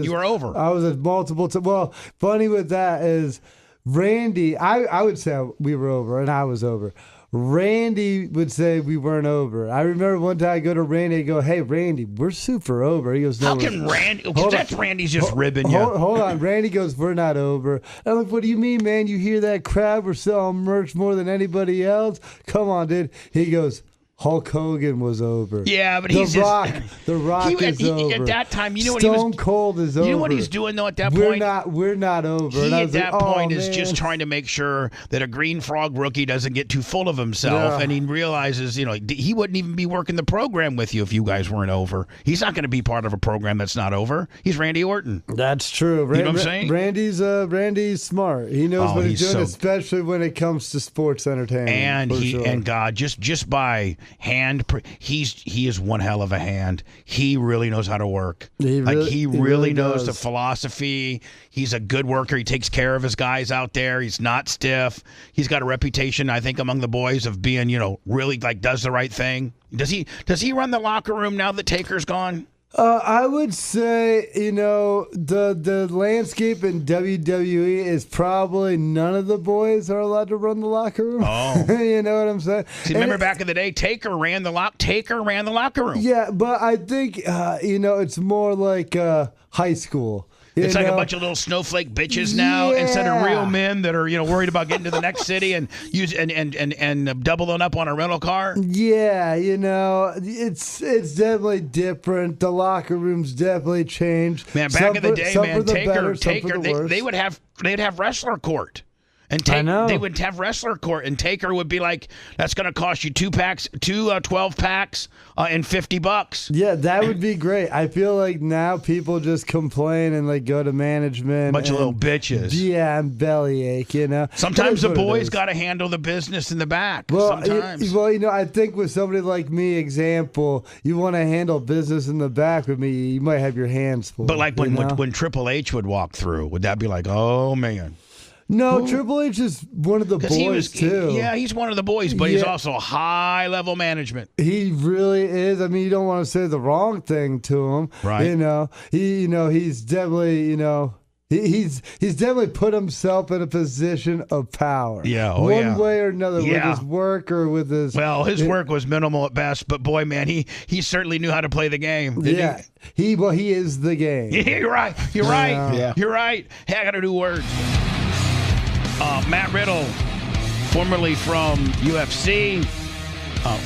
[SPEAKER 18] You
[SPEAKER 4] were over.
[SPEAKER 18] I was at multiple times. Well, funny with that is Randy. I would say we were over, and I was over. Randy would say we weren't over. I remember one time I go to Randy and go, hey, Randy, we're super over. He goes, no,
[SPEAKER 4] how can Randy? Because that's Randy's just ribbing you.
[SPEAKER 18] Hold on. Randy goes, we're not over. I'm like, what do you mean, man? You hear that crowd? We're selling merch more than anybody else. Come on, dude. He goes, Hulk Hogan was over.
[SPEAKER 4] Yeah, but
[SPEAKER 18] The Rock is over.
[SPEAKER 4] At that time,
[SPEAKER 18] Stone Cold is over.
[SPEAKER 4] You know what he's doing though? At that point,
[SPEAKER 18] we're not over.
[SPEAKER 4] He at that point is just trying to make sure that a Green Frog rookie doesn't get too full of himself, and he realizes, he wouldn't even be working the program with you if you guys weren't over. He's not going to be part of a program that's not over. He's Randy Orton.
[SPEAKER 18] That's true.
[SPEAKER 4] You know what I'm saying?
[SPEAKER 18] Randy's smart. He knows what he's doing, especially when it comes to sports entertainment.
[SPEAKER 4] And and God, just by he is one hell of a hand. He really knows how to work. He really knows the philosophy. He's a good worker. He takes care of his guys out there. He's not stiff. He's got a reputation, I think, among the boys of being, really does the right thing. Does he run the locker room now that Taker's gone?
[SPEAKER 18] I would say, the landscape in WWE is probably none of the boys are allowed to run the locker room.
[SPEAKER 4] Oh.
[SPEAKER 18] You know what I'm saying?
[SPEAKER 4] See, remember back in the day, Taker ran the locker room.
[SPEAKER 18] Yeah, but I think, it's more like high school.
[SPEAKER 4] It's like a bunch of little snowflake bitches now instead of real men that are worried about getting to the next city and doubling up on a rental car.
[SPEAKER 18] Yeah, it's definitely different. The locker rooms definitely changed.
[SPEAKER 4] Man, back in the day, Taker, they'd have wrestler court. And they would have wrestler court, and Taker would be like, "That's going to cost you 2 12 packs, and $50."
[SPEAKER 18] Yeah, that would be great. I feel like now people just complain and go to management.
[SPEAKER 4] Bunch of little bitches.
[SPEAKER 18] Yeah, and bellyache.
[SPEAKER 4] Sometimes the boys got to handle the business in the back.
[SPEAKER 18] Well,
[SPEAKER 4] sometimes.
[SPEAKER 18] I think with somebody like me, example, you want to handle business in the back with me, you might have your hands full.
[SPEAKER 4] But when Triple H would walk through, would that be like, oh man?
[SPEAKER 18] No, Triple H is one of the boys, too.
[SPEAKER 4] Yeah, he's one of the boys, but he's also high-level management.
[SPEAKER 18] He really is. I mean, you don't want to say the wrong thing to him.
[SPEAKER 4] Right.
[SPEAKER 18] He's definitely, he's definitely put himself in a position of power.
[SPEAKER 4] Yeah,
[SPEAKER 18] one way or another, with his work or with his...
[SPEAKER 4] Well, his work was minimal at best, but boy, man, he certainly knew how to play the game.
[SPEAKER 18] He is the game.
[SPEAKER 4] Yeah, you're right. You're right. Yeah. You're right. Hey, I got to do words. Matt Riddle, formerly from UFC,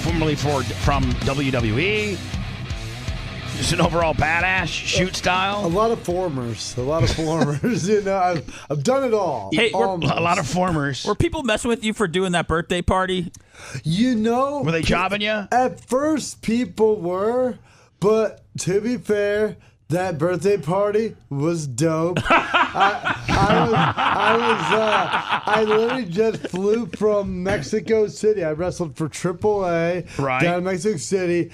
[SPEAKER 4] formerly from WWE, just an overall badass, shoot style.
[SPEAKER 18] A lot of formers. I've done it all.
[SPEAKER 9] Hey,
[SPEAKER 4] a lot of formers.
[SPEAKER 9] Were people messing with you for doing that birthday party?
[SPEAKER 18] Were
[SPEAKER 4] they jobbing you?
[SPEAKER 18] At first, people were, but to be fair, that birthday party was dope. I literally just flew from Mexico City. I wrestled for AAA down in Mexico City.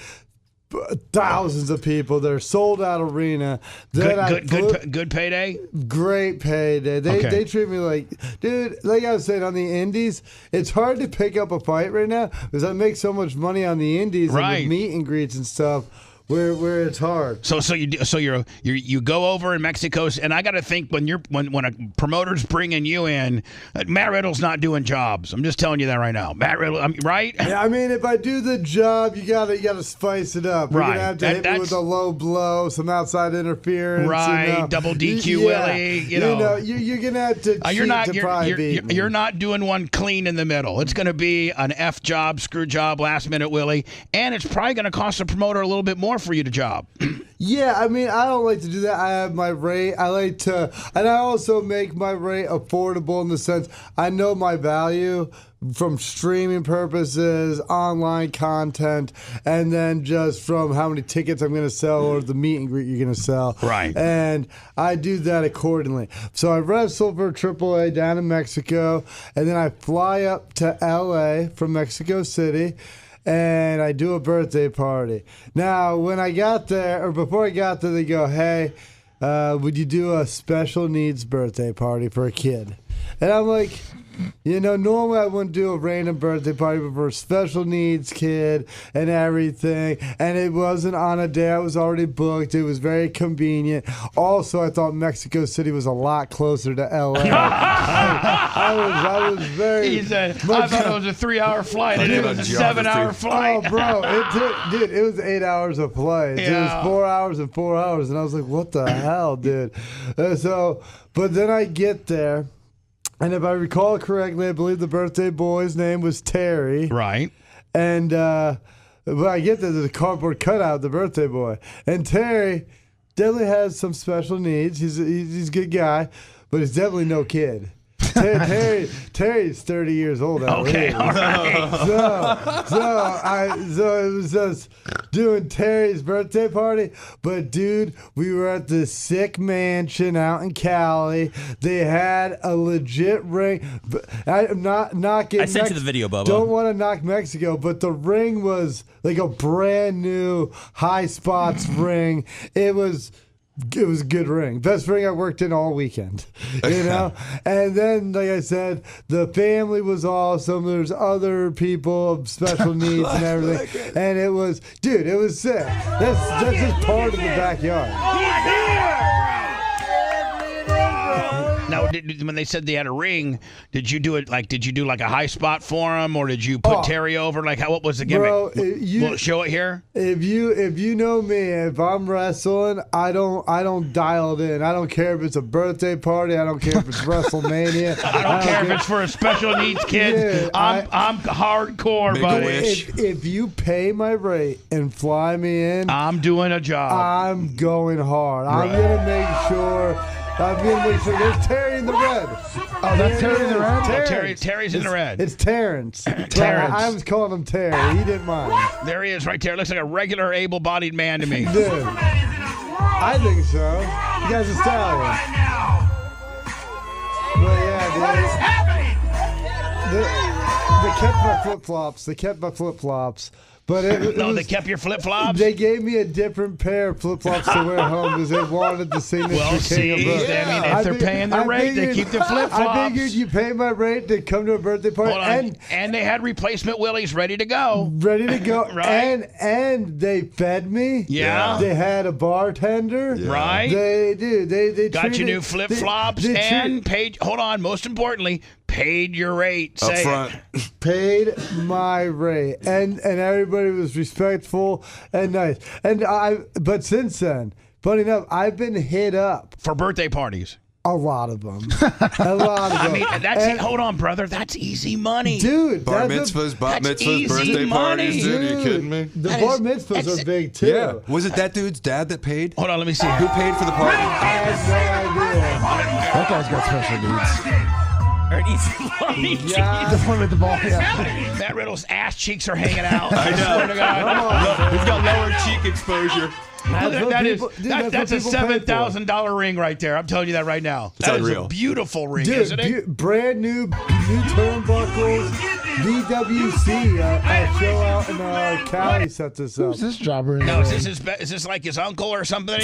[SPEAKER 18] thousands of people. They're sold out arena.
[SPEAKER 4] Good payday.
[SPEAKER 18] Great payday. They treat me like, dude. Like I was saying on the indies, it's hard to pick up a fight right now because I make so much money on the indies and with meet and greets and stuff. Where it's hard.
[SPEAKER 4] So you go over in Mexico, and I got to think when a promoter's bringing you in, Matt Riddle's not doing jobs. I'm just telling you that right now, Matt Riddle. right?
[SPEAKER 18] Yeah, I mean, if I do the job, you gotta spice it up. We're gonna have to hit me with a low blow, some outside interference,
[SPEAKER 4] right? Double DQ Willie.
[SPEAKER 18] You're gonna have to.
[SPEAKER 4] You're not doing one clean in the middle. It's gonna be an F job, screw job, last minute Willie, and it's probably gonna cost the promoter a little bit more for you to job.
[SPEAKER 18] Yeah, I mean, I don't like to do that. I have my rate. And I also make my rate affordable in the sense I know my value from streaming purposes, online content, and then just from how many tickets I'm going to sell or the meet and greet you're going to sell.
[SPEAKER 4] Right.
[SPEAKER 18] And I do that accordingly. So I wrestle for AAA down in Mexico, and then I fly up to LA from Mexico City, and I do a birthday party. Now, when I got there, or before I got there, they go, hey, would you do a special needs birthday party for a kid? And I'm like, normally I wouldn't do a random birthday party, but for a special needs kid and everything. And it wasn't on a day I was already booked. It was very convenient. Also, I thought Mexico City was a lot closer to LA. I was very.
[SPEAKER 4] He said, I thought it was a 3-hour flight, and it was a 7-hour flight.
[SPEAKER 18] Oh, bro, it was 8 hours of flight. Yeah. It was 4 hours and 4 hours, and I was like, what the hell, dude? But then I get there. And if I recall correctly, I believe the birthday boy's name was Terry.
[SPEAKER 4] Right.
[SPEAKER 18] And when I get there, there's a cardboard cutout of the birthday boy. And Terry definitely has some special needs. He's a good guy, but he's definitely no kid. Terry's 30 years old.
[SPEAKER 4] Okay, all right.
[SPEAKER 18] So it was just doing Terry's birthday party. But dude, we were at the sick mansion out in Cali. They had a legit ring. I'm not knocking.
[SPEAKER 9] I sent you the video, Bubba.
[SPEAKER 18] Don't want to knock Mexico, but the ring was like a brand new high spots ring. It was a good ring. Best ring I worked in all weekend, And then, like I said, the family was awesome. There's other people of special needs and everything. And it was sick. That's just part of the backyard.
[SPEAKER 4] Now, when they said they had a ring, did you do it like a high spot for him, or did you put Terry over? Like, what was the gimmick? Bro, show it here.
[SPEAKER 18] If you know me, if I'm wrestling, I don't dial it in. I don't care if it's a birthday party. I don't care if it's WrestleMania.
[SPEAKER 4] I don't care if it's for a special needs kid. Yeah, I'm hardcore, buddy.
[SPEAKER 18] If you pay my rate and fly me in,
[SPEAKER 4] I'm doing a job.
[SPEAKER 18] I'm going hard. I'm gonna make sure. There's Terry in the red.
[SPEAKER 12] Oh, that's Terry in the red?
[SPEAKER 4] Terry's in the red.
[SPEAKER 18] It's Terrence.
[SPEAKER 4] Terrence.
[SPEAKER 18] I was calling him Terry. He didn't mind.
[SPEAKER 4] There he is right there. Looks like a regular able-bodied man to me.
[SPEAKER 18] Dude, I think so. You guys are stallion. But yeah, dude. They kept my flip-flops. But
[SPEAKER 4] they kept your flip-flops?
[SPEAKER 18] They gave me a different pair of flip-flops to wear home because they wanted the signature King of Birthday.
[SPEAKER 4] If they're paying the rate, they keep the flip-flops.
[SPEAKER 18] I figured you pay my rate to come to a birthday party.
[SPEAKER 4] And they had replacement Willies ready to go.
[SPEAKER 18] Right. And they fed me.
[SPEAKER 4] Yeah.
[SPEAKER 18] They had a bartender.
[SPEAKER 4] Yeah. Right.
[SPEAKER 18] They
[SPEAKER 4] got you new flip-flops and paid. Hold on. Most importantly, paid your rate.
[SPEAKER 13] Up front.
[SPEAKER 18] Paid my rate. And everybody was respectful and nice. But since then, funny enough, I've been hit up
[SPEAKER 4] for birthday parties.
[SPEAKER 18] A lot of them. I
[SPEAKER 4] mean, hold on, brother. That's easy money,
[SPEAKER 18] dude.
[SPEAKER 13] Bar mitzvahs, bat mitzvahs, birthday parties, dude. Are you kidding me?
[SPEAKER 18] The bar mitzvahs are big too.
[SPEAKER 13] Yeah. Was it that dude's dad that paid?
[SPEAKER 4] Hold on, let me see.
[SPEAKER 13] Who paid for the party?
[SPEAKER 18] I have no idea.
[SPEAKER 12] That guy's got special needs.
[SPEAKER 18] The one with the ball.
[SPEAKER 4] Matt Riddle's ass cheeks are hanging out.
[SPEAKER 13] I know.
[SPEAKER 4] Swear to God.
[SPEAKER 13] He's got lower cheek exposure.
[SPEAKER 4] That's a $7,000 ring right there. I'm telling you that right now. That is a beautiful ring,
[SPEAKER 18] dude,
[SPEAKER 4] isn't it?
[SPEAKER 18] Brand new turnbuckles. VWC. A show out in Cali set this up.
[SPEAKER 12] Who's this jobber?
[SPEAKER 4] No, is this like his uncle or something?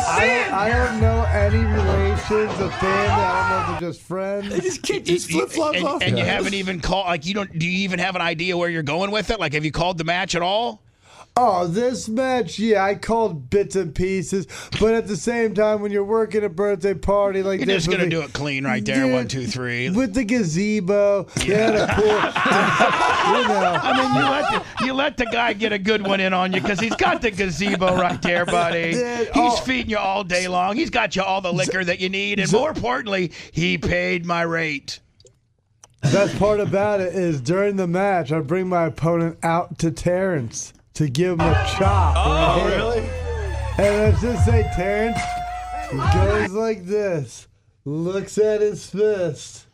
[SPEAKER 18] I don't know any relations of family. I don't know if they're just friends.
[SPEAKER 14] They just kick these flip flops off.
[SPEAKER 4] And you haven't even called. Like, you don't. Do you even have an idea where you're going with it? Like, have you called the match at all?
[SPEAKER 18] Oh, this match, yeah, I called bits and pieces, but at the same time, when you're working a birthday party like
[SPEAKER 4] you're
[SPEAKER 18] this,
[SPEAKER 4] just gonna do it clean right there. Dude, 1, 2, 3
[SPEAKER 18] with the gazebo. Yeah,
[SPEAKER 4] I mean, you let the guy get a good one in on you because he's got the gazebo right there, buddy.
[SPEAKER 18] Dude,
[SPEAKER 4] he's feeding you all day long. He's got you all the liquor that you need, and more importantly, he paid my rate.
[SPEAKER 18] Best part about it is during the match, I bring my opponent out to Terrence to give him a chop.
[SPEAKER 14] Oh, really?
[SPEAKER 18] And let's just say Terrence goes like this, looks at his fist,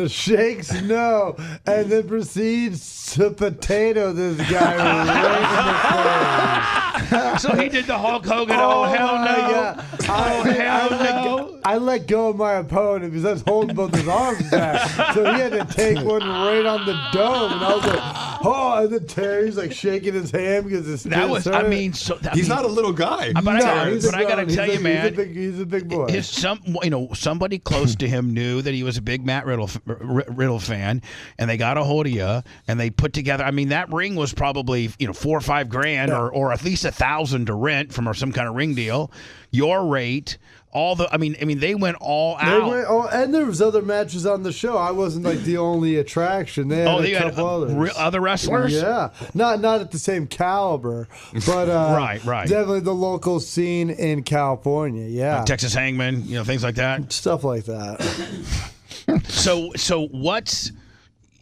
[SPEAKER 18] shakes no, and then proceeds to potato this guy right in the face.
[SPEAKER 4] So he did the Hulk Hogan. Oh hell no! Hell no!
[SPEAKER 18] I let go of my opponent because I was holding both his arms back, so he had to take one right on the dome, and I was like, oh, and then Terry's like shaking his hand because his
[SPEAKER 4] that was.
[SPEAKER 18] hurt.
[SPEAKER 4] I mean,
[SPEAKER 14] he's not a little guy.
[SPEAKER 4] But I got to tell you, man,
[SPEAKER 18] he's a big boy.
[SPEAKER 4] Somebody close to him knew that he was a big Matt Riddle fan, and they got a hold of you, and they put together. I mean, that ring was probably $4 or $5 grand, or at least $1,000 to rent from some kind of ring deal. Your rate. I mean, they went all out.
[SPEAKER 18] And there was other matches on the show. I wasn't like the only attraction. They had a couple others.
[SPEAKER 4] Other wrestlers?
[SPEAKER 18] Yeah, not at the same caliber, but
[SPEAKER 4] right.
[SPEAKER 18] Definitely the local scene in California. Yeah,
[SPEAKER 4] like Texas Hangman, things like that.
[SPEAKER 18] Stuff like that.
[SPEAKER 4] So what's?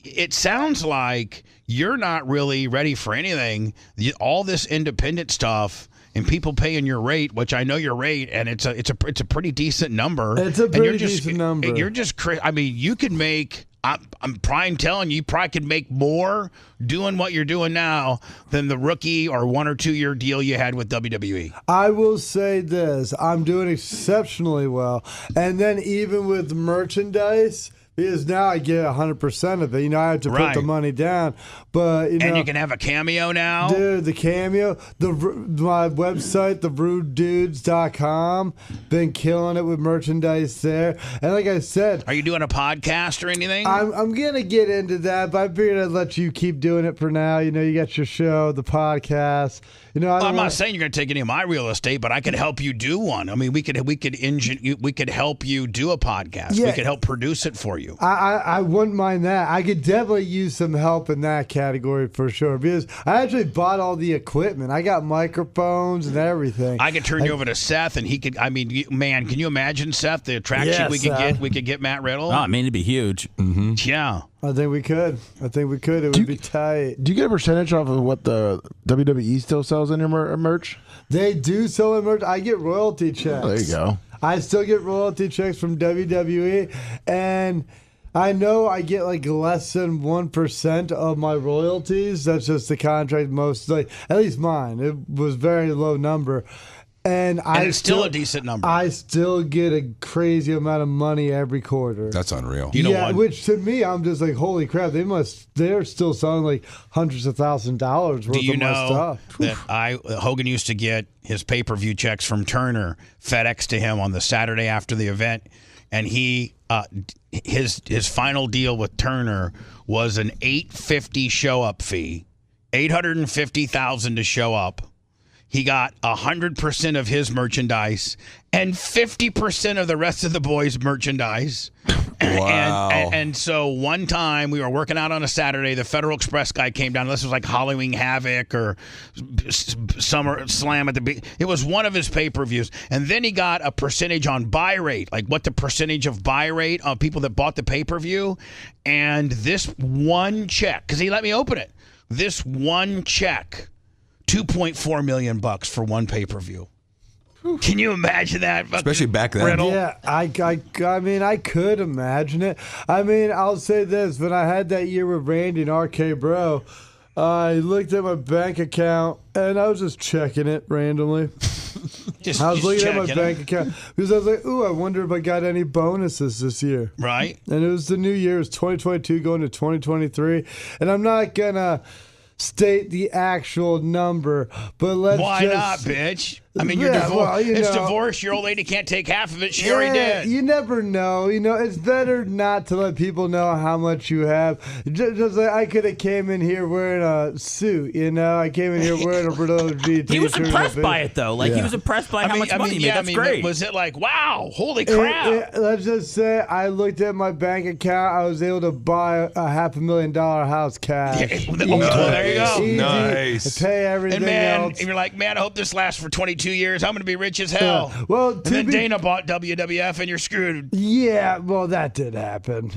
[SPEAKER 4] It sounds like you're not really ready for anything. All this independent stuff. And people paying your rate, which I know your rate, and it's a pretty decent number.
[SPEAKER 18] It's a pretty decent number.
[SPEAKER 4] And you're just, I mean, you could make. I'm probably telling you probably could make more doing what you're doing now than the rookie or 1 or 2 year deal you had with WWE.
[SPEAKER 18] I will say this: I'm doing exceptionally well, and then even with merchandise. Because now I get 100% of it. I have to put the money down. But
[SPEAKER 4] and you can have a cameo now?
[SPEAKER 18] Dude, the cameo. My website, therudedudes.com. Been killing it with merchandise there. And like I said.
[SPEAKER 4] Are you doing a podcast or anything?
[SPEAKER 18] I'm going to get into that, but I figured I'd let you keep doing it for now. You got your show, the podcast.
[SPEAKER 4] I'm not saying you're going to take any of my real estate, but I could help you do one. I mean, we could help you do a podcast.
[SPEAKER 18] Yeah.
[SPEAKER 4] We could help produce it for you.
[SPEAKER 18] I wouldn't mind that. I could definitely use some help in that category for sure because I actually bought all the equipment. I got microphones and everything.
[SPEAKER 4] I could turn you over to Seth, and he could. I mean, man, can you imagine, Seth, the attraction we could get Matt Riddle?
[SPEAKER 9] Oh, I mean, it'd be huge.
[SPEAKER 4] Mm-hmm. Yeah.
[SPEAKER 18] I think we could. It would be tight.
[SPEAKER 12] Do you get a percentage off of what the WWE still sells in your merch?
[SPEAKER 18] They do sell in merch. I get royalty checks.
[SPEAKER 12] Oh, there you go.
[SPEAKER 18] I still get royalty checks from WWE, and I know I get like less than 1% of my royalties. That's just the contract. At least mine. It was very low number. And
[SPEAKER 4] it's still a decent number.
[SPEAKER 18] I still get a crazy amount of money every quarter.
[SPEAKER 13] That's unreal.
[SPEAKER 18] Which to me, I'm just like, holy crap! They're still selling like hundreds of $1,000s worth of my stuff.
[SPEAKER 4] That Hogan used to get his pay-per-view checks from Turner FedEx to him on the Saturday after the event, and his final deal with Turner was an $850 show up fee, $850,000 to show up. He got 100% of his merchandise and 50% of the rest of the boys' merchandise.
[SPEAKER 13] Wow.
[SPEAKER 4] And so one time we were working out on a Saturday, the Federal Express guy came down. This was like Halloween Havoc or Summer Slam at the beginning. It was one of his pay-per-views. And then he got a percentage on buy rate, like what the percentage of buy rate of people that bought the pay-per-view. And this one check, because he let me open it, this one check, $2.4 million for one pay-per-view. Can you imagine that?
[SPEAKER 13] Especially back then.
[SPEAKER 4] Riddle?
[SPEAKER 18] Yeah, I mean, I could imagine it. I mean, I'll say this. When I had that year with Randy and RK Bro, I looked at my bank account and I was just checking it randomly. I was looking at my bank account because I was like, ooh, I wonder if I got any bonuses this year.
[SPEAKER 4] Right.
[SPEAKER 18] And it was the new year. It was 2022 going to 2023. And I'm not going to state the actual number, but
[SPEAKER 4] Why not, bitch? I mean, you're divorced.
[SPEAKER 18] Well,
[SPEAKER 4] it's divorced. Your old lady can't take half of it. She already did.
[SPEAKER 18] You never know. It's better not to let people know how much you have. Just like I could have came in here wearing a suit. I came in here wearing a Bernardo G.
[SPEAKER 9] He was impressed by it, though. He was impressed by how much money he made. That's great.
[SPEAKER 4] Was it like, wow, holy crap?
[SPEAKER 18] Let's just say I looked at my bank account. I was able to buy a $500,000 house cash.
[SPEAKER 4] Well, there you go.
[SPEAKER 18] Easy.
[SPEAKER 4] Nice.
[SPEAKER 18] Pay everything else.
[SPEAKER 4] And you're like, man, I hope this lasts for 22 years. I'm going to be rich as hell.
[SPEAKER 18] Well,
[SPEAKER 4] and then Dana bought WWF and you're screwed.
[SPEAKER 18] Yeah, well, that did happen,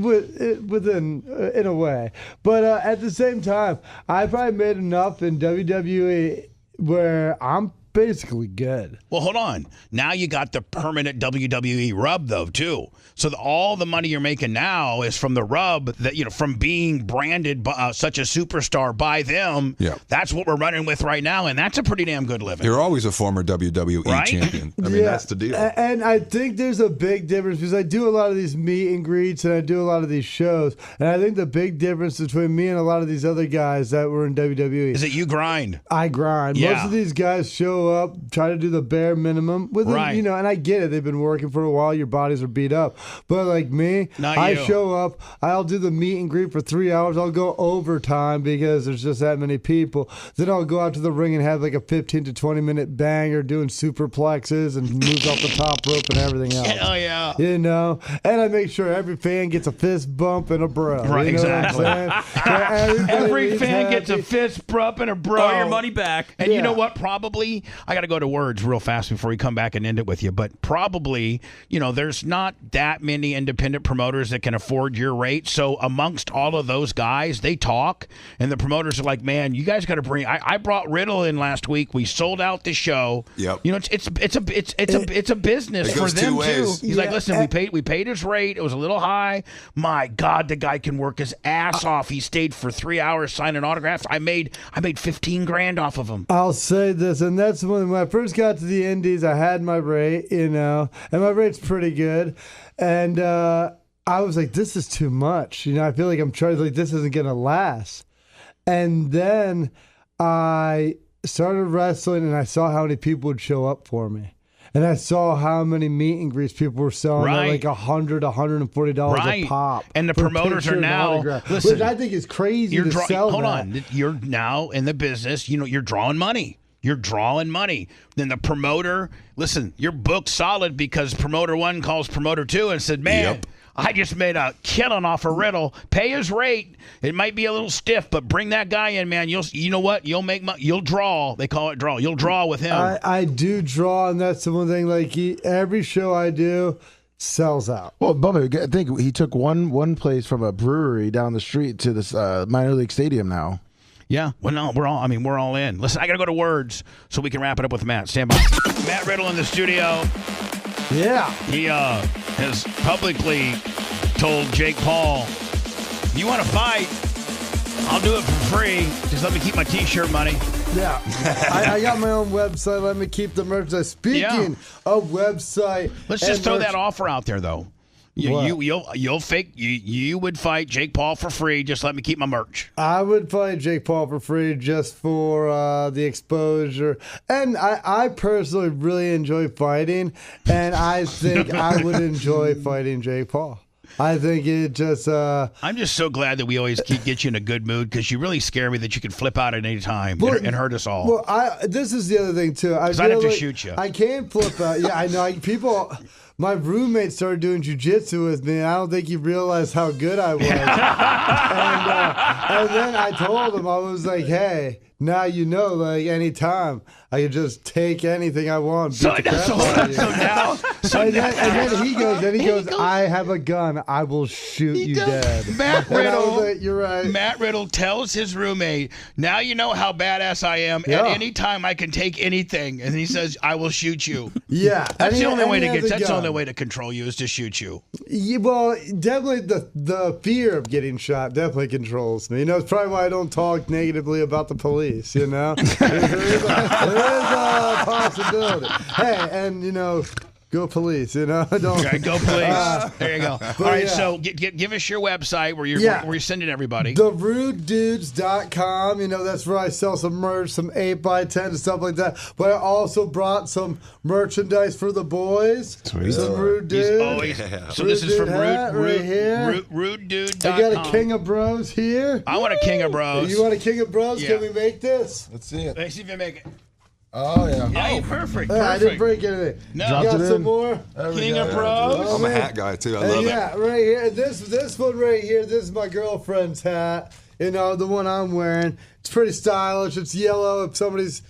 [SPEAKER 18] within, in a way. But at the same time, I probably made enough in WWE where I'm basically good.
[SPEAKER 4] Well, hold on. Now you got the permanent WWE rub, though, too. So all the money you're making now is from the rub that, from being branded such a superstar by them.
[SPEAKER 13] Yeah.
[SPEAKER 4] That's what we're running with right now, and that's a pretty damn good living.
[SPEAKER 13] You're always a former WWE champion. I mean, that's the deal.
[SPEAKER 18] And I think there's a big difference because I do a lot of these meet and greets and I do a lot of these shows. And I think the big difference between me and a lot of these other guys that were in WWE
[SPEAKER 4] is that you grind.
[SPEAKER 18] I grind.
[SPEAKER 4] Yeah.
[SPEAKER 18] Most of these guys show up, try to do the bare minimum with
[SPEAKER 4] right.
[SPEAKER 18] them, and I get it. They've been working for a while. Your bodies are beat up. But like me, I show up, I'll do the meet and greet for 3 hours. I'll go overtime because there's just that many people. Then I'll go out to the ring and have like a 15 to 20 minute banger doing superplexes and moves off the top rope and everything else.
[SPEAKER 4] Oh, yeah.
[SPEAKER 18] And I make sure every fan gets a fist bump and a bro.
[SPEAKER 4] Right, exactly. Every fan gets a fist bump and a bro.
[SPEAKER 9] All your money back.
[SPEAKER 4] And you know what? Probably, I got to go to words real fast before we come back and end it with you, but probably, there's not that many independent promoters that can afford your rate. So amongst all of those guys, they talk, and the promoters are like, man, you guys got to bring. I brought Riddle in last week. We sold out the show.
[SPEAKER 13] Yep.
[SPEAKER 4] It's a business for them too. He's like, listen, we paid his rate. It was a little high. My God, the guy can work his ass off. He stayed for 3 hours signing autographs. I made $15,000 off of him.
[SPEAKER 18] I'll say this, and that's when I first got to the Indies, I had my rate, and my rate's pretty good. And I was like, this is too much. I feel like I'm trying to, this isn't going to last. And then I started wrestling and I saw how many people would show up for me. And I saw how many meet and greets people were selling at like $100, $140 a pop.
[SPEAKER 4] And the promoters are now, listen,
[SPEAKER 18] which I think is crazy to sell.
[SPEAKER 4] Hold on. You're now in the business, you're drawing money. You're drawing money. Then the promoter, listen, you're booked solid because promoter one calls promoter two and said, man, I just made a killing off a Riddle. Pay his rate. It might be a little stiff, but bring that guy in, man. You know what? You'll make money. You'll draw. They call it draw. You'll draw with him.
[SPEAKER 18] I do draw, and that's the one thing. Every show I do sells out.
[SPEAKER 12] Well, Bubba, I think he took one place from a brewery down the street to this minor league stadium now.
[SPEAKER 4] Yeah, well, no, we're all in. Listen, I got to go to words so we can wrap it up with Matt. Stand by. Matt Riddle in the studio.
[SPEAKER 18] Yeah.
[SPEAKER 4] He has publicly told Jake Paul, you want to fight, I'll do it for free. Just let me keep my T-shirt money.
[SPEAKER 18] Yeah. I got my own website. Let me keep the merchandise. Speaking of website.
[SPEAKER 4] Let's just throw that offer out there, though. You would fight Jake Paul for free. Just let me keep my merch.
[SPEAKER 18] I would fight Jake Paul for free just for the exposure. And I personally really enjoy fighting, and I think I would enjoy fighting Jake Paul. I think it just...
[SPEAKER 4] I'm just so glad that we always get you in a good mood because you really scare me that you can flip out at any time and hurt us all.
[SPEAKER 18] Well, this is the other thing, too.
[SPEAKER 4] I'd have to shoot you.
[SPEAKER 18] I can't flip out. Yeah, I know. People... My roommate started doing jiu-jitsu with me. I don't think he realized how good I was. and then I told him, I was like, hey, now anytime I can just take anything I want.
[SPEAKER 4] So now
[SPEAKER 18] he goes, I have a gun. I will shoot you dead.
[SPEAKER 4] Matt Riddle,
[SPEAKER 18] like, you're right.
[SPEAKER 4] Matt Riddle tells his roommate, now you know how badass I am. Yeah. At any time I can take anything. And he says, I will shoot you.
[SPEAKER 18] Yeah.
[SPEAKER 4] That's the only way to get only way to control you is to shoot you.
[SPEAKER 18] Yeah, well, definitely the fear of getting shot definitely controls me. It's probably why I don't talk negatively about the police, there is a possibility. Hey, and, go police, don't.
[SPEAKER 4] Okay, go police. There you go. All right, so give us your website where you're sending everybody.
[SPEAKER 18] TheRudeDudes.com. That's where I sell some merch, some 8x10 and stuff like that. But I also brought some merchandise for the boys.
[SPEAKER 12] Sweet.
[SPEAKER 18] Some Rude Dude.
[SPEAKER 4] So this is from
[SPEAKER 18] RudeDude.com. I got a King of Bros here.
[SPEAKER 4] I want a King of Bros.
[SPEAKER 18] You want a King of Bros?
[SPEAKER 4] Yeah.
[SPEAKER 18] Can we make this?
[SPEAKER 12] Let's see it.
[SPEAKER 4] Let's see if you make it.
[SPEAKER 12] Oh, yeah.
[SPEAKER 4] Oh, perfect.
[SPEAKER 18] I didn't break anything.
[SPEAKER 4] No.
[SPEAKER 18] You got some more?
[SPEAKER 4] King of Bros.
[SPEAKER 13] I'm a hat guy, too. I love it.
[SPEAKER 18] Yeah, right here. This one right here, this is my girlfriend's hat. The one I'm wearing. It's pretty stylish. It's yellow. If somebody's...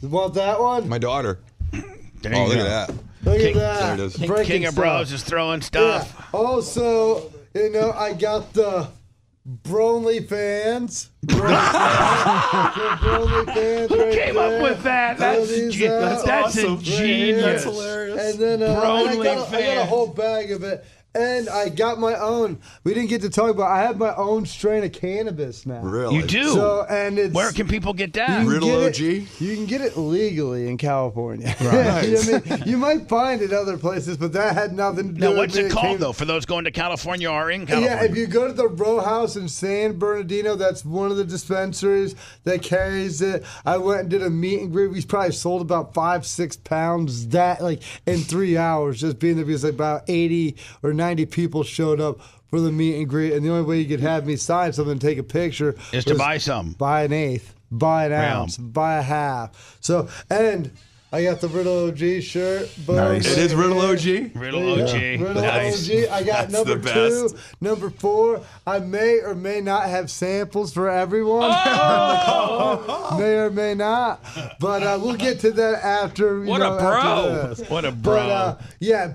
[SPEAKER 18] Want that one?
[SPEAKER 13] My daughter.
[SPEAKER 4] There
[SPEAKER 13] Oh,
[SPEAKER 4] you
[SPEAKER 13] look
[SPEAKER 4] go.
[SPEAKER 13] at that.
[SPEAKER 18] Look at that.
[SPEAKER 13] There it is.
[SPEAKER 4] King of Bros is throwing stuff.
[SPEAKER 18] Yeah. Also, I got the Bronley fans. Bronley fans.
[SPEAKER 4] Who
[SPEAKER 18] right
[SPEAKER 4] came
[SPEAKER 18] there.
[SPEAKER 4] up with that? That's
[SPEAKER 18] awesome.
[SPEAKER 4] ingenious.
[SPEAKER 18] That's hilarious. And then I got a whole bag of it. And I got my own. We didn't get to talk about. I have my own strain of cannabis now.
[SPEAKER 13] Really?
[SPEAKER 4] You do.
[SPEAKER 18] So
[SPEAKER 4] where can people get that?
[SPEAKER 13] Riddle OG.
[SPEAKER 18] You can get it legally in California.
[SPEAKER 13] Right.
[SPEAKER 18] You might find it other places, but that had nothing to do.
[SPEAKER 4] Now,
[SPEAKER 18] with
[SPEAKER 4] what's
[SPEAKER 18] me.
[SPEAKER 4] it called though? For those going to California or in California?
[SPEAKER 18] Yeah, if you go to the Row House in San Bernardino, that's one of the dispensaries that carries it. I went and did a meet and greet. We probably sold about 5-6 pounds in 3 hours, just being there because about 80 or 90 people showed up for the meet and greet, and the only way you could have me sign something and take a picture
[SPEAKER 4] is to buy some.
[SPEAKER 18] Buy an eighth, buy an ounce, buy a half. So, and I got the Riddle OG shirt. Boom.
[SPEAKER 13] Nice. It is Riddle OG?
[SPEAKER 4] Riddle OG.
[SPEAKER 18] Riddle
[SPEAKER 13] Nice.
[SPEAKER 18] OG. I got
[SPEAKER 13] That's
[SPEAKER 18] number
[SPEAKER 13] the
[SPEAKER 18] 2, number 4. I may or may not have samples for everyone. May or may not. But we'll get to that after.
[SPEAKER 4] What a bro.
[SPEAKER 18] After this.
[SPEAKER 4] What a bro.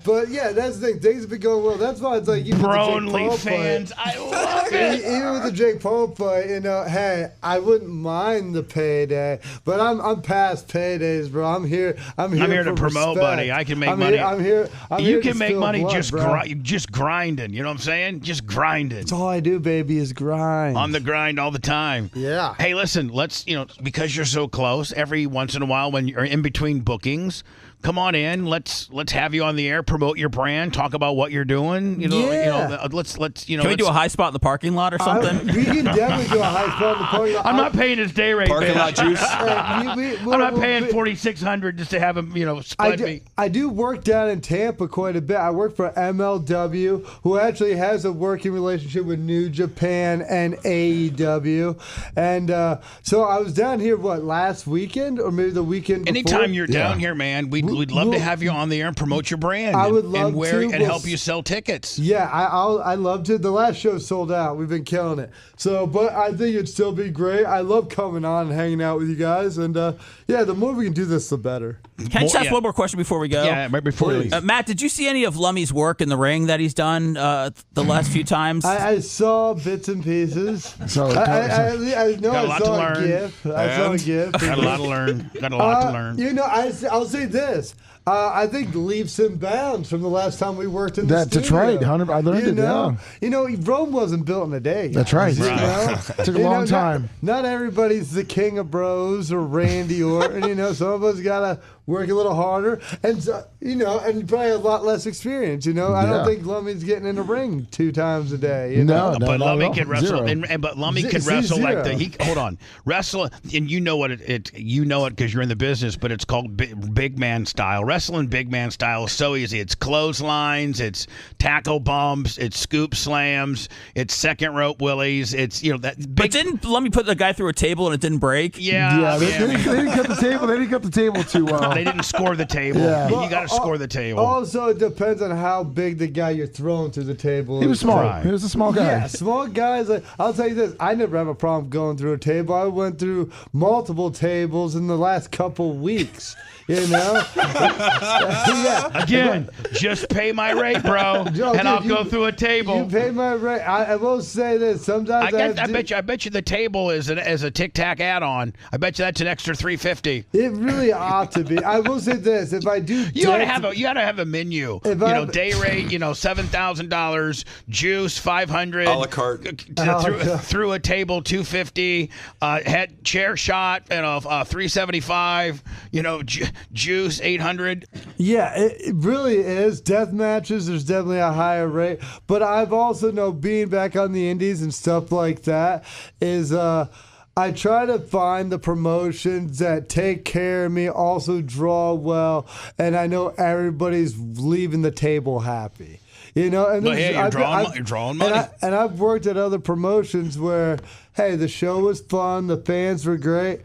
[SPEAKER 18] But yeah, that's the thing. Things have been going well. That's why it's like even
[SPEAKER 4] Bronley
[SPEAKER 18] with the Jake Paul
[SPEAKER 4] fans.
[SPEAKER 18] fight,
[SPEAKER 4] I love it.
[SPEAKER 18] Even with the Jake Paul fight, hey, I wouldn't mind the payday, but I'm past paydays, bro. I'm here
[SPEAKER 4] to promote,
[SPEAKER 18] respect.
[SPEAKER 4] buddy. I can make money.
[SPEAKER 18] I'm here.
[SPEAKER 4] You can
[SPEAKER 18] to
[SPEAKER 4] make
[SPEAKER 18] spill
[SPEAKER 4] money
[SPEAKER 18] blood,
[SPEAKER 4] just grinding. You know what I'm saying? Just grinding.
[SPEAKER 18] That's all I do, baby, is grind.
[SPEAKER 4] On the grind all the time.
[SPEAKER 18] Yeah.
[SPEAKER 4] Hey, listen, let's, because you're so close, every once in a while when you're in between bookings, come on in. Let's have you on the air, promote your brand, talk about what you're doing. Let's
[SPEAKER 9] Can we do a high spot in the parking lot or something?
[SPEAKER 18] We can definitely do a high spot in the parking lot.
[SPEAKER 4] I'm not paying his day rate.
[SPEAKER 13] Parking lot juice.
[SPEAKER 4] I'm not paying $4,600 just to have him, split me.
[SPEAKER 18] I do work down in Tampa quite a bit. I work for MLW, who actually has a working relationship with New Japan and AEW. And so I was down here, last weekend or maybe the weekend before?
[SPEAKER 4] Anytime you're down here, man, we'd love to have you on the air and promote your brand.
[SPEAKER 18] I would love to.
[SPEAKER 4] And help you sell tickets.
[SPEAKER 18] Yeah, I love to. The last show sold out. We've been killing it. So, but I think it'd still be great. I love coming on and hanging out with you guys. And the more we can do this, the better.
[SPEAKER 9] Can I just ask one more question before we go?
[SPEAKER 4] Yeah, right before we leave.
[SPEAKER 9] Matt, did you see any of Lummy's work in the ring that he's done the last few times?
[SPEAKER 18] I saw bits and pieces.
[SPEAKER 12] I
[SPEAKER 18] saw a GIF. I saw a GIF.
[SPEAKER 4] Got a lot to learn. Got a lot to learn.
[SPEAKER 18] I'll say this. I think leaps and bounds from the last time we worked in the studio.
[SPEAKER 12] That's right. 100. I learned
[SPEAKER 18] it. Rome wasn't built in a day.
[SPEAKER 12] That's right.
[SPEAKER 18] It
[SPEAKER 12] took a long time.
[SPEAKER 18] Not everybody's the King of Bros or Randy Orton. Some of us gotta work a little harder, and and probably a lot less experience. I don't think Lummy's getting in the ring 2 times a day.
[SPEAKER 12] No,
[SPEAKER 4] but Lummy can wrestle,
[SPEAKER 12] Zero.
[SPEAKER 4] but Lummy can wrestle
[SPEAKER 18] zero.
[SPEAKER 4] hold on, wrestle, and you know it because you're in the business, but it's called big man style. Wrestling big man style is so easy. It's clotheslines, it's tackle bumps, it's scoop slams, it's second rope willies. It's that.
[SPEAKER 9] But didn't Lummy put the guy through a table and it didn't break?
[SPEAKER 12] Yeah. They didn't cut the table. They didn't cut the table too well.
[SPEAKER 4] They didn't score the table.
[SPEAKER 12] Yeah.
[SPEAKER 4] You got to score the table.
[SPEAKER 18] Also, it depends on how big the guy you're throwing through the table.
[SPEAKER 12] He was small.
[SPEAKER 4] Right.
[SPEAKER 12] He was a small guy.
[SPEAKER 18] Yeah, small guys. I'll tell you this. I never have a problem going through a table. I went through multiple tables in the last couple weeks. Yeah.
[SPEAKER 4] Again, just pay my rate, bro, and I'll go through a table.
[SPEAKER 18] You pay my rate. I will say this. Sometimes
[SPEAKER 4] I bet you the table is a Tic Tac add-on. I bet you that's an extra $3.50.
[SPEAKER 18] It really ought to be. I will say this: if I do,
[SPEAKER 4] you ought to have a menu. Day rate, $7,000, juice $500,
[SPEAKER 13] a la carte,
[SPEAKER 4] through a table $250, head chair shot, $375, juice $800.
[SPEAKER 18] Yeah, it really is. Death matches, there's definitely a higher rate. But I've also being back on the indies and stuff like that is I try to find the promotions that take care of me, also draw well, and I know everybody's leaving the table happy. And
[SPEAKER 4] you're drawing money.
[SPEAKER 18] And I've worked at other promotions where, hey, the show was fun, the fans were great.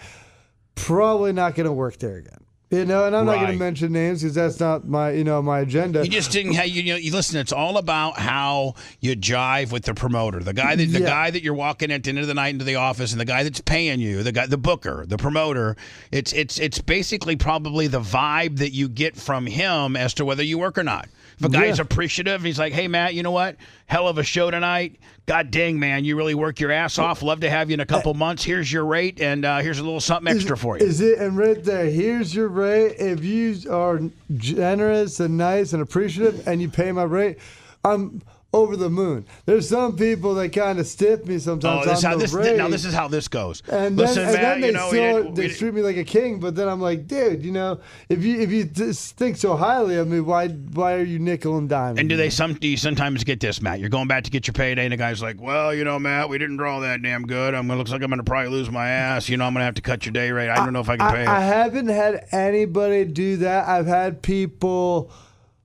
[SPEAKER 18] Probably not going to work there again. And I'm not going to mention names because that's not my, my agenda.
[SPEAKER 4] You just didn't have, you listen, it's all about how you jive with the promoter. The guy that you're walking at the end of the night into the office, and the guy that's paying you, the booker, the promoter. It's basically probably the vibe that you get from him as to whether you work or not. If a guy's appreciative, and he's like, hey, Matt, you know what? Hell of a show tonight. God dang, man, you really work your ass off. Love to have you in a couple months. Here's your rate, and here's a little something extra for you.
[SPEAKER 18] And right there, here's your rate. If you are generous and nice and appreciative and you pay my rate, I'm over the moon. There's some people that kind of stiff me sometimes on the rate.
[SPEAKER 4] Now this is how this goes.
[SPEAKER 18] And then they treat me like a king. But then I'm like, dude, if you just think so highly of me, why are you nickel and diming?
[SPEAKER 4] And do you sometimes get this, Matt? You're going back to get your payday, and the guy's like, well, Matt, we didn't draw that damn good. Looks like I'm gonna probably lose my ass. I'm gonna have to cut your day rate. I don't know if I can pay it.
[SPEAKER 18] I haven't had anybody do that. I've had people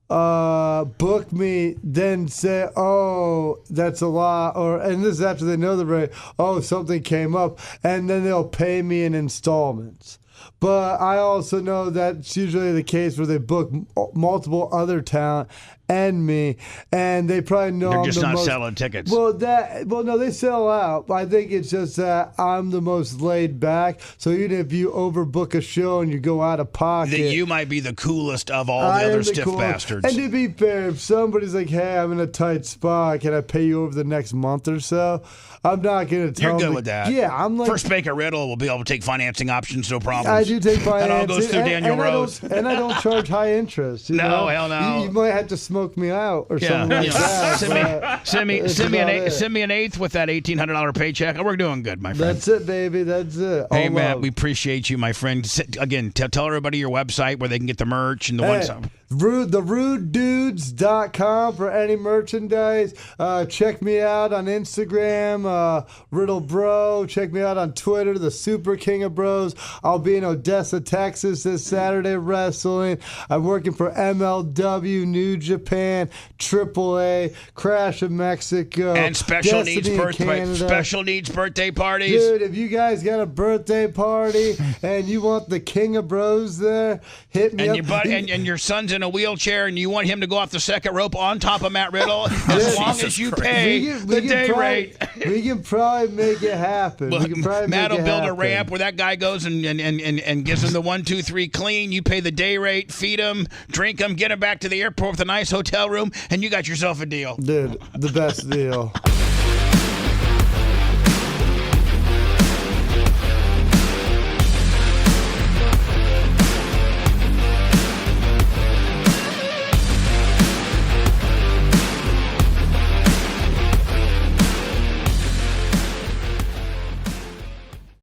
[SPEAKER 18] book me, then say, oh, that's a lot, and this is after they know the rate, oh, something came up, and then they'll pay me in installments. But I also know that's usually the case where they book multiple other talent and me, and they probably know
[SPEAKER 4] they're
[SPEAKER 18] I'm
[SPEAKER 4] just
[SPEAKER 18] the
[SPEAKER 4] not
[SPEAKER 18] most,
[SPEAKER 4] selling tickets.
[SPEAKER 18] Well, no, they sell out. I think it's just that I'm the most laid back. So even if you overbook a show and you go out of pocket,
[SPEAKER 4] that you might be the coolest of all the other stiff bastards.
[SPEAKER 18] And to be fair, if somebody's like, "Hey, I'm in a tight spot. Can I pay you over the next month or so?" I'm not going to tell them.
[SPEAKER 4] You're good with that.
[SPEAKER 18] Yeah, I'm like
[SPEAKER 4] First Baker Riddle will be able to take financing options, no problem.
[SPEAKER 18] I do take financing.
[SPEAKER 4] That all goes through Daniel Rose.
[SPEAKER 18] And I don't charge high interest.
[SPEAKER 4] No, hell no.
[SPEAKER 18] You might have to smoke me out or something like that.
[SPEAKER 4] Send me an eighth with that $1,800 paycheck, and we're doing good, my friend.
[SPEAKER 18] That's it, baby. That's it.
[SPEAKER 4] Hey, Matt, we appreciate you, my friend. Again, tell everybody your website where they can get the merch and the ones.
[SPEAKER 18] TheRudeDudes.com for any merchandise. Check me out on Instagram, Riddle Bro. Check me out on Twitter, the Super King of Bros. I'll be in Odessa, Texas this Saturday wrestling. I'm working for MLW, New Japan, AAA, Crash of Mexico,
[SPEAKER 4] and special needs birthday parties.
[SPEAKER 18] Dude, if you guys got a birthday party and you want the King of Bros there, hit me up.
[SPEAKER 4] And your son's in a wheelchair and you want him to go off the second rope on top of Matt Riddle, as long as you pay the day rate.
[SPEAKER 18] We can probably make it happen.
[SPEAKER 4] Matt will build a ramp where that guy goes and gives him the 1, 2, 3 clean. You pay the day rate, feed him, drink him, get him back to the airport with a nice hotel room, and you got yourself a deal.
[SPEAKER 18] Dude, the best deal.